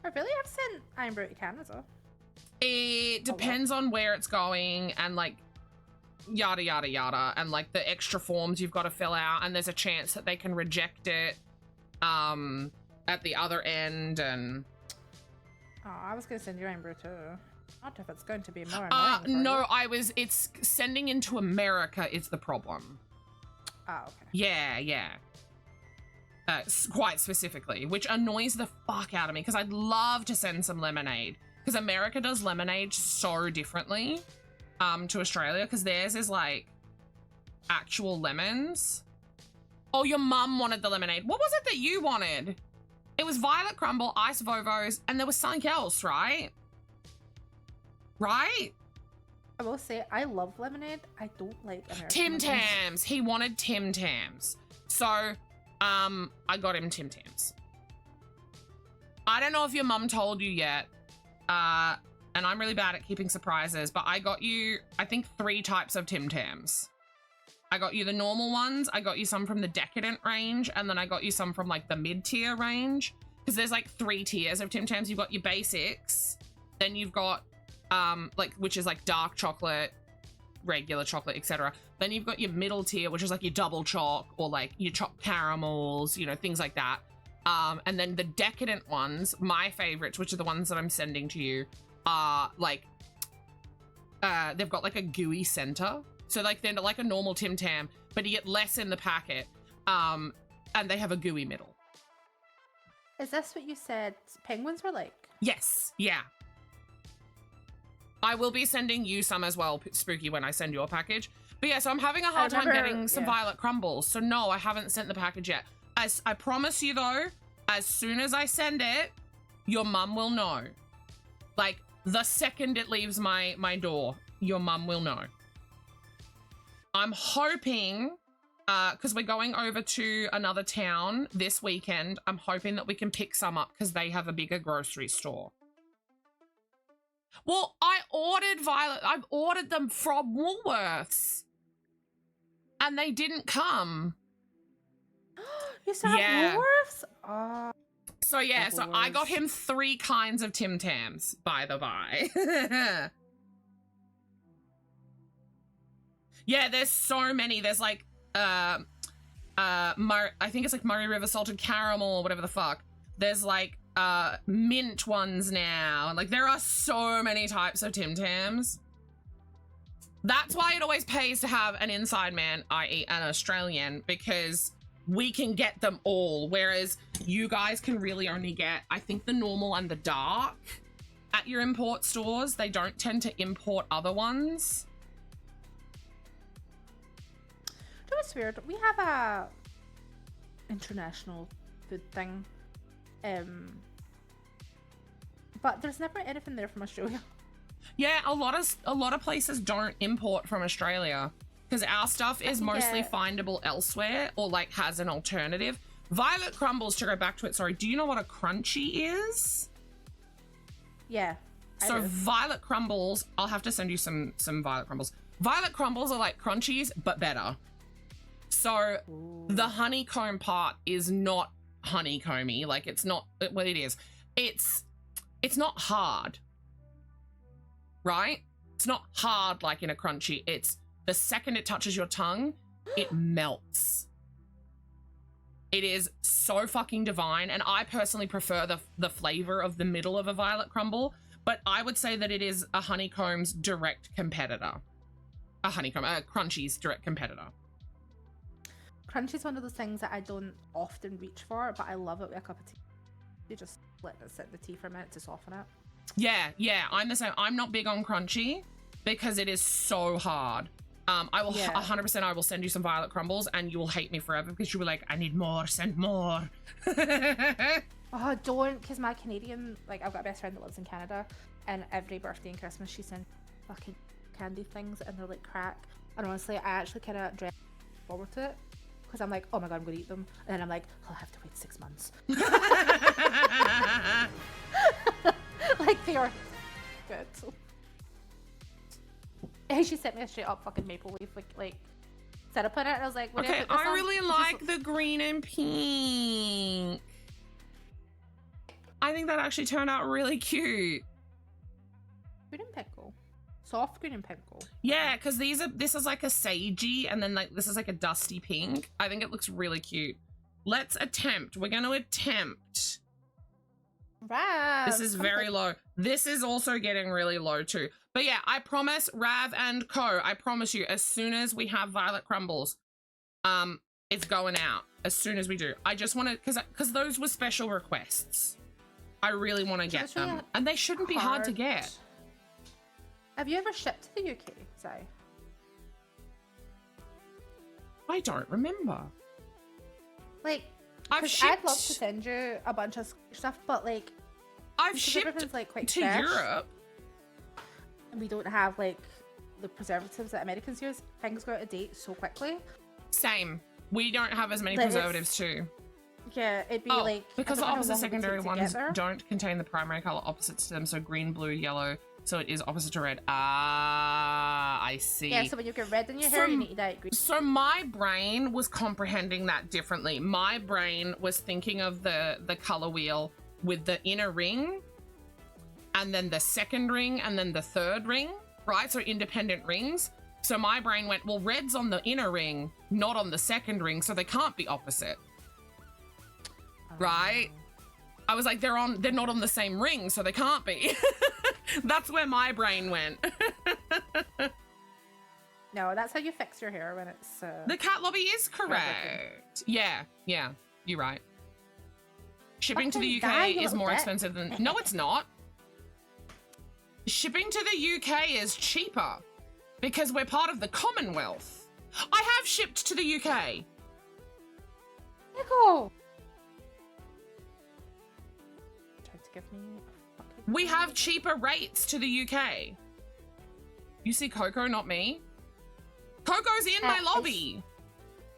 Speaker 8: I really have sent Iron Brew to Canada.
Speaker 3: It depends on where it's going and like yada yada yada and like the extra forms you've got to fill out and there's a chance that they can reject it at the other end and
Speaker 8: oh, I was gonna send you Iron Brew too. Not if it's going to be more annoying
Speaker 3: no you. It's sending into America is the problem.
Speaker 8: Oh, okay.
Speaker 3: Yeah quite specifically, which annoys the fuck out of me because I'd love to send some lemonade because America does lemonade so differently to Australia because theirs is like actual lemons. Oh, your mum wanted the lemonade. What was it that you wanted? It was violet crumble, ice Vovos, and there was something else, right? Right?
Speaker 8: I will say I love lemonade. I don't like American
Speaker 3: Tim Tams. He wanted Tim Tams. So I got him Tim Tams. I don't know if your mum told you yet. And I'm really bad at keeping surprises, but I got you, I think 3 types of Tim Tams. I got you the normal ones, I got you some from the decadent range, and then I got you some from like the mid-tier range. Because there's like 3 tiers of Tim Tams. You've got your basics, then you've got like, which is like dark chocolate, regular chocolate, etc. Then you've got your middle tier, which is like your double choc or like your choc caramels, you know, things like that. And then the decadent ones, my favorites, which are the ones that I'm sending to you, are like they've got like a gooey center, so like they're like a normal Tim Tam, but you get less in the packet, and they have a gooey middle.
Speaker 8: Is this what you said penguins were like?
Speaker 3: Yes, yeah. I will be sending you some as well, Spooky, when I send your package. But yeah, so I'm having a hard time getting some violet crumbles, so no, I haven't sent the package yet. I promise you though, as soon as I send it, your mum will know. Like, the second it leaves my door, your mum will know. I'm hoping, because we're going over to another town this weekend, I'm hoping that we can pick some up because they have a bigger grocery store. Well, I've ordered them from Woolworths. And they didn't come.
Speaker 8: You saw Woolworths? Oh.
Speaker 3: So yeah, so I got him 3 kinds of Tim Tams, by the by. Yeah, there's so many. There's like I think it's like Murray River salted caramel or whatever the fuck. There's like mint ones now. Like there are so many types of Tim Tams. That's why it always pays to have an inside man, i.e. an Australian, because we can get them all, whereas you guys can really only get, I think, the normal and the dark at your import stores. They don't tend to import other ones.
Speaker 8: You know what's weird? We have a international food thing, but there's never anything there from Australia.
Speaker 3: Yeah, a lot of places don't import from Australia because our stuff is mostly findable elsewhere or like has an alternative. Violet crumbles, to go back to it, sorry, do you know what a crunchy is?
Speaker 8: Yeah.
Speaker 3: So violet crumbles, I'll have to send you some violet crumbles. Violet crumbles are like crunchies, but better. So the honeycomb part is not honeycomby, like it's not, well, it is. It's not hard. Right? It's not hard like in a crunchy. It's the second it touches your tongue, it melts. It is so fucking divine, and I personally prefer the flavor of the middle of a violet crumble, but I would say that it is a honeycomb's direct competitor. Crunchy's direct competitor.
Speaker 8: Crunchy's one of those things that I don't often reach for, but I love it with a cup of tea. You just let it sit in the tea for a minute to soften it.
Speaker 3: Yeah, I'm the same. I'm not big on crunchy because it is so hard. I will 100%. I will send you some violet crumbles, and you will hate me forever because you'll be like, I need more. Send more.
Speaker 8: Oh, don't, because my Canadian, like, I've got a best friend that lives in Canada, and every birthday and Christmas she sends fucking candy things, and they're like crack. And honestly, I actually kind of dread forward to it because I'm like, oh my god, I'm gonna eat them, and then I'm like, I'll have to wait 6 months. Like, they are good. So. She sent me a straight up fucking maple leaf like setup in it, and I was like, what
Speaker 3: okay, I really like the green and pink. I think that actually turned out really cute.
Speaker 8: Green and pickle. Soft green and pickle.
Speaker 3: Yeah, because this is like a sagey, and then like this is like a dusty pink. I think it looks really cute. Let's attempt. We're going to attempt.
Speaker 8: Rav.
Speaker 3: This is very low. This is also getting really low too. But yeah, I promise, Rav and Co, I promise you, as soon as we have violet crumbles, it's going out as soon as we do. I just want to, because those were special requests. I really want to get them, really and they shouldn't be hard to get.
Speaker 8: Have you ever shipped to the UK, Zai?
Speaker 3: I don't remember.
Speaker 8: Like,
Speaker 3: I'd
Speaker 8: love to send you a bunch of stuff, but like,
Speaker 3: I've shipped
Speaker 8: like quite
Speaker 3: to
Speaker 8: fresh,
Speaker 3: Europe.
Speaker 8: And we don't have like the preservatives that Americans use. Things go out of date so quickly.
Speaker 3: Same. We don't have as many preservatives too.
Speaker 8: Yeah, it'd be like
Speaker 3: because the opposite secondary ones don't contain the primary color opposites to them, so green, blue, yellow. So it is opposite to red. Ah, I see.
Speaker 8: Yeah, so when you get red in your hair, you need to dye it green.
Speaker 3: So my brain was comprehending that differently. My brain was thinking of the color wheel with the inner ring, and then the second ring, and then the third ring, right? So independent rings. So my brain went, well, red's on the inner ring, not on the second ring, so they can't be opposite. Right? I was like, they're not on the same ring, so they can't be. That's where my brain went.
Speaker 8: No, that's how you fix your hair when it's
Speaker 3: the cat lobby is correct. Yeah, you're right. Shipping to the UK is more expensive than no, it's not. Shipping to the UK is cheaper because we're part of the Commonwealth. I have shipped to the UK.
Speaker 8: Nicole. Give me
Speaker 3: we have cheaper rates to the UK. You see Coco, not me. Coco's in my lobby.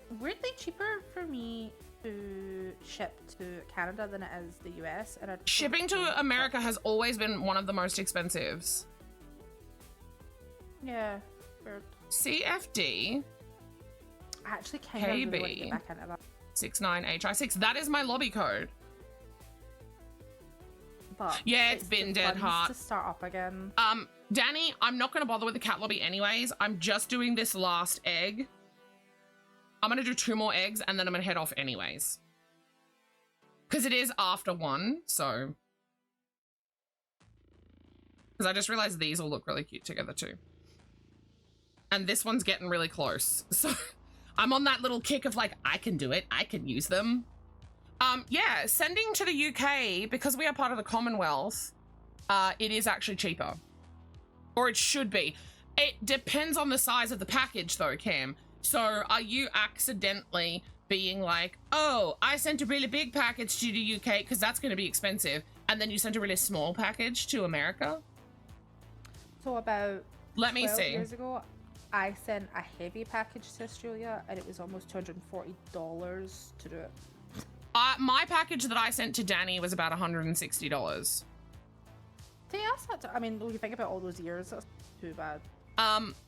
Speaker 8: It's weirdly cheaper for me to ship to Canada than it is the US. And
Speaker 3: shipping to America has always been one of the most expensives.
Speaker 8: Yeah. Weird.
Speaker 3: CFD.
Speaker 8: I actually kind of really want to get back into that.
Speaker 3: 69HI6. That is my lobby code.
Speaker 8: But
Speaker 3: yeah, it's been dead hard
Speaker 8: to start up again.
Speaker 3: Danny, I'm not going to bother with the cat lobby anyways. I'm just doing this last egg. I'm going to do 2 more eggs and then I'm going to head off anyways. Because it is after 1, so. Because I just realized these will look really cute together too. And this one's getting really close. So I'm on that little kick of like, I can do it. I can use them. Yeah, sending to the UK, because we are part of the Commonwealth, it is actually cheaper. Or it should be. It depends on the size of the package though, Cam. So are you accidentally being like, oh, I sent a really big package to the UK because that's going to be expensive, and then you sent a really small package to America?
Speaker 8: So about
Speaker 3: 12
Speaker 8: years ago, I sent a heavy package to Australia, and it was almost $240 to do it.
Speaker 3: My package that I sent to Danny was about $160.
Speaker 8: I mean, when you think about all those years, that's too bad.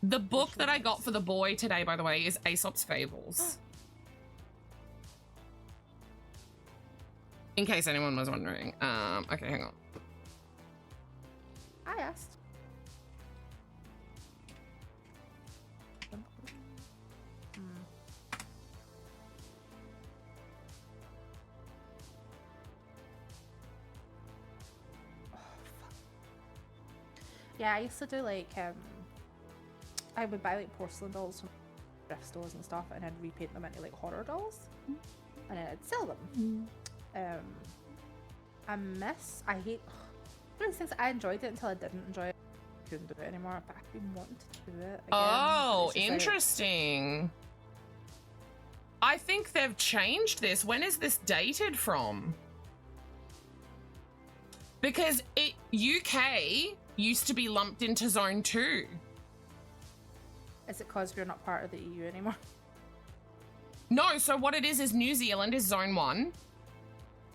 Speaker 3: The book that I got for the boy today, by the way, is Aesop's Fables. In case anyone was wondering. Okay, hang on.
Speaker 8: I asked. Yeah, I used to do like I would buy like porcelain dolls from thrift stores and stuff, and then repaint them into like horror dolls, and then I'd sell them. I hate one of these things. I enjoyed it until I didn't enjoy it. I couldn't do it anymore, but I've been wanting to do it again.
Speaker 3: Oh,
Speaker 8: It's just like-
Speaker 3: interesting. I think they've changed this. When is this dated from? Because UK used to be lumped into Zone 2.
Speaker 8: Is it because we're not part of the EU anymore?
Speaker 3: No, so what it is New Zealand is Zone 1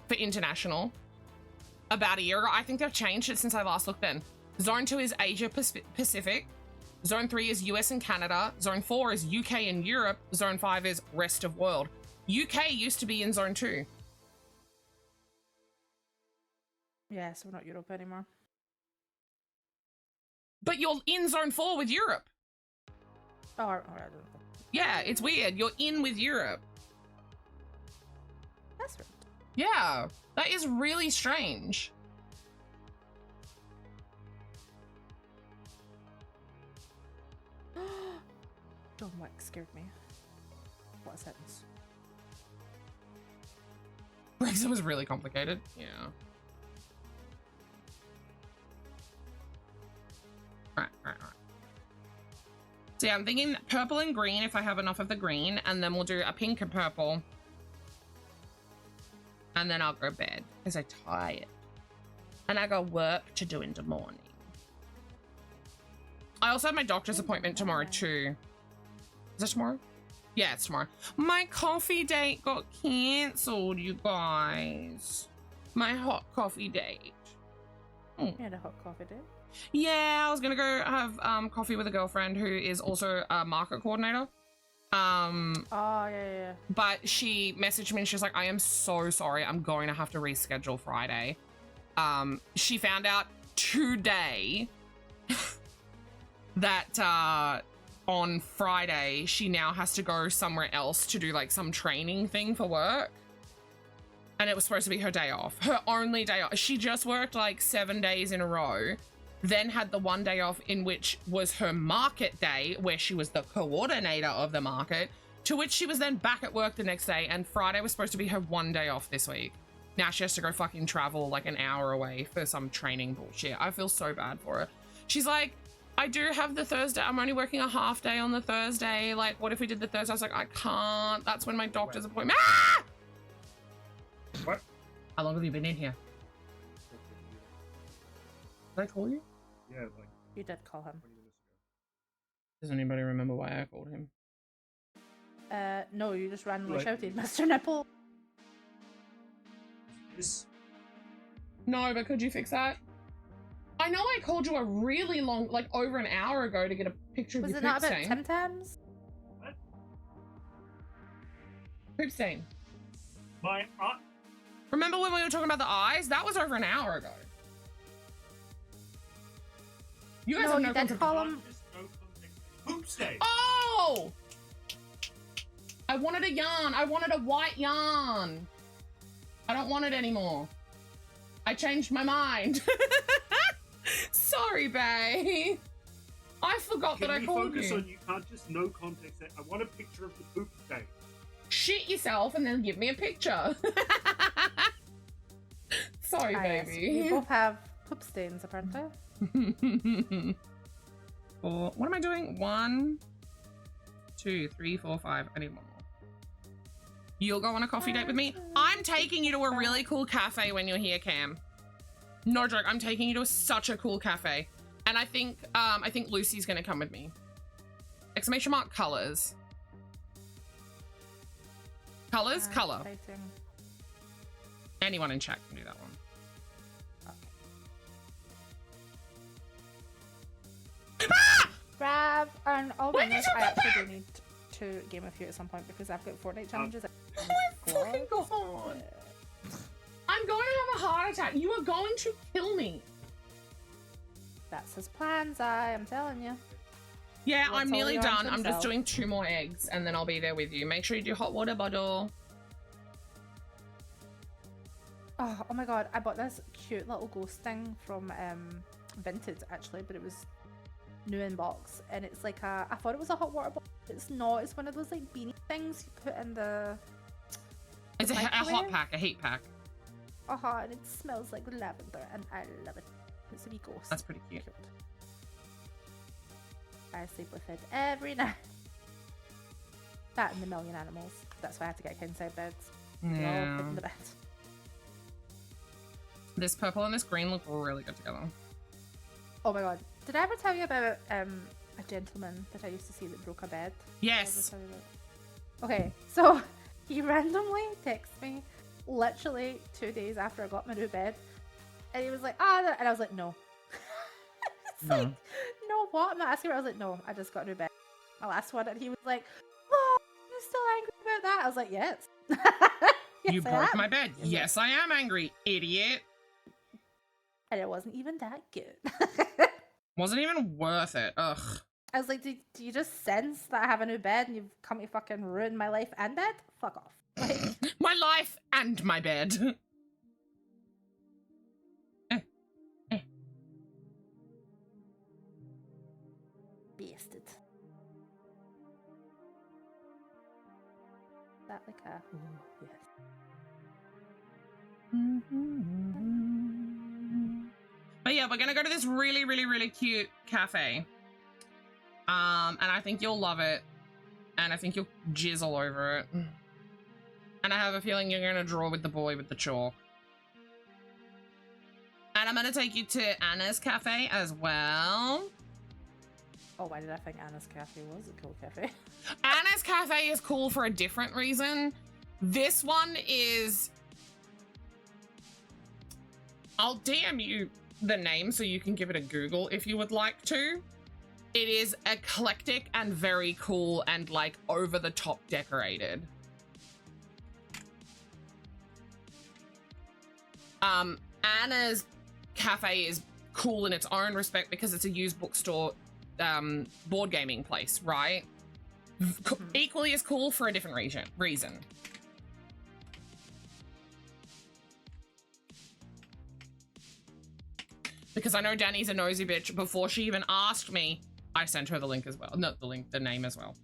Speaker 3: for international. About a year ago. I think they've changed it since I last looked then. Zone 2 is Asia Pacific. Zone 3 is US and Canada. Zone 4 is UK and Europe. Zone 5 is rest of world. UK used to be in Zone 2.
Speaker 8: Yeah, so we're not Europe anymore.
Speaker 3: But you're in Zone 4 with Europe.
Speaker 8: Oh, alright.
Speaker 3: Yeah, it's weird. You're in with Europe.
Speaker 8: That's weird.
Speaker 3: Yeah, that is really strange.
Speaker 8: John Wick scared me. What a sentence.
Speaker 3: Brexit was really complicated. Yeah. Right. So yeah, I'm thinking purple and green if I have enough of the green, and then we'll do a pink and purple. And then I'll go to bed because I'm tired. And I got work to do in the morning. I also have my doctor's appointment tomorrow too. Is that tomorrow? Yeah, it's tomorrow. My coffee date got cancelled, you guys. My hot coffee date.
Speaker 8: You had a hot coffee date?
Speaker 3: Yeah, I was gonna go have coffee with a girlfriend who is also a market coordinator.
Speaker 8: Oh, yeah.
Speaker 3: But she messaged me and she was like, I am so sorry. I'm going to have to reschedule Friday. She found out today that on Friday she now has to go somewhere else to do like some training thing for work. And it was supposed to be her day off. Her only day off. She just worked like 7 days in a row. Then had the one day off in which was her market day where she was the coordinator of the market, to which she was then back at work the next day, and Friday was supposed to be her one day off this week. Now she has to go fucking travel like an hour away for some training bullshit. I feel so bad for her. She's like, I do have the Thursday. I'm only working a half day on the Thursday. Like, what if we did the Thursday? I was like, I can't. That's when my doctor's appointment. Ah!
Speaker 5: What?
Speaker 3: How long have you been in here? Did I call you?
Speaker 5: Yeah, like
Speaker 8: You did call him.
Speaker 5: 20 minutes ago.
Speaker 3: Does anybody remember why I called him?
Speaker 8: No, you just randomly
Speaker 5: Right.
Speaker 8: shouted, Mr. Nipple.
Speaker 5: This
Speaker 3: No, but could you fix that? I know I called you a really long, like over an hour ago to get a picture of
Speaker 8: Was
Speaker 3: your
Speaker 8: it
Speaker 3: poop
Speaker 8: not about
Speaker 3: stain.
Speaker 8: Tim Tams?
Speaker 3: Poop stain.
Speaker 5: my
Speaker 3: Remember when we were talking about the eyes? That was over an hour ago. You guys
Speaker 8: No,
Speaker 3: have
Speaker 8: you
Speaker 3: no
Speaker 8: did
Speaker 3: context.
Speaker 8: call him.
Speaker 5: no context. Poop stain.
Speaker 3: Oh! I wanted a yarn. I wanted a white yarn. I don't want it anymore. I changed my mind. Sorry, babe. I forgot
Speaker 5: Can
Speaker 3: that I
Speaker 5: we
Speaker 3: called
Speaker 5: focus
Speaker 3: you.
Speaker 5: on you can't just no context. I want a picture of the poop stain.
Speaker 3: Shit yourself and then give me a picture. Sorry,
Speaker 8: Yes,
Speaker 3: baby.
Speaker 8: we both have poop stains, apparently.
Speaker 3: What am I doing? 1, 2, 3, 4, 5. I need one more. You'll go on a coffee date with me. I'm taking you to a really cool cafe when you're here, Cam. No joke. I'm taking you to such a cool cafe, and I think Lucy's gonna come with me. Exclamation mark colors. Colors, color.
Speaker 8: Exciting.
Speaker 3: Anyone in chat can do that one.
Speaker 8: Grab and all
Speaker 3: When did
Speaker 8: winners.
Speaker 3: you
Speaker 8: I
Speaker 3: get
Speaker 8: actually do need to game with you at some point because I've got Fortnite challenges.
Speaker 3: Oh my fucking god! I'm going to have a heart attack. You are going to kill me.
Speaker 8: That's his plans, I am telling you.
Speaker 3: Yeah,
Speaker 8: What's
Speaker 3: I'm nearly
Speaker 8: holding on
Speaker 3: done.
Speaker 8: to
Speaker 3: I'm just
Speaker 8: himself?
Speaker 3: doing 2 more eggs and then I'll be there with you. Make sure you do hot water bottle.
Speaker 8: Oh my god, I bought this cute little ghost thing from vintage actually, but it was new in box, and it's like I thought it was a hot water bottle. It's not. It's one of those like beanie things you put in the.
Speaker 3: It's a hot pack, a heat pack.
Speaker 8: And it smells like lavender, and I love it. It's a wee ghost.
Speaker 3: That's pretty cute.
Speaker 8: I sleep with it every night. That and the million animals. That's why I had to get king size beds. They're all put in the bed.
Speaker 3: This purple and this green look really good together.
Speaker 8: Oh my god. Did I ever tell you about a gentleman that I used to see that broke a bed?
Speaker 3: Yes.
Speaker 8: Okay, so he randomly texted me literally 2 days after I got my new bed. And he was like, and I was like, no. It's like, no, what? I'm not asking her. I was like, no, I just got a new bed. My last one. And he was like, oh, you're still angry about that? I was like, yes. Yes,
Speaker 3: You broke my bed. Yes, I am angry, idiot.
Speaker 8: And it wasn't even that good.
Speaker 3: Wasn't even worth it. Ugh.
Speaker 8: I was like, do you just sense that I have a new bed and you've come to fucking ruin my life and bed? Fuck off. Like,
Speaker 3: my life and my bed.
Speaker 8: Bastard. That like a yes.
Speaker 3: But yeah, we're gonna go to this really, really, really cute cafe. And I think you'll love it. And I think you'll jizz all over it. And I have a feeling you're gonna draw with the boy with the chalk. And I'm gonna take you to Anna's cafe as well.
Speaker 8: Oh, why did I think Anna's cafe was a cool cafe?
Speaker 3: Anna's cafe is cool for a different reason. This one is... I'll DM you the name so you can give it a Google if you would like to. It is eclectic and very cool and like over the top decorated. Anna's cafe is cool in its own respect because it's a used bookstore board gaming place, right? Equally as cool for a different reason. Because I know Danny's a nosy bitch. Before she even asked me, I sent her the link as well. Not the link, the name as well.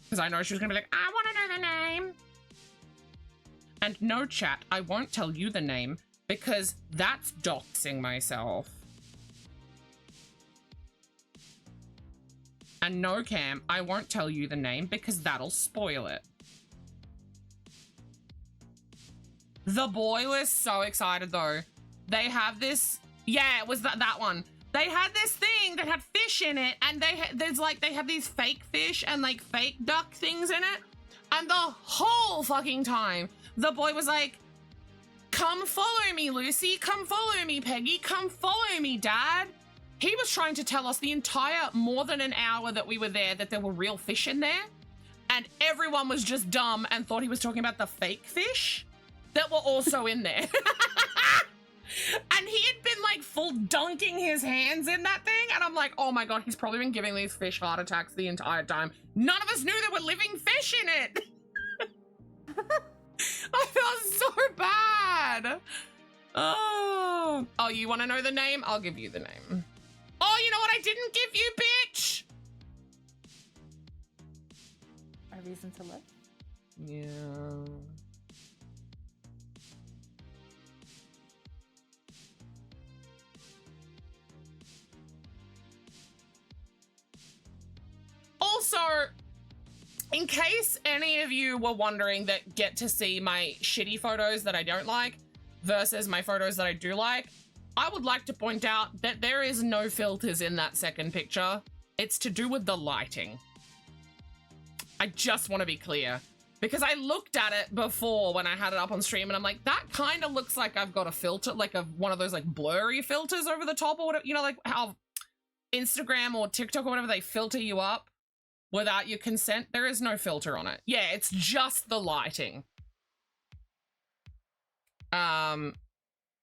Speaker 3: Because I know she was gonna be like, I want to know the name. And no, chat, I won't tell you the name because that's doxing myself. And no, Cam, I won't tell you the name because that'll spoil it. The boy was so excited though. They have this, yeah, it was that one. They had this thing that had fish in it, and they have these fake fish and like fake duck things in it. And the whole fucking time, the boy was like, come follow me, Lucy. Come follow me, Peggy. Come follow me, Dad. He was trying to tell us the entire more than an hour that we were there that there were real fish in there. And everyone was just dumb and thought he was talking about the fake fish that were also in there. And he had been like full dunking his hands in that thing. And I'm like, oh my God, he's probably been giving these fish heart attacks the entire time. None of us knew there were living fish in it. I felt so bad. Oh, you want to know the name? I'll give you the name. Oh, you know what I didn't give you, bitch?
Speaker 8: A reason to live?
Speaker 3: Yeah. Also, in case any of you were wondering that get to see my shitty photos that I don't like versus my photos that I do like, I would like to point out that there is no filters in that second picture. It's to do with the lighting. I just want to be clear because I looked at it before when I had it up on stream and I'm like, that kind of looks like I've got a filter, like one of those like blurry filters over the top or whatever, you know, like how Instagram or TikTok or whatever, they filter you up without your consent. There is no filter on it. Yeah, it's just the lighting.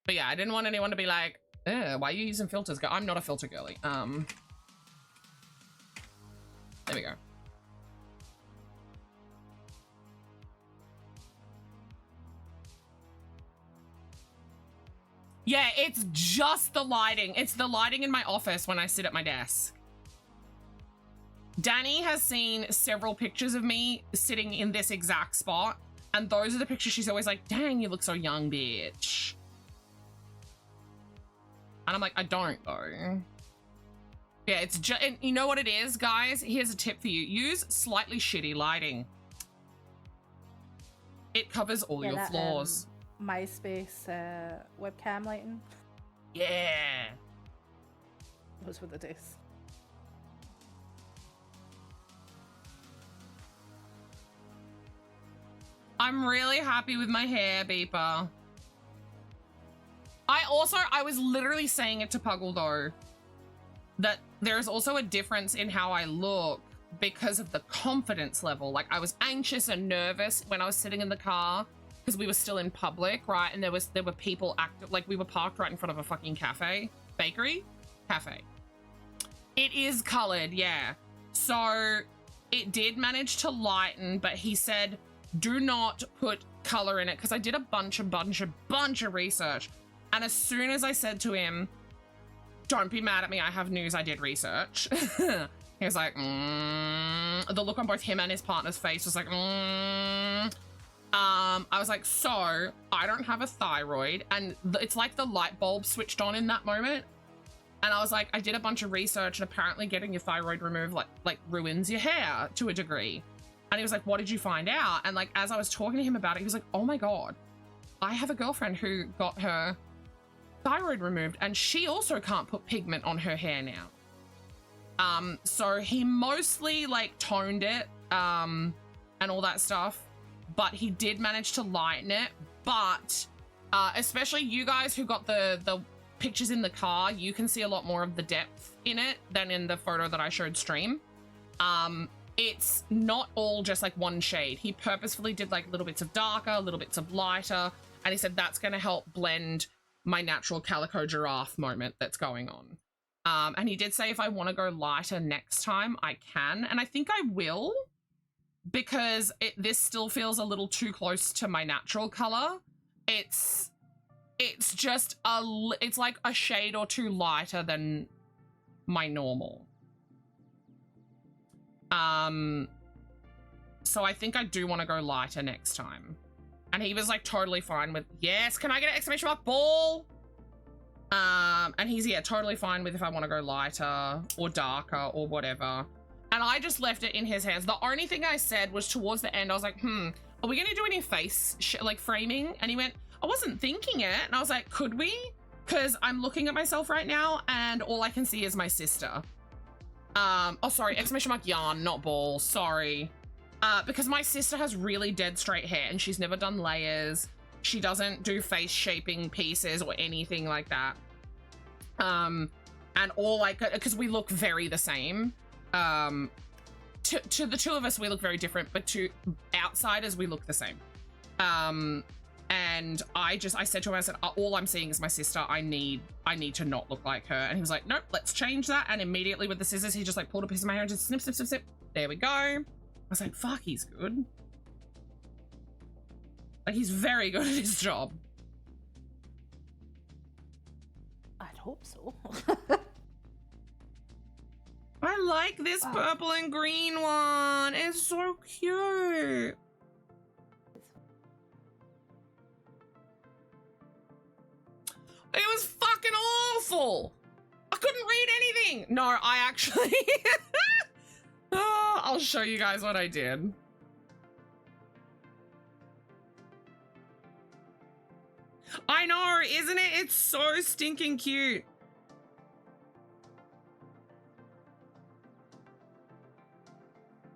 Speaker 3: But yeah, I didn't want anyone to be like, why are you using filters? I'm not a filter girly. There we go. Yeah, it's just the lighting. It's the lighting in my office when I sit at my desk. Danny has seen several pictures of me sitting in this exact spot, and those are the pictures she's always like, dang, you look so young, bitch. And I'm like, I don't though. Yeah, it's just, and you know what it is, guys? Here's a tip for you. Use slightly shitty lighting. It covers all your flaws.
Speaker 8: MySpace webcam lighting.
Speaker 3: Yeah.
Speaker 8: Those were the days.
Speaker 3: I'm really happy with my hair, Beeper. I was literally saying it to Puggle though, that there's also a difference in how I look because of the confidence level. Like, I was anxious and nervous when I was sitting in the car because we were still in public, right? And there were people active, like we were parked right in front of a fucking bakery. It is colored, yeah. So it did manage to lighten, but he said, do not put color in it, because I did a bunch of research. And as soon as I said to him, don't be mad at me, I have news, I did research. He was like, the look on both him and his partner's face was like, I was like, so I don't have a thyroid, and it's like the light bulb switched on in that moment. And I was like, I did a bunch of research, and apparently getting your thyroid removed like ruins your hair to a degree. And he was like, what did you find out? And like, as I was talking to him about it, he was like, oh my God, I have a girlfriend who got her thyroid removed, and she also can't put pigment on her hair now. So he mostly like toned it, and all that stuff, but he did manage to lighten it. But, especially you guys who got the pictures in the car, you can see a lot more of the depth in it than in the photo that I showed stream. It's not all just like one shade. He purposefully did like little bits of darker, little bits of lighter, and he said that's going to help blend my natural calico giraffe moment that's going on. And he did say if I want to go lighter next time, I can, and I think I will, because this still feels a little too close to my natural color. It's just it's like a shade or two lighter than my normal. So I think I do want to go lighter next time. And he was like totally fine with, yes, can I get an exclamation mark ball? And he's, yeah, totally fine with if I want to go lighter or darker or whatever. And I just left it in his hands. The only thing I said was towards the end, I was like, are we going to do any face like framing? And he went, I wasn't thinking it. And I was like, could we? Because I'm looking at myself right now and all I can see is my sister. Oh, sorry, exclamation mark yarn, not ball, sorry. Because my sister has really dead straight hair and she's never done layers. She doesn't do face shaping pieces or anything like that. And all like, because we look very the same. To the two of us, we look very different, but to outsiders, we look the same. And I said to him, I said, all I'm seeing is my sister. I need to not look like her. And he was like, nope, let's change that. And immediately with the scissors, he just like pulled a piece of my hair and just snip, snip, snip, snip. There we go. I was like, fuck, he's good. Like, he's very good at his job.
Speaker 8: I'd hope so.
Speaker 3: I like this purple and green one. It's so cute. It was fucking awful. I couldn't read anything. No, I actually... Oh, I'll show you guys what I did. I know, isn't it? It's so stinking cute.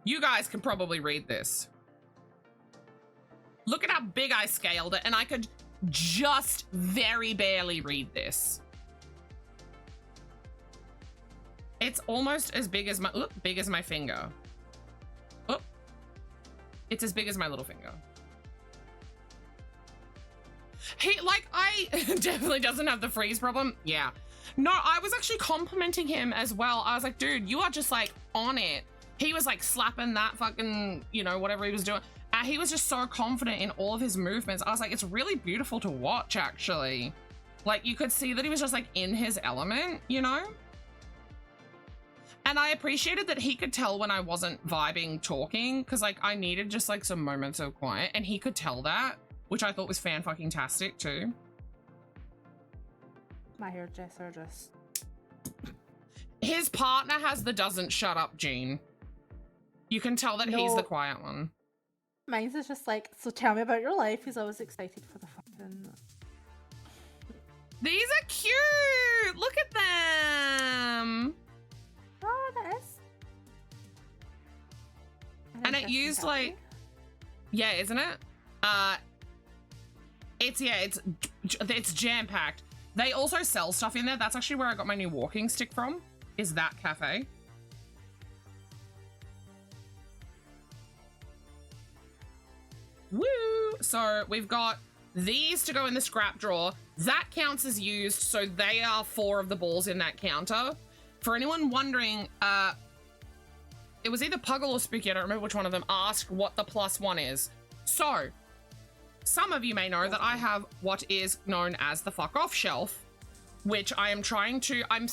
Speaker 3: You guys can probably read this. Look at how big I scaled it, and I could just very barely read this. It's almost as big as my finger. Oh, it's as big as my little finger. He, like, I definitely doesn't have the freeze problem. Yeah. No, I was actually complimenting him as well. I was like, dude, you are just like on it. He was like slapping that fucking, you know, whatever he was doing. He was just so confident in all of his movements. I was like, it's really beautiful to watch, actually. Like, you could see that he was just like in his element, you know? And I appreciated that he could tell when I wasn't vibing talking, because like I needed just like some moments of quiet, and he could tell that, which I thought was fan-fucking-tastic too.
Speaker 8: My hairdresser just...
Speaker 3: His partner has the doesn't shut up gene. You can tell that he's the quiet one.
Speaker 8: Mine's is just like, so tell me about your life. He's always excited for the fucking...
Speaker 3: These are cute! Look at them!
Speaker 8: Oh, that is.
Speaker 3: And it used like... Yeah, isn't it? It's jam-packed. They also sell stuff in there. That's actually where I got my new walking stick from, is that cafe. Woo! So we've got these to go in the scrap drawer. That counts as used, so they are 4 of the balls in that counter. For anyone wondering, it was either Puggle or Spooky, I don't remember which one of them, asked what the +1 is. So, some of you may know that I have what is known as the fuck off shelf, which I am trying to, I'm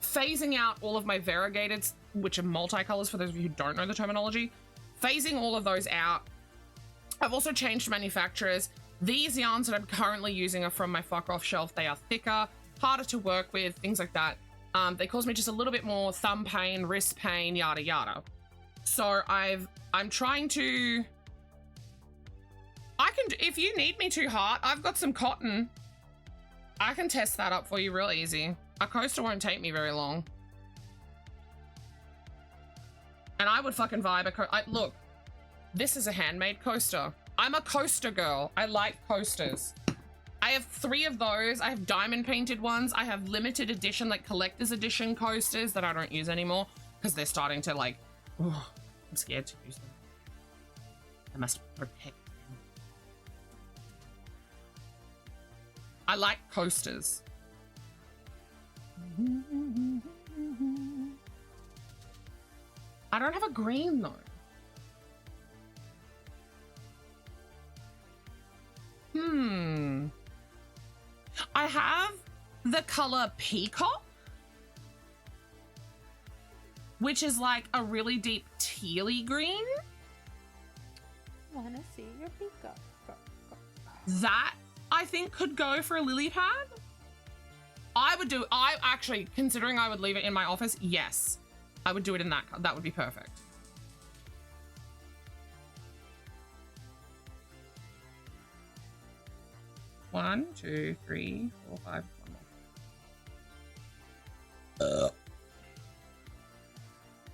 Speaker 3: phasing out all of my variegated, which are multicolors for those of you who don't know the terminology, phasing all of those out. I've also changed manufacturers. These yarns that I'm currently using are from my fuck off shelf. They are thicker, harder to work with, things like that. They cause me just a little bit more thumb pain, wrist pain, yada yada. So I'm trying to, if you need me to, Heart, I've got some cotton. I can test that up for you real easy. A coaster won't take me very long. And I would fucking vibe look, this is a handmade coaster. I'm a coaster girl. I like coasters. I have 3 of those. I have diamond painted ones. I have limited edition, like collector's edition coasters that I don't use anymore because they're starting to like, I'm scared to use them. I must protect them. I like coasters. I don't have a green though. I have the color Peacock, which is like a really deep tealy green.
Speaker 8: Wanna see your peacock?
Speaker 3: That I think could go for a lily pad. I actually, considering I would leave it in my office, yes, I would do it in that. That would be perfect. One, two, three, 4, 5. One more.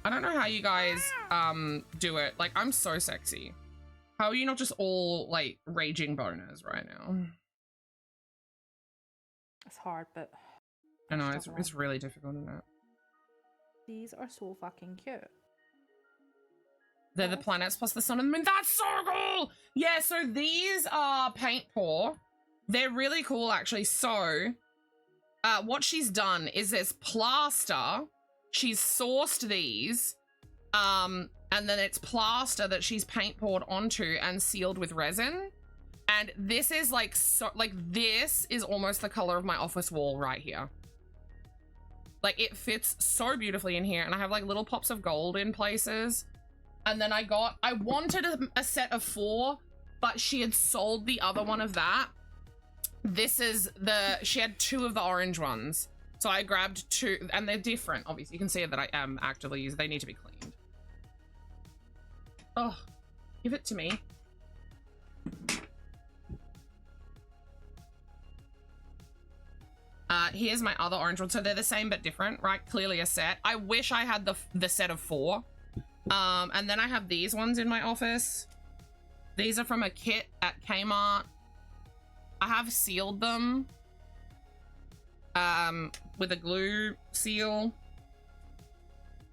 Speaker 3: I don't know how you guys do it. Like, I'm so sexy. How are you not just all like raging boners right now?
Speaker 8: It's hard, but
Speaker 3: I know it's really difficult, isn't it?
Speaker 8: These are so fucking cute.
Speaker 3: They're the planets plus the sun and the moon. That's so cool! Yeah, so these are paint pour. They're really cool, actually. So, what she's done is there's plaster. She's sourced these, and then it's plaster that she's paint poured onto and sealed with resin. And this is like, so, like this is almost the color of my office wall right here. Like, it fits so beautifully in here, and I have like little pops of gold in places. And then I wanted a set of 4, but she had sold the other one of that. This is she had 2 of the orange ones. So I grabbed 2, and they're different. Obviously, you can see that I am actively using. They need to be cleaned. Oh, give it to me. Here's my other orange one. So they're the same but different, right? Clearly a set. I wish I had the set of 4. And then I have these ones in my office. These are from a kit at Kmart. I have sealed them with a glue seal,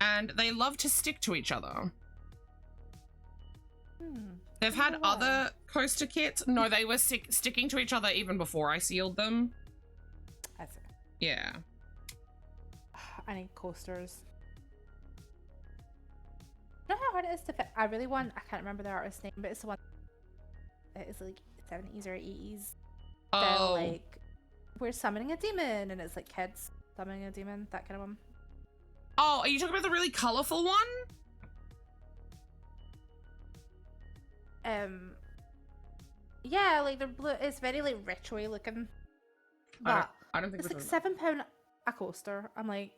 Speaker 3: and they love to stick to each other. They've had other coaster kits. No, they were sticking to each other even before I sealed them.
Speaker 8: I see.
Speaker 3: Yeah.
Speaker 8: I need coasters. You know how hard it is to fit? I really want, I can't remember the artist's name, but it's the one that is like 70s or 80s.
Speaker 3: Oh,
Speaker 8: like we're summoning a demon, and it's like kids summoning a demon, that kind of one.
Speaker 3: Oh, are you talking about the really colorful one?
Speaker 8: Yeah, like they're blue. It's very like retro looking. But
Speaker 3: I don't think
Speaker 8: it's
Speaker 3: we're
Speaker 8: like
Speaker 3: talking
Speaker 8: £7 a coaster. I'm like,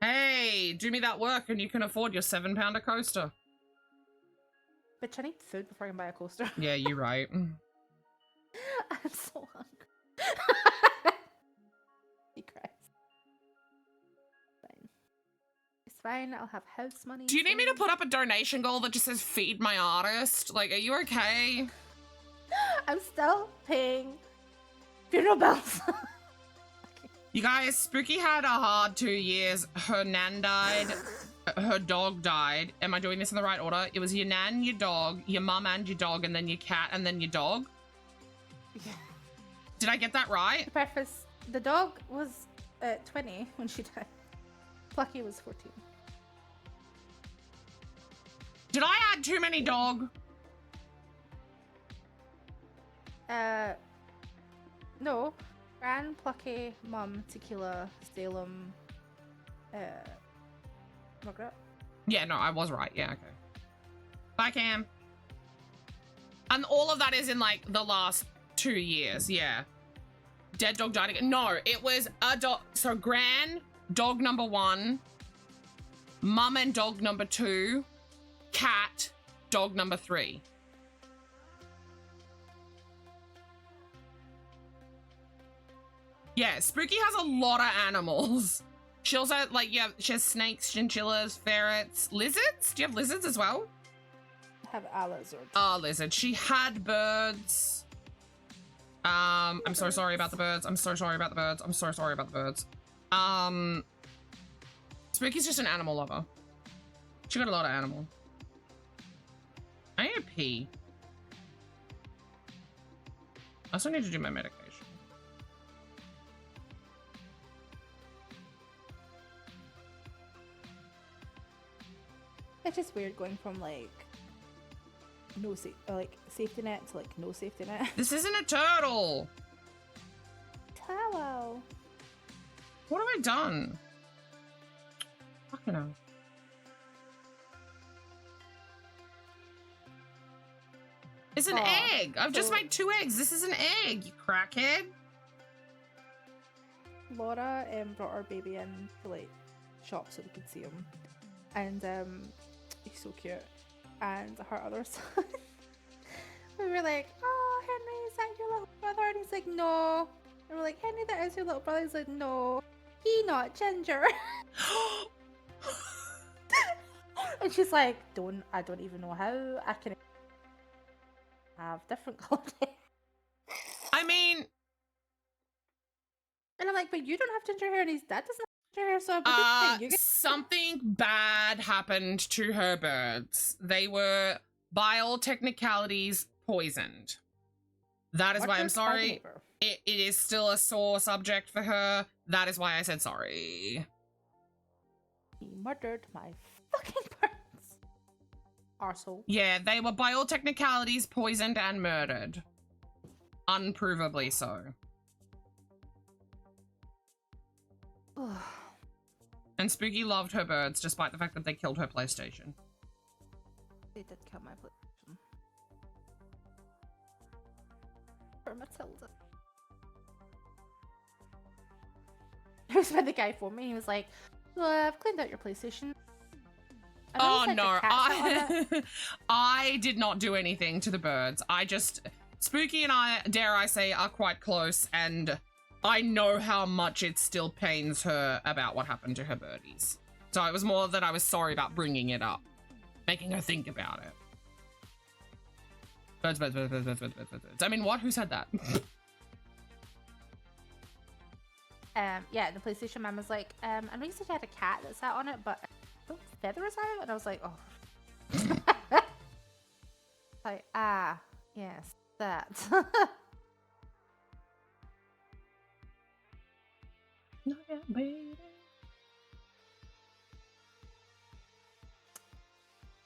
Speaker 3: hey, do me that work and you can afford your £7 a coaster.
Speaker 8: bitch, I need food before I can buy a coaster.
Speaker 3: Yeah, you're right.
Speaker 8: I'm so hungry. He cries. Fine. It's fine. I'll have house money.
Speaker 3: Do you need me to
Speaker 8: soon.
Speaker 3: put up a donation goal that just says feed my artist? Like, are you okay?
Speaker 8: I'm still paying funeral bills.
Speaker 3: You guys, Spooky had a hard 2 years. Her nan died. Her dog died. Am I doing this in the right order? It was your nan, your dog, your mum and your dog, and then your cat, and then your dog?
Speaker 8: Yeah.
Speaker 3: Did I get that right?
Speaker 8: To preface, the dog was 20 when she died. Plucky was 14.
Speaker 3: Did I add too many dog?
Speaker 8: No. Gran, Plucky, Mum, Tequila, Salem, Margaret.
Speaker 3: Yeah, no, I was right. Yeah, okay. Bye, Cam. And all of that is in, like, the last 2 years, yeah. Dead dog died again. No, it was a dog. So, Gran, dog number 1. Mum and dog number 2. Cat, dog number 3. Yeah, Spooky has a lot of animals. She also, like, yeah, she has snakes, chinchillas, ferrets, lizards? Do you have lizards as well?
Speaker 8: I have a lizard.
Speaker 3: Lizard. She had birds. I'm so sorry about the birds. I'm so sorry about the birds. I'm so sorry about the birds. Spooky's just an animal lover. She got a lot of animal. I need to pee. I also need to do my medication.
Speaker 8: It's just weird going from like safety net to like no safety net.
Speaker 3: This isn't a turtle.
Speaker 8: Hello.
Speaker 3: What have I done? Fucking hell. It's an egg. I've just made 2 eggs. This is an egg, you crackhead.
Speaker 8: Laura brought our baby in to like shop so we could see him, and he's so cute. And her other son, we were like, "Oh, Henry, is that your little brother?" And he's like, "No." And we're like, "Henry, that is your little brother." He's like, "No, he not Ginger." And she's like, I don't even know how I can have different colored hair.
Speaker 3: I mean,
Speaker 8: and I'm like, but you don't have ginger hair, and his dad doesn't have ginger hair, so I you get
Speaker 3: something bad happened to her birds. They were, by all technicalities, poisoned. That is why I'm sorry. It is still a sore subject for her. That is why I said sorry.
Speaker 8: He murdered my fucking birds. Arsehole.
Speaker 3: Yeah, they were, by all technicalities, poisoned and murdered. Unprovably so. And Spooky loved her birds, despite the fact that they killed her PlayStation.
Speaker 8: They did kill my PlayStation. For Matilda. It was when the guy phoned me. He was like, "Well, I've cleaned out your PlayStation."
Speaker 3: Oh no, I did not do anything to the birds. I just, Spooky and I, dare I say, are quite close, and I know how much it still pains her about what happened to her birdies. So it was more that I was sorry about bringing it up, making her think about it. Birds, birds, birds, birds, birds, birds, birds, birds. I mean, what? Who said that?
Speaker 8: Yeah, the PlayStation man was like, I know you said you had a cat that sat on it, but don't feathers out? And I was like, oh. Like, yes, that.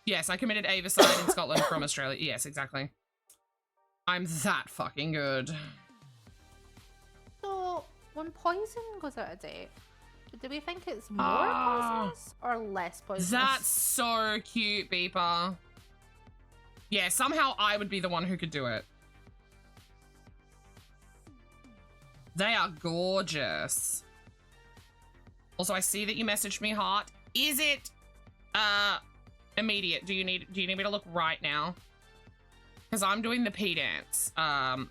Speaker 3: Yes, I committed avicide in Scotland from Australia. Yes, exactly. I'm that fucking good.
Speaker 8: So when poison goes out of date, do we think it's more poisonous or less poisonous?
Speaker 3: That's so cute, Beeper. Yeah, somehow I would be the one who could do it. They are gorgeous. Also, I see that you messaged me, Heart. Is it immediate? Do you need me to look right now? Because I'm doing the pee dance.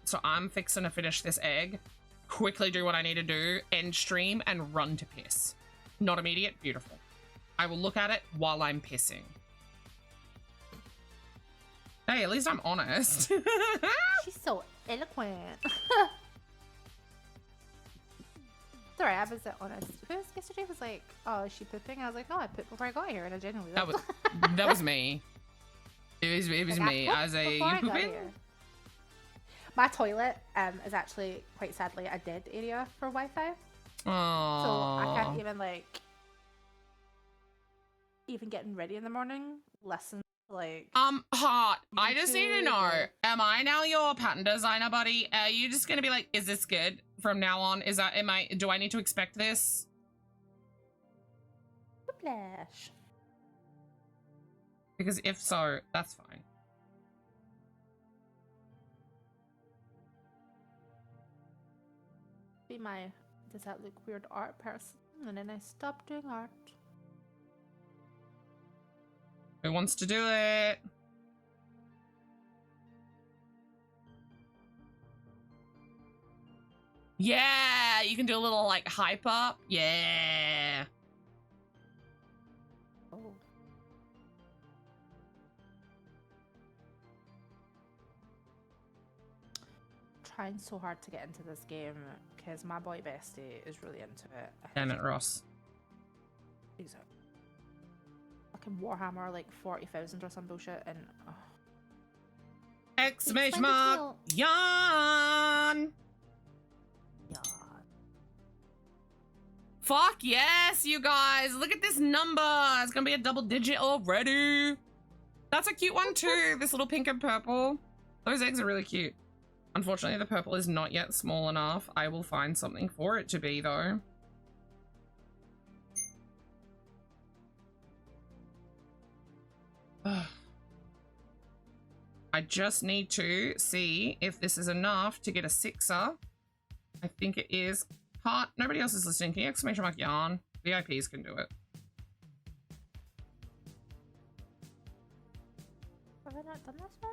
Speaker 3: So I'm fixing to finish this egg. Quickly do what I need to do, end stream, and run to piss. Not immediate, beautiful. I will look at it while I'm pissing. Hey, at least I'm honest.
Speaker 8: She's so eloquent. Sorry, I was honest. Because yesterday was like, oh, is she pooping? I was like, no, I pooped before I got here, and I genuinely
Speaker 3: that was me. It was
Speaker 8: like,
Speaker 3: me. I was like, you pooping?
Speaker 8: My toilet is actually quite sadly a dead area for Wi-Fi.
Speaker 3: Aww.
Speaker 8: So I can't even even getting ready in the morning listen to
Speaker 3: Heart, I just
Speaker 8: YouTube
Speaker 3: need to know, am I now your pattern designer buddy? Are you just gonna be like, is this good from now on? Do I need to expect this?
Speaker 8: Flash.
Speaker 3: Because if so, that's fine.
Speaker 8: Be my does that look weird art person, and then I stopped doing art.
Speaker 3: Who wants to do it? Yeah, you can do a little like hype up. Yeah.
Speaker 8: Oh. Trying so hard to get into this game because my boy bestie is really into it.
Speaker 3: Janet Ross.
Speaker 8: He's a fucking Warhammer like 40,000 or some bullshit, and
Speaker 3: Exclamation mark! Yawn! Fuck yes, you guys! Look at this number! It's gonna be a double digit already! That's a cute one too, this little pink and purple. Those eggs are really cute. Unfortunately, the purple is not yet small enough. I will find something for it to be though. I just need to see if this is enough to get a 6er. I think it is. Heart, nobody else is listening. Can you exclamation mark yarn? VIPs can do it.
Speaker 8: have I not done this one?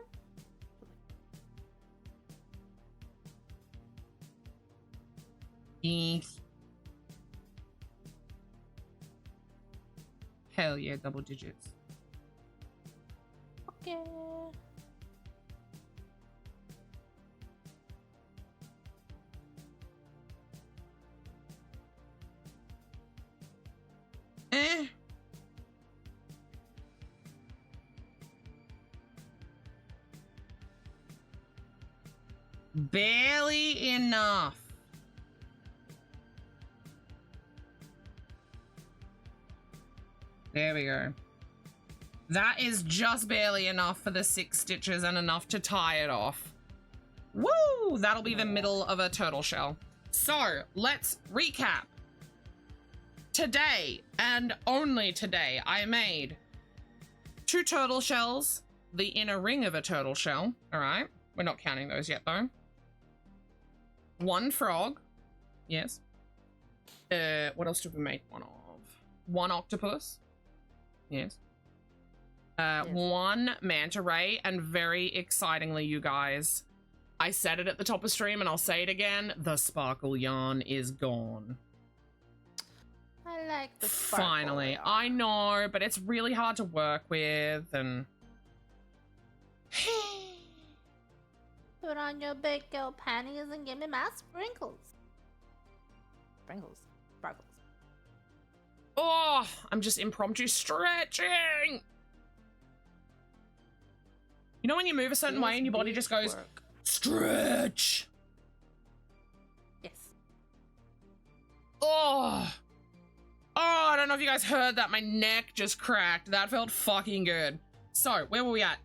Speaker 3: Thanks. Hell yeah, double digits.
Speaker 8: Okay.
Speaker 3: Barely enough. There we go. That is just barely enough for the 6 stitches and enough to tie it off. Woo! That'll be the middle of a turtle shell. So, let's recap. Today, and only today, I made 2 turtle shells, the inner ring of a turtle shell. All right, we're not counting those yet though. 1 frog. Yes. What else did we make one of? 1 octopus. Yes. 1 manta ray, and very excitingly, you guys, I said it at the top of stream and I'll say it again, the sparkle yarn is gone.
Speaker 8: I like the sparkle
Speaker 3: Finally.
Speaker 8: yarn.
Speaker 3: I know, but it's really hard to work with, and
Speaker 8: Put on your big girl panties and give me my sprinkles. Sprinkles. Sparkles.
Speaker 3: oh, I'm just impromptu stretching. You know when you move a certain way and your body just goes, stretch.
Speaker 8: Yes.
Speaker 3: Oh, I don't know if you guys heard that. My neck just cracked. That felt fucking good. So, where were we at?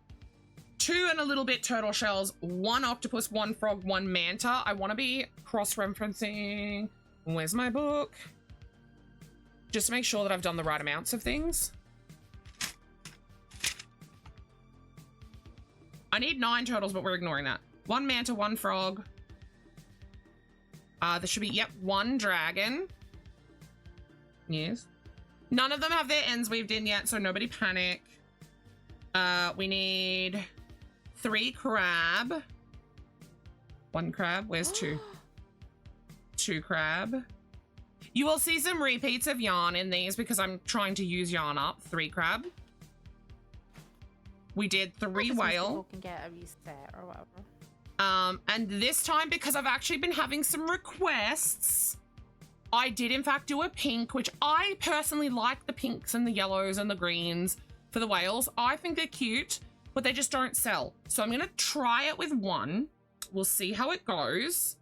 Speaker 3: 2 and a little bit turtle shells, 1 octopus, 1 frog, 1 manta. I want to be cross-referencing Where's my book? Just to make sure that I've done the right amounts of things. I need 9 turtles, but we're ignoring that. 1 manta, 1 frog. There should be, yep, 1 dragon. Yes. None of them have their ends weaved in yet, so nobody panic. We need 3 crab. 1 crab. Where's 2? 2 crab. You will see some repeats of yarn in these because I'm trying to use yarn up. 3 crab. We did 3 whale.
Speaker 8: People can get a reset or whatever.
Speaker 3: And this time, because I've actually been having some requests, I did in fact do a pink, which I personally like the pinks and the yellows and the greens for the whales. I think they're cute, but they just don't sell. So I'm gonna try it with 1. We'll see how it goes.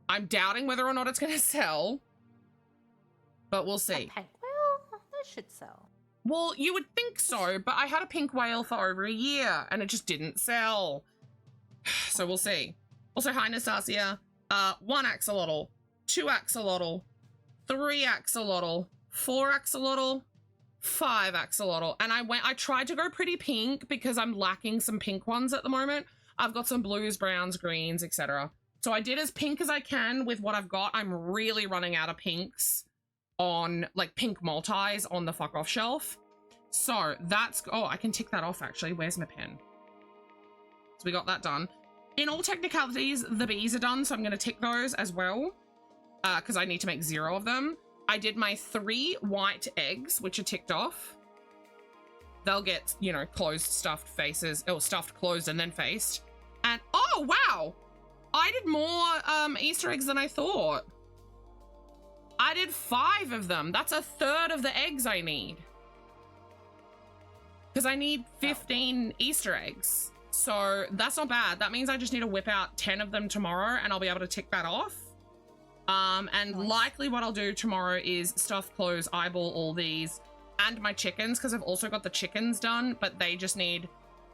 Speaker 3: I'm doubting whether or not it's gonna sell, but we'll see.
Speaker 8: Well, that should sell.
Speaker 3: Well, you would think so, but I had a pink whale for over a year and it just didn't sell. So we'll see. Also, hi Nastasia. 1 axolotl, 2 axolotl, 3 axolotl, 4 axolotl, 5 axolotl. And I tried to go pretty pink because I'm lacking some pink ones at the moment. I've got some blues, browns, greens, etc. So I did as pink as I can with what I've got. I'm really running out of pinks on, like, pink multis on the fuck off shelf. So that's, oh, I can tick that off actually. Where's my pen? So we got that done. In all technicalities, the bees are done, so I'm going to tick those as well because I need to make 0 of them. I did my 3 white eggs, which are ticked off. They'll get, you know, closed, stuffed faces, or stuffed, closed, and then faced. And, oh, wow! I did more Easter eggs than I thought. I did 5 of them. That's 1/3 of the eggs I need. Because I need 15 Easter eggs. So that's not bad. That means I just need to whip out 10 of them tomorrow and I'll be able to tick that off. And likely what I'll do tomorrow is stuff, close, eyeball all these and my chickens, because I've also got the chickens done, but they just need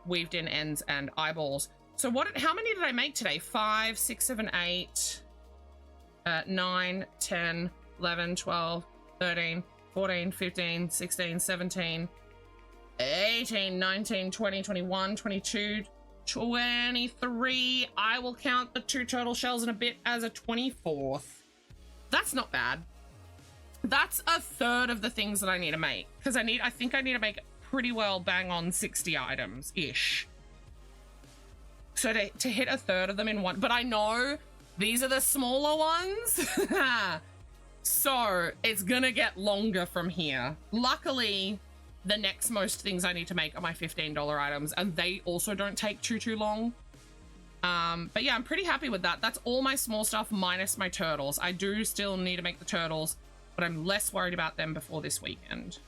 Speaker 3: weaved in ends and eyeballs. So how many did I make today? 5, 6, 7, 8, 9, 10, 11, 12, 13, 14, 15, 16, 17, 18, 19, 20, 21, 22, 23. I will count the 2 turtle shells in a bit as a 24th. That's not bad. That's 1/3 of the things that I need to make. Because I think I need to make pretty well bang on 60 items ish. So to hit 1/3 of them in one, but I know these are the smaller ones. So it's gonna get longer from here. Luckily, the next most things I need to make are my $15 items, and they also don't take too long. But yeah, I'm pretty happy with that. That's all my small stuff minus my turtles. I do still need to make the turtles, but I'm less worried about them before this weekend.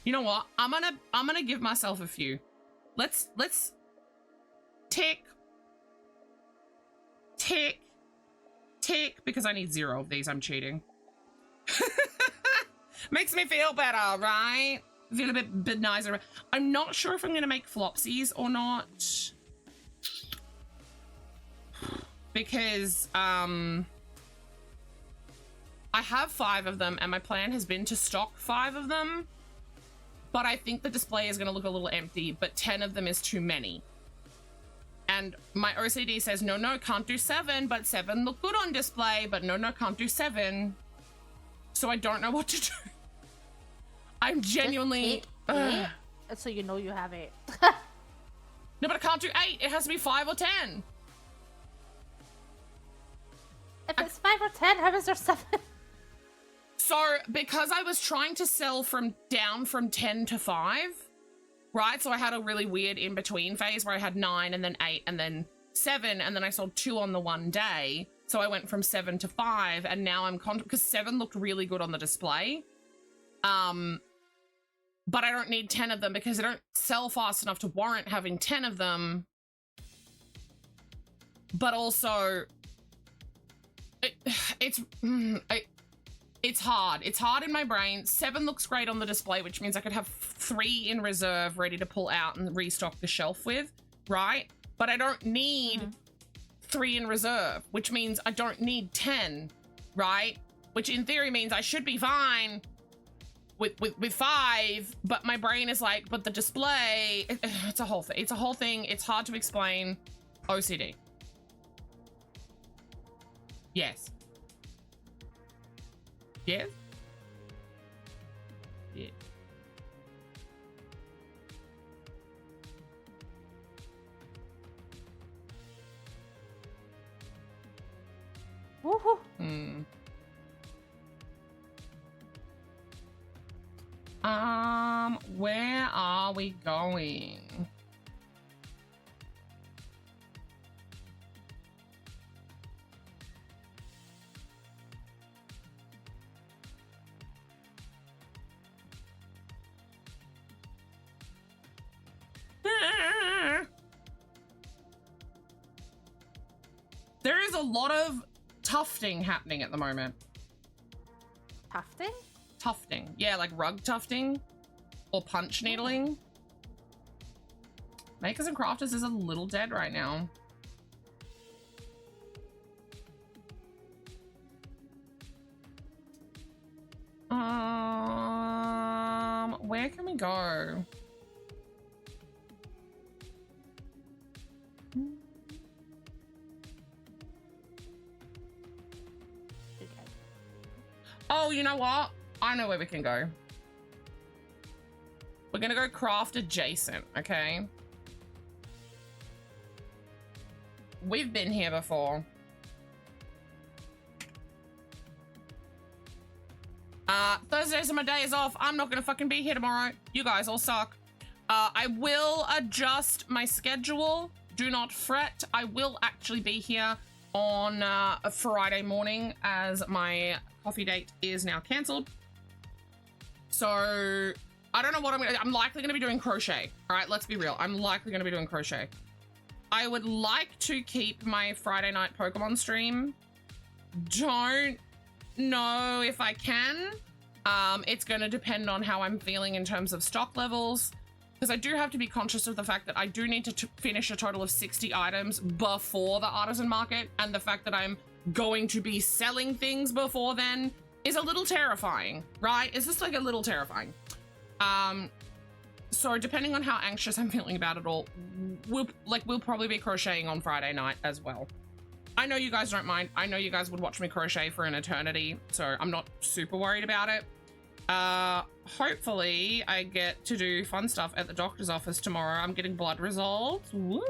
Speaker 3: You know what? I'm gonna give myself a few. Let's tick, because I need 0 of these. I'm cheating. Makes me feel better, right? Feel a bit nicer. I'm not sure if I'm gonna make flopsies or not. Because I have 5 of them and my plan has been to stock 5 of them, but I think the display is gonna look a little empty, but 10 of them is too many. And my OCD says, no, can't do 7, but 7 look good on display, but no, can't do 7. So I don't know what to do. I'm genuinely...
Speaker 8: So you know you have 8.
Speaker 3: No, but I can't do 8. It has to be 5 or 10.
Speaker 8: If it's 5 or 10, how is there 7?
Speaker 3: So, because I was trying to sell down from 10 to 5, right? So I had a really weird in-between phase where I had 9 and then 8 and then 7, and then I sold 2 on the one day. So I went from 7 to 5, and now I'm because 7 looked really good on the display. But I don't need 10 of them because they don't sell fast enough to warrant having 10 of them. But also, it's hard. It's hard in my brain. 7 looks great on the display, which means I could have 3 in reserve ready to pull out and restock the shelf with, right? But I don't need 3 in reserve, which means I don't need 10 right? Which in theory means I should be fine with 5, but my brain is like, but the display, it's a whole thing. It's a whole thing. It's hard to explain. OCD. Yes. Yes? Yeah.
Speaker 8: Woohoo.
Speaker 3: Where are we going? There is a lot of tufting happening at the moment.
Speaker 8: Tufting?
Speaker 3: Tufting. Yeah, like rug tufting or punch needling. Makers and Crafters is a little dead right now. Where can we go? Oh, you know what? I know where we can go. We're gonna go craft adjacent, okay? We've been here before. Thursdays are my days off. I'm not gonna fucking be here tomorrow. You guys all suck. I will adjust my schedule. Do not fret. I will actually be here on a Friday morning as my coffee date is now cancelled. So I don't know what I'm likely gonna be doing crochet. All right, let's be real. I'm likely gonna be doing crochet. I would like to keep my Friday night Pokemon stream. Don't know if I can. It's gonna depend on how I'm feeling in terms of stock levels, because I do have to be conscious of the fact that I do need to finish a total of 60 items before the artisan market, and the fact that I'm going to be selling things before then is a little terrifying, right? It's just like a little terrifying. So depending on how anxious I'm feeling about it all, we'll probably be crocheting on Friday night as well. I know you guys don't mind. I know you guys would watch me crochet for an eternity, so I'm not super worried about it. Hopefully I get to do fun stuff at the doctor's office tomorrow. I'm getting blood results. Woo!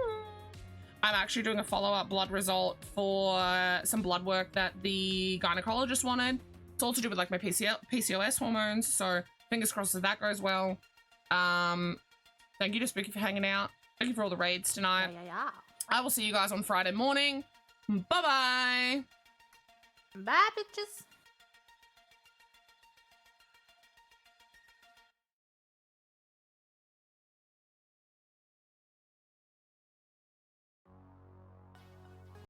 Speaker 3: I'm actually doing a follow-up blood result for some blood work that the gynecologist wanted. It's all to do with like my PCOS hormones, so fingers crossed that goes well. Thank you to Spooky for hanging out. Thank you for all the raids tonight.
Speaker 8: Yeah.
Speaker 3: I will see you guys on Friday morning. Bye-bye.
Speaker 8: Bye, bitches.